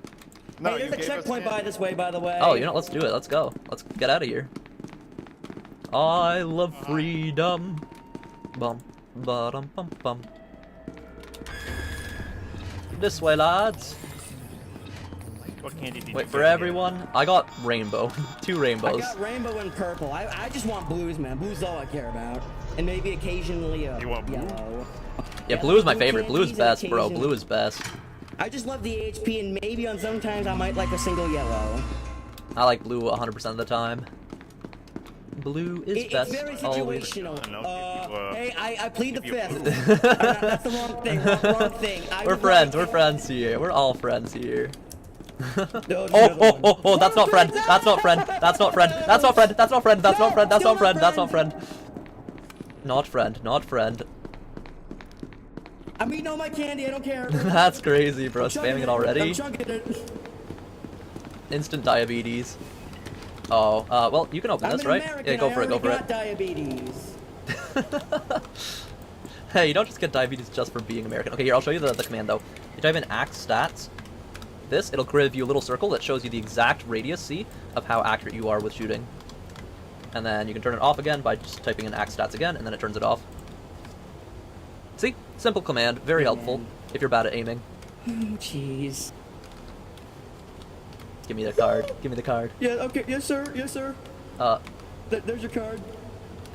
No, hey, there's a checkpoint by this way, by the way. Oh, you know, let's do it. Let's go. Let's get out of here. I love freedom. Bum, ba-dum, bum, bum. This way, lads. What candy did Wait you for get? everyone. I got rainbow. 2 rainbows. I got rainbow and purple. I just want blues, man. Blue's all I care about. And maybe occasionally a yellow. Yeah, blue is my favorite. Blue is best, bro. Blue is best. I just love the HP, and maybe on sometimes I might like a single yellow. I like blue 100% of the time. Blue is best. It's very always. situational. Hey, I plead the fifth. That's the wrong thing. Wrong thing. We're friends. We're friends here. We're all friends here. Oh, that's not friend. That's not friend. That's not friend. That's not friend. That's not friend. That's not friend. That's not friend. That's not friend. Not friend. Not friend. I'm eating all my candy. I don't care. That's crazy, bro. Spamming it already. I'm chunking it. Instant diabetes. Oh, well, you can open this, right? Yeah, go for it, go for it. Diabetes. Hey, you don't just get diabetes just for being American. Okay, here, I'll show you the command, though. You type in axe stats. This, it'll give you a little circle that shows you the exact radius, see, of how accurate you are with shooting. And then you can turn it off again by just typing in axe stats again, and then it turns it off. See? Simple command, very helpful if you're bad at aiming. Jeez. Give me the card. Give me the card. Yeah, okay, yes sir, yes sir. There's your card.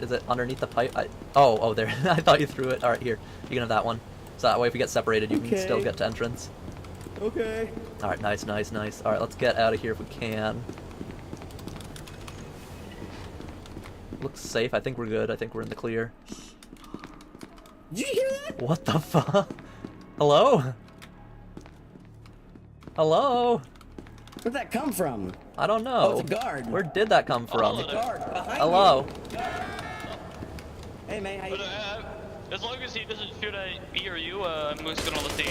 Is it underneath the pipe? Oh, there. I thought you threw it. Alright, here. You can have that one. So that way if we get separated, you can still get to entrance. Okay. Alright, nice, nice, nice. Alright, let's get out of here if we can. Looks safe. I think we're good. I think we're in the clear. Did you hear that? What the fuck? Hello? Hello? Where'd that come from? I don't know. Oh, it's a guard. Where did that come from? It's a guard behind Hello? you. Hey, man, how you doing? As long as he doesn't shoot at me or you, I'm just gonna let the...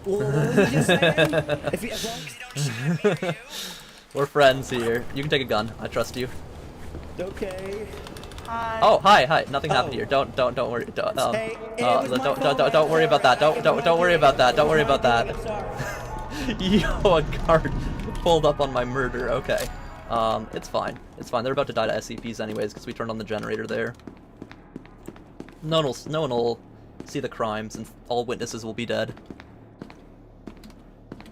What did you say? As long as you don't shoot at me or you. We're friends here. You can take a gun. I trust you. Okay. Hi. Oh, hi, hi. Nothing happened here. Don't worry. Don't worry about that. Don't worry about that. Don't worry about that. Yo, a guard pulled up on my murder. Okay. It's fine. It's fine. They're about to die to SCPs anyways because we turned on the generator there. No one will see the crime since all witnesses will be dead.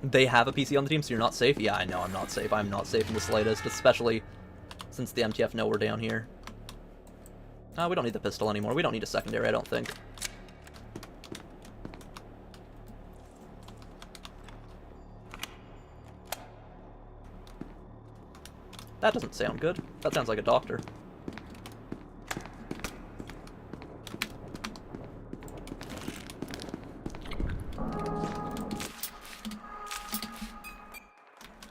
They have a PC on the team, so you're not safe? Yeah, I know I'm not safe. I'm not safe in the slightest, especially since the MTF know we're down here. We don't need the pistol anymore. We don't need a secondary, I don't think. That doesn't sound good. That sounds like a doctor.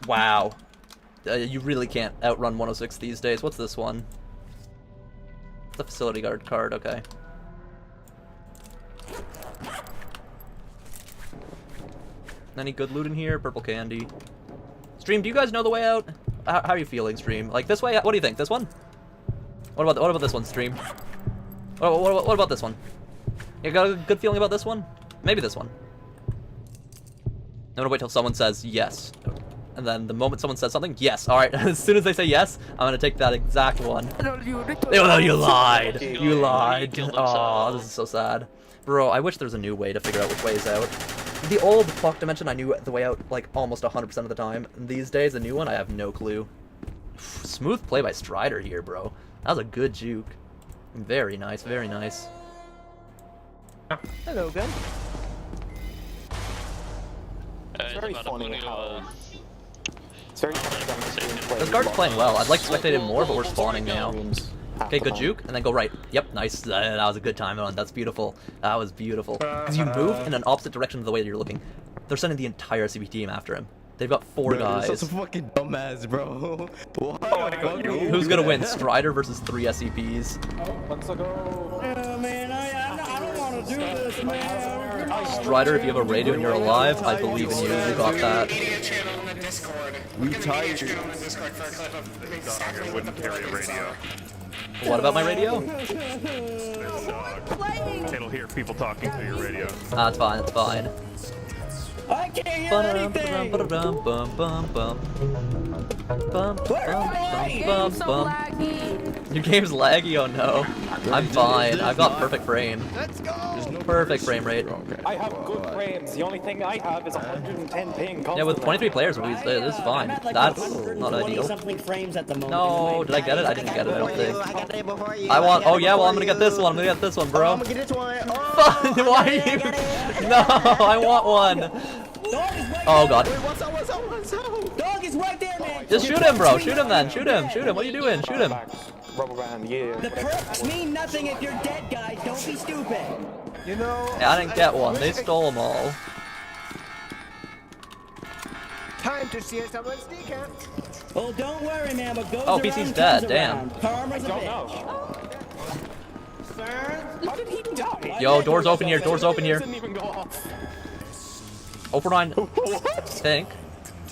Wow. You really can't outrun 106 these days. What's this one? It's a facility guard card, okay. Any good loot in here? Purple candy. Stream, do you guys know the way out? How are you feeling, Stream? Like, this way? What do you think? This one? What about this one, Stream? What about this one? You got a good feeling about this one? Maybe this one. I'm gonna wait till someone says yes. And then the moment someone says something, yes. Alright, as soon as they say yes, I'm gonna take that exact one. No, you lied! You lied! Oh, this is so sad. Bro, I wish there was a new way to figure out which way is out. The old fuck dimension, I knew the way out like almost 100% of the time. And these days, the new one, I have no clue. Smooth play by Strider here, bro. That was a good juke. Very nice, very nice. Hello, Ben. It's very funny how... It's very funny. This guard's playing well. I'd like to spectate him more, but we're spawning now. Okay, good juke, and then go right. Yep, nice. That was a good time on. That's beautiful. That was beautiful. Because you move in an opposite direction of the way that you're looking. They're sending the entire SCP team after him. They've got 4 guys. You're such a fucking dumbass, bro. Who's gonna win? Strider versus 3 SCPs. Let's go. Yeah, man, I don't want to do this, man. Strider, if you have a radio and you're alive, I believe in you. You got that. We tired. I wouldn't carry a radio. What about my radio? It'll hear people talking through your radio. It's fine, it's fine. I can't hear anything! Your game's laggy, oh no. I'm fine. I've got perfect frame. Perfect frame rate. I have good frames. The only thing I have is 110 ping. Yeah, with 23 players, this is fine. That's not ideal. Frames at the moment. No, did I get it? I didn't get it, I don't think. I want, oh yeah, well I'm gonna get this one. I'm gonna get this one, bro. I'm gonna get this one. Why are you? No, I want one. Oh god. Dog is right there, man. Just shoot him, bro. Shoot him then. Shoot him. Shoot him. What are you doing? Shoot him. Rubber band, yeah. The perks mean nothing if you're dead, guys. Don't be stupid. You know. Yeah, I didn't get one. They stole them all. Time to see someone sneak out. Well, don't worry, man. But goes Oh, around, PC's dead. Damn. Around. Karma's a bitch. How did he die? Yo, doors open here. Doors open here. Didn't even go off. 049. I think.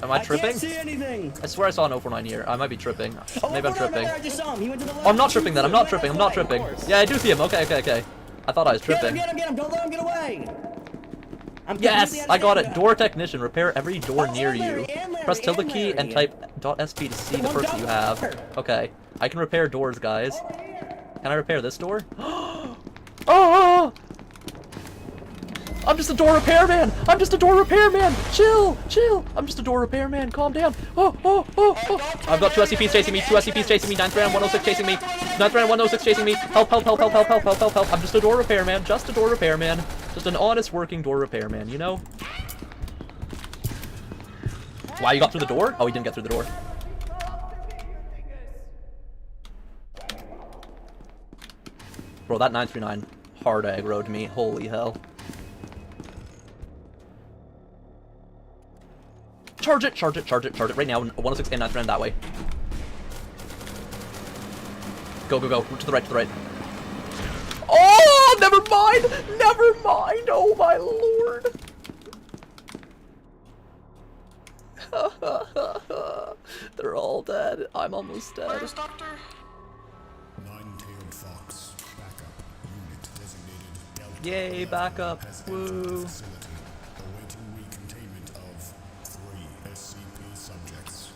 Am I tripping? I can't see anything. I swear I saw an 049 here. I might be tripping. Maybe I'm tripping. I just saw him. He went to the left. Oh, I'm not tripping then. I'm not tripping. I'm not tripping. Yeah, I do see him. Okay, okay, okay. I thought I was tripping. Get him. Don't let him get away. Yes, I got it. Door technician. Repair every door near you. Press tilde key and type .sp to see the person you have. Okay. I can repair doors, guys. Can I repair this door? Oh! I'm just a door repairman! I'm just a door repairman! Chill! Chill! I'm just a door repairman. Calm down. Oh! I've got 2 SCPs chasing me. 2 SCPs chasing me. 9th round 106 chasing me. 9th round 106 chasing me. Help! I'm just a door repairman. Just a door repairman. Just an honest working door repairman, you know? Wow, you got through the door? Oh, he didn't get through the door. Bro, that 939 hard aggroed me. Holy hell. Charge it, charge it, charge it, charge it. Right now, 106 and 939 that way. Go, go, go. To the right, to the right. Oh, never mind! Never mind! Oh my lord! They're all dead. I'm almost dead. Where's Doctor? Nine-tailed fox. Backup. Unit designated Delta. Yay, backup. Woo. Facility. Awaiting recontainment of 3 SCP subjects.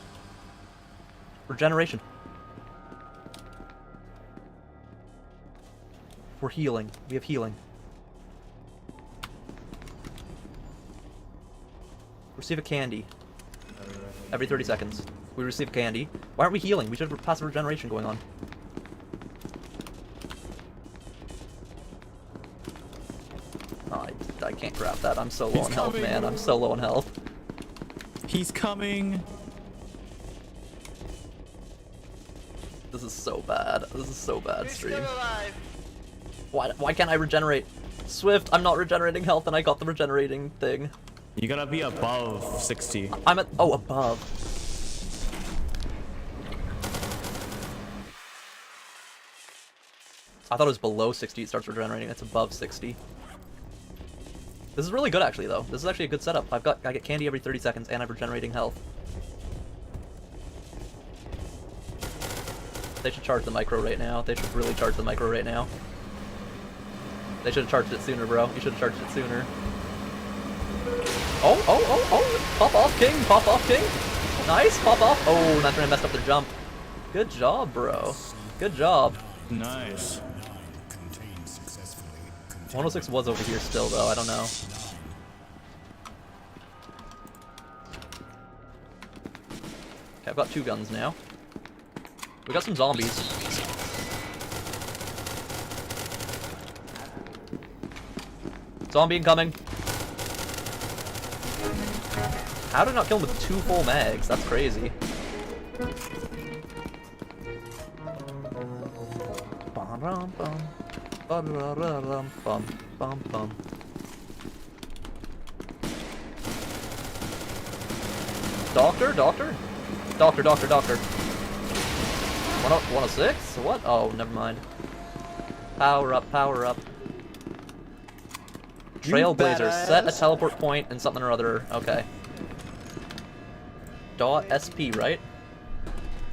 Regeneration. We're healing. We have healing. Receive a candy. Every 30 seconds. We receive candy. Why aren't we healing? We should have passive regeneration going on. Oh, I can't grab that. I'm so low on health, man. I'm so low on health. He's coming. This is so bad. This is so bad, stream. Why can't I regenerate? Swift, I'm not regenerating health and I got the regenerating thing. You gotta be above 60. I'm at, oh, above. I thought it was below 60 it starts regenerating. It's above 60. This is really good actually though. This is actually a good setup. I get candy every 30 seconds and I'm regenerating health. They should charge the micro right now. They should really charge the micro right now. They should have charged it sooner, bro. You should have charged it sooner. Oh, oh, oh, oh! Pop off, King! Pop off, King! Nice, pop off! Oh, that's when I messed up their jump. Good job, bro. Good job. Nice. 106 was over here still, though. I don't know. Okay, I've got 2 guns now. We got some zombies. Zombie incoming. How did I not kill him with 2 full mags? That's crazy. Doctor? Doctor? Doctor, doctor, doctor. 106? What? Oh, never mind. Power up, power up. Trailblazer, set a teleport point and something or other. Okay. .sp, right?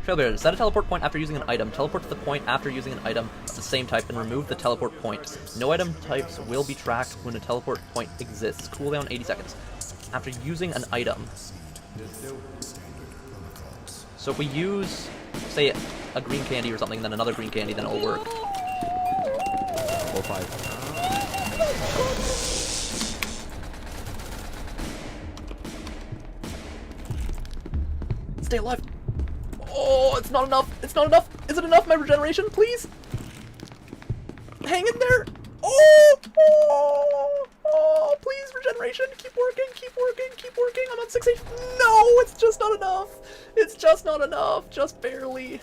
Trailblazer, set a teleport point after using an item. Teleport to the point after using an item of the same type and remove the teleport point. No item types will be tracked when a teleport point exists. Cooldown 80 seconds. After using an item. So if we use, say, a green candy or something, then another green candy, then it'll work. 4-5. Stay alive. Oh, it's not enough. It's not enough. Is it enough? My regeneration, please. Hang in there. Oh, oh, oh, please, regeneration. Keep working, keep working, keep working. I'm on 6 HP. No, it's just not enough. It's just not enough. Just barely.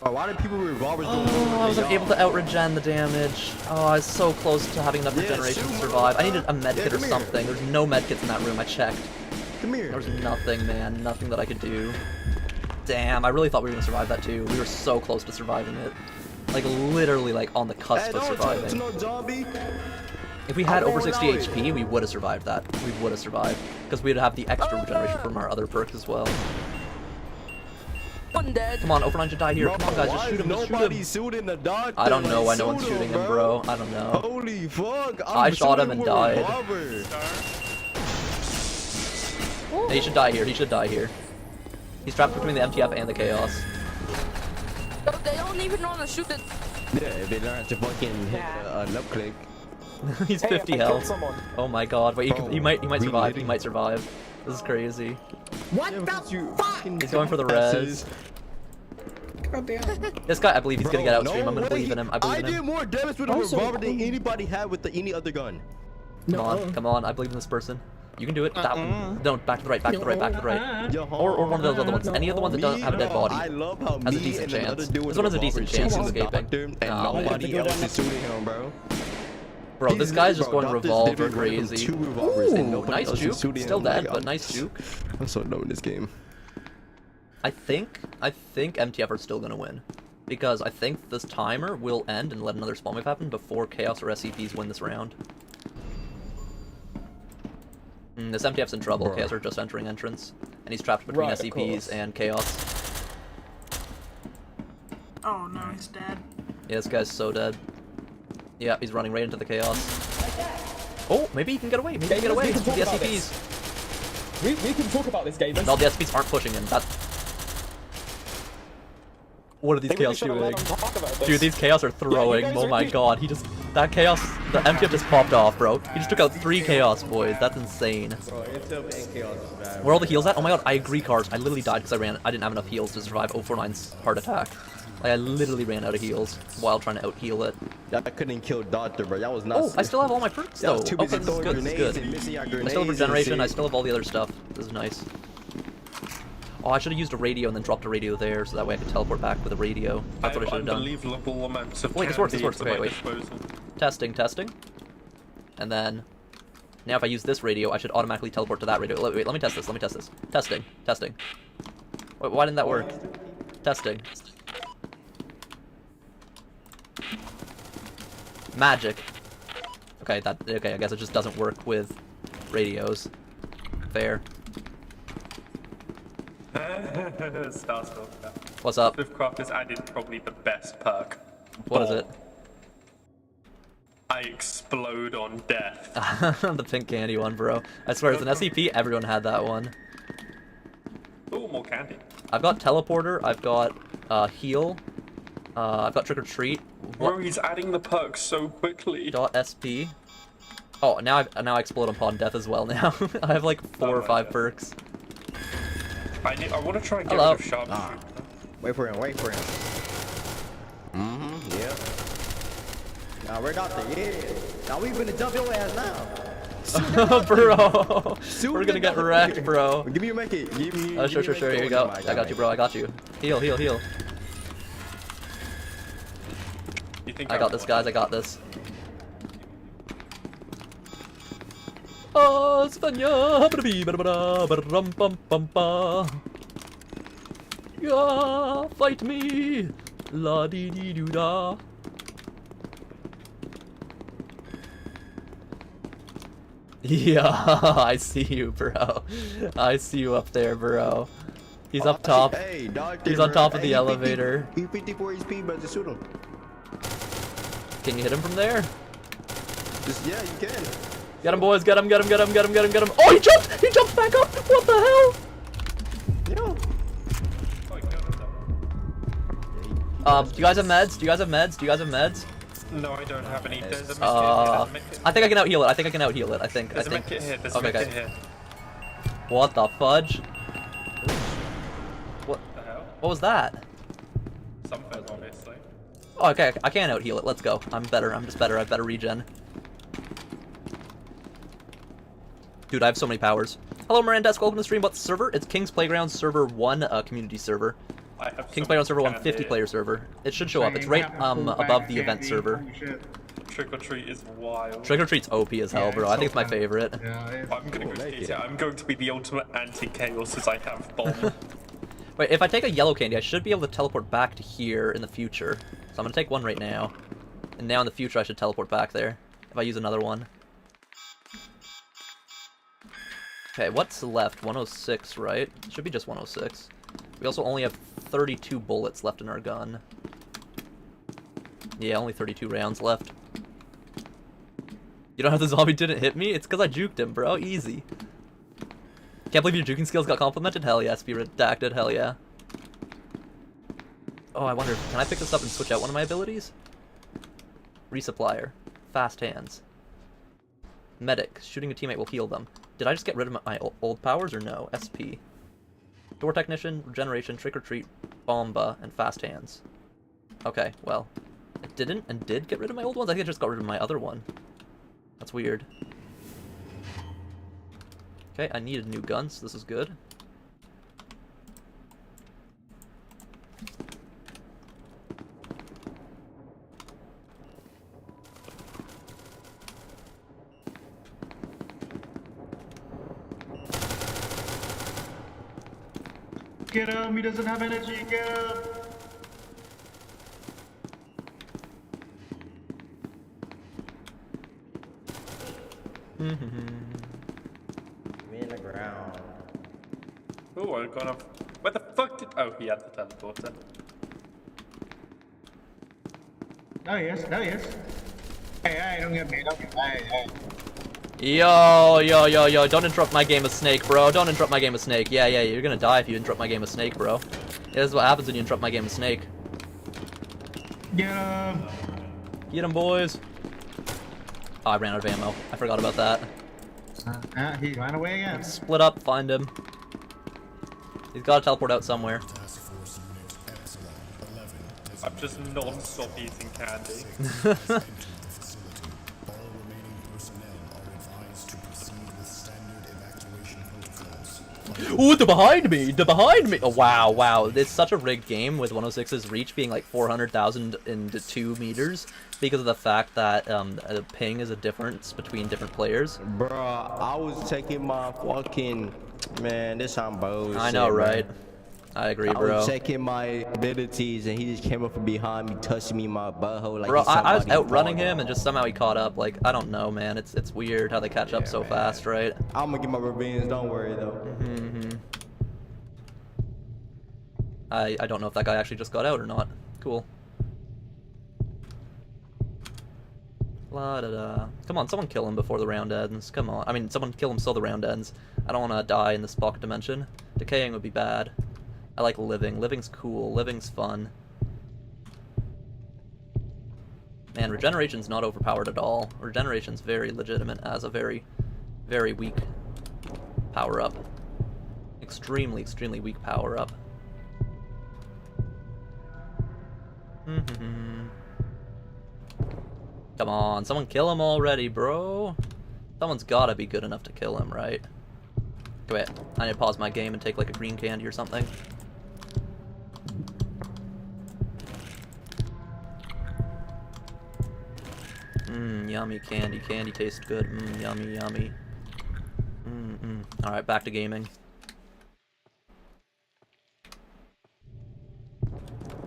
Oh, why did people with revolvers do I wasn't able to out-regen the damage. Oh, I was so close to having enough regeneration to survive. I needed a medkit or something. There's no medkits in that room. I checked. Come here. There was nothing, man. Nothing that I could do. Damn, I really thought we were gonna survive that too. We were so close to surviving it. Like, literally, like, on the cusp of surviving. If we had over 60 HP, we would have survived that. We would have survived. Because we'd have the extra regeneration from our other perks as well. One dead. Come on, Over9 should die here. Come on, guys, just shoot him, just shoot him. Shooting the doctor. I don't know why no one's shooting him, bro. I don't know. Holy fuck. I shot him and died. He should die here. He should die here. He's trapped between the MTF and the Chaos. They don't even know how to shoot it. Yeah, if they learn to fucking hit left click. He's 50 health. Oh my god. Wait, he might survive. He might survive. This is crazy. What the fuck? He's going for the res. This guy, I believe he's gonna get out stream. I'm gonna believe in him. I believe in him. I did more damage with a revolver than anybody had with any other gun. Come on, I believe in this person. You can do it. That one. No, back to the right, back to the right, back to the right. Or one of those other ones. Any of the ones that don't have a dead body I love how has a decent chance. This one has a decent chance of escaping. Nobody else is shooting him, bro. Bro, this guy's just going revolver crazy. Ooh, nice juke. Still dead, but nice juke. I'm so dumb in this game. I think MTF are still gonna win. Because I think this timer will end and let another spawn wave happen before Chaos or SCPs win this round. This MTF's in trouble. Bro. Chaos are just entering entrance. And he's trapped between SCPs and Chaos. Oh no, he's dead. Yeah, this guy's so dead. Yeah, he's running right into the Chaos. Oh, maybe he can get away. Maybe he can get away. It's the SCPs. We can talk about this game. No, the SCPs aren't pushing him. What are these Chaos doing? Dude, these Chaos are throwing. Oh my god, that Chaos, the MTF just popped off, bro. He just took out 3 Chaos boys. That's insane. Where are all the heals at? Oh my god, I agree, Cars. I literally died because I didn't have enough heals to survive 049's heart attack. Like, I literally ran out of heals while trying to out-heal it. Yeah, I couldn't kill Doctor, bro. That was not. Oh, I still have all my perks though. Okay, this is good. This is good. I still have regeneration. I still have all the other stuff. This is nice. Oh, I should have used a radio and then dropped a radio there, so that way I could teleport back with a radio. That's what I should have done. Unbelievable amounts of wait, this works. This works. Okay, wait. Disposal. Testing. And then, now if I use this radio, I should automatically teleport to that radio. Wait, let me test this. Testing. Wait, why didn't that work? Testing. Magic. Okay, I guess it just doesn't work with radios. Fair. What's up? Swiftcraft has added probably the best perk. What is it? I explode on death. The pink candy one, bro. I swear, as an SCP, everyone had that one. Ooh, more candy. I've got teleporter. I've got heal. I've got trick or treat. Bro, he's adding the perks so quickly. .sp. Oh, now I explode upon death as well. Now I have like 4 or 5 perks. I want to try and get rid of sharp. Wait for him. Yeah. Now we're Doctor. Yeah. Now we gonna dump your ass now. Bro, we're gonna get wrecked, bro. Give me your make it. Sure. Here you go. I got you, bro. I got you. Heal. You think I got this, guys. I got this. Oh, Spania. Yeah, fight me. La dee dee doo da. Yeah, I see you, bro. I see you up there, bro. He's up top. Hey, Doctor, he's on top of the elevator. He 54 HP, but just shoot him. Can you hit him from there? Yeah, you can. Get him, boys. Get him. Oh, he jumped back up. What the hell? Yo. Do you guys have meds? No, I don't have any. There's a I think I can out-heal it. I think I think. There's a medkit here. There's a medkit here. What the fudge? What? The hell? What was that? Something, obviously. Oh, okay. I can out-heal it. Let's go. I'm better. I'm just better. I have better regen. Dude, I have so many powers. Hello, Mirandesk. Welcome to the stream. What's the server? It's King's Playground Server 1, community server. King's Playground Server 1, 50-player server. It should show up. It's right above the event server. Trick or treat is wild. Trick or treat's OP as hell, bro. I think it's my favorite. I'm going to be the ultimate anti-chaos as I have bomb. Wait, if I take a yellow candy, I should be able to teleport back to here in the future. So I'm gonna take one right now. And now in the future I should teleport back there. If I use another one. Okay, what's left? 106, right? Should be just 106. We also only have 32 bullets left in our gun. Yeah, only 32 rounds left. You don't have the zombie didn't hit me? It's because I juked him, bro. Easy. Can't believe your juking skills got complimented? Hell yeah, SP redacted. Hell yeah. Oh, I wonder, can I pick this up and switch out one of my abilities? Resupplier. Fast hands. Medic. Shooting a teammate will heal them. Did I just get rid of my old powers or no? SP. Door Technician, Regeneration, Trick or Treat, Bomba, and Fast Hands. Okay, well. I didn't and did get rid of my old ones? I think I just got rid of my other one. That's weird. Okay, I needed new guns. This is good. Get him! He doesn't have energy. Get him! Me in the ground. Oh, I got off. Where the fuck did? Oh, he had the teleporter. No, yes, no, yes. Hey, don't get me, don't get me. Hey. Yo, don't interrupt my game of Snake, bro. Don't interrupt my game of Snake. Yeah, you're gonna die if you interrupt my game of Snake, bro. Yeah, this is what happens when you interrupt my game of Snake. Get him! Get him, boys. Oh, I ran out of ammo. I forgot about that. He ran away again. Split up, find him. He's gotta teleport out somewhere. I'm just non-stop eating candy. Ooh, they're behind me! They're behind me! Oh, wow. It's such a rigged game with 106's reach being like 400,000 into 2 meters because of the fact that the ping is a difference between different players. Bruh, I was taking my fucking... Man, this sound bullshit. I know, right? Man. I agree, bro. I was checking my abilities and he just came up from behind me, touching me in my butthole like bro, I was outrunning him and just somehow he caught up. Like, I don't know, man. It's weird how they catch up so fast, right? I'm gonna get my revenge, don't worry though. I don't know if that guy actually just got out or not. Cool. La da da. Come on, someone kill him before the round ends. Come on. I mean, someone kill him so the round ends. I don't want to die in this pocket dimension. Decaying would be bad. I like living. Living's cool. Living's fun. Man, regeneration's not overpowered at all. Regeneration's very legitimate as a very, very weak power-up. Extremely, extremely weak power-up. Come on, someone kill him already, bro. Someone's gotta be good enough to kill him, right? Wait, I need to pause my game and take like a green candy or something. Yummy candy. Candy tastes good. Yummy, yummy. Alright, back to gaming.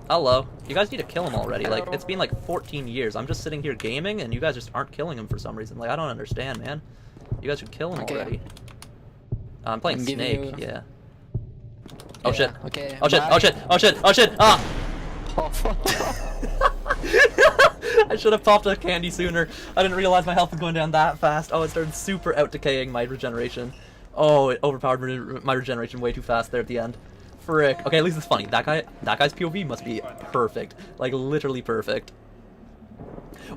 Hello. You guys need to kill him already. Like, it's been like 14 years. I'm just sitting here gaming, and you guys just aren't killing him for some reason. Like, I don't understand, man. You guys should kill him already. I'm playing Snake, yeah. Oh shit. Okay. Oh shit, oh shit, oh shit, oh shit! Ah! I should have popped a candy sooner. I didn't realize my health was going down that fast. Oh, it started super out-decaying my regeneration. Oh, it overpowered my regeneration way too fast there at the end. Frick. Okay, at least it's funny. That guy's POV must be perfect. Like, literally perfect.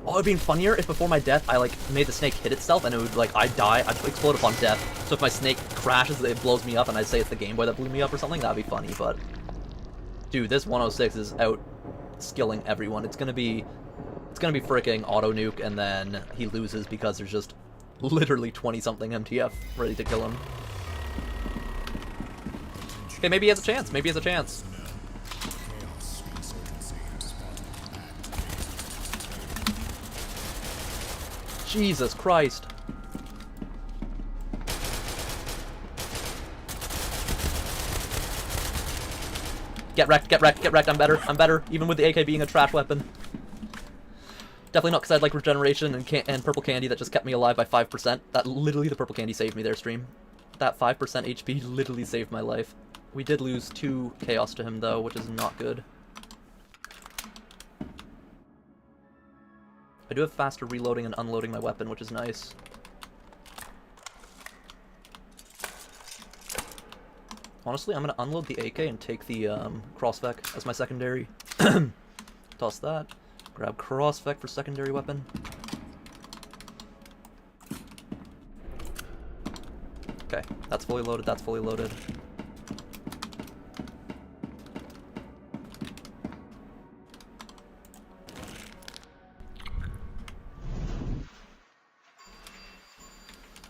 Oh, it'd be funnier if before my death I, like, made the snake hit itself and it would, like, I'd die, I'd explode upon death. So if my snake crashes, it blows me up and I'd say it's the Game Boy that blew me up or something, that'd be funny, but... Dude, this 106 is out-skilling everyone. It's gonna be fricking auto-nuke and then he loses because there's just literally 20-something MTF ready to kill him. Okay, maybe he has a chance. Maybe he has a chance. Jesus Christ. Get wrecked, get wrecked, get wrecked. I'm better, even with the AK being a trash weapon. Definitely not because I had like regeneration and purple candy that just kept me alive by 5%. That literally, the purple candy saved me there, stream. That 5% HP literally saved my life. We did lose 2 chaos to him though, which is not good. I do have faster reloading and unloading my weapon, which is nice. Honestly, I'm gonna unload the AK and take the crossfec as my secondary. Toss that. Grab crossfec for secondary weapon. Okay, that's fully loaded, that's fully loaded.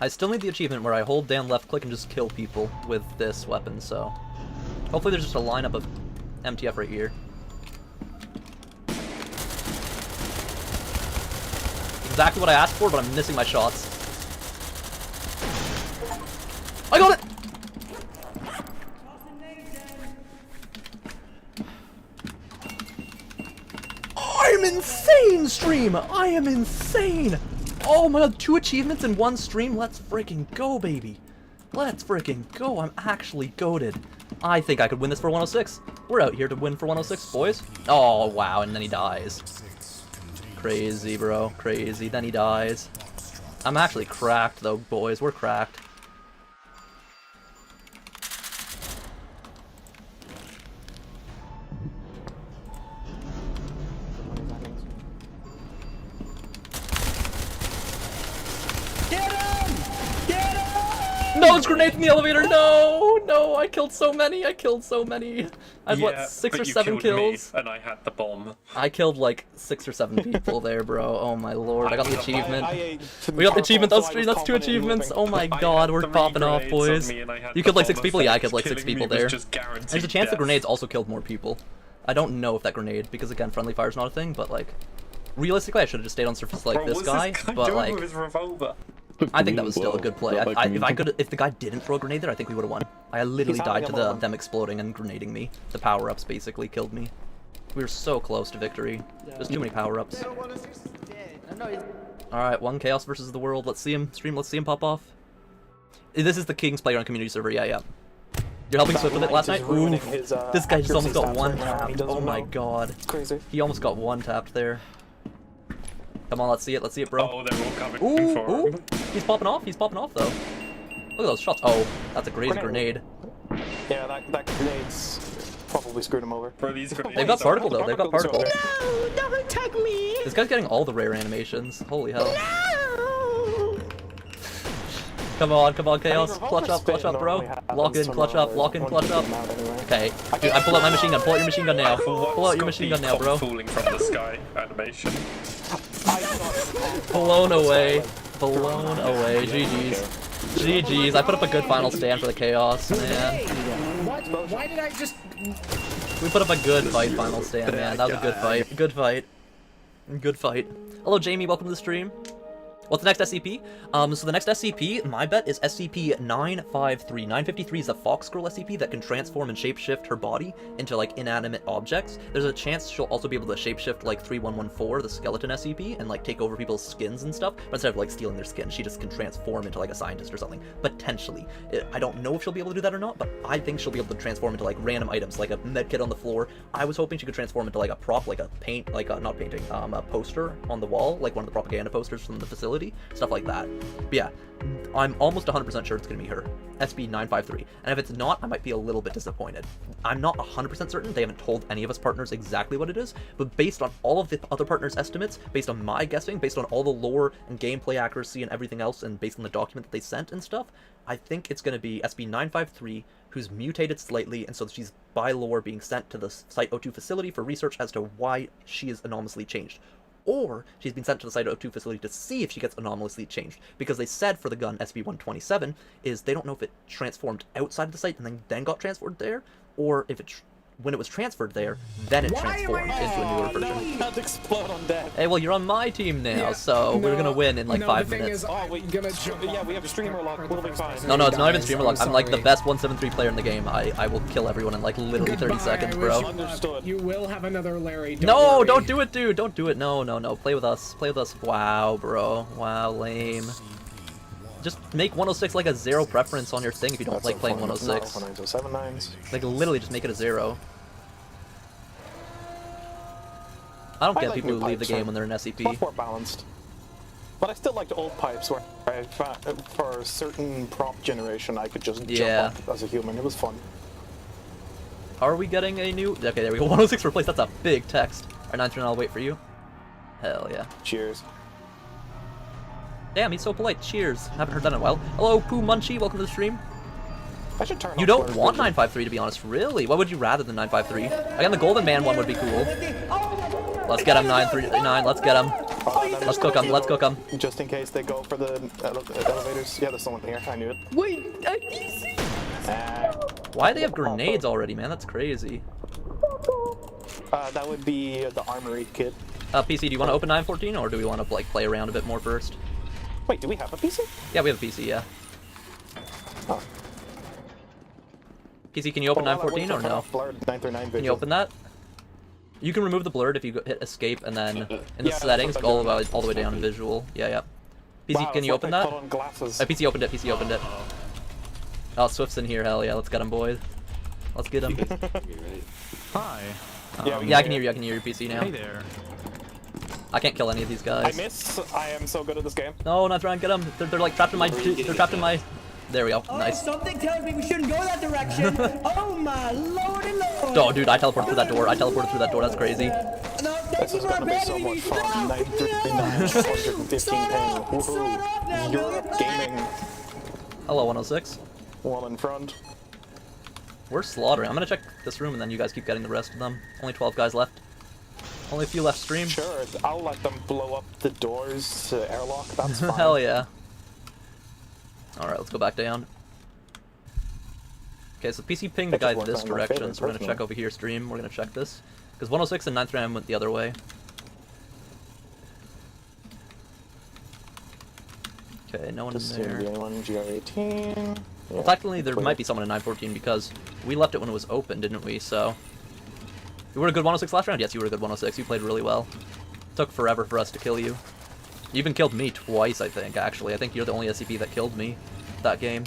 I still need the achievement where I hold down left click and just kill people with this weapon, so... Hopefully there's just a lineup of MTF right here. Exactly what I asked for, but I'm missing my shots. I got it! I'm insane, stream! I am insane! Oh my god, 2 achievements in 1 stream? Let's freaking go, baby. Let's freaking go. I'm actually goated. I think I could win this for 106. We're out here to win for 106, boys. Oh, wow, and then he dies. Crazy, bro. Crazy. Then he dies. I'm actually cracked, though, boys. We're cracked. No, it's grenades in the elevator. No, no, I killed so many. I killed so many. I had, what, 6 or 7 kills? Me, and I had the bomb. I killed like 6 or 7 people there, bro. Oh my lord. I got the achievement. We got the achievement on stream. That's 2 achievements. Oh my god, we're popping off, boys. You killed like 6 people? Yeah, I killed like 6 people there. There's a chance the grenades also killed more people. I don't know if that grenade, because again, friendly fire's not a thing, but like, realistically, I should have just stayed on surface like this guy, but like... With his revolver? I think that was still a good play. If the guy didn't throw a grenade there, I think we would have won. I literally died to them exploding and grenading me. The power-ups basically killed me. We were so close to victory. There's too many power-ups. Alright, 1 Chaos versus the world. Let's see him stream. Let's see him pop off. This is the King's Playground community server. Yeah, yeah. You're helping Swift with it last night? Oof. This guy just almost got 1 tapped. Oh my god. He almost got 1 tapped there. Come on, let's see it, bro. Oh, they're all coming for him. He's popping off, though. Look at those shots. Oh, that's a crazy grenade. Yeah, that grenade's probably screwed him over. Bro, these grenades They've got particle, though. They've got particle. No, don't attack me. This guy's getting all the rare animations. Holy hell. No. Come on, Chaos. Clutch up, bro. Lock in, clutch up. Okay. Dude, I pull out my machine gun. Pull out your machine gun now. Pull out your machine gun now, bro. Falling from the sky animation. Blown away. GG's. GG's. I put up a good final stand for the Chaos, man. Why did I just... We put up a good fight final stand, man. That was a good fight. Good fight. Hello, Jamie. Welcome to the stream. What's the next SCP? So the next SCP, my bet, is SCP-953. 953 is a fox girl SCP that can transform and shapeshift her body into, like, inanimate objects. There's a chance she'll also be able to shapeshift, like, 3114, the skeleton SCP, and, like, take over people's skins and stuff. But instead of, like, stealing their skin, she just can transform into, like, a scientist or something. Potentially. I don't know if she'll be able to do that or not, but I think she'll be able to transform into, like, random items, like a medkit on the floor. I was hoping she could transform into, like, a prop, like a paint, like, not painting, a poster on the wall, like one of the propaganda posters from the facility. Stuff like that. But yeah, I'm almost 100% sure it's going to be her. SB953. And if it's not, I might be a little bit disappointed. I'm not 100% certain. They haven't told any of us partners exactly what it is, but based on all of the other partners' estimates, based on my guessing, based on all the lore and gameplay accuracy and everything else, and based on the document that they sent and stuff, I think it's going to be SB953, who's mutated slightly, and so she's, by lore, being sent to the Site-02 facility for research as to why she is anomalously changed. Or she's been sent to the Site-02 facility to see if she gets anomalously changed. Because they said for the gun SB-127 is they don't know if it transformed outside of the site and then got transferred there, or if it when it was transferred there, then it transformed into a newer version. Not explode on death. Hey, well, you're on my team now, so we're gonna win in like 5 minutes. We have a streamer lock. We'll be fine. No, it's not even streamer lock. I'm like the best 173 player in the game. I will kill everyone in like literally 30 seconds, bro. Understood. You will have another Larry. No, don't do it, dude. Don't do it. No. Play with us. Wow, bro. Wow, lame. Just make 106 like a 0 preference on your thing if you don't like playing 106. Like literally just make it a 0. I don't get people who leave the game when they're in SCP. Much more balanced. But I still like the old pipes where for a certain prop generation I could just jump up as a human. It was fun. Are we getting a new... Okay, there we go. 106 replaced. That's a big text. Alright, 939, I'll wait for you. Hell yeah. Cheers. Damn, he's so polite. Cheers. Haven't heard that in a while. Hello, Pooh Munchie. Welcome to the stream. I should turn You don't want 953 to be honest, really? What would you rather than 953? Again, the Golden Man one would be cool. Let's get him, 939. Let's get him. Let's cook them. Let's cook them. Just in case they go for the elevators. Yeah, there's someone here. I knew it. Wait, easy. Why do they have grenades already, man? That's crazy. That would be the armory kit. PC, do you want to open 914, or do we want to like play around a bit more first? Wait, do we have a PC? Yeah, we have a PC. Yeah. Oh. PC, can you open 914 or no? Can you open that? You can remove the blurred if you hit escape and then in the settings go all the way down in visual. Yeah. PC, can you open that? PC opened it. PC opened it. Oh, Swift's in here. Hell yeah, let's get him, boys. Let's get him. Hi. Yeah, I can hear you. I can hear your PC now. Hey there. I can't kill any of these guys. I miss. I am so good at this game. No, not trying to get them. They're like trapped in my. They're trapped in my. There we go. Oh, nice. Something tells me we shouldn't go that direction. Oh my lordy lord. Oh, dude, I teleported through that door. That's crazy. No, this is gonna be so much fun. 939, 215 ping. Woohoo. Europe gaming. Hello, 106. One in front. We're slaughtering. I'm gonna check this room and then you guys keep getting the rest of them. Only 12 guys left. Only a few left stream. Sure, I'll let them blow up the doors to airlock. That's fine. Hell yeah. Alright, let's go back down. Okay, so PC pinged the guy this direction, so we're gonna check over here stream. We're gonna check this. Because 106 and 939 went the other way. Okay, no one in there. GR18. Well, technically there might be someone in 914 because we left it when it was open, didn't we? So you were a good 106 last round? Yes, you were a good 106. You played really well. Took forever for us to kill you. You even killed me twice, I think, actually. I think you're the only SCP that killed me that game.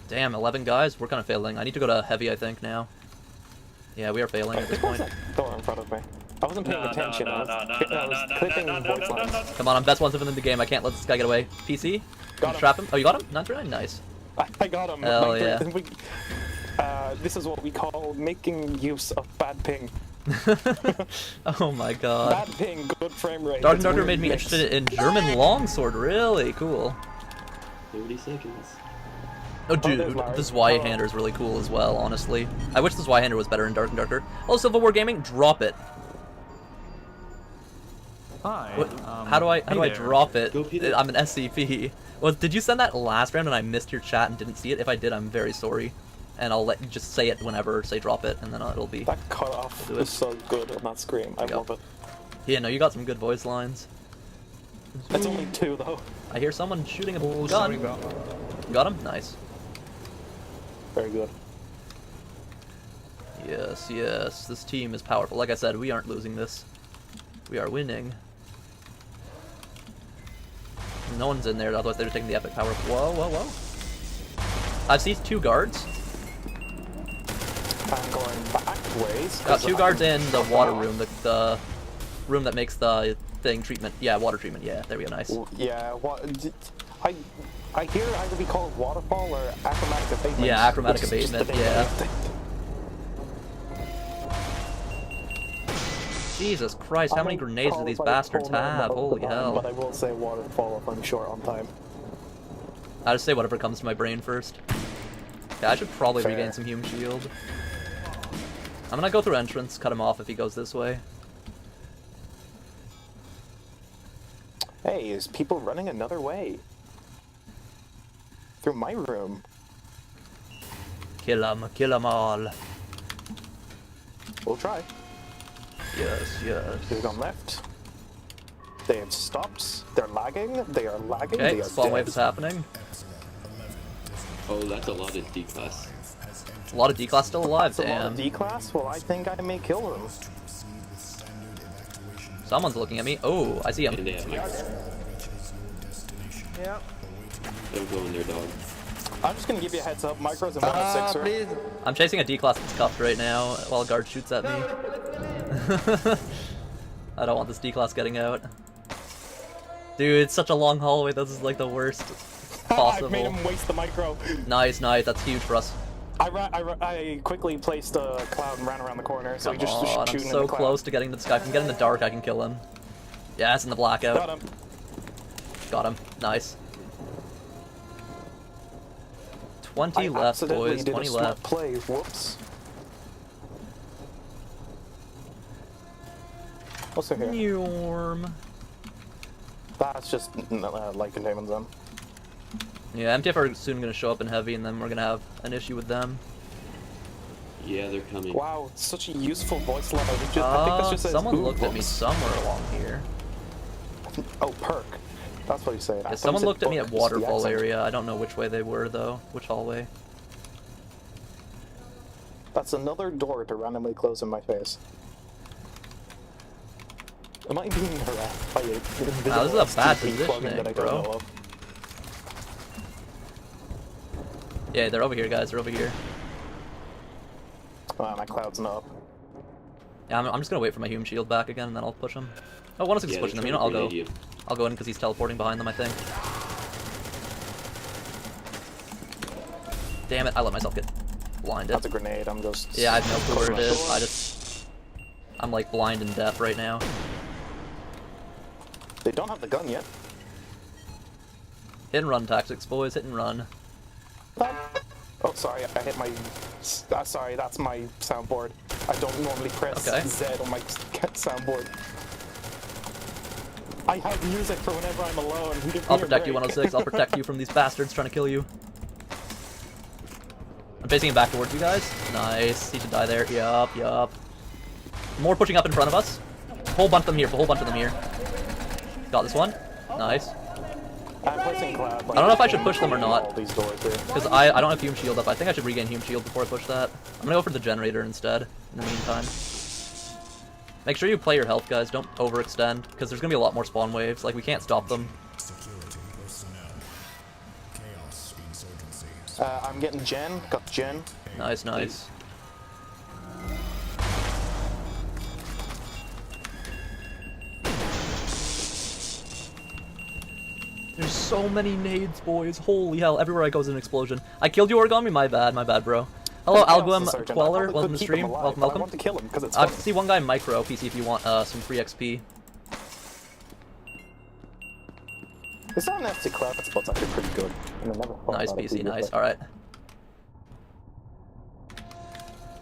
Damn, 11 guys? We're kind of failing. I need to go to heavy, I think, now. Yeah, we are failing at this point. Door in front of me. I wasn't paying attention. I was clicking voice lines. Come on, I'm best 1-7 in the game. I can't let this guy get away. PC? Got him. Trap him? Oh, you got him? 939? Nice. I got him. Hell yeah. This is what we call making use of bad ping. Oh my god. Bad ping, good frame rate. Dark Darker made me interested in German longsword. Really cool. 30 seconds. Oh dude, the Zweihander is really cool as well, honestly. I wish the Zweihander was better in Dark and Darker. Oh, Civil War Gaming, drop it. Hi. How do I drop it? I'm an SCP. Well, did you send that last round and I missed your chat and didn't see it? If I did, I'm very sorry. And I'll let you just say it whenever, say drop it, and then it'll be... That cutoff is so good on that scream. I love it. Yeah, no, you got some good voice lines. It's only 2, though. I hear someone shooting a gun. Got him? Nice. Very good. Yes, yes, this team is powerful. Like I said, we aren't losing this. We are winning. No one's in there, otherwise they're taking the epic power. Whoa, whoa, whoa. I've seen 2 guards. I'm going back ways. Got 2 guards in the water room, the room that makes the thing treatment. Yeah, water treatment. Yeah, there we go. Nice. Yeah, I hear it either be called waterfall or achromatic abatement. Yeah, achromatic abatement. Yeah. Jesus Christ, how many grenades do these bastards have? Holy hell. But I will say waterfall if I'm short on time. I just say whatever comes to my brain first. Yeah, I should probably regain some human shield. I'm gonna go through entrance, cut him off if he goes this way. Hey, is people running another way? Through my room. Kill 'em all. We'll try. Yes, yes. They've gone left. They have stopped. They're lagging. They are lagging. Okay, spawn wave is happening. Oh, that's a lot of D-class. A lot of D-class still alive, damn. A lot of D-class? Well, I think I may kill them. Someone's looking at me. Oh, I see him. Yeah. Don't go in there, dog. I'm just gonna give you a heads up. Micro's in 106er. I'm chasing a D-class that's cuffed right now while a guard shoots at me. I don't want this D-class getting out. Dude, it's such a long hallway. This is like the worst possible. I made him waste the micro. Nice, nice. That's huge for us. I quickly placed a cloud and ran around the corner, so he just shooting I'm so close to getting to this guy. If I can get in the dark, I can kill him. Yeah, it's in the blackout. Got him. Got him. Nice. 20 left, boys. 20 left. Play. Whoops. Also here. Norm. That's just light containment zone. Yeah, MTF are soon going to show up in heavy, and then we're going to have an issue with them. Yeah, they're coming. Wow, such a useful voice line. I think that's just someone looked at me somewhere along here. Oh, perk. That's what you say. Yeah, someone looked at me at waterfall area. I don't know which way they were, though. Which hallway. That's another door to randomly close in my face. Am I being harassed by a Wow, this is a bad positioning, that I bro. don't know of? Yeah, they're over here, guys. They're over here. Wow, my cloud's not up. Yeah, I'm just gonna wait for my human shield back again, and then I'll push him. Oh, 106 is pushing them. You know, I'll go. I'll go in because he's teleporting behind them, I think. Damn it! I let myself get blinded. That's a grenade. I'm just. Yeah, I have no clue where it is. I'm like blind and deaf right now. They don't have the gun yet. Hit and run tactics, boys. Hit and run. Oh, sorry, I hit my. Sorry, that's my soundboard. I don't normally press Z on my soundboard. I have music for whenever I'm alone. I'll protect you, 106. I'll protect you from these bastards trying to kill you. I'm facing him back towards you guys. Nice. He should die there. Yup, yup. More pushing up in front of us. Whole bunch of them here. Whole bunch of them here. Got this one. Nice. I'm placing cloud. I don't know if I should push them or not, because I don't have human shield up. I think I should regain human shield before I push that. I'm gonna go for the generator instead, in the meantime. Make sure you play your health, guys. Don't overextend, because there's gonna be a lot more spawn waves. Like, we can't stop them. I'm getting Gen. Got Gen. Nice, nice. There's so many nades, boys. Holy hell. Everywhere I go is an explosion. I killed you, Origami. My bad, bro. Hello, Algum Queller. Welcome to the stream. Welcome, welcome. I want to kill him because it's I see one guy in micro PC if you want some free XP. This on FC Cloud spot's actually pretty good. Nice PC, nice. Alright.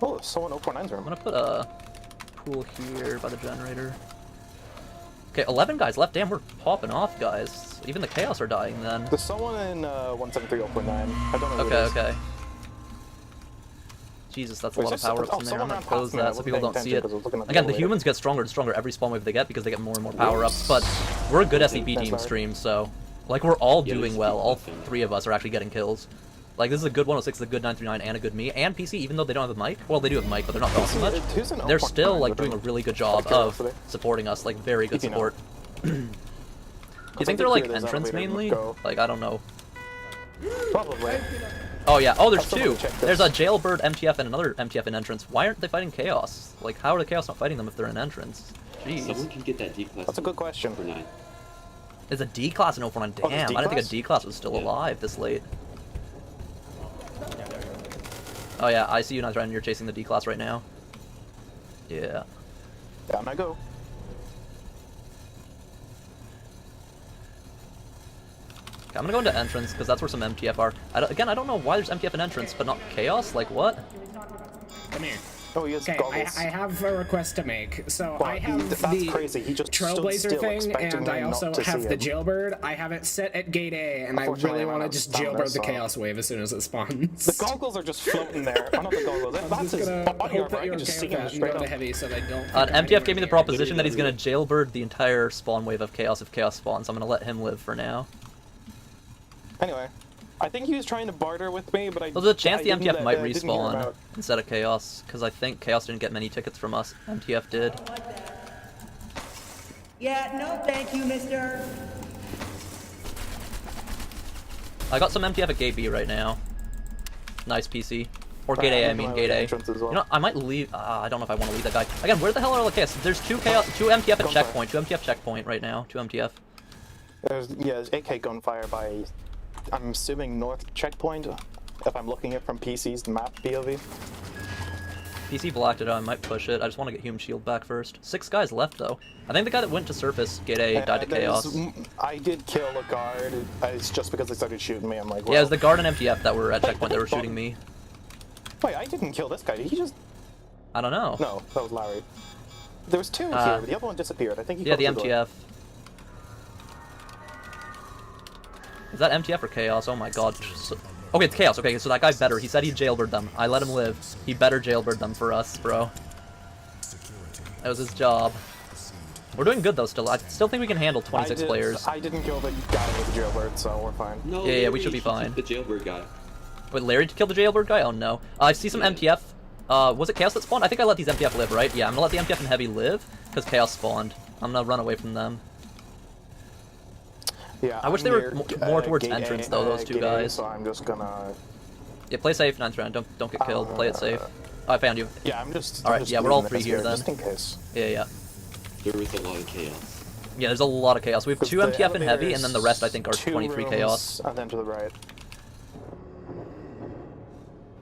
Oh, there's someone 049's room. I'm gonna put a pool here by the generator. Okay, 11 guys left. Damn, we're popping off, guys. Even the Chaos are dying then. There's someone in 173.049. I don't know who Okay, it is. okay. Jesus, that's a lot of power-ups in there. I'm gonna close that so people don't see it. Again, the humans get stronger and stronger every spawn wave they get because they get more and more power-ups, but we're a good SCP team stream, so... Like, we're all doing well. All three of us are actually getting kills. Like, this is a good 106, a good 939, and a good me. And PC, even though they don't have a mic. Well, they do have a mic, but they're not talking much. They're still, like, doing a really good job of supporting us. Like, very good support. Do you think they're, like, entrance mainly? Like, I don't know. Probably. Oh, yeah. Oh, there's two. There's a jailbird MTF and another MTF in entrance. Why aren't they fighting Chaos? Like, how are the Chaos not fighting them if they're in entrance? Jeez. Someone can get that D-class. That's a good question. For 9. There's a D-class in 049. Damn, I didn't think a D-class was still alive this late. Oh yeah, I see you, Nice, you're chasing the D-class right now. Yeah. Down I go. Okay, I'm gonna go into entrance, because that's where some MTF are. Again, I don't know why there's MTF in entrance, but not Chaos? Like, what? Come here. Oh, he has goggles. I have a request to make. So Wow, I have that's the crazy. He just Trailblazer thing, and I also have the Jailbird. I have it set at Gate A, and I really want to just jailbird the Chaos Wave as soon as it spawns. The goggles are just floating there. Oh, not the goggles. That's his body armor. I can just see him straight up. Heavy so they don't MTF gave me the proposition that he's gonna jailbird the entire spawn wave of Chaos if Chaos spawns. I'm gonna let him live for now. Anyway. I think he was trying to barter with me, but There's a chance the MTF might respawn instead of Chaos, because I think Chaos didn't get many tickets from us. MTF did. Yeah, no thank you, mister. I got some MTF at Gate B right now. Nice PC. Or Gate A, I mean Gate A. You know, I might leave. I don't know if I want to leave that guy. Again, where the hell are the Chaos? There's two MTF at checkpoint. 2 MTF checkpoint right now. 2 MTF. There's AK gunfire by... I'm assuming north checkpoint, if I'm looking at from PC's map POV. PC blacked it out, I might push it. I just want to get human shield back first. 6 guys left though. I think the guy that went to surface, Gate A, died to Chaos. I did kill a guard, it's just because they started shooting me, I'm like, well... Yeah, it was the guard and MTF that were at checkpoint, they were shooting me. Wait, I didn't kill this guy, did he just... I don't know. No, that was Larry. There was two here, but the other one disappeared. I think he yeah, the closed door. MTF. Is that MTF or Chaos? Oh my god. Okay, it's Chaos. Okay, so that guy better. He said he jailbird them. I let him live. He better jailbird them for us, bro. That was his job. We're doing good though still. I still think we can handle 26 players. I didn't kill the guy with the jailbird, so we're fine. No, yeah, we should be fine. The jailbird guy. Wait, Larry killed the jailbird guy? Oh no. I see some MTF. Was it Chaos that spawned? I think I let these MTF live, right? Yeah, I'm gonna let the MTF and Heavy live, because Chaos spawned. I'm gonna run away from them. Yeah, I wish they were more towards entrance though, those two guys. So I'm just gonna... Yeah, play safe, 9th round. Don't get killed. Play it safe. Oh, I found you. Yeah, I'm just... Alright, yeah, we're all 3 here then. Just in case. Yeah. There is a lot of chaos. Yeah, there's a lot of chaos. We have 2 MTF and Heavy, and then the rest I think are 23 chaos. And then to the right.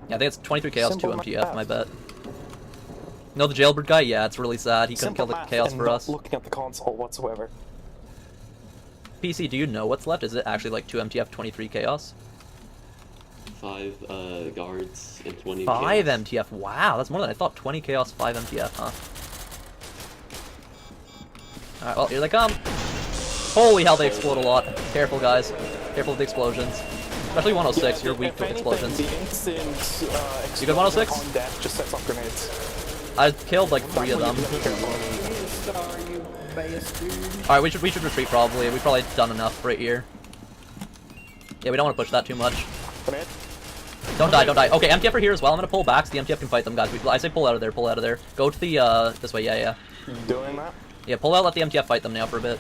Yeah, I think it's 23 chaos, 2 MTF, my bet. No, the jailbird guy? Yeah, it's really sad. He couldn't kill the chaos for us. Looking at the console whatsoever. PC, do you know what's left? Is it actually like 2 MTF, 23 chaos? 5 guards and 20 5 chaos. MTF, wow, that's more than I thought. 20 chaos, 5 MTF, huh? Alright, well, here they come. Holy hell, they explode a lot. Careful, guys. Careful with the explosions. Especially 106, you're weak with explosions. The instant, you good 106? on death just sets off grenades. I killed like 3 of them. Alright, we should retreat probably. We've probably done enough right here. Yeah, we don't want to push that too much. Don't die, don't die. Okay, MTF are here as well. I'm gonna pull back so the MTF can fight them, guys. I say pull out of there, pull out of there. Go to the, this way, yeah. Doing that? Yeah, pull out, let the MTF fight them now for a bit.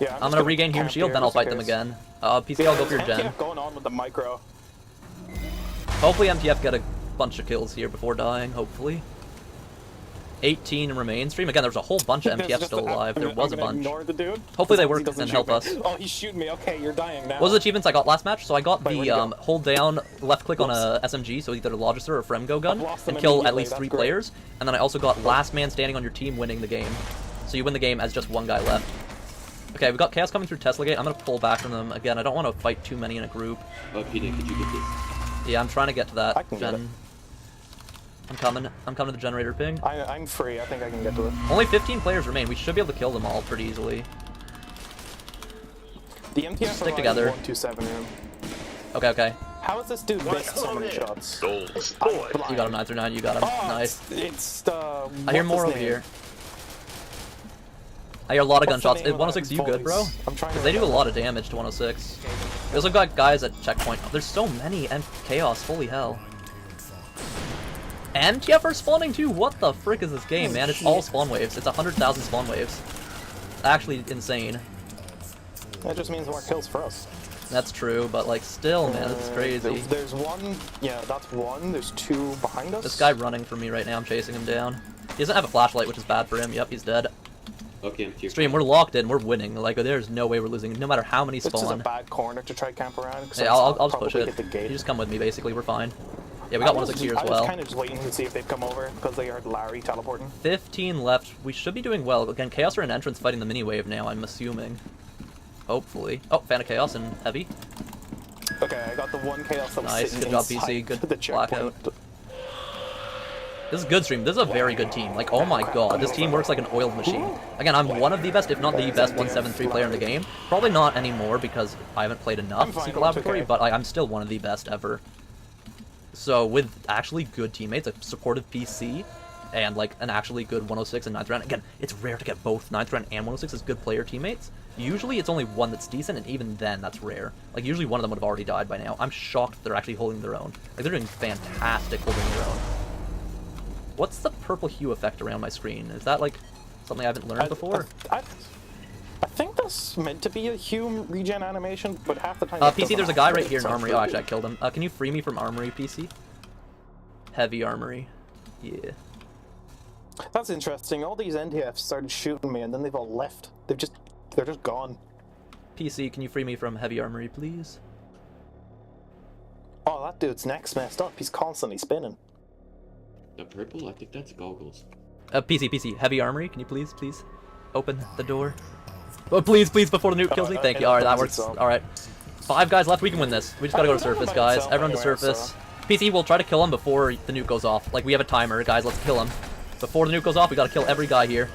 Yeah, I'm gonna regain human shield, then I'll fight them again. PC, I'll go for your gen. MTF going on with the micro. Hopefully MTF get a bunch of kills here before dying, hopefully. 18 remain stream. Again, there's a whole bunch of MTF still alive. There was a bunch. The dude. Hopefully they work and help us. Oh, he's shooting me. Okay, you're dying now. What was the achievements I got last match? So I got the hold down, left click on a SMG, so either a Logister or a Fremgo gun, and kill at least 3 players. And then I also got last man standing on your team winning the game. So you win the game as just 1 guy left. Okay, we've got Chaos coming through Tesla Gate. I'm gonna pull back from them. Again, I don't want to fight too many in a group. Oh, Peter, could you get this? Yeah, I'm trying to get to that. I can get it. I'm coming to the generator ping. I'm free. I think I can get to it. Only 15 players remain. We should be able to kill them all pretty easily. The MTF stick together. 127 room. Okay. How is this dude missed so many shots? You got him 9-9. You got him. Nice. It's I hear more over here. I hear a lot of gunshots. 106, you good, bro? Because they do a lot of damage to 106. We also got guys at checkpoint. Oh, there's so many chaos. Holy hell. MTF are spawning too. What the frick is this game, man? It's all spawn waves. It's 100,000 spawn waves. Actually insane. That just means more kills for us. That's true, but like still, man, this is crazy. There's 1. Yeah, that's 1. There's 2 behind us. This guy running for me right now. I'm chasing him down. He doesn't have a flashlight, which is bad for him. Yep, he's dead. Okay, Stream, we're locked in. We're winning. Like, there's no way we're losing, no matter how many spawn. This is a bad corner to try camp around. Yeah, I'll just push it. You just come with me, basically. We're fine. Yeah, we got 106 here as well. I was kind of just waiting to see if they'd come over because they heard Larry teleporting. 15 left. We should be doing well. Again, Chaos are in entrance fighting the mini wave now, I'm assuming. Hopefully. Oh, Fan of Chaos and Heavy. Okay, I got the 1 Chaos that was nice. Good job, PC. Good blackout. This is good stream. This is a very good team. Like, oh my god, this team works like an oiled machine. Again, I'm one of the best, if not the best 173 player in the game. Probably not anymore because I haven't played enough Secret Laboratory, but I'm still one of the best ever. So with actually good teammates, a supportive PC, and like an actually good 106 and 9th round. Again, it's rare to get both 9th round and 106 as good player teammates. Usually it's only one that's decent, and even then that's rare. Like usually one of them would have already died by now. I'm shocked they're actually holding their own. Like they're doing fantastic holding their own. What's the purple hue effect around my screen? Is that like something I haven't learned before? I think that's meant to be a hue regen animation, but half the time... PC, there's a guy right here in Armory. Oh, actually, I killed him. Can you free me from Armory, PC? Heavy Armory. Yeah. That's interesting. All these NTFs started shooting me, and then they've all left. They're just gone. PC, can you free me from Heavy Armory, please? Oh, that dude's neck's messed up. He's constantly spinning. The purple? I think that's goggles. PC, Heavy Armory, can you please open the door? Oh, please, before the nuke kills me. Thank you. Alright, that works. Alright. 5 guys left. We can win this. We just gotta go to surface, guys. Everyone to surface. PC, we'll try to kill him before the nuke goes off. Like, we have a timer. Guys, let's kill him. Before the nuke goes off, we gotta kill every guy here.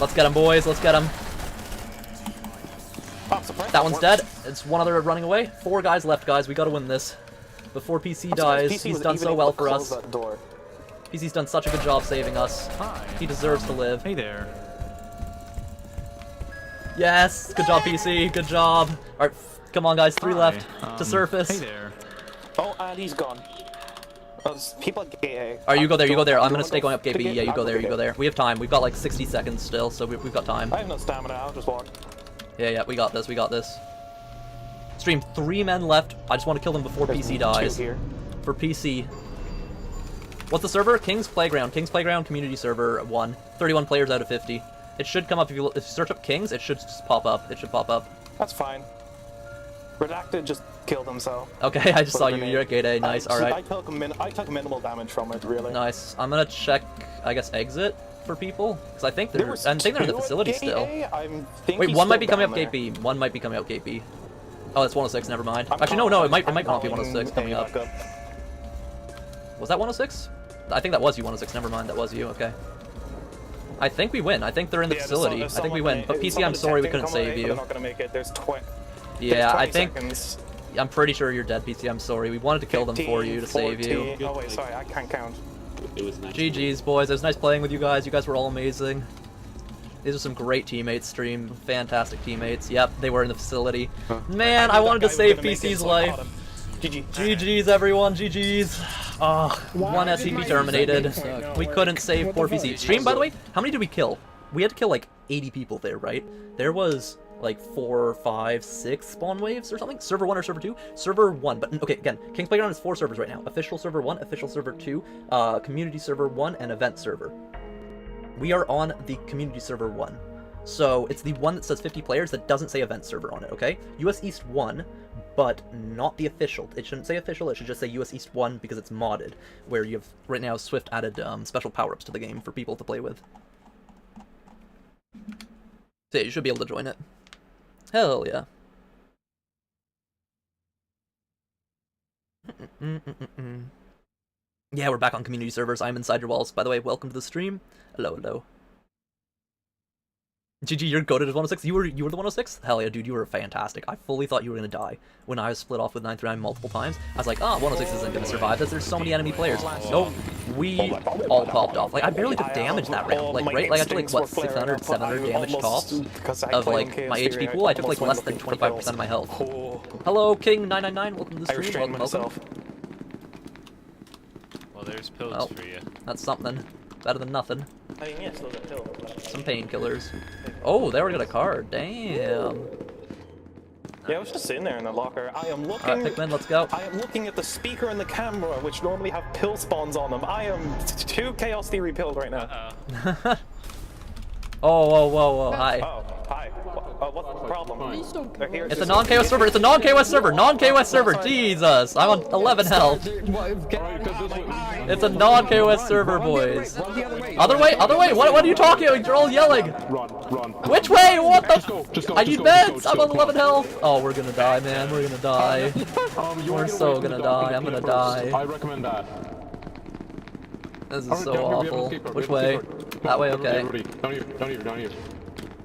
Let's get him, boys. Let's get him. That one's dead. It's one other running away. 4 guys left, guys. We gotta win this. Before PC dies, he's done so well for us. PC's done such a good job saving us. He deserves to live. Hey there. Yes! Good job, PC. Good job. Alright, come on, guys. 3 left to surface. Hey there. Oh, and he's gone. People at gate A. Alright, you go there, you go there. I'm gonna stay going up gate B. Yeah, you go there, you go there. We have time. We've got like 60 seconds still, so we've got time. I have no stamina, I'll just walk. Yeah, we got this, we got this. Stream, 3 men left. I just want to kill them before PC dies. For PC. What's the server? King's Playground. King's Playground Community Server 1. 31 players out of 50. It should come up if you search up Kings, it should just pop up. It should pop up. That's fine. Redacted just killed himself. Okay, I just saw you. You're at gate A. Nice, alright. I took minimal damage from it, really. Nice. I'm gonna check, I guess, exit for people. Because I think they're in the facility still. Wait, one might be coming up gate B. One might be coming up gate B. Oh, that's 106, never mind. Actually, no, it might not be 106 coming up. Was that 106? I think that was you, 106. Never mind, that was you. Okay. I think we win. I think they're in the facility. I think we win. But PC, I'm sorry we couldn't save you. They're not gonna make it. Yeah, I think. I'm pretty sure you're dead, PC. I'm sorry. We wanted to kill them for you to save you. Oh wait, sorry, I can't count. It was nice. GG's, boys. It was nice playing with you guys. You guys were all amazing. These are some great teammates, stream. Fantastic teammates. Yep, they were in the facility. Man, I wanted to save PC's life. GG's, everyone. GG's. Oh, 1 SCP terminated. We couldn't save poor PC. Stream, by the way, how many did we kill? We had to kill like 80 people there, right? There was like 4, 5, 6 spawn waves or something. Server 1 or server 2? Server 1, but okay, again, King's Playground has 4 servers right now. Official server 1, official server 2, community server 1, and event server. We are on the community server 1. So it's the one that says 50 players that doesn't say event server on it, okay? US East 1, but not the official. It shouldn't say official, it should just say US East 1 because it's modded, where you have, right now, Swift added special power-ups to the game for people to play with. So yeah, you should be able to join it. Hell yeah. Yeah, we're back on community servers. I'm inside your walls. By the way, welcome to the stream. Hello, hello. GG, you're goated as 106. You were the 106? Hell yeah, dude, you were fantastic. I fully thought you were gonna die when I was split off with 939 multiple times. I was like, oh, 106 isn't gonna survive this. There's so many enemy players. Nope, we all popped off. Like, I barely took damage that round. Like, right? Like, I took like what, 600, 700 damage tops of like my HP pool. I took like less than 25% of my health. Hello, King999. Welcome to the stream. Welcome. Well, there's pills for you. That's something. Better than nothing. I mean, yes, those are pills. Some painkillers. Oh, they already got a card. Damn. Yeah, I was just sitting there in the locker. I am looking. Alright, Pikmin, let's go. I am looking at the speaker and the camera, which normally have pill spawns on them. I am 2 Chaos Theory pilled right now. Oh, whoa, hi. Oh, hi. What's the problem? It's a non-KOS server. It's a non-KOS server. Non-KOS server. Jesus, I'm on 11 health. It's a non-KOS server, boys. Other way, other way. What are you talking about? You're all yelling. Run. Which way? What the? I need meds. I'm on 11 health. Oh, we're gonna die, man. We're gonna die. We're so gonna die. I'm gonna die. I recommend that. This is so awful. Which way? That way, okay. Down here.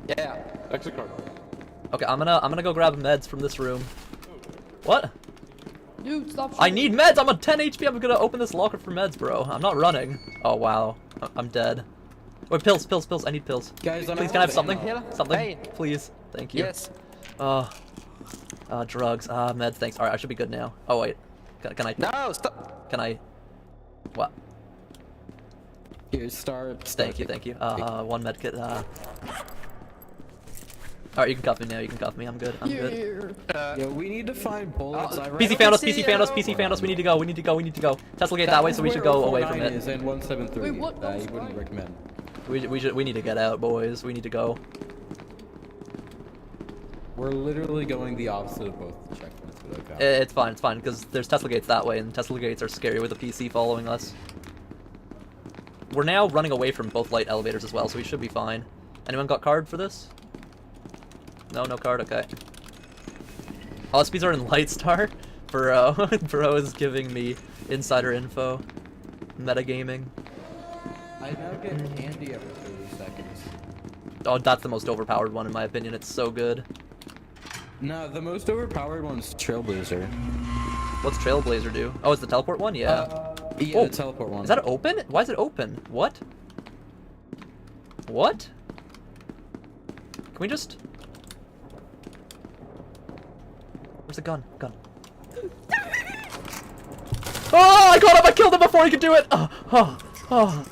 Yeah. Exit card. Okay, I'm gonna go grab meds from this room. What? Dude, stop shooting. I need meds! I'm on 10 HP! I'm gonna open this locker for meds, bro. I'm not running. Oh, wow. I'm dead. Wait, pills. I need pills. Guys, please, can I have something? Something? Please. Thank you. Yes. Drugs. Meds, thanks. Alright, I should be good now. Oh, wait. Can I? No, stop! Can I? What? Here, start. Thank you. One med kit. Alright, you can cuff me now. You can cuff me. I'm good. Yeah, we need to find bullets. PC found us. We need to go. Tesla gate that way, so we should go away from it. Is in 173. Wait, what? You wouldn't recommend. We need to get out, boys. We need to go. We're literally going the opposite of both checkpoints. It's fine, because there's Tesla gates that way, and Tesla gates are scary with a PC following us. We're now running away from both light elevators as well, so we should be fine. Anyone got card for this? No card? Okay. All SPs are in Lightstar. Bro is giving me insider info. Metagaming. I now get candy every 30 seconds. Oh, that's the most overpowered one in my opinion. It's so good. No, the most overpowered one's Trailblazer. What's Trailblazer do? Oh, it's the teleport one? Yeah. Yeah, the teleport one. Is that open? Why is it open? What? What? Can we just... Where's the gun? Gun. Oh, I got him! I killed him before he could do it! Oh,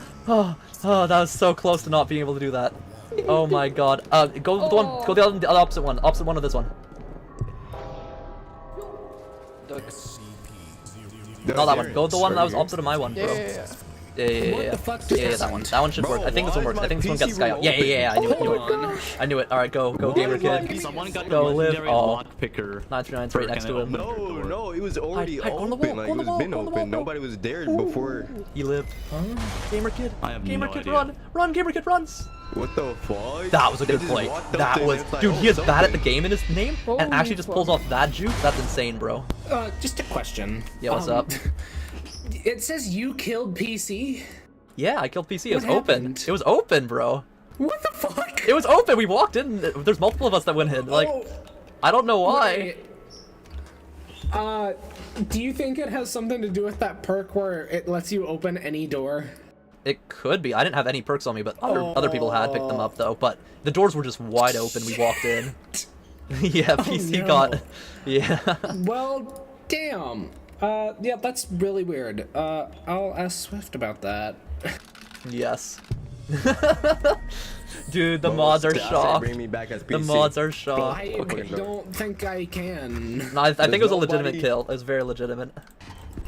that was so close to not being able to do that. Oh my god. Go the opposite one. Opposite one of this one. Not that one. Go the one that was opposite of my one, bro. Yeah, that one. That one should work. I think this one works. I think this one gets Sky out. Yeah. I knew it. I knew it. Alright, go gamer kid. Go live. Oh, 939's right next to him. No, it was already open. Like, it was been open. Nobody was there before. He lived. Gamer kid. Gamer kid, run. Run, gamer kid, runs. What the fuck? That was a good play. That was... Dude, he is bad at the game in his name, and actually just pulls off that juke. That's insane, bro. Just a question. Yeah, what's up? It says you killed PC. Yeah, I killed PC. It was open. It was open, bro. What the fuck? It was open. We walked in. There's multiple of us that went in. Like, I don't know why. Do you think it has something to do with that perk where it lets you open any door? It could be. I didn't have any perks on me, but other people had picked them up though. But the doors were just wide open. We walked in. Yeah, PC got. Yeah. Well, damn. Yeah, that's really weird. I'll ask Swift about that. Yes. Dude, the mods are shocked. Bring me back as PC. The mods are shocked. I don't think I can. No, I think it was a legitimate kill. It was very legitimate.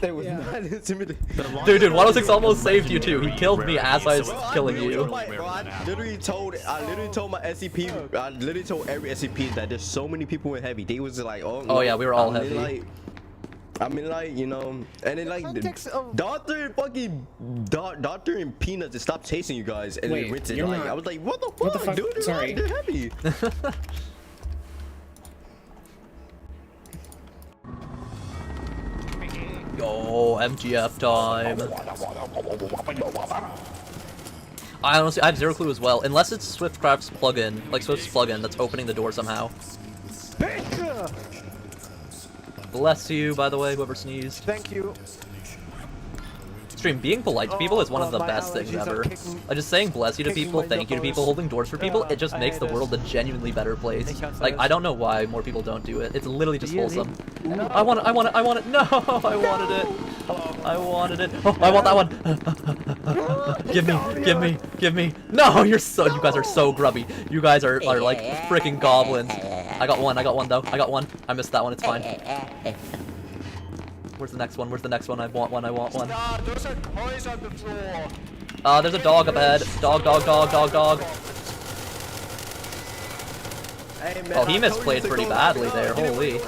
It was not intimidating. Dude, 106 almost saved you too. He killed me as I was killing you. I literally told my SCP, I literally told every SCP that there's so many people in heavy. They was like, oh, yeah, we were all heavy. Like, you know, and then like Doctor and Peanuts just stopped chasing you guys, and then rinsed it. Like, I was like, what the fuck, dude? Sorry. They're heavy. Yo, MGF time. I honestly, I have zero clue as well, unless it's Swiftcraft's plugin, like Swift's plugin that's opening the door somehow. Bless you, by the way, whoever sneezed. Thank you. Stream, being polite to people is one of the best things ever. Like, just saying bless you to people, thank you to people, holding doors for people, it just makes the world a genuinely better place. Like, I don't know why more people don't do it. It's literally just wholesome. I want it, I want it, I want it. No, I wanted it. I wanted it. Oh, I want that one. Give me. No, you guys are so grubby. You guys are like freaking goblins. I got one though. I got one. I missed that one, it's fine. Where's the next one? I want one. Those are toys on the floor. There's a dog up ahead. Dog. Hey, man, oh, he misplayed pretty badly there. Holy.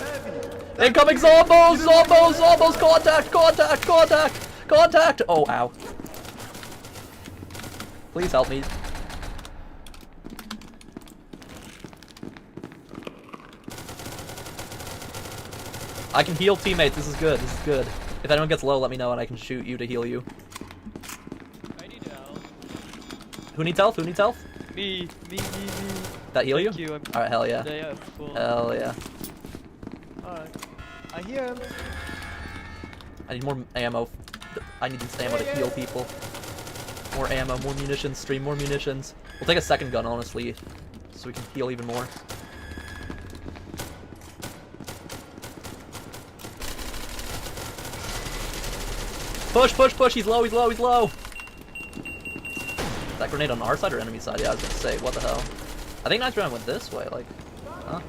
Incoming zombos! Contact! Oh, ow. Please help me. I can heal teammates. This is good. If anyone gets low, let me know and I can shoot you to heal you. I need help. Who needs health? Me. That heal Thank you? you. Alright, hell yeah. Yeah, cool. Hell yeah. Alright. I hear him. I need more ammo. I need this ammo to heal people. More ammo, more munitions, stream more munitions. We'll take a second gun, honestly, so we can heal even more. Push! He's low! Is that grenade on our side or enemy side? Yeah, I was gonna say, what the hell? I think 939 went this way, like, huh?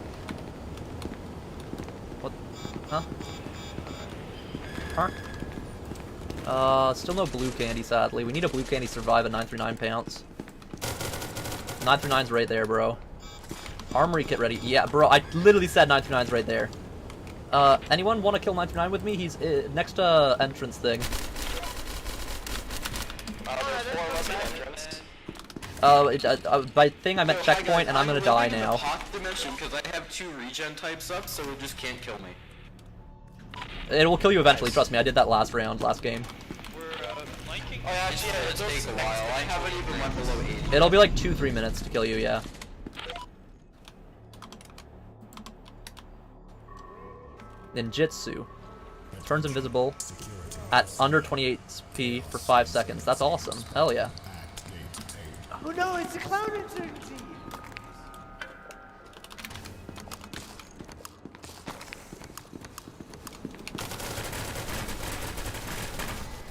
What? Huh? Still no blue candy, sadly. We need a blue candy to survive at 939 pounds. 939's right there, bro. Armory kit ready. Yeah, bro, I literally said 939's right there. Anyone want to kill 939 with me? He's next entrance thing. By thing I meant checkpoint, and I'm gonna die now. Because I have 2 regen types up, so it just can't kill me. It will kill you eventually, trust me, I did that last game. We're flanking Oh, actually, yeah, it does take a while. I haven't even went below 80. It'll be like 2-3 minutes to kill you, yeah. Ninjutsu. Turns invisible at under 28 SP for 5 seconds. That's awesome. Hell yeah. Oh no, it's a cloud insurgency!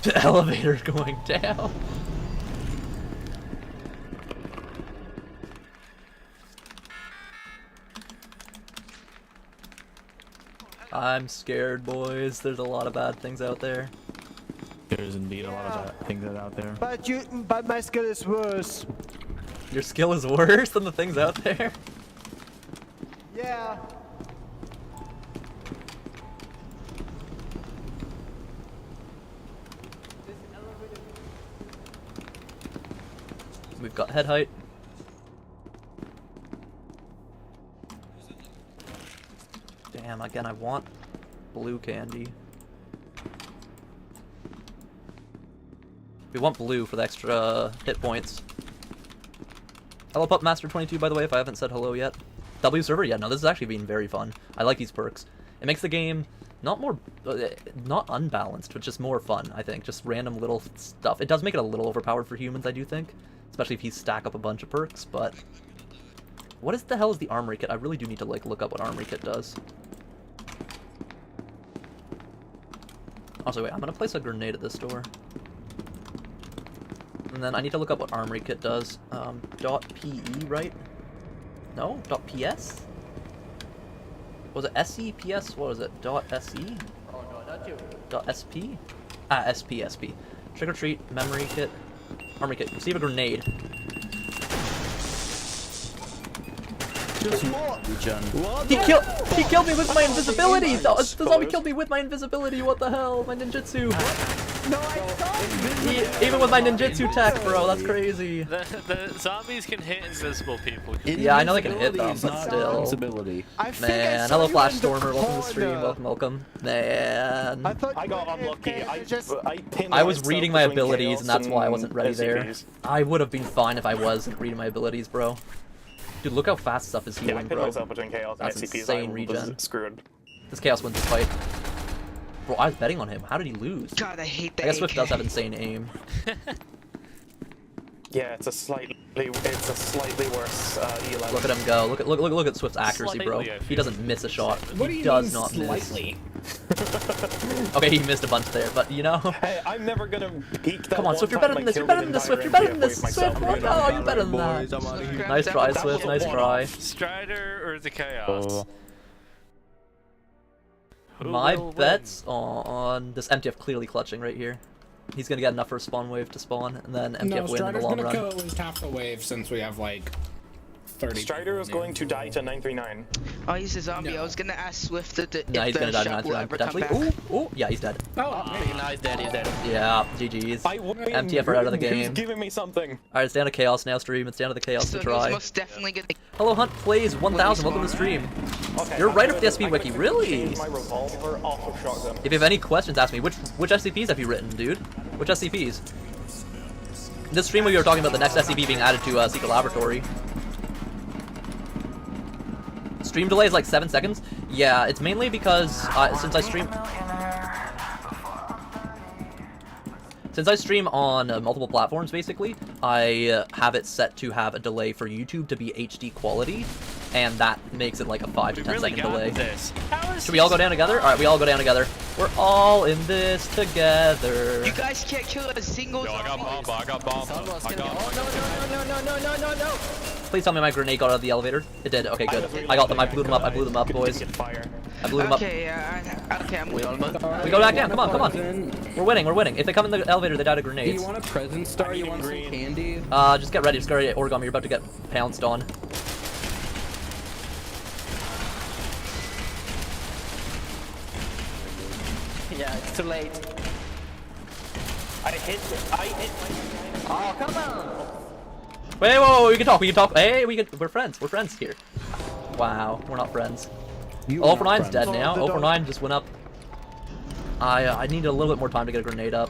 The elevator's going down. I'm scared, boys. There's a lot of bad things out there. There's indeed a lot of bad things out there. But my skill is worse. Your skill is worse than the things out there? Yeah. We've got head height. Damn, again, I want blue candy. We want blue for the extra hit points. Hello, Pup Master 22, by the way, if I haven't said hello yet. W server? Yeah, no, this is actually being very fun. I like these perks. It makes the game not unbalanced, but just more fun, I think. Just random little stuff. It does make it a little overpowered for humans, I do think. Especially if you stack up a bunch of perks, but... What is the hell is the armory kit? I really do need to, like, look up what armory kit does. Also, wait, I'm gonna place a grenade at this door. And then I need to look up what armory kit does. .pe, right? No? .ps? Was it SCPS? What was it? .se? Oh no, not you. .sp? Ah, SP. Trick or treat, memory kit, armory kit. Receive a grenade. He killed me with my invisibility! The zombie killed me with my invisibility, what the hell? My ninjutsu! No, I saw Even with my ninjutsu tech, bro, that's crazy. The zombies can hit invisible people. Yeah, I know they can hit them, but still. Man, hello Flash Stormer, welcome to the stream, welcome. Man. I got unlucky. I was reading my abilities, and that's why I wasn't ready there. I would have been fine if I wasn't reading my abilities, bro. Dude, look how fast stuff is healing, bro. Myself between Chaos and That's SCPs. insane regen. Screwed. This Chaos wins this fight. Bro, I was betting on him. How did he lose? God, I hate that. I guess Swift does have insane aim. Yeah, it's a slightly worse E11. Look at him go. Look at Swift's accuracy, bro. He doesn't miss a shot. He does not miss. Okay, he missed a bunch there, but you know. Hey, I'm never gonna peek that. Come on, Swift, you're better than this. You're better than this, Swift. You're better than this, Swift. Oh, you're better than that. Nice try, Swift. Nice try. Strider or the Chaos? My bet's on this MTF clearly clutching right here. He's gonna get enough for a spawn wave to spawn, and then MTF win in the long run. Strider's gonna kill at least half the wave since we have like 30. Strider is going to die to 939. Oh, he's a zombie. I was gonna ask Swift if no, he's gonna die to 939 potentially. Ooh, yeah, he's dead. Oh, no, he's dead. Yeah, GG's. MTF are out of the game. Who's giving me something? Alright, it's down to Chaos now, stream. It's down to the Chaos to try. Most definitely good. Hello, Hunt Plays 1000. Welcome to the stream. Okay, you're right up the SP wiki, really? My revolver off of shotgun. If you have any questions, ask me. Which SCPs have you written, dude? Which SCPs? In this stream we were talking about the next SCP being added to Secret Laboratory. Stream delay is like 7 seconds? Yeah, it's mainly because since I stream on multiple platforms, basically, I have it set to have a delay for YouTube to be HD quality, and that makes it like a 5 to 10 second delay. Should we all go down together? Alright, we all go down together. We're all in this together. You guys can't kill a single zombie. I got bomb. No. Please tell me my grenade got out of the elevator. It did. Okay, good. I got them. I blew them up, boys. I blew them up. Okay, I'm we go back down. Come on. We're winning. If they come in the elevator, they die to grenades. Do you want a present star? You want some candy? Just get ready. Origami, you're about to get pounced on. Yeah, it's too late. I hit. Oh, come on. Wait, whoa, we can talk. Hey, we're friends here. Wow, we're not friends. 049's dead now. 049 just went up. I need a little bit more time to get a grenade up.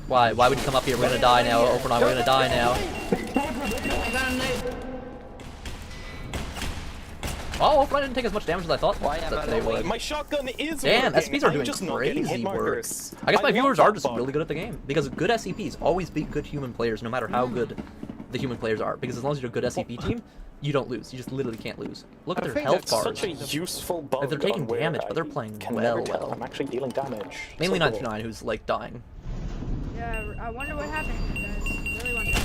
Why? Why would you come up here? We're gonna die now. Open on. We're gonna die now. Oh, Open didn't take as much damage as I thought that they would. My shotgun is Damn, working. SCPs are doing just not getting crazy hit work. markers. I guess my viewers are just bug. really good at the game. Because good SCPs always beat good human players, no matter how good the human players are. Because as long as you're a good SCP team, you don't lose. You just literally can't lose. Look at their health bars. Such a useful bug. Like, they're taking on where damage, but they're I playing can well, never tell. well. I'm actually dealing damage. Mainly So cool. 99, who's like dying. Yeah, I wonder what happened, guys. Really wonder.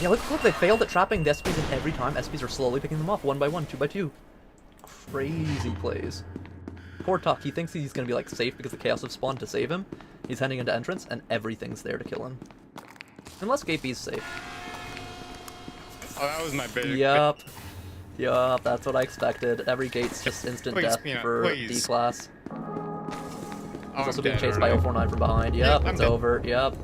Yeah, look, they failed at trapping the SCPs, and every time SCPs are slowly picking them off, 1 by 1, 2 by 2. Crazy plays. Poor Tuck, he thinks he's gonna be like safe because the Chaos have spawned to save him. He's heading into entrance, and everything's there to kill him. Unless KP's safe. Oh, that was my big. Yup. Yup, that's what I expected. Every gate's just instant Please, death Peanut, for please. D-class. Oh, He's also I'm being dead chased by already. 049 from behind. Yep, I'm it's dead. over. Yep.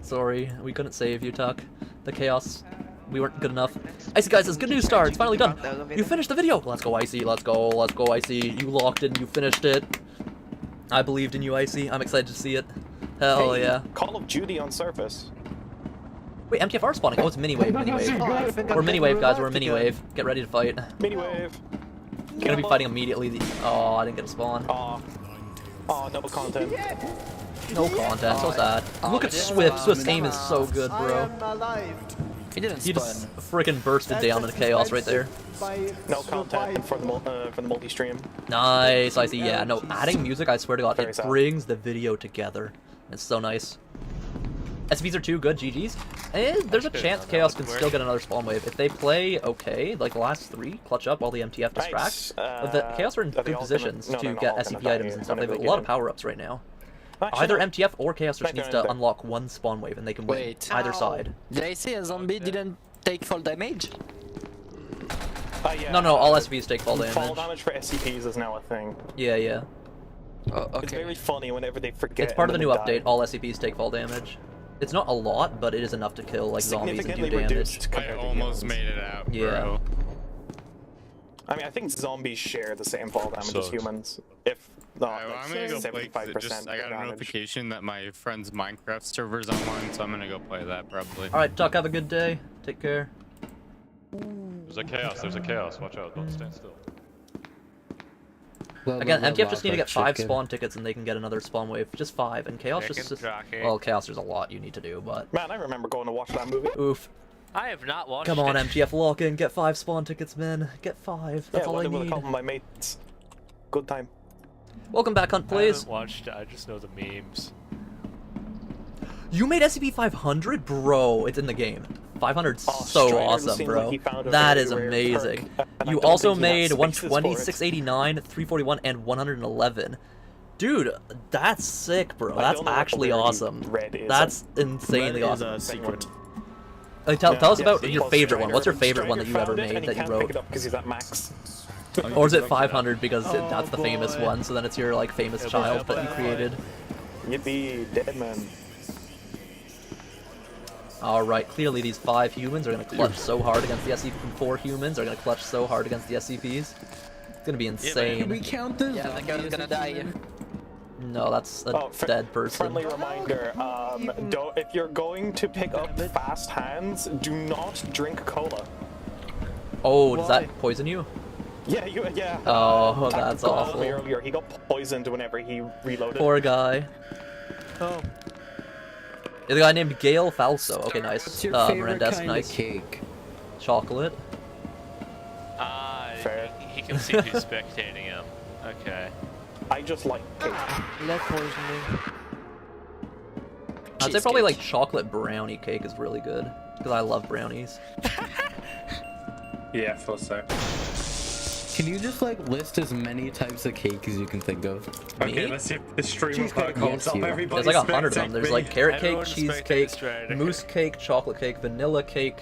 Sorry, we couldn't save you, Tuck. The Chaos, we weren't good enough. IceyGuy says, good news, Star, it's finally done. You finished the video. Let's go, Icy, let's go, Icy. You locked it and you finished it. I believed in you, Icy. I'm excited to see it. Hell Hey, yeah. Call of Duty on Surface. Wait, MTFR spawning. Oh, it's Mini-Wave, Mini-Wave. We're Mini-Wave, guys, we're Mini-Wave. Get ready to fight. Mini-Wave. Gonna be fighting immediately. Oh, I didn't get a spawn. Oh, no content. No content, so sad. Look at Swift. Swift's aim is so good, bro. He didn't He just freaking bursted down into chaos right there. No content for the multi-stream. Nice, I see. Yeah, no, adding music, I swear to God, Very it sad. brings the video together. It's so nice. SCPs are too good, GG's. And there's a chance Chaos can still get another spawn wave. If they play okay, like the last 3, clutch up all the MTF distract. But the Chaos are in Are they good all positions gonna- no, to they're not get all gonna SCP die items and stuff. They have a whenever lot they of get in. power-ups right now. Actually, Either no. MTF or Chaos just Right needs there, to right there. unlock 1 spawn wave and they can win either side. Did I see a zombie didn't take fall damage? Yeah, No, all SCPs take fall Fall damage. damage for SCPs is now a thing. Yeah, yeah. Oh, It's very funny whenever they forget. It's part of the and new then update. die. All SCPs take fall damage. It's not a lot, but it is enough to kill like zombies and do Significantly damage. reduced I compared to almost humans. made it out, Yeah. bro. I mean, I think zombies share the same fall damage as Sucks. humans. If not, Alright, well, like I'm gonna go play. 75% I got a damage. notification that my friend's Minecraft server's online, so I'm gonna go play that probably. Alright, Tuck, have a good day. Take care. There's a chaos. There's a chaos. Watch out. Don't stand still. Again, MTF just need to get 5 spawn tickets and they can get another spawn wave. Just 5. And Chaos Chicken just... jockey. Well, Chaos there's a lot you need to do, but... Man, I remember going to watch that movie. Oof. I have not watched Come on, it. MTF, lock in. Get 5 spawn tickets, man. Get 5. That's all I with a need. couple of my mates. Good time. Welcome back, Hunt I Plays. haven't watched it. I just know the memes. You made SCP 500? Bro, it's in the game. 500's so Strider awesome, seems bro. like he found a That very is rare amazing. perk, and I You don't also think he has made spaces 120, for it. 689, 341, and 111. Dude, that's sick, bro. I That's don't know what actually the awesome. red is. That's insanely Red is awesome. a secret. Tell us Yeah, about see, your well, favorite one. Strider- What's your favorite one that you Strider ever found it, made and that he you can't pick wrote? it up because he's at max. Or is it 500 because that's the famous boy. one, so then it's your like famous child that you created? Yippee, dead man. Alright, clearly these 5 humans are going to clutch so hard against the SCP. 4 humans are going to clutch so hard against the SCPs. It's going to be insane. Can we count this? Yeah, that guy's gonna die. No, that's a dead person. Friendly reminder, if you're going to pick up fast hands, do not drink cola. Oh, does that poison you? Yeah. Oh, Tack that's called awful. me earlier. He got poisoned whenever he reloaded. Poor guy. Oh. There's a guy named Gale Falso. Okay, nice. What's your favorite Mirandes, kind nice. of cake? Chocolate. He can see who's spectating him. Okay. I just like cake. Lead poisoning. I'd say probably like chocolate brownie cake is really good because I love brownies. Yeah, I thought so. Can you just like list as many types of cake as you can think of? Okay, let's see if the stream of that holds up. Everybody There's like 100 of them. There's like carrot cake, Everyone cheesecake, spectates mousse cake, chocolate cake, vanilla cake.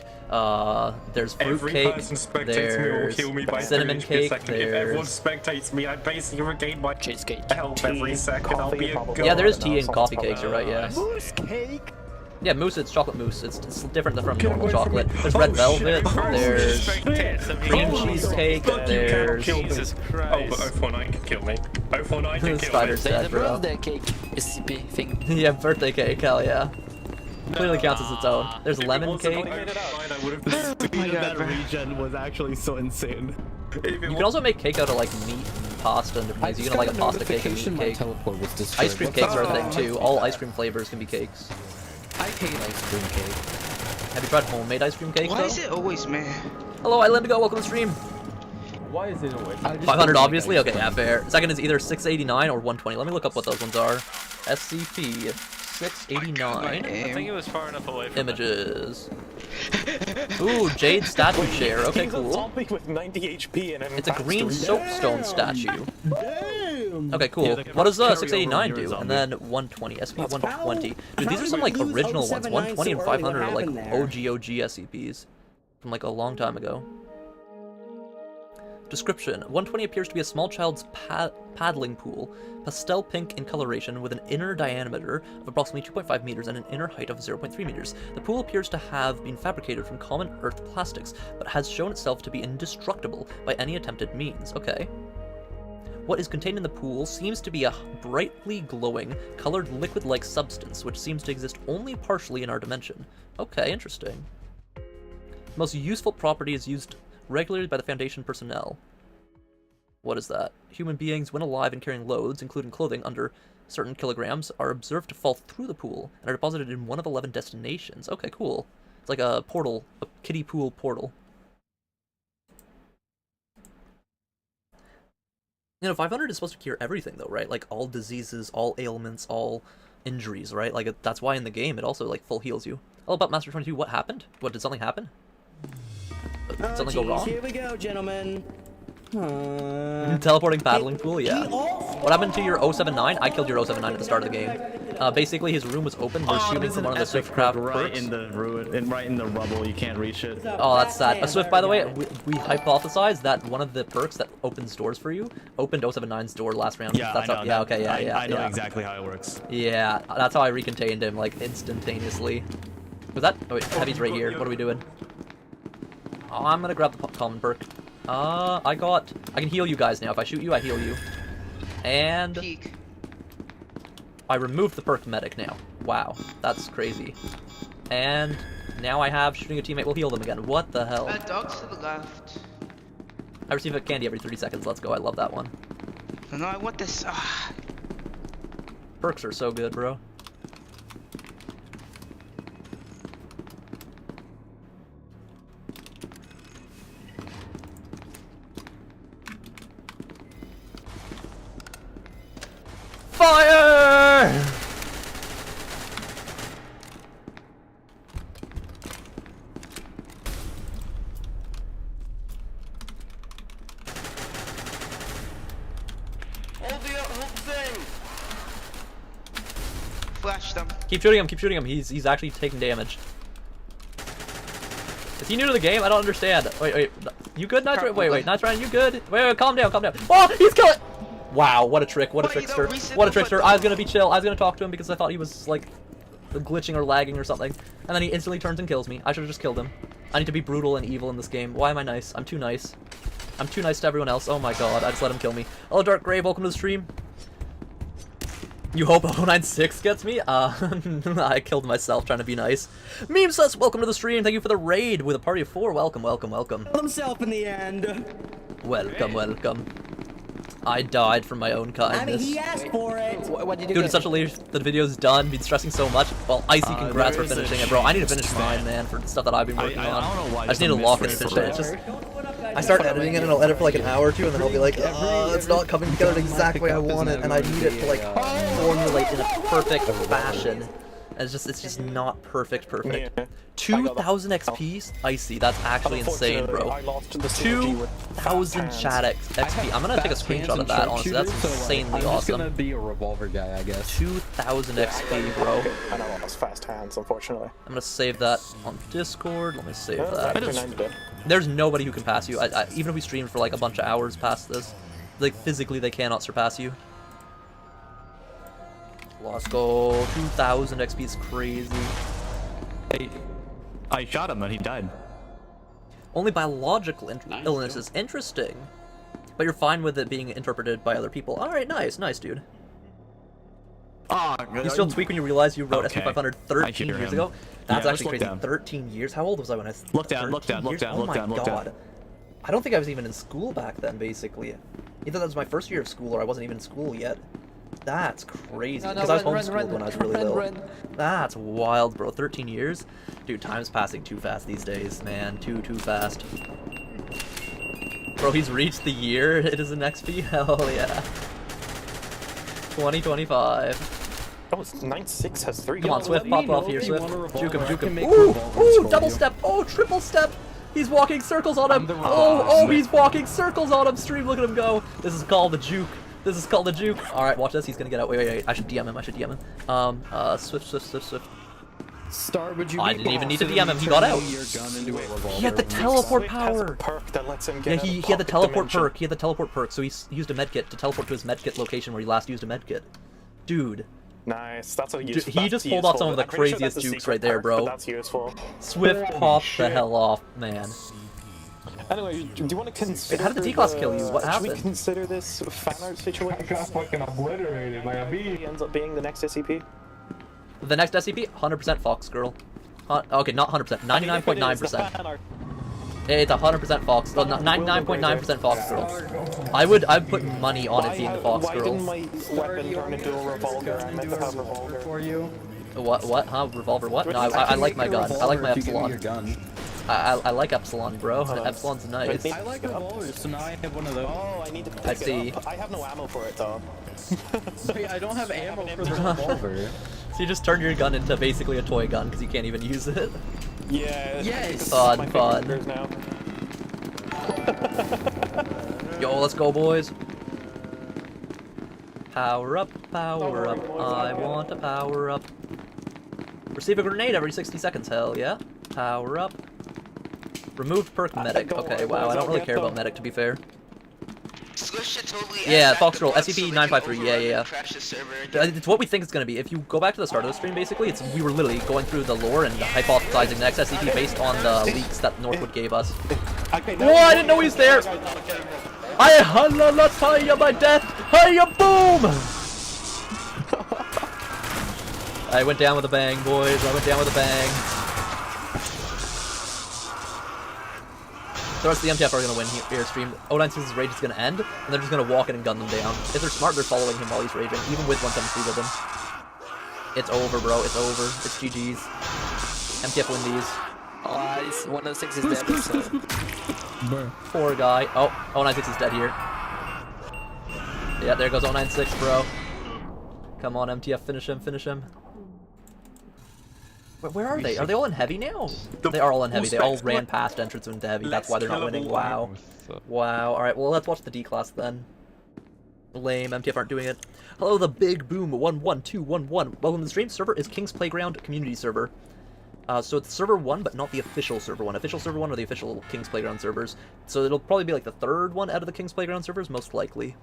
There's fruit Every cake. person spectates me will kill me by cinnamon 3 cake. second. If everyone There's spectates me, I basically regain my cheesecake health every second. I'll be a god. yeah, there is tea and coffee cakes. You're right. Yeah. Moose cake. Yeah, mousse, it's chocolate mousse. It's different from normal chocolate. There's red velvet, there's cream cheesecake, there's... Jesus Christ. Oh, 049 can kill me. 049 can kill me. Spider's dead, bro. birthday cake SCP thing. Yeah, birthday cake, hell yeah. Clearly counts as its own. There's lemon cake. That regen was actually so insane. You can also make cake out of like meat and pasta and different things. You can have like a pasta cake and meat cake. Ice cream cakes are a thing too. All ice cream flavors can be cakes. I hate ice cream cake. Have you tried homemade ice cream cake? Why is it always me? Hello, Ilindigo, welcome to the stream. Why is it always? 500 obviously? Okay, yeah, fair. Second is either 689 or 120. Let me look up what those ones are. SCP 689. I think it was far enough away from images. Ooh, jade statue chair. Okay, cool. With 90 HP and it's a green soapstone statue. Okay, cool. What does 689 do? And then 120, SCP 120. Dude, these are some like original ones. 120 and 500 are like OG SCPs from like a long time ago. Description. 120 appears to be a small child's paddling pool, pastel pink in coloration with an inner diameter of approximately 2.5 meters and an inner height of 0.3 meters. The pool appears to have been fabricated from common earth plastics, but has shown itself to be indestructible by any attempted means. Okay. What is contained in the pool seems to be a brightly glowing, colored liquid-like substance, which seems to exist only partially in our dimension. Okay, interesting. The most useful property is used regularly by the Foundation personnel. What is that? Human beings, when alive and carrying loads, including clothing under certain kilograms, are observed to fall through the pool and are deposited in one of 11 destinations. Okay, cool. It's like a portal, a kiddie pool portal. You know, 500 is supposed to cure everything, though, right? Like, all diseases, all ailments, all injuries, right? Like, that's why in the game it also, like, full heals you. Oh, about Master 22, what happened? What, did something happen? Did something go wrong? Here we go, gentlemen. Teleporting paddling pool, yeah. What happened to your 079? I killed your 079 at the start of the game. Basically, his room was open. We're shooting from one of the Swiftcraft right perks. in the ruin, and right in the rubble. You can't reach it. Oh, that's sad. Swift, by the way, we hypothesized that one of the perks that opens doors for you opened 079's door last round. Yeah, that's I know. How, yeah, okay, yeah, I know exactly how it works. Yeah, that's how I recontained him, like, instantaneously. Was that? Oh, wait, Heavy's right here. What are we doing? Oh, I'm gonna grab the common perk. I can heal you guys now. If I shoot you, I heal you. And I removed the perk medic now. Wow, that's crazy. And now I have shooting a teammate will heal them again. What the hell? Dogs to the left. I receive a candy every 30 seconds. Let's go. I love that one. No, I want this. Perks are so good, bro. Fire! Hold the thing! Flash them. Keep shooting him, keep shooting him. He's actually taking damage. Is he new to the game? I don't understand. Wait. You good, Nitro? Wait, Nitro, you good? Wait, calm down. Oh, he's killing! Wow, what a trick, what a trickster. What a trickster. I was gonna be chill. I was gonna talk to him because I thought he was, like, glitching or lagging or something. And then he instantly turns and kills me. I should've just killed him. I need to be brutal and evil in this game. Why am I nice? I'm too nice. I'm too nice to everyone else. Oh my god, I just let him kill me. Hello, Dark Grave, welcome to the stream. You hope 096 gets me? I killed myself trying to be nice. Meme Sus, welcome to the stream. Thank you for the raid with a party of 4. Welcome. Himself in the end. Welcome. I died from my own kindness. I mean, he asked for it. Dude, it's such a relief that the video's done. Been stressing so much. Well, Icy, congrats for finishing it, bro. I need to finish mine, man, for stuff that I've been working on. I just need to lock in and finish it. It's just... I start editing it and I'll edit for like an hour or two and then I'll be like, it's not coming together exactly way I want it and I need it to like formulate in a perfect fashion. And it's just not perfect. 2,000 XP? Icy, that's actually insane, bro. 2,000 chat XP. I'm gonna take a screenshot of that, honestly. That's insanely awesome. I'm just gonna be a revolver guy, I guess. 2,000 XP, bro. I know almost fast hands, unfortunately. I'm gonna save that on Discord. Let me save that. There's nobody who can pass you. Even if we stream for like a bunch of hours past this, like physically they cannot surpass you. Let's go. 2,000 XP is crazy. Hey, I shot him and he died. Only biological illness is interesting. But you're fine with it being interpreted by other people. Alright, nice, dude. You still tweak when you realize you wrote SCP-500 13 years ago? That's actually crazy. 13 years? How old was I when I... Look down. Oh my god. I don't think I was even in school back then, basically. Either that was my first year of school or I wasn't even in school yet. That's crazy. Because I was homeschooled when I was really little. That's wild, bro. 13 years? Dude, time's passing too fast these days, man. Too fast. Bro, he's reached the year. It is an XP? Hell yeah. 2025. Oh, 9-6 has 3. Come on, Swift, pop off here, Swift. Juke him. Ooh, double step. Oh, triple step. He's walking circles on him. Oh, he's walking circles on him. Stream, look at him go. This is called the juke. Alright, watch this. He's gonna get out. Wait. I should DM him. Swift. Star, would you I didn't even need to DM him. He got out. He had the teleport power. Perk that lets him get he had the teleport perk. So he used a medkit to teleport to his medkit location where he last used a medkit. Dude. Nice. That's what he just pulled off some of the craziest jukes right there, bro. That's useful. Swift popped the hell off, man. Anyway, do you want to consider? How did the D-Class kill you? What happened? Should we consider this fan art situation? I got fucking obliterated by a bee. He ends up being the next SCP. The next SCP, 100% Fox Girl. Okay, not 100%, 99.9%. It's 100% Fox. 99.9% Fox Girl. I'd put money on it being the Fox Girl. Why didn't my weapon turn into a revolver? I meant to have a revolver for you. What? Huh? Revolver? What? No, I like my gun. I like my Epsilon. I like Epsilon, bro. Epsilon's nice. I like revolvers, so now I have one of those. Oh, I need to pick it up. I have no ammo for it though. Wait, I don't have ammo for the revolver. So you just turn your gun into basically a toy gun because you can't even use it. Yeah. Yes. Fun. Yo, let's go, boys. Power up. I want to power up. Receive a grenade every 60 seconds. Hell yeah. Power up. Removed perk medic. Okay, wow. I don't really care about medic, to be fair. Yeah, Fox Girl, SCP-953, yeah. It's what we think it's gonna be. If you go back to the start of the stream, basically, we were literally going through the lore and hypothesizing the next SCP based on the leaks that Northwood gave us. Whoa, I didn't know he was there! Let's hiya my death! Hiya boom! I went down with a bang, boys. The rest of the MTF are going to win here stream. 096's rage is going to end, and they're just going to walk in and gun them down. If they're smart, they're following him while he's raging, even with 173 with him. It's over, bro. It's over. It's GG's. MTF win these. 106 is dead, so... Poor guy. Oh, 096 is dead here. Yeah, there goes 096, bro. Come on, MTF, finish him. Where are they? Are they all in heavy now? They are all in heavy. They all ran past entrance into heavy. That's why they're not winning. Wow. Alright, well, let's watch the D-Class then. Lame. MTF aren't doing it. Hello, the Big Boom 11211. Welcome to the stream. Server is King's Playground Community Server. So it's server 1, but not the official server 1. Official server 1 are the official King's Playground servers. So it'll probably be like the third one out of the King's Playground servers, most likely.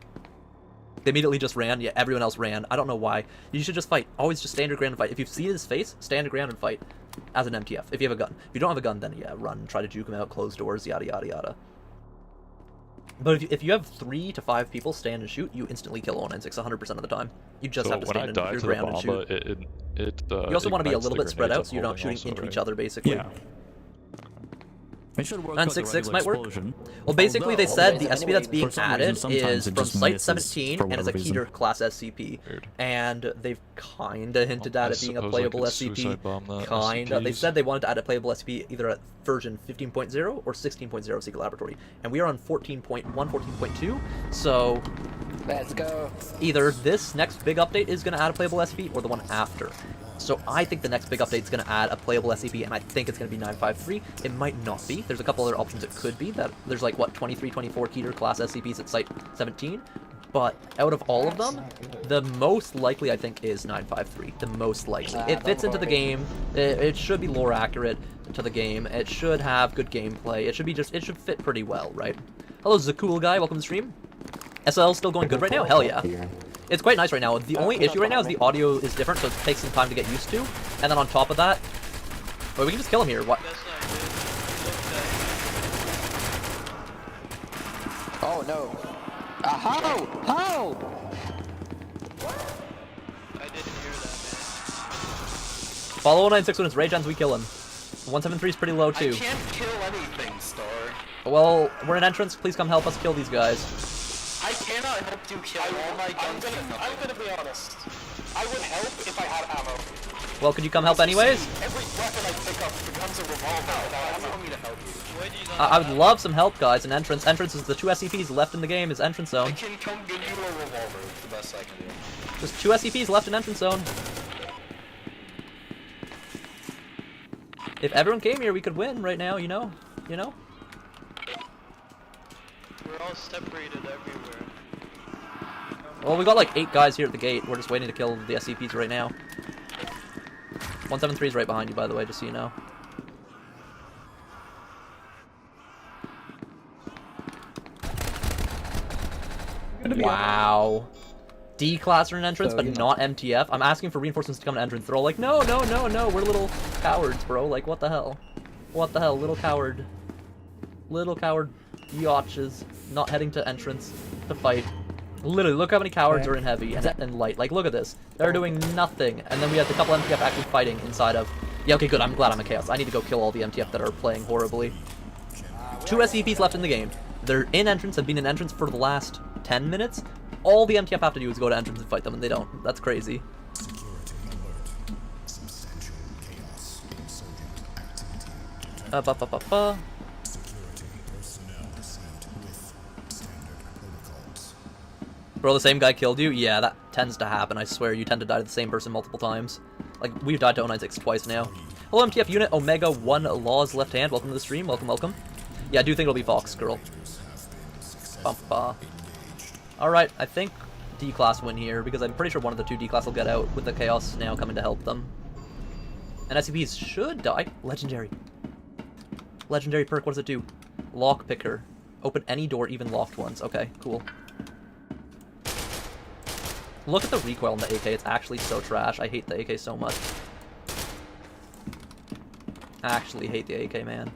They immediately just ran. Yeah, everyone else ran. I don't know why. You should just fight. Always just stand your ground and fight. If you see his face, stand your ground and fight. As an MTF. If you have a gun. If you don't have a gun, then yeah, run. Try to juke him out, close doors, yada yada yada. But if you have 3 to 5 people stand and shoot, you instantly kill 096 100% of the time. You just have to stand in your ground and shoot. You also want to be a little bit spread out so you're not shooting into each other, basically. Yeah. It should work 966 might work. Well, basically they said the SCP that's being added is from Site 17 and is a Keter class SCP. And they've kinda hinted at it being a playable SCP. Kinda. They said they wanted to add a playable SCP either at version 15.0 or 16.0 Secret Laboratory. And we are on 14.1, 14.2, so... Let's go. Either this next big update is going to add a playable SCP or the one after. So I think the next big update is going to add a playable SCP, and I think it's going to be 953. It might not be. There's a couple other options it could be. That there's like, what, 23, 24 Keter class SCPs at Site 17? But out of all of them, the most likely, I think, is 953. The most likely. It fits into the game. It should be lore accurate to the game. It should have good gameplay. It should fit pretty well, right? Hello, IceyGuy. Welcome to the stream. SL still going good right now? Hell yeah. It's quite nice right now. The only issue right now is the audio is different, so it takes some time to get used to. And then on top of that, Wait, we can just kill him here. What? Oh no. How? How? I didn't hear that, Follow 096 when it's rage ends, we kill him. 173 is pretty low too. I can't kill anything, Star. Well, we're in entrance. Please come help us kill these guys. I cannot help you kill all my guns. I'm gonna be honest. I would help if I had ammo. Well, could you come help anyways? Every weapon I pick up becomes a revolver without ammo. I need to help you. I would love some help, guys, in entrance. Entrance is the 2 SCPs left in the game is entrance zone. I can come give you a revolver. It's the best I can do. Just 2 SCPs left in entrance zone. If everyone came here, we could win right now, you know? You know? We're all separated everywhere. Well, we got like 8 guys here at the gate. We're just waiting to kill the SCPs right now. 173 is right behind you, by the way, just so you know. Wow. D-class are in entrance, but not MTF. I'm asking for reinforcements to come to entrance. They're all like, no, no, no, no. We're little cowards, bro. Like, what the hell? What the hell? Little coward. Little coward yachts not heading to entrance to fight. Literally, look how many cowards are in heavy and light. Like, look at this. They're doing nothing. And then we have the couple MTF actually fighting inside of... Yeah, okay, good. I'm glad I'm a Chaos. I need to go kill all the MTF that are playing horribly. 2 SCPs left in the game. They're in entrance, have been in entrance for the last 10 minutes. All the MTF have to do is go to entrance and fight them, and they don't. That's crazy. Bro, the same guy killed you? Yeah, that tends to happen, I swear. You tend to die to the same person multiple times. Like, we've died to 096 twice now. Hello, MTF Unit Omega 1 Laws Left Hand. Welcome to the stream. Welcome, welcome. Yeah, I do think it'll be Fox, girl. Alright, I think D-Class win here, because I'm pretty sure one of the 2 D-Class will get out with the Chaos now coming to help them. And SCPs should die. Legendary. Legendary perk, what does it do? Lock Picker. Open any door, even locked ones. Okay, cool. Look at the recoil on the AK, it's actually so trash. I hate the AK so much. I actually hate the AK, man.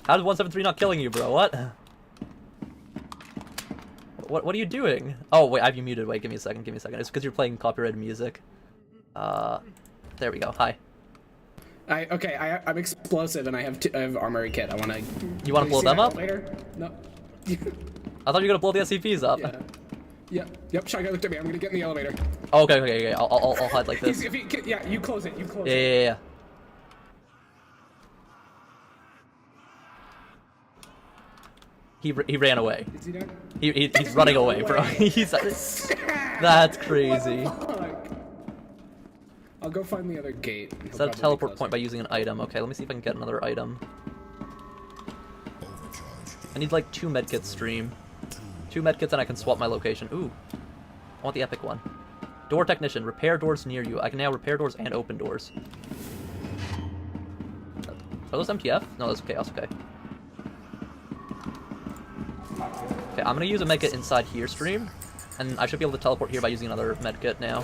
How's 173 not killing you, bro? What? What are you doing? Oh, wait, I have you muted. Wait, give me a second, give me a second. It's because you're playing copyrighted music. There we go. Hi. I'm explosive and I have armory kit. I wanna... You wanna blow them up? Later? No. I thought you were gonna blow the SCPs up. Yeah. Yep, Shy Guy looked at me. I'm gonna get in the elevator. Oh, okay. I'll hide like this. Yeah, you close it. Yeah. He ran away. Is he done? He's running away, bro. He's that's crazy. I'll go find the other gate. Set a teleport point by using an item. Okay, let me see if I can get another item. I need like 2 medkits stream. 2 medkits and I can swap my location. Ooh. I want the epic one. Door technician. Repair doors near you. I can now repair doors and open doors. Are those MTF? No, those are Chaos. Okay. Okay, I'm gonna use a medkit inside here stream. And I should be able to teleport here by using another medkit now.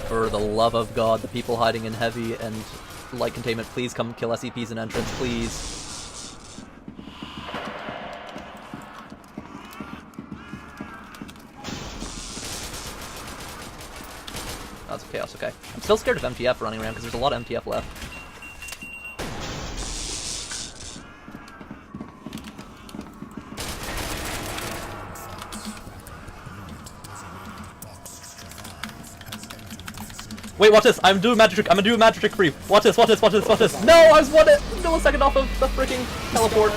For the love of God, the people hiding in heavy and light containment, please come kill SCPs in entrance, please. That's Chaos, okay. I'm still scared of MTF running around because there's a lot of MTF left. Wait, watch this. I'm doing magic trick. I'm gonna do a magic trick for you. Watch this. No, I was 1 millisecond off of the freaking teleport.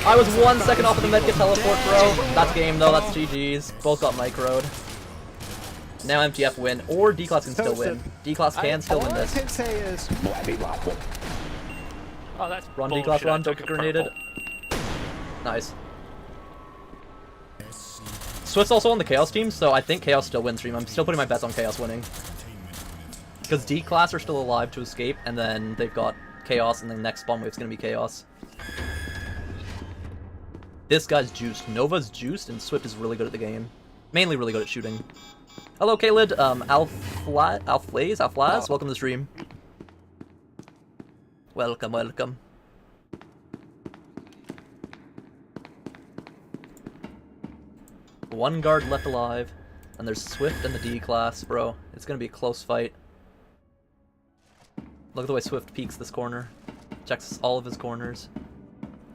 I was 1 second off of the medkit teleport, bro. That's game though. That's GG's. Both got microed. Now MTF win, or D-Class can still win. D-Class can still win this. All I can say is... Oh, that's run, D-Class, run. Don't get grenaded. Nice. Swift's also on the Chaos team, so I think Chaos still wins stream. I'm still putting my bets on Chaos winning. Because D-Class are still alive to escape, and then they've got chaos, and the next spawn wave's gonna be chaos. This guy's juiced. Nova's juiced, and Swift is really good at the game. Mainly really good at shooting. Hello, Kalid. Alflaz, welcome to the stream. Welcome, welcome. One guard left alive, and there's Swift and the D class, bro. It's gonna be a close fight. Look at the way Swift peeks this corner. Checks all of his corners.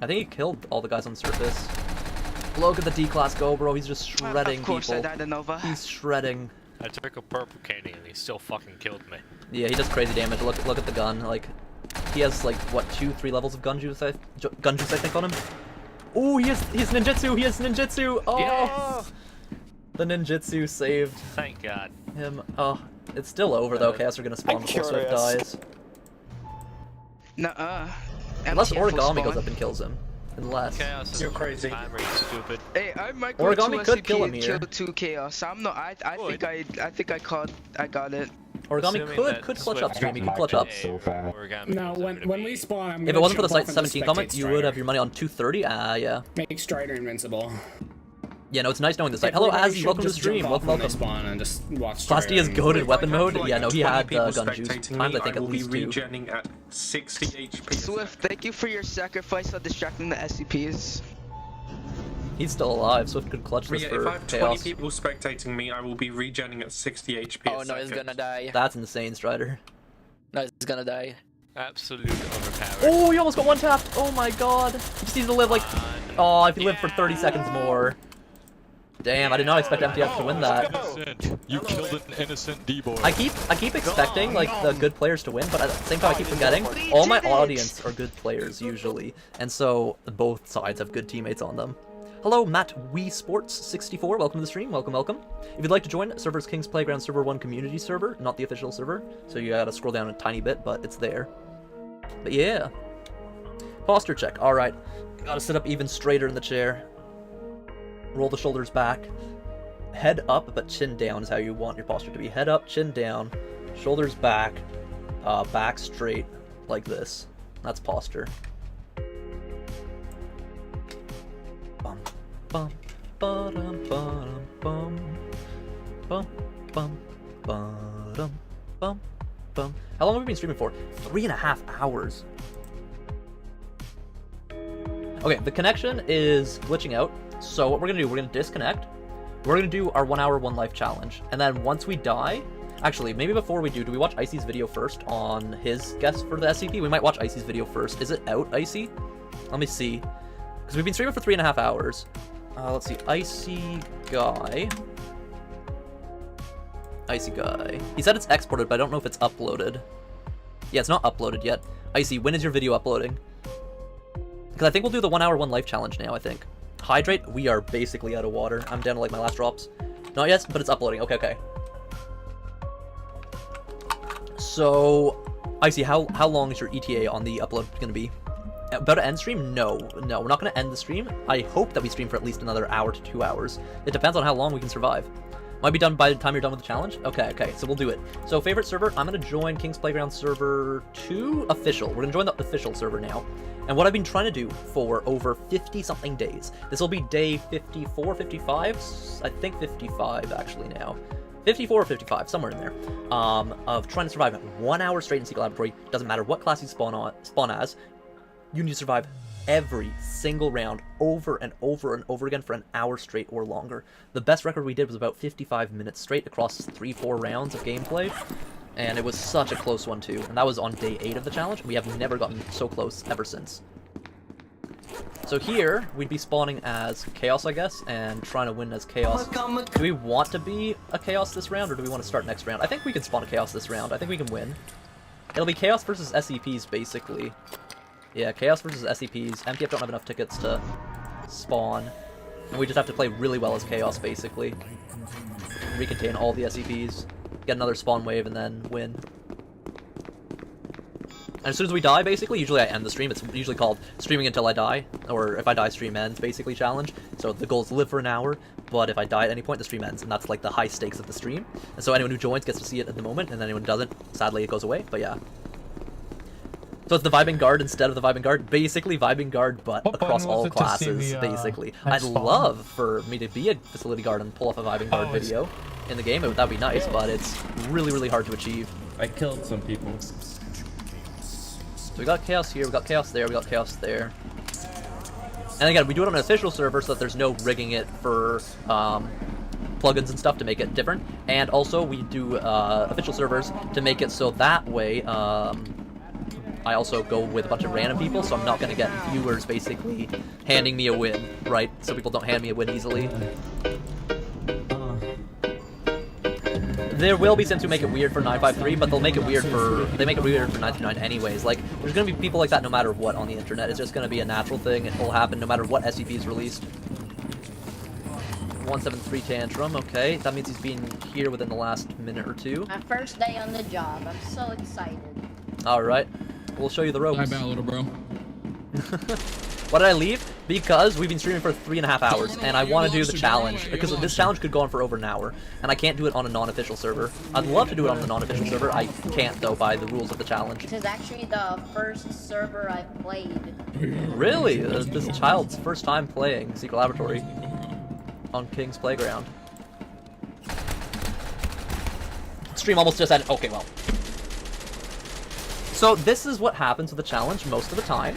I think he killed all the guys on the surface. Look at the D class go, bro. He's just shredding people. Of course I died to Nova. He's shredding. I took a purple candy and he still fucking killed me. Yeah, he does crazy damage. Look at the gun. Like, he has like what 2-3 levels of gun juice I think on him. Oh, he has ninjutsu. He has ninjutsu. Oh, yes! The ninjutsu saved. Thank God. Him. Oh, it's still over though. Chaos are gonna spawn before Swift dies. Nuh-uh. Unless Origami goes up and kills him. Unless. Chaos is You're crazy. Stupid. Hey, I might go Origami could kill him here. Kill 2 Chaos. I'm not. I think I got it. Origami could clutch up stream. He could clutch up. So fast. No, when we spawn, I'm if it wasn't for the Site 17 comment, you would have your money on 230. Yeah. Make Strider invincible. Yeah, no, it's nice knowing the site. Hello, Azzy, welcome to the stream. Welcome. Spawn and just watch Plasti is goated weapon mode. Yeah, no, he had gun juice. Times I think at least 2. Regenning at 60 HP. Swift, thank you for your sacrifice of distracting the SCPs. He's still alive. Swift could clutch this for if I have 20 chaos. people spectating me, I will be regenning at 60 HP. Oh no, he's gonna die. That's insane, Strider. No, he's gonna die. Absolute overpowered. Oh, he almost got one tapped. Oh my god. He just needs to live like. Oh, if he lived for 30 seconds more. Damn, I did not expect MTF to win that. You killed an innocent D-boy. I keep expecting like the good players to win, but at the same time I keep forgetting all my audience are good players usually, and so both sides have good teammates on them. Hello, Matt Wii Sports 64. Welcome to the stream. Welcome. If you'd like to join, server's King's Playground Server 1 community server, not the official server, so you gotta scroll down a tiny bit, but it's there. But yeah, posture check. All right, gotta sit up even straighter in the chair. Roll the shoulders back. Head up, but chin down is how you want your posture to be. Head up, chin down, shoulders back, back straight, like this. That's posture. Bum, bum, ba-dum, ba-dum, bum, bum, bum, ba-dum, bum, bum. How long have we been streaming for? 3.5 hours. Okay, the connection is glitching out. So what we're gonna do, we're gonna disconnect. We're gonna do our 1 hour 1 life challenge. And then once we die, actually, maybe before we do we watch Icy's video first on his guess for the SCP? We might watch Icy's video first. Is it out, Icy? Let me see. Because we've been streaming for 3.5 hours. Let's see, IceyGuy. IceyGuy. He said it's exported, but I don't know if it's uploaded. Yeah, it's not uploaded yet. Icy, when is your video uploading? Because I think we'll do the 1 hour 1 life challenge now, I think. Hydrate, we are basically out of water. I'm down to like my last drops. Not yet, but it's uploading. Okay. So, Icy, how long is your ETA on the upload going to be? About to end stream? No, we're not going to end the stream. I hope that we stream for at least another hour to 2 hours. It depends on how long we can survive. Might be done by the time you're done with the challenge? Okay, so we'll do it. So, favorite server, I'm going to join King's Playground Server 2 official. We're going to join the official server now. And what I've been trying to do for over 50-something days, this will be day 54, 55, I think 55 actually now. 54 or 55, somewhere in there, of trying to survive 1 hour straight in Secret Laboratory. Doesn't matter what class you spawn as, you need to survive every single round over and over and over again for an hour straight or longer. The best record we did was about 55 minutes straight across 3-4 rounds of gameplay. And it was such a close one too, and that was on day 8 of the challenge. We have never gotten so close ever since. So here, we'd be spawning as Chaos, I guess, and trying to win as Chaos. Do we want to be a Chaos this round, or do we want to start next round? I think we can spawn a Chaos this round. I think we can win. It'll be Chaos versus SCPs, basically. Yeah, Chaos versus SCPs. MTF don't have enough tickets to spawn, and we just have to play really well as Chaos, basically. Recontain all the SCPs. Get another spawn wave and then win. And as soon as we die, basically, usually I end the stream. It's usually called streaming until I die, or if I die, stream ends, basically, challenge. So the goal is to live for an hour, but if I die at any point, the stream ends, and that's like the high stakes of the stream. And so anyone who joins gets to see it at the moment, and then anyone who doesn't, sadly, it goes away, but yeah. So it's the Vibing Guard instead of the Vibing Guard. Basically Vibing Guard, but across all classes, basically. I'd love for me to be a Facility Guard and pull off a Vibing Guard video in the game. That'd be nice, but it's really, really hard to achieve. I killed some people. So we got Chaos here, we got Chaos there, we got Chaos there. And again, we do it on an official server so that there's no rigging it for plugins and stuff to make it different. And also we do official servers to make it so that way I also go with a bunch of random people, so I'm not going to get viewers basically handing me a win, right? So people don't hand me a win easily. There will be Sims who make it weird for 953, but they make it weird for 939 anyways. Like, there's going to be people like that no matter what on the internet. It's just going to be a natural thing. It will happen no matter what SCP is released. 173 Tantrum, okay. That means he's been here within the last minute or two. My first day on the job. I'm so excited. Alright. We'll show you the ropes. Bye bye, little bro. Why did I leave? Because we've been streaming for 3.5 hours, and I want to do the challenge, because this challenge could go on for over an hour, and I can't do it on a non-official server. I'd love to do it on a non-official server. I can't, though, by the rules of the challenge. This is actually the first server I played. Really? This child's first time playing Secret Laboratory on King's Playground. Stream almost just ended. Okay, well. So this is what happens with the challenge most of the time.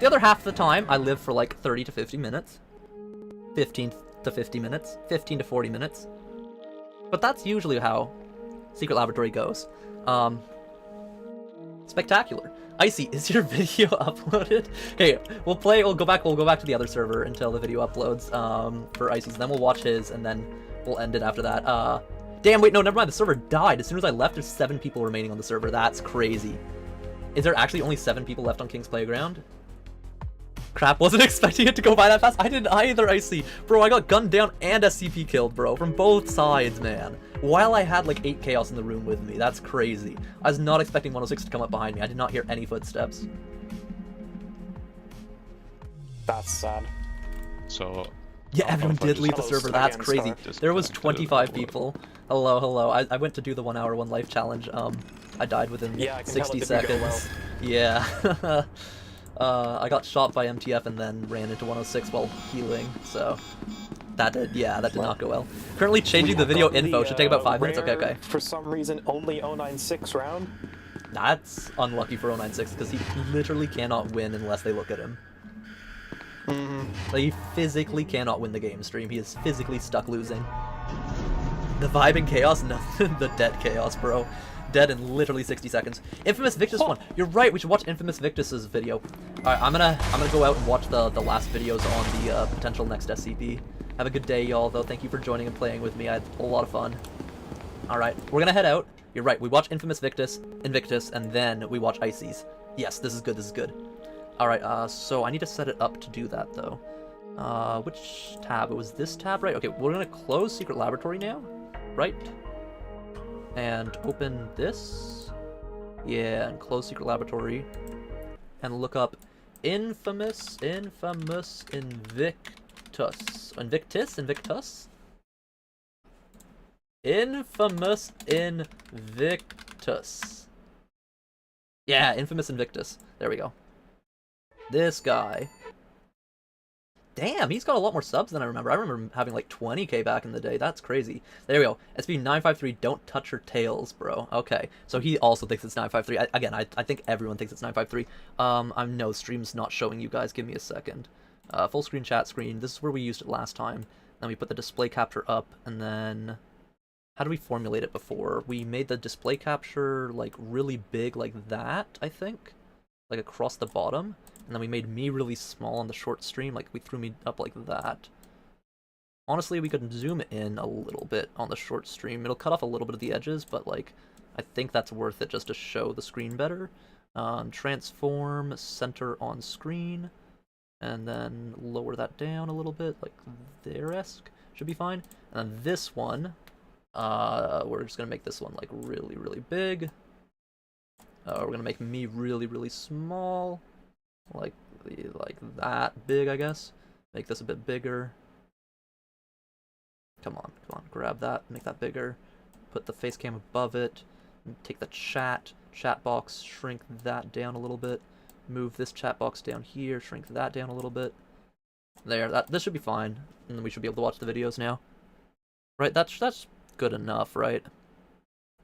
The other half of the time, I live for like 30 to 50 minutes. 15 to 50 minutes. 15 to 40 minutes. But that's usually how Secret Laboratory goes. Spectacular. Icy, is your video uploaded? Okay, we'll go back to the other server until the video uploads for Icy's. Then we'll watch his, and then we'll end it after that. Damn, wait, no, never mind. The server died. As soon as I left, there's 7 people remaining on the server. That's crazy. Is there actually only 7 people left on King's Playground? Crap, wasn't expecting it to go by that fast. I didn't either, Icy. Bro, I got gunned down and SCP killed, bro. From both sides, man. While I had like 8 Chaos in the room with me. That's crazy. I was not expecting 106 to come up behind me. I did not hear any footsteps. That's sad. So... Yeah, everyone did leave the server. That's crazy. There was 25 people. Hello, hello. I went to do the 1 hour 1 life challenge. I died within 60 seconds. Yeah. I got shot by MTF and then ran into 106 while healing, so that did not go well. Currently changing the video info. Should take about 5 minutes. Okay. For some reason, only 096 round. That's unlucky for 096 because he literally cannot win unless they look at him. Like, he physically cannot win the game stream. He is physically stuck losing. The Vibing Chaos? No, the dead Chaos, bro. Dead in literally 60 seconds. InfamousInvictis one. You're right, we should watch InfamousInvictis' video. Alright, I'm gonna go out and watch the last videos on the potential next SCP. Have a good day, y'all, though. Thank you for joining and playing with me. I had a lot of fun. Alright, we're gonna head out. You're right, we watch Invictus, and then we watch Icy's. Yes, this is good, this is good. Alright, so I need to set it up to do that, though. Which tab? It was this tab, right? Okay, we're gonna close Secret Laboratory now, right? And open this. Yeah, and close Secret Laboratory. And look up InfamousInvictis. Invictus? InfamousInvictis. Yeah, InfamousInvictis. There we go. This guy. Damn, he's got a lot more subs than I remember. I remember having like 20k back in the day. That's crazy. There we go. SB953, don't touch your tails, bro. Okay, so he also thinks it's 953. Again, I think everyone thinks it's 953. No, stream's not showing you guys. Give me a second. Full screen chat screen. This is where we used it last time. Then we put the display capture up, and then... How did we formulate it before? We made the display capture, like, really big like that, I think? Like, across the bottom. And then we made me really small on the short stream, like we threw me up like that. Honestly, we could zoom in a little bit on the short stream. It'll cut off a little bit of the edges, but like, I think that's worth it just to show the screen better. Transform, center on screen, and then lower that down a little bit, like there-esque, should be fine. And then this one, we're just gonna make this one like really, really big. We're gonna make me really, really small. Like that big, I guess. Make this a bit bigger. Come on, grab that, make that bigger. Put the face cam above it. And take the chat, chat box, shrink that down a little bit. Move this chat box down here, shrink that down a little bit. There, this should be fine, and we should be able to watch the videos now. Right, that's good enough, right?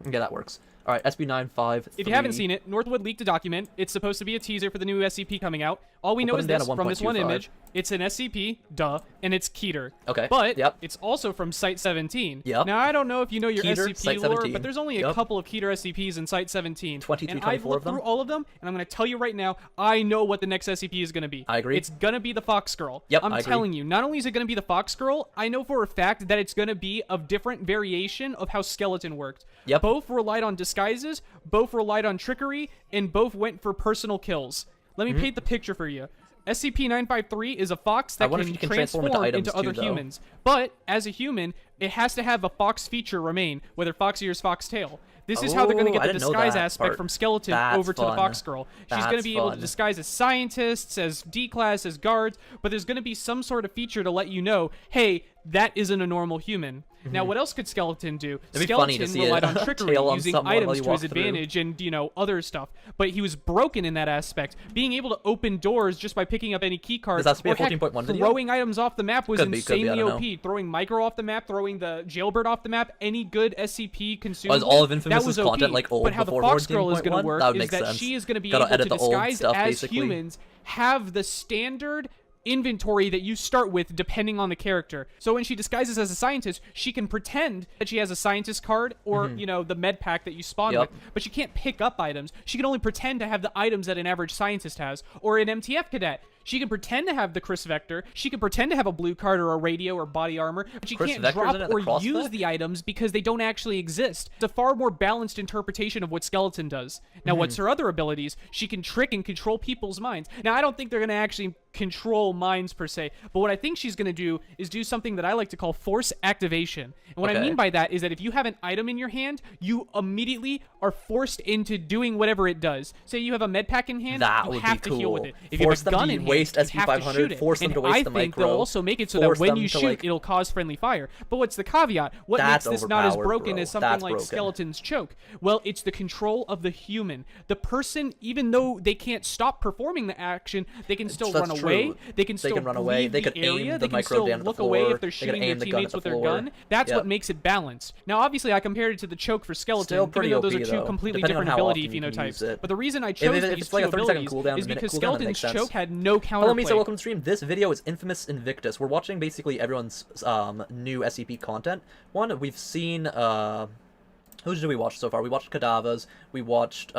Yeah, that works. Alright, SB953. If you haven't seen it, Northwood leaked a document. It's supposed to be a teaser for the new SCP coming out. All we know is this, from this one image, it's an SCP, duh, and it's Keter. Okay, but it's also from Site-17. Yep. Now, I don't know if you know your Keter, SCP lore, but there's only a couple of Keter SCPs in Site-17. 23, and 24 I've looked of them? through all of them, and I'm going to tell you right now, I know what the next SCP is going to be. I agree. It's going to be the Fox Girl. Yep, I'm I agree. telling you, not only is it going to be the Fox Girl, I know for a fact that it's going to be a different variation of how Skeleton worked. Yep. Both relied on disguises, both relied on trickery, and both went for personal kills. Let me paint the picture for you. SCP-953 is a fox that can transform into other humans. But, as a human, it has to have a fox feature remain, whether foxy or foxtail. This is how they're going to get the disguise aspect from Skeleton over to the Fox Girl. She's going to be able to disguise as scientists, as D-class, as guards, but there's going to be some sort of feature to let you know, hey, that isn't a normal human. Now, what else could Skeleton do? Skeleton relied on trickery, using items to his advantage and, you know, other stuff. But he was broken in that aspect. Being able to open doors just by picking up any key card, or heck, throwing items off the map was insanely OP. Throwing Micro off the map, throwing the Jailbird off the map, any good SCP consumable, all of Infamous that was content like old but how the before Fox Girl is going to work is that sense. she is going to be Gotta able to edit the old disguise stuff, as basically. humans, have the standard inventory that you start with depending on the character. So when she disguises as a scientist, she can pretend that she has a scientist card or, you know, the med pack that you spawn with, but she can't pick up items. She can only pretend to have the items that an average scientist has, or an MTF cadet. She can pretend to have the Chris Vector, she can pretend to have a blue card or a radio or body armor, but she can't drop or use the items because they don't actually exist. It's a far more balanced interpretation of what Skeleton does. Now, what's her other abilities? She can trick and control people's minds. Now, I don't think they're going to actually control minds per se, but what I think she's going to do is do something that I like to call force activation. And what I mean by that is that if you have an item in your hand, you immediately are forced into doing whatever it does. Say you have a med pack in hand, you have to heal with it. If you have a gun in hand, waste you have to shoot it. force them to waste the micro. I think they'll also make it so that when you shoot, it'll cause friendly fire. But what's the caveat? What makes this not as broken as something like Skeleton's choke? Well, it's the control of the human. The person, even though they can't stop performing the action, they can still run away. They can still run away. They can aim the they can micro still down look the away floor. if they're shooting their teammates with their gun. That's what makes it balanced. Now, obviously, I compared it to the choke for Skeleton, even though those are two completely different ability phenotypes. But the reason I chose these two abilities is because Skeleton's choke had no counterplay. Hello, Misa, welcome to stream. This video is InfamousInvictis. We're watching basically everyone's new SCP content. One, we've seen, who did we watch so far? We watched Kadava's, we watched,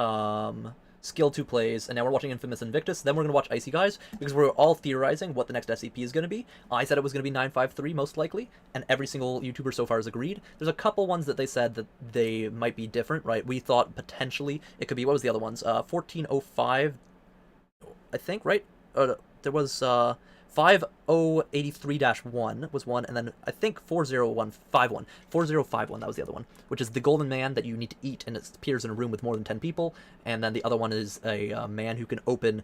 Skill 2 Plays, and now we're watching InfamousInvictis. Then we're going to watch IceyGuys, because we're all theorizing what the next SCP is going to be. I said it was going to be 953, most likely, and every single YouTuber so far has agreed. There's a couple ones that they said that they might be different, right? We thought potentially it could be, what was the other ones? 1405, I think, right? There was 5083-1 was one, and then I think 4051, that was the other one, which is the golden man that you need to eat, and it appears in a room with more than 10 people, and then the other one is a man who can open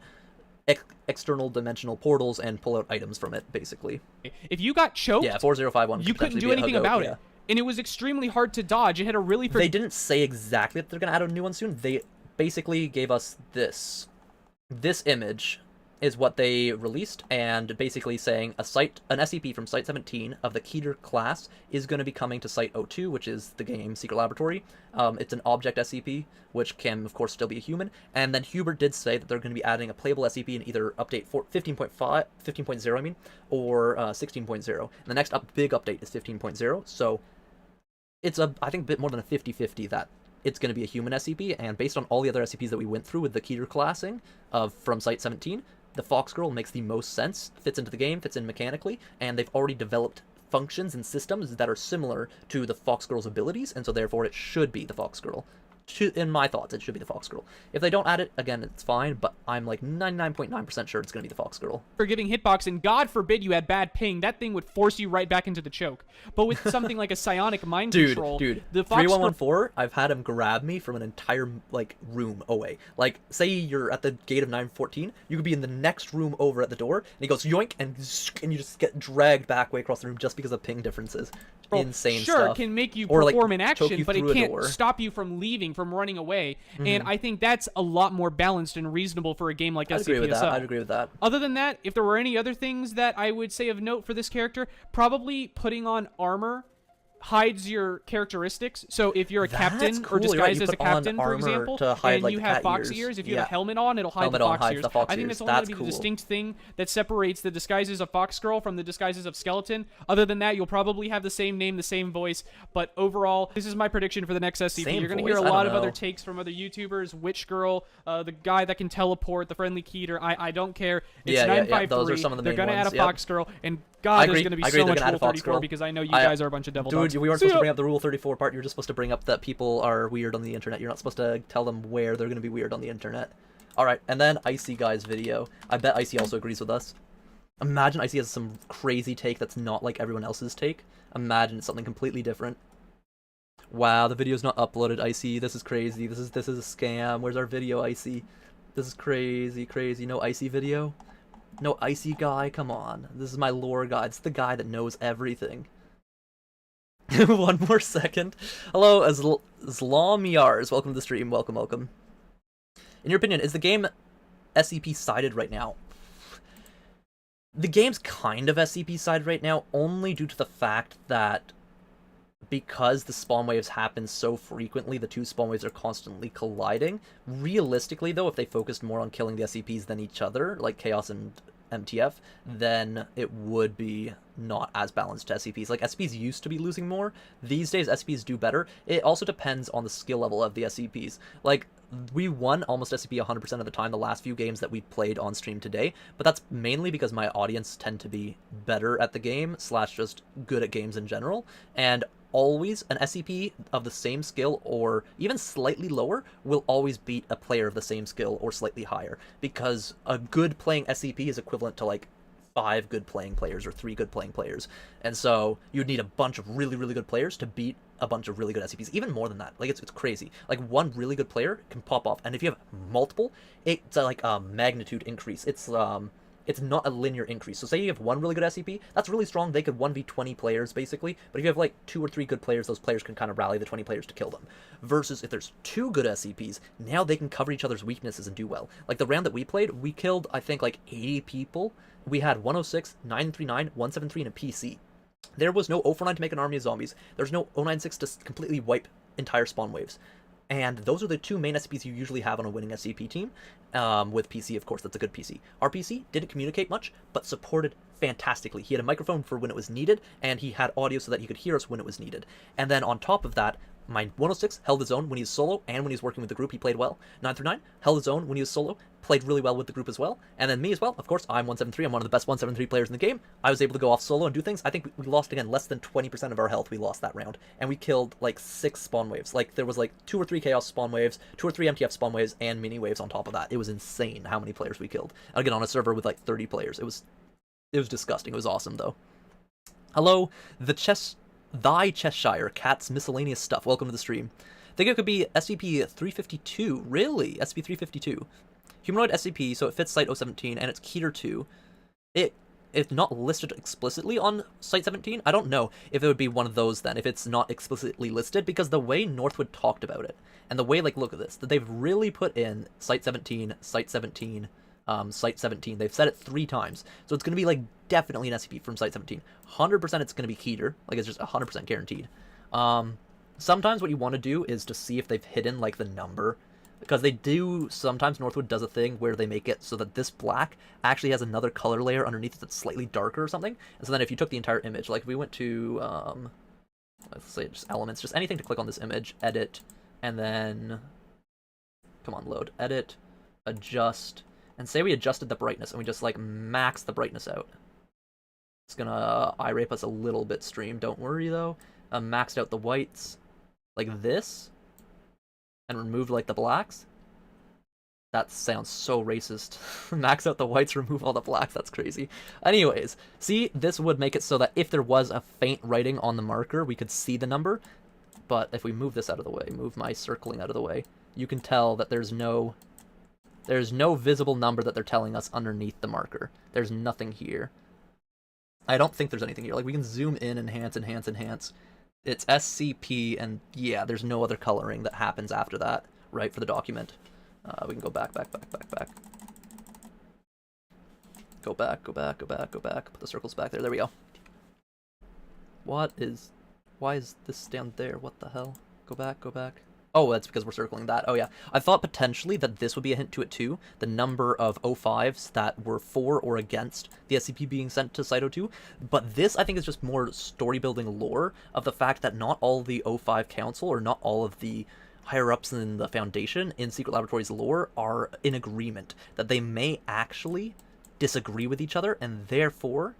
external dimensional portals and pull out items from it, basically. If you got choked, yeah, 4051, you couldn't do anything about it, and it was extremely hard to dodge. It had a really... They didn't say exactly that they're going to add a new one soon. They basically gave us this image is what they released, and basically saying an SCP from Site-17 of the Keter class is going to be coming to Site-02, which is the game's secret laboratory. It's an object SCP, which can, of course, still be a human. And then Hubert did say that they're going to be adding a playable SCP in either update 15.0, I mean, or 16.0. And the next big update is 15.0, so it's I think a bit more than a 50-50 that it's going to be a human SCP, and based on all the other SCPs that we went through with the Keter classing from Site-17, the Fox Girl makes the most sense, fits into the game, fits in mechanically, and they've already developed functions and systems that are similar to the Fox Girl's abilities, and so therefore it should be the Fox Girl. In my thoughts, it should be the Fox Girl. If they don't add it, again, it's fine, but I'm like 99.9% sure it's going to be the Fox Girl. For giving hitbox, and God forbid you had bad ping, that thing would force you right back into the choke. But with something like a psionic mind control, the Fox 3114, I've had him grab me from an entire, like, room away. Like, say you're at the gate of 914, you could be in the next room over at the door, and he goes yoink, and you just get dragged back way across the room just because of ping differences. Insane stuff. Sure, it can make you perform an action, but it can't stop you from leaving. from running away. And I think that's a lot more balanced and reasonable for a game like SCP. I'd agree with that. Other than that, if there were any other things that I would say of note for this character, probably putting on armor hides your characteristics. So if you're a captain or disguised as a captain, for example, and you have fox ears, if you have a helmet on, it'll hide the fox ears. I think that's only going to be the distinct thing that separates the disguises of Fox Girl from the disguises of Skeleton. Other than that, you'll probably have the same name, the same voice, but overall, this is my prediction for the next SCP. You're going to hear a lot of other takes from other YouTubers, Witch Girl, the guy that can teleport, the friendly Keter. I don't care. It's 953. Those are some of the main They're going to add a Fox Girl, and God, there's going to be so much Rule 34 because I know you guys are a bunch of devil dogs. Dude, we weren't supposed to bring up the Rule 34 part. You're just supposed to bring up that people are weird on the internet. You're not supposed to tell them where they're going to be weird on the internet. Alright, and then IceyGuy's video. I bet Icey also agrees with us. Imagine Icey has some crazy take that's not like everyone else's take. Imagine it's something completely different. Wow, the video's not uploaded, Icey. This is crazy. This is a scam. Where's our video, Icey? This is crazy. No Icey video? No IceyGuy? Come on. This is my lore guy. It's the guy that knows everything. One more second. Hello, Zlamiars. Welcome to the stream. Welcome. In your opinion, is the game SCP-sided right now? The game's kind of SCP-sided right now, only due to the fact that because the spawn waves happen so frequently, the two spawn waves are constantly colliding. Realistically, though, if they focused more on killing the SCPs than each other, like Chaos and MTF, then it would be not as balanced to SCPs. Like, SCPs used to be losing more. These days, SCPs do better. It also depends on the skill level of the SCPs. Like, we won almost SCP 100% of the time the last few games that we played on stream today, but that's mainly because my audience tend to be better at the game, / just good at games in general, and always an SCP of the same skill or even slightly lower will always beat a player of the same skill or slightly higher, because a good playing SCP is equivalent to like 5 good playing players or 3 good playing players, and so you'd need a bunch of really good players to beat a bunch of really good SCPs, even more than that. Like, it's crazy. Like, one really good player can pop off, and if you have multiple, it's like a magnitude increase. It's not a linear increase. So say you have one really good SCP, that's really strong. They could 1v20 players, basically. But if you have, like, 2 or 3 good players, those players can kind of rally the 20 players to kill them. Versus if there's 2 good SCPs, now they can cover each other's weaknesses and do well. Like, the round that we played, we killed, I think, like, 80 people. We had 106, 939, 173, and a PC. There was no 049 to make an army of zombies. There's no 096 to completely wipe entire spawn waves. And those are the 2 main SCPs you usually have on a winning SCP team. With PC, of course, that's a good PC. Our PC didn't communicate much, but supported fantastically. He had a microphone for when it was needed, and he had audio so that he could hear us when it was needed. And then on top of that, my 106 held his own when he was solo, and when he was working with the group, he played well. 939 held his own when he was solo, played really well with the group as well. And then me as well, of course, I'm 173, I'm one of the best 173 players in the game. I was able to go off solo and do things. I think we lost, again, less than 20% of our health we lost that round. And we killed, like, 6 spawn waves. Like, there was, like, 2 or 3 Chaos spawn waves, 2 or 3 MTF spawn waves, and mini waves on top of that. It was insane how many players we killed. Again, on a server with, like, 30 players. It was disgusting. It was awesome, though. Hello, Thy Cheshire Cat's Miscellaneous Stuff. Welcome to the stream. I think it could be SCP-352. Really? SCP-352. Humanoid SCP, so it fits Site-017, and it's Keter 2. It's not listed explicitly on Site-17. I don't know if it would be one of those then, if it's not explicitly listed, because the way Northwood talked about it, and the way, like, look at this, that they've really put in Site-17, Site-17, Site-17. They've said it 3 times. So it's going to be, like, definitely an SCP from Site-17. 100% it's going to be Keter. Like, it's just 100% guaranteed. Sometimes what you want to do is to see if they've hidden, like, the number. Because they do, sometimes Northwood does a thing where they make it so that this black actually has another color layer underneath it that's slightly darker or something. And so then if you took the entire image, like if we went to, let's say just elements, just anything to click on this image, edit, and then, come on, load, edit, adjust, and say we adjusted the brightness and we just like max the brightness out. It's gonna eye-rape us a little bit, stream, don't worry though. Maxed out the whites, like this, and removed like the blacks. That sounds so racist. Max out the whites, remove all the blacks, that's crazy. Anyways, see, this would make it so that if there was a faint writing on the marker, we could see the number. But if we move this out of the way, move my circling out of the way, you can tell that there's no visible number that they're telling us underneath the marker. There's nothing here. I don't think there's anything here. Like, we can zoom in, enhance, It's SCP, and yeah, there's no other coloring that happens after that, right, for the document. We can go back. Go back. Put the circles back there. There we go. Why is this down there? What the hell? Go back. Oh, that's because we're circling that. Oh, yeah. I thought potentially that this would be a hint to it, too. The number of O5s that were for or against the SCP being sent to Site-02. But this, I think, is just more story-building lore of the fact that not all the O5 Council, or not all of the higher-ups in the Foundation in Secret Laboratories lore are in agreement. That they may actually disagree with each other, and therefore,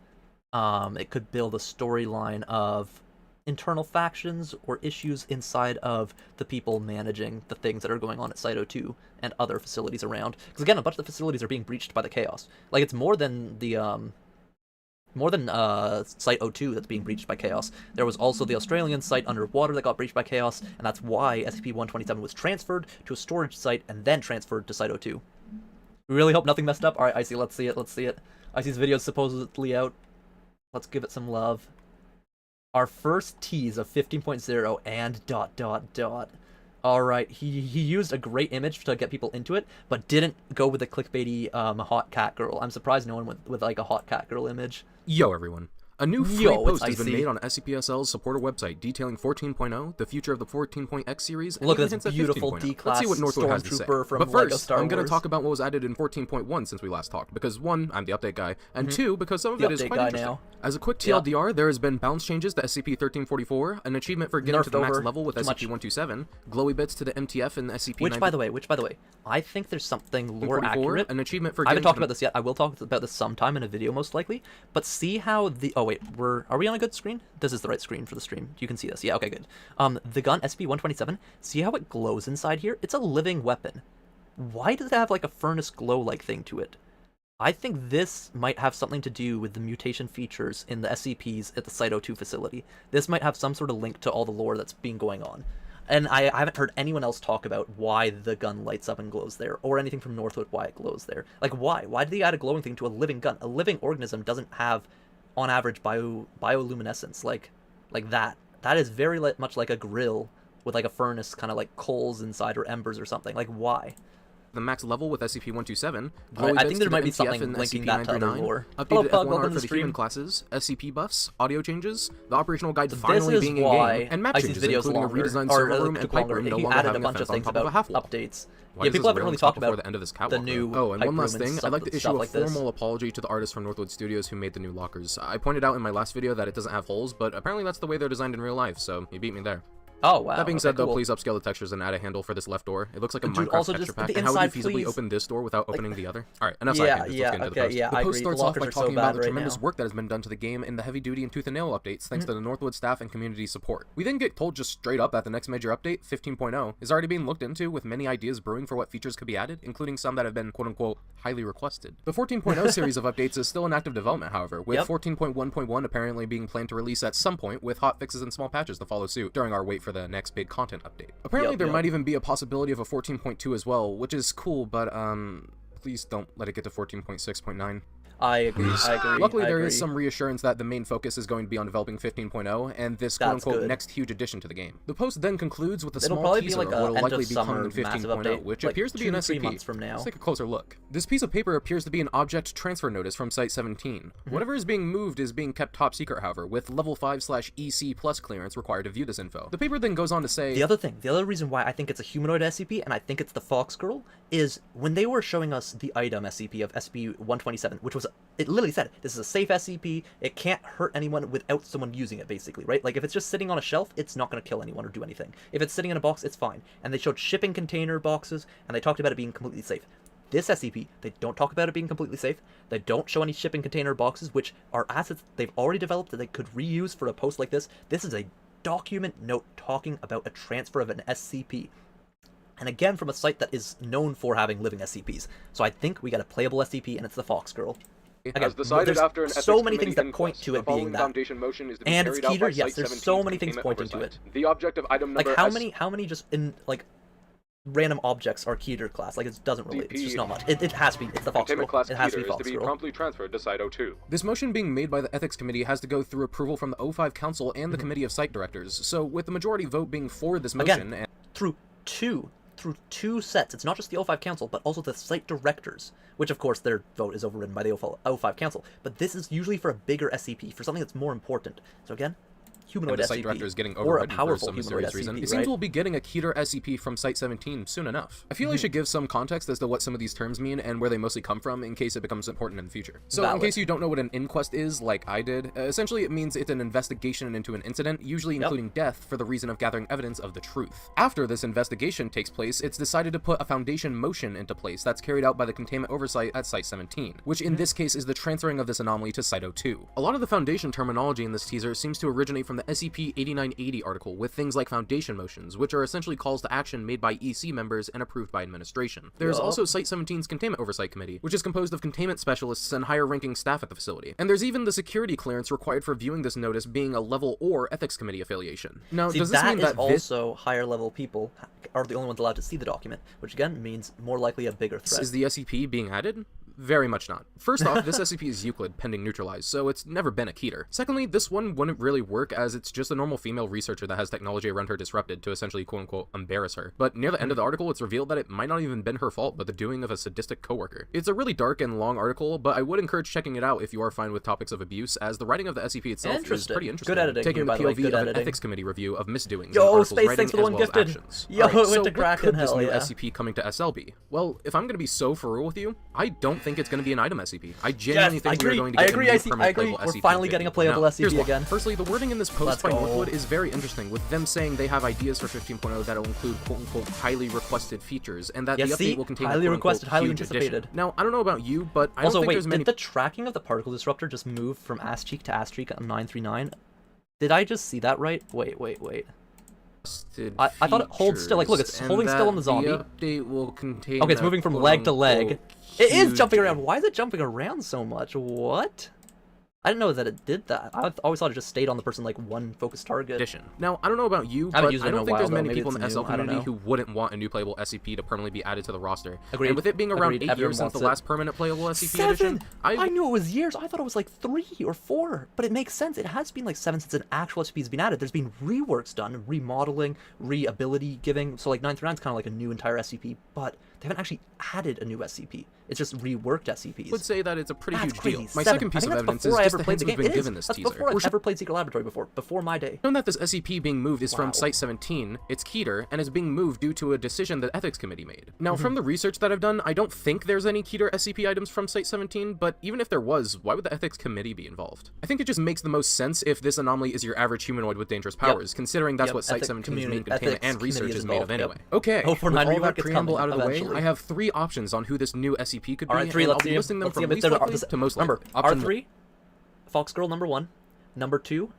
it could build a storyline of internal factions or issues inside of the people managing the things that are going on at Site-02 and other facilities around. Because again, a bunch of the facilities are being breached by the Chaos. Like, it's more than the Site-02 that's being breached by Chaos. There was also the Australian site underwater that got breached by Chaos, and that's why SCP-127 was transferred to a storage site and then transferred to Site-02. We really hope nothing messed up. Alright, Icy, let's see it. Icy's video's supposedly out. Let's give it some love. Our first tease of 15.0 and ... Alright, he used a great image to get people into it, but didn't go with the clickbaity hot cat girl. I'm surprised no one went with like a hot cat girl image. Yo everyone. A new free post has been made on SCPSL's supporter website detailing 14.0, the future of the 14.x series, and look at this beautiful D-class Let's see what Northwood has to say. But first, I'm going to talk about what was added in 14.1 since we last talked, because one, I'm the update guy, and two, because some of it is quite interesting. As a quick TLDR, there has been balance changes to SCP-1344, an achievement for getting to the max level with SCP-127, glowy bits to the MTF and SCP-90. Which, by the way, I think there's something lore accurate. An achievement for I haven't talked about this yet. I will talk about this sometime in a video, most likely. But see how the... Oh, wait. Are we on a good screen? This is the right screen for the stream. You can see this. Yeah, okay, good. The gun, SCP-127, see how it glows inside here? It's a living weapon. Why does it have, like, a furnace glow-like thing to it? I think this might have something to do with the mutation features in the SCPs at the Site-02 facility. This might have some sort of link to all the lore that's been going on. And I haven't heard anyone else talk about why the gun lights up and glows there, or anything from Northwood why it glows there. Like, why? Why did they add a glowing thing to a living gun? A living organism doesn't have, on average, bioluminescence like that. That is very much like a grill with, like, a furnace, kind of like coals inside, or embers or something. Like, why? The max level with SCP-127, I think there might be something linking that to other lore. Updated F1 art for the human classes, SCP buffs, audio changes, the operational guide finally being in-game, and map changes, including a redesigned server room and pipe room no longer having a fence on top of a half wall. Updates. Yeah, people haven't really talked about the end of this the new and one last thing, I'd like to issue a formal apology to the artists from Northwood Studios who made the new lockers. I pointed out in my last video that it doesn't have holes, but apparently that's the way they're designed in real life, so you beat me there. Oh, wow. That being said, though, please upscale the textures and add a handle for this left door. It looks like a Minecraft texture pack. And how would you feasibly open this door without opening the other? Alright, enough side tangents. Let's get into the post. The post starts off by talking about the tremendous work that has been done to the game in the heavy-duty and tooth and nail updates, thanks to the Northwood staff and community support. We then get told just straight up that the next major update, 15.0, is already being looked into, with many ideas brewing for what features could be added, including some that have been quote-unquote highly requested. The 14.0 series of updates is still in active development, however, with 14.1.1 apparently being planned to release at some point, with hot fixes and small patches to follow suit during our wait for the next big content update. Apparently there might even be a possibility of a 14.2 as well, which is cool, but please don't let it get to 14.6.9. I agree. Luckily, there is some reassurance that the main focus is going to be on developing 15.0 and this quote-unquote next huge addition to the game. The post then concludes with a small teaser of what will likely be coming in 15.0, which appears to be an SCP. Let's take a closer look. This piece of paper appears to be an object transfer notice from Site-17. Whatever is being moved is being kept top secret, however, with level 5/EC+ clearance required to view this info. The paper then goes on to say... The other reason why I think it's a humanoid SCP, and I think it's the Fox Girl, is when they were showing us the item SCP of SCP-127, which was... It literally said, this is a safe SCP, it can't hurt anyone without someone using it, basically, right? Like, if it's just sitting on a shelf, it's not going to kill anyone or do anything. If it's sitting in a box, it's fine. And they showed shipping container boxes, and they talked about it being completely safe. This SCP, they don't talk about it being completely safe, they don't show any shipping container boxes, which are assets they've already developed that they could reuse for a post like this. This is a document note talking about a transfer of an SCP. And again, from a site that is known for having living SCPs. So I think we got a playable SCP, and it's the Fox Girl. Again, as decided after an so many things that point to it being that. Motion is to be and it's Peter, yes, there's so many things pointing to it. The object of item number like how many just in like random objects are Keter class. Like, it doesn't really, it's just not much. It has to be, it's the Fox Girl. It has to be Fox Girl. Promptly transferred to Site-02. This motion being made by the Ethics Committee has to go through approval from the O5 Council and the Committee of Site Directors. So, with the majority vote being for this motion... Again, through two sets. It's not just the O5 Council, but also the Site Directors, which, of course, their vote is overridden by the O5 Council. But this is usually for a bigger SCP, for something that's more important. So again, humanoid the Site SCP, Director is getting or a overridden for powerful some humanoid mysterious reason. SCP, It seems we'll be getting a Keter SCP from Site-17 soon enough. I feel I should give some context as to what some of these terms mean and where they mostly come from in case it becomes important in the future. So in case you don't know what an inquest is, like I did, essentially it means it's an investigation into an incident, usually including death, for the reason of gathering evidence of the truth. After this investigation takes place, it's decided to put a Foundation motion into place that's carried out by the containment oversight at Site-17, which in this case is the transferring of this anomaly to Site-02. A lot of the Foundation terminology in this teaser seems to originate from the SCP-8980 article with things like Foundation motions, which are essentially calls to action made by EC members and approved by administration. There's also Site-17's Containment Oversight Committee, which is composed of containment specialists and higher-ranking staff at the facility. And there's even the security clearance required for viewing this notice being a level or Ethics Committee affiliation. Now, does this mean that also higher-level people are the only ones allowed to see the document, which again means more likely a bigger threat. Is the SCP being added? Very much not. First off, this SCP is Euclid, pending neutralized, so it's never been a Keter. Secondly, this one wouldn't really work as it's just a normal female researcher that has technology around her disrupted to essentially quote-unquote embarrass her. But near the end of the article, it's revealed that it might not even been her fault, but the doing of a sadistic coworker. It's a really dark and long article, but I would encourage checking it out if you are fine with topics of abuse, as the writing of the SCP itself is pretty interesting. Good editing. Taking the POV of an ethics committee review of misdoings Yo, in Space, thanks for the one gifted. Yo, it went to Kraken, hell yeah. What could this new SCP coming to SLB? Well, if I'm going to be so for real with you, I don't think it's going to be an item SCP. I genuinely think we're going to get a new permanent playable SCP. We're finally getting a playable SCP again. Firstly, the wording in this post by Northwood is very interesting, with them saying they have ideas for 15.0 that'll include quote-unquote highly requested features, and that the update will contain highly requested, highly anticipated. Addition. Now, I don't know about you, but I don't think there's many... did the tracking of the particle disruptor just move from ass cheek to ass cheek on 939? Did I just see that right? Wait. I thought it holds still. Like, look, it's holding still on the zombie. The update will contain okay, it's moving from leg to leg. It is jumping around. Why is it jumping around so much? What? I didn't know that it did that. I always thought it just stayed on the person like one focused target. Now, I don't know about you, but I don't think there's many people in the SL community who wouldn't want a new playable SCP to permanently be added to the roster. Agreed. And with it being around 8 years since the last permanent playable SCP edition, I knew it was years. I thought it was like 3 or 4, but it makes sense. It has been like 7 since an actual SCP has been added. There's been reworks done, remodeling, re-ability giving. So like 939 is kind of like a new entire SCP, but they haven't actually added a new SCP. It's just reworked SCPs. I would say that it's a pretty huge deal. My second piece of evidence is just the hints we've been given this teaser. Before I've ever played Secret Laboratory before my day. Known that this SCP being moved is from Site-17, it's Keter, and is being moved due to a decision the Ethics Committee made. Now, from the research that I've done, I don't think there's any Keter SCP items from Site-17, but even if there was, why would the Ethics Committee be involved? I think it just makes the most sense if this anomaly is your average humanoid with dangerous powers, considering that's what Site-17's main containment and research is made of anyway. Okay, with all that preamble out of the way, I have 3 options on who this new SCP could be, and I'll be listing them from least likely to most likely. R3, Fox Girl number 1. Number 2,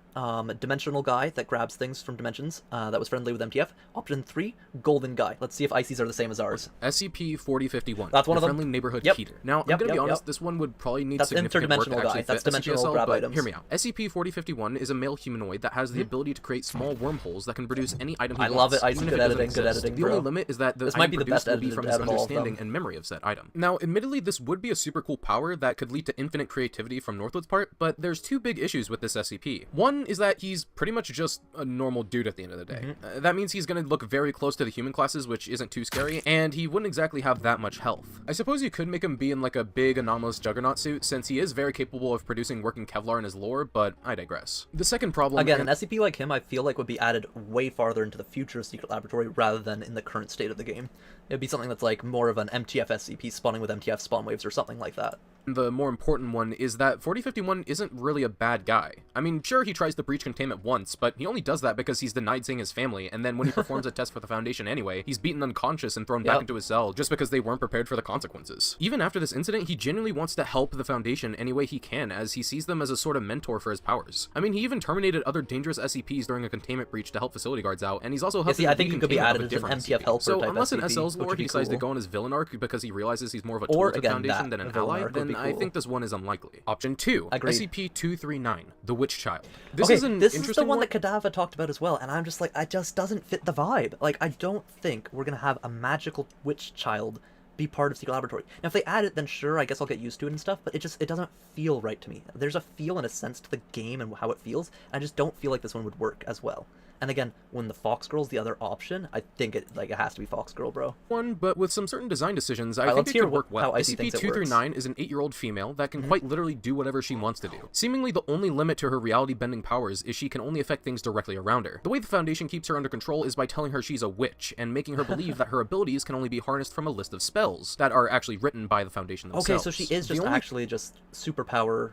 Dimensional Guy that grabs things from dimensions, that was friendly with MTF. Option 3, Golden Guy. Let's see if ICs are the same as ours. SCP-4051. That's one of them. Friendly neighborhood Keter. Now, I'm gonna be honest, this one would probably need significant work to actually fit dimensional grab items. Hear me out. SCP-4051 is a male humanoid that has the ability to create small wormholes that can produce any item he wants. I love it. I see good editing, The only limit is that the item produced will be from his understanding and memory of said item. Now, admittedly, this would be a super cool power that could lead to infinite creativity from Northwood's part, but there's 2 big issues with this SCP. One is that he's pretty much just a normal dude at the end of the day. That means he's going to look very close to the human classes, which isn't too scary, and he wouldn't exactly have that much health. I suppose you could make him be in like a big anomalous juggernaut suit, since he is very capable of producing working Kevlar in his lore, but I digress. The second problem... Again, an SCP like him I feel like would be added way farther into the future of Secret Laboratory rather than in the current state of the game. It would be something that's like more of an MTF SCP spawning with MTF spawn waves or something like that. The more important one is that 4051 isn't really a bad guy. I mean, sure, he tries to breach containment once, but he only does that because he's denied seeing his family, and then when he performs a test for the Foundation anyway, he's beaten unconscious and thrown back into his cell just because they weren't prepared for the consequences. Even after this incident, he genuinely wants to help the Foundation any way he can, as he sees them as a sort of mentor for his powers. I mean, he even terminated other dangerous SCPs during a containment breach to help facility guards out, and he's also helping I think he could be added as an MTF helper So type unless SCP, in SL's lore he decides to go on his villain arc because he realizes he's more of a tool to the Foundation than an ally, then I think this one is unlikely. Option 2, Agreed. SCP-239, the Witch Child. This is the one that Kadava talked about as well, and I'm just like, it just doesn't fit the vibe. Like, I don't think we're gonna have a magical witch child be part of Secret Laboratory. Now, if they add it, then sure, I guess I'll get used to it and stuff, but it doesn't feel right to me. There's a feel and a sense to the game and how it feels, and I just don't feel like this one would work as well. And again, when the Fox Girl's the other option, I think it has to be Fox Girl, bro. But with some certain design decisions, I think it could work well. SCP-239 is an 8-year-old female that can quite literally do whatever she wants to do. Seemingly the only limit to her reality-bending powers is she can only affect things directly around her. The way the Foundation keeps her under control is by telling her she's a witch, and making her believe that her abilities can only be harnessed from a list of spells that are actually written by the Foundation themselves. Okay, so she is just actually just superpower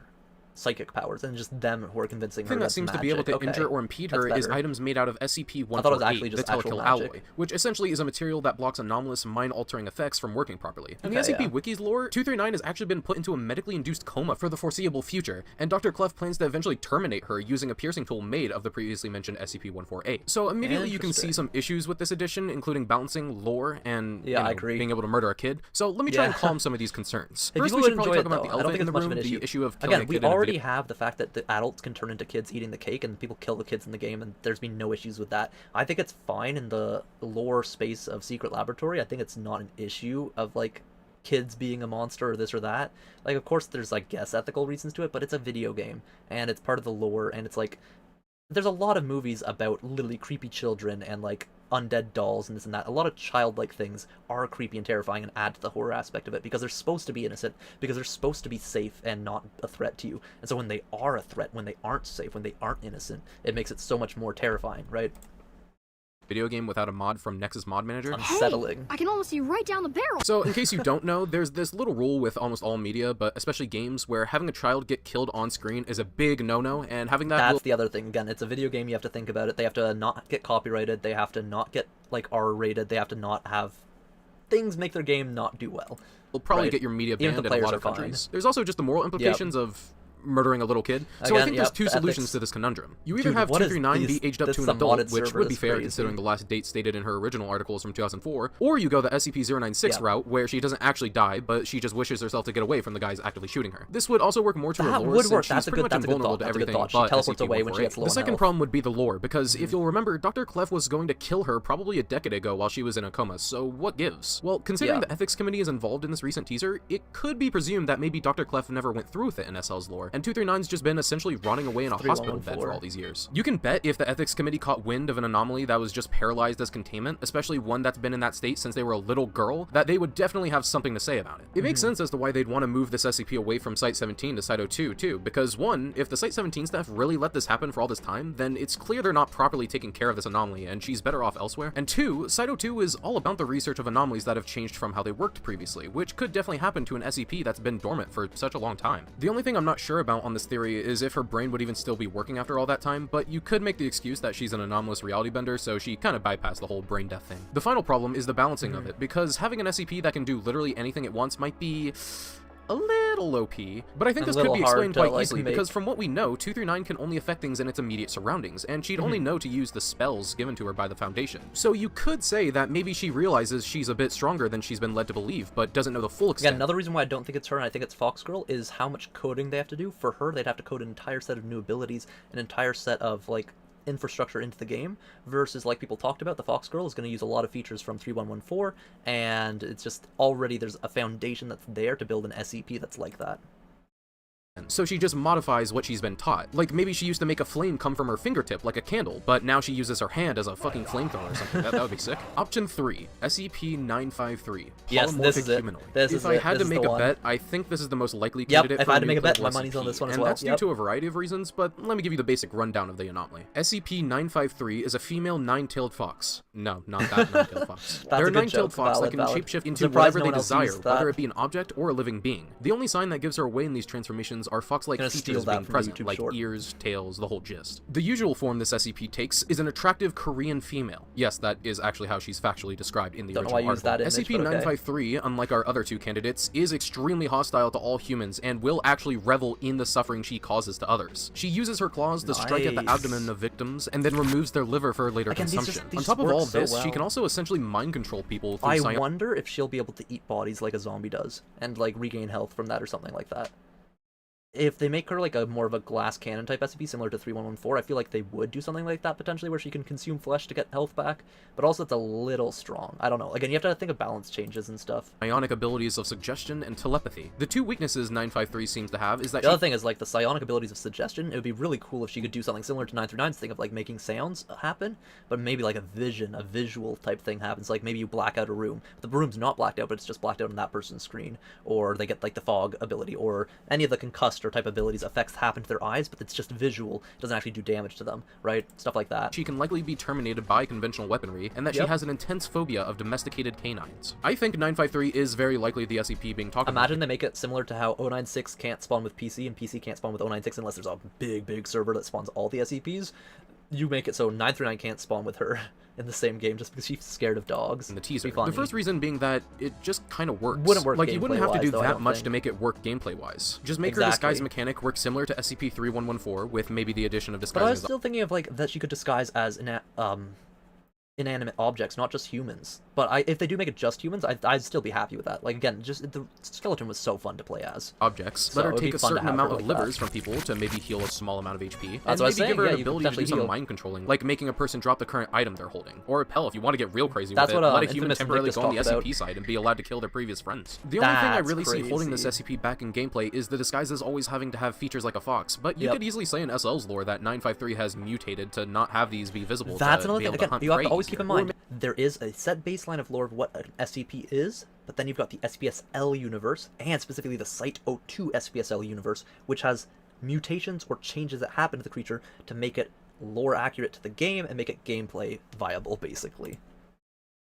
psychic powers, and just them who are convincing her thing that seems to be able to injure or impede her is items made out of SCP-148, the Telekill alloy, which essentially is a material that blocks anomalous, mind-altering effects from working properly. In the SCP Wiki's lore, 239 has actually been put into a medically induced coma for the foreseeable future, and Dr. Clef plans to eventually terminate her using a piercing tool made of the previously mentioned SCP-148. So immediately you can see some issues with this edition, including balancing lore and being able to murder a kid. So let me try and calm some of these concerns. First, we should probably talk about the elephant in the room, the issue of killing a kid in a video. We have the fact that the adults can turn into kids eating the cake, and people kill the kids in the game, and there's been no issues with that. I think it's fine in the lore space of Secret Laboratory. I think it's not an issue of, like, kids being a monster or this or that. Like, of course, there's, I guess, ethical reasons to it, but it's a video game, and it's part of the lore, and it's like, there's a lot of movies about literally creepy children and, like, undead dolls and this and that. A lot of childlike things are creepy and terrifying and add to the horror aspect of it, because they're supposed to be innocent, because they're supposed to be safe and not a threat to you. And so when they are a threat, when they aren't safe, when they aren't innocent, it makes it so much more terrifying, right? Video game without a mod from Nexus Mod Manager. Unsettling. Hey, I can almost see right down the barrel. So in case you don't know, there's this little rule with almost all media, but especially games, where having a child get killed on screen is a big no-no, and having that— That's the other thing. Again, it's a video game, you have to think about it. They have to not get copyrighted, they have to not get, like, R-rated, they have to not have things make their game not do well. You'll probably get your media banned in a lot of countries. There's also just the moral implications of murdering a little kid. So I think there's two solutions to this conundrum. You either have 239 be aged up to an adult, which would be fair considering the last date stated in her original articles from 2004, or you go the SCP-096 route, where she doesn't actually die, but she just wishes herself to get away from the guys actively shooting her. This would also work more to her lore, since she's pretty much invulnerable to everything but SCP-148. The second problem would be the lore, because if you'll remember, Dr. Clef was going to kill her probably a decade ago while she was in a coma, so what gives? Well, considering the ethics committee is involved in this recent teaser, it could be presumed that maybe Dr. Clef never went through with it in SL's lore, and 239's just been essentially rotting away in a hospital bed for all these years. You can bet if the ethics committee caught wind of an anomaly that was just paralyzed as containment, especially one that's been in that state since they were a little girl, that they would definitely have something to say about it. It makes sense as to why they'd want to move this SCP away from Site-17 to Site-02 too, because one, if the Site-17 staff really let this happen for all this time, then it's clear they're not properly taking care of this anomaly, and she's better off elsewhere. And two, Site-02 is all about the research of anomalies that have changed from how they worked previously, which could definitely happen to an SCP that's been dormant for such a long time. The only thing I'm not sure about on this theory is if her brain would even still be working after all that time, but you could make the excuse that she's an anomalous reality bender, so she kind of bypassed the whole brain death thing. The final problem is the balancing of it, because having an SCP that can do literally anything it wants might be a little OP, but I think this could be explained quite easily, because from what we know, 239 can only affect things in its immediate surroundings, and she'd only know to use the spells given to her by the Foundation. So you could say that maybe she realizes she's a bit stronger than she's been led to believe, but doesn't know the full extent. Yeah, another reason why I don't think it's her and I think it's Fox Girl is how much coding they have to do. For her, they'd have to code an entire set of new abilities, an entire set of, like, infrastructure into the game, versus, like people talked about, the Fox Girl is going to use a lot of features from 3114, and it's just already there's a foundation that's there to build an SCP that's like that. So she just modifies what she's been taught. Like, maybe she used to make a flame come from her fingertip like a candle, but now she uses her hand as a fucking flamethrower or something. That would be sick. Option 3, SCP-953, polymorphic humanoid. If I had to make a bet, I think this is the most likely candidate if for I a had to make a bet, my SCP, money's on this one as and well. that's due to a variety of reasons, but let me give you the basic rundown of the anomaly. SCP-953 is a female nine-tailed fox. No, not that nine-tailed fox. They're a nine-tailed fox that can shapeshift into whatever they desire, whether it be an object or a living being. The only sign that gives her away in these transformations humans are fox-like features being present, like ears, tails, the whole gist. The usual form this SCP takes is an attractive Korean female. Yes, that is actually how she's factually described in the original article. SCP-953, unlike our other two candidates, is extremely hostile to all humans and will actually revel in the suffering she causes to others. She uses her claws to strike at the abdomen of victims and then removes their liver for later consumption. On top of all of this, she can also essentially mind control people through I wonder if she'll be able to eat bodies like a zombie does and like regain health from that or something like that. If they make her like a more of a glass cannon type SCP similar to 3114, I feel like they would do something like that potentially where she can consume flesh to get health back, but also it's a little strong. I don't know. Again, you have to think of balance changes and stuff. Psionic abilities of suggestion and telepathy. The two weaknesses 953 seems to have is that the other thing is like the psionic abilities of suggestion. It would be really cool if she could do something similar to 939's thing of like making sounds happen, but maybe like a visual type thing happens. Like maybe you black out a room. The room's not blacked out, but it's just blacked out on that person's screen, or they get like the fog ability, or any of the concussed type abilities effects happen to their eyes, but it's just visual. It doesn't actually do damage to them, right? Stuff like that. She can likely be terminated by conventional weaponry, and that she has an intense phobia of domesticated canines. I think 953 is very likely the SCP being talked about. Imagine they make it similar to how 096 can't spawn with PC, and PC can't spawn with 096 unless there's a big server that spawns all the SCPs. You make it so 939 can't spawn with her in the same game just because she's scared of dogs. In the teaser. The first reason being that it just kind of works. Wouldn't work like, you wouldn't have to do though, that much to make it work gameplay-wise. Just make her disguise mechanic work similar to SCP-3114 with maybe the addition of disguising. But I was still thinking of, like, that she could disguise as inanimate objects, not just humans. But if they do make it just humans, I'd still be happy with that. Like, again, just the skeleton was so fun to play as. Objects. So let her take a certain amount of livers from people to maybe heal a small amount of HP. That's and what maybe give her an yeah, ability to do some mind controlling, like making a person drop the current item they're holding. Or hell, if you want to get real crazy with it, let a human temporarily go on the SCP side and be allowed to kill their previous friends. The only thing I really see holding this SCP back in gameplay is the disguises always having to have features like a fox, but you could easily say in SL's lore that 953 has mutated to not have these be visible. That's another thing. Again, you have to always keep in mind, there is a set baseline of lore of what an SCP is, but then you've got the SPSL universe, and specifically the Site-02 SPSL universe, which has mutations or changes that happen to the creature to make it lore accurate to the game and make it gameplay viable, basically.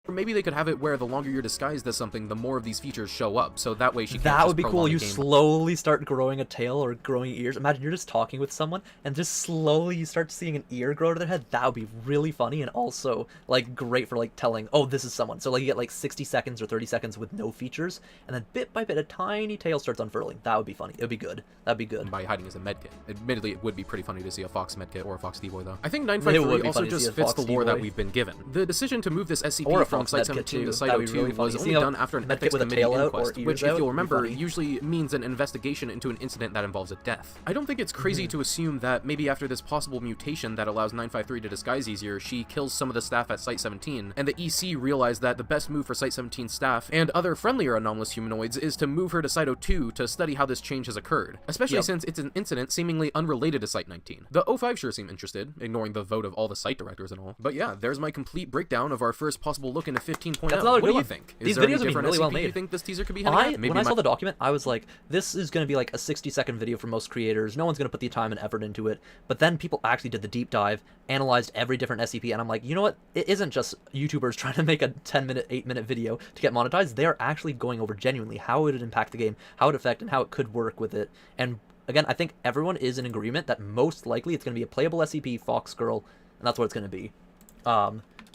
Or maybe they could have it where the longer you're disguised as something, the more of these features show up, so that way she can't That would be cool. You slowly start growing a tail or growing ears. Imagine you're just talking with someone, and just slowly you start seeing an ear grow to their head. That would be really funny, and also, like, great for, like, telling, oh, this is someone. So, like, you get, like, 60 seconds or 30 seconds with no features, and then bit by bit, a tiny tail starts unfurling. That would be funny. It would be good. That'd be good. By hiding as a medkit. Admittedly, it would be pretty funny to see a fox medkit or a fox D-boy, though. I think 953 also just fits the lore that we've been given. The decision to move this SCP from Site-17 to Site-02 was only done after an ethics committee inquest, which, if you'll remember, usually means an investigation into an incident that involves a death. I don't think it's crazy to assume that maybe after this possible mutation that allows 953 to disguise easier, she kills some of the staff at Site-17, and the EC realized that the best move for Site-17 staff and other friendlier anomalous humanoids is to move her to Site-02 to study how this change has occurred, especially since it's an incident seemingly unrelated to Site-19. The O5 sure seem interested, ignoring the vote of all the site directors and all. But yeah, there's my complete breakdown of our first possible look into 15.0. What do you think? These videos have been really well made. You think this teaser could be heading at? When I saw the document, I was like, this is going to be like a 60-second video for most creators. No one's going to put the time and effort into it. But then people actually did the deep dive, analyzed every different SCP, and I'm like, you know what? It isn't just YouTubers trying to make a 10-minute, 8-minute video to get monetized. They are actually going over genuinely how it would impact the game, how it would affect, and how it could work with it. And again, I think everyone is in agreement that most likely it's going to be a playable SCP, Fox Girl, and that's what it's going to be.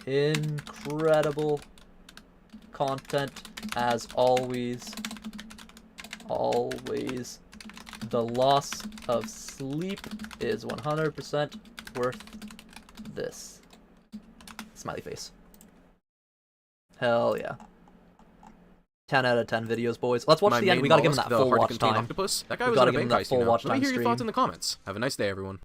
Incredible content as always. The loss of sleep is 100% worth this. Smiley face. Hell yeah. 10 out of 10 videos, boys. Let's watch the end. We gotta give him that full watch time. Octopus? That guy was gotta give him that full watch time. Let me hear your thoughts in the comments. Have a nice day, everyone.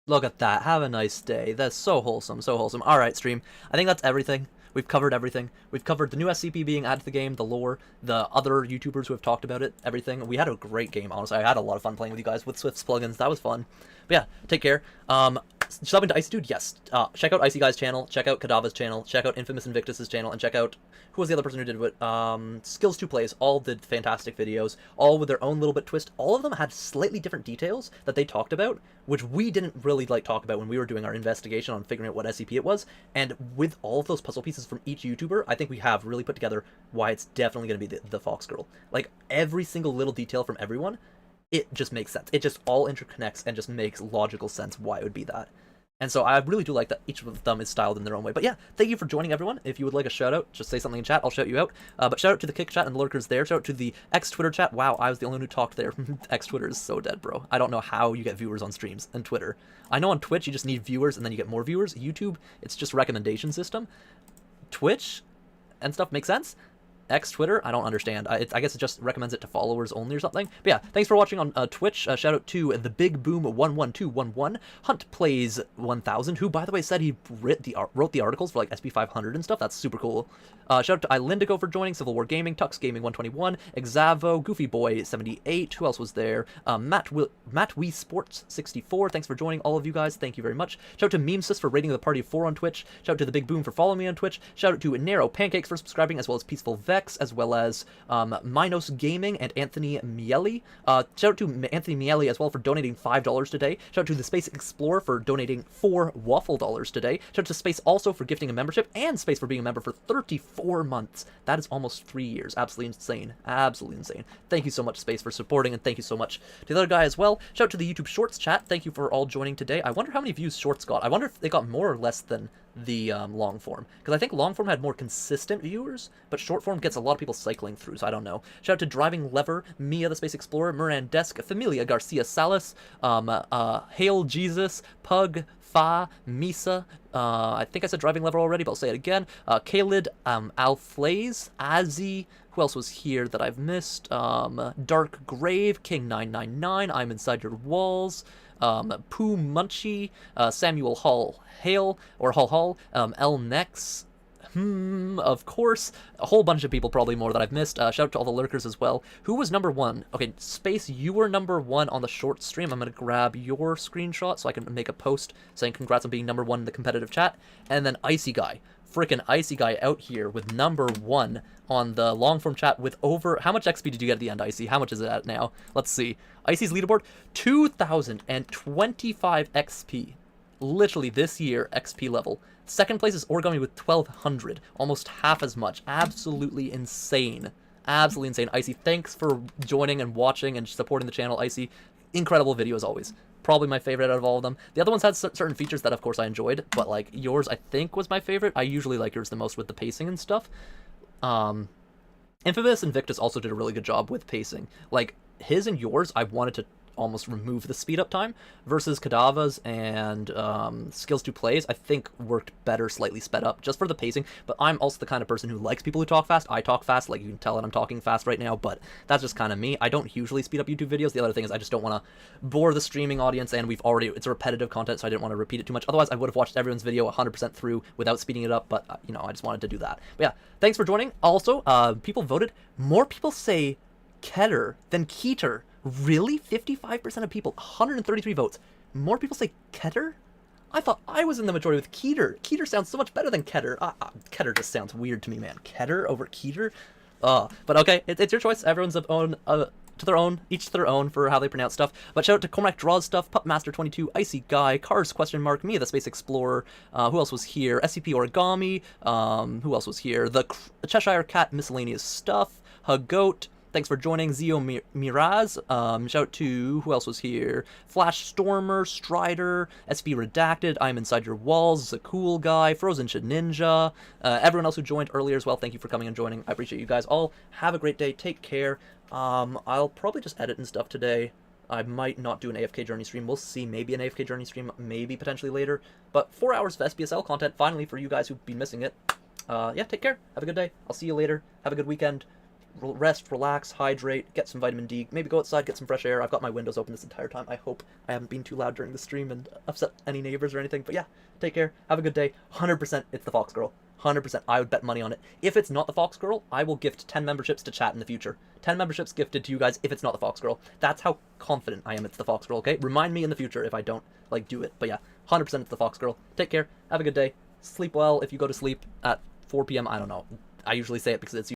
Look at that. Have a nice day. That's so wholesome, so wholesome. Alright, stream. I think that's everything. We've covered everything. We've covered the new SCP being added to the game, the lore, the other YouTubers who have talked about it, everything. We had a great game, honestly. I had a lot of fun playing with you guys with Swift's plugins. That was fun. But yeah, take care. Subbing to IceyDude, yes. Check out IceyGuy's channel, check out Kadava's channel, check out InfamousInvictis' channel, and check out, who was the other person who did it? Skills2Plays, all did fantastic videos, all with their own little bit twist. All of them had slightly different details that they talked about, which we didn't really talk about when we were doing our investigation on figuring out what SCP it was. And with all of those puzzle pieces from each YouTuber, I think we have really put together why it's definitely going to be the Fox Girl. Like, every single little detail from everyone it just makes sense. It just all interconnects and just makes logical sense why it would be that. And so I really do like that each of them is styled in their own way. But yeah, thank you for joining, everyone. If you would like a shout-out, just say something in chat. I'll shout you out. But shout-out to the Kick chat and the lurkers there. Shout-out to the X-Twitter chat. Wow, I was the only one who talked there. X-Twitter is so dead, bro. I don't know how you get viewers on streams and Twitter. I know on Twitch you just need viewers and then you get more viewers. YouTube, it's just recommendation system. Twitch and stuff makes sense. X-Twitter, I don't understand. I guess it just recommends it to followers only or something. But yeah, thanks for watching on Twitch. Shout out to the Big Boom 11211, Hunt Plays 1000, who by the way said he wrote the articles for like SCP 500 and stuff. That's super cool. Shout out to Ilindigo for joining, Civil War Gaming, Tux Gaming 121, Exavo, Goofy Boy 78. Who else was there? Matt Wee Sports 64. Thanks for joining, all of you guys. Thank you very much. Shout out to Memesis for rating the party of 4 on Twitch. Shout out to the Big Boom for following me on Twitch. Shout out to Narrow Pancakes for subscribing, as well as Peaceful Vex, as well as Minos Gaming and Anthony Miele. Shout out to Anthony Miele as well for donating $5 today. Shout out to the Space Explorer for donating $4 waffle dollars today. Shout out to Space also for gifting a membership, and Space for being a member for 34 months. That is almost 3 years. Absolutely insane. Absolutely insane. Thank you so much, Space, for supporting, and thank you so much to the other guy as well. Shout out to the YouTube Shorts chat. Thank you for all joining today. I wonder how many views Shorts got. I wonder if they got more or less than the long form, because I think long form had more consistent viewers, but short form gets a lot of people cycling through, so I don't know. Shout out to Driving Lever, Mia the Space Explorer, Moran Desk, Familia Garcia Salas, Hail Jesus, Pug, Fa, Misa, I think I said Driving Lever already, but I'll say it again, Kalid, Alflaze, Azzy, who else was here that I've missed, Dark Grave, King 999, I'm Inside Your Walls, Pooh Munchie, Samuel Hall Hale, or Hall, L Nex, of course, a whole bunch of people, probably more that I've missed. Shout out to all the lurkers as well. Who was number 1? Okay, Space, you were number 1 on the short stream. I'm going to grab your screenshot so I can make a post saying congrats on being number 1 in the competitive chat. And then IceyGuy. Freaking IceyGuy out here with number 1 on the long form chat with over... How much XP did you get at the end, Icy? How much is it at now? Let's see. Icy's leaderboard, 2,025 XP. Literally this year, XP level. Second place is Origami with 1,200. Almost half as much. Absolutely insane. Absolutely insane. Icy, thanks for joining and watching and supporting the channel, Icy. Incredible video as always. Probably my favorite out of all of them. The other ones had certain features that, of course, I enjoyed, but, like, yours, I think, was my favorite. I usually like yours the most with the pacing and stuff. InfamousInvictis also did a really good job with pacing. Like, his and yours, I wanted to almost remove the speed up time, versus Kadava's and Skills to Plays, I think worked better slightly sped up, just for the pacing. But I'm also the kind of person who likes people who talk fast. I talk fast, like you can tell that I'm talking fast right now, but that's just kind of me. I don't usually speed up YouTube videos. The other thing is I just don't want to bore the streaming audience, and it's a repetitive content, so I didn't want to repeat it too much. Otherwise, I would have watched everyone's video 100% through without speeding it up, but, you know, I just wanted to do that. But yeah, thanks for joining. Also, people voted. More people say Keter than Keter. Really? 55% of people, 133 votes. More people say Keter? I thought I was in the majority with Keter. Keter sounds so much better than Keter. Keter just sounds weird to me, man. Keter over Keter? But okay, it's your choice. Everyone's own, to their own, each to their own for how they pronounce stuff. But shout out to Cormac Draws Stuff, Pupmaster22, IceyGuy, Cars question mark, Mia the Space Explorer, who else was here? SCP Origami, who else was here? The Cheshire Cat Miscellaneous Stuff, Hugoat, thanks for joining, Zio Miraz, shout out to, who else was here? Flash Stormer, Strider, SCP Redacted, I'm Inside Your Walls, The Cool Guy, Frozen Shit Ninja, everyone else who joined earlier as well, thank you for coming and joining. I appreciate you guys all. Have a great day, take care. I'll probably just edit and stuff today. I might not do an AFK Journey stream. We'll see. Maybe an AFK Journey stream, maybe potentially later. But 4 hours of SPSL content, finally, for you guys who've been missing it. Yeah, take care. Have a good day. I'll see you later. Have a good weekend. Rest, relax, hydrate, get some vitamin D, maybe go outside, get some fresh air. I've got my windows open this entire time. I hope I haven't been too loud during the stream and upset any neighbors or anything. But yeah, take care. Have a good day. 100% it's the Fox Girl. 100%. I would bet money on it. If it's not the Fox Girl, I will gift 10 memberships to chat in the future. 10 memberships gifted to you guys if it's not the Fox Girl. That's how confident I am it's the Fox Girl, okay? Remind me in the future if I don't, like, do it. But yeah, 100% it's the Fox Girl. Take care. Have a good day. Sleep well if you go to sleep at 4 p.m. I don't know. I usually say it because it's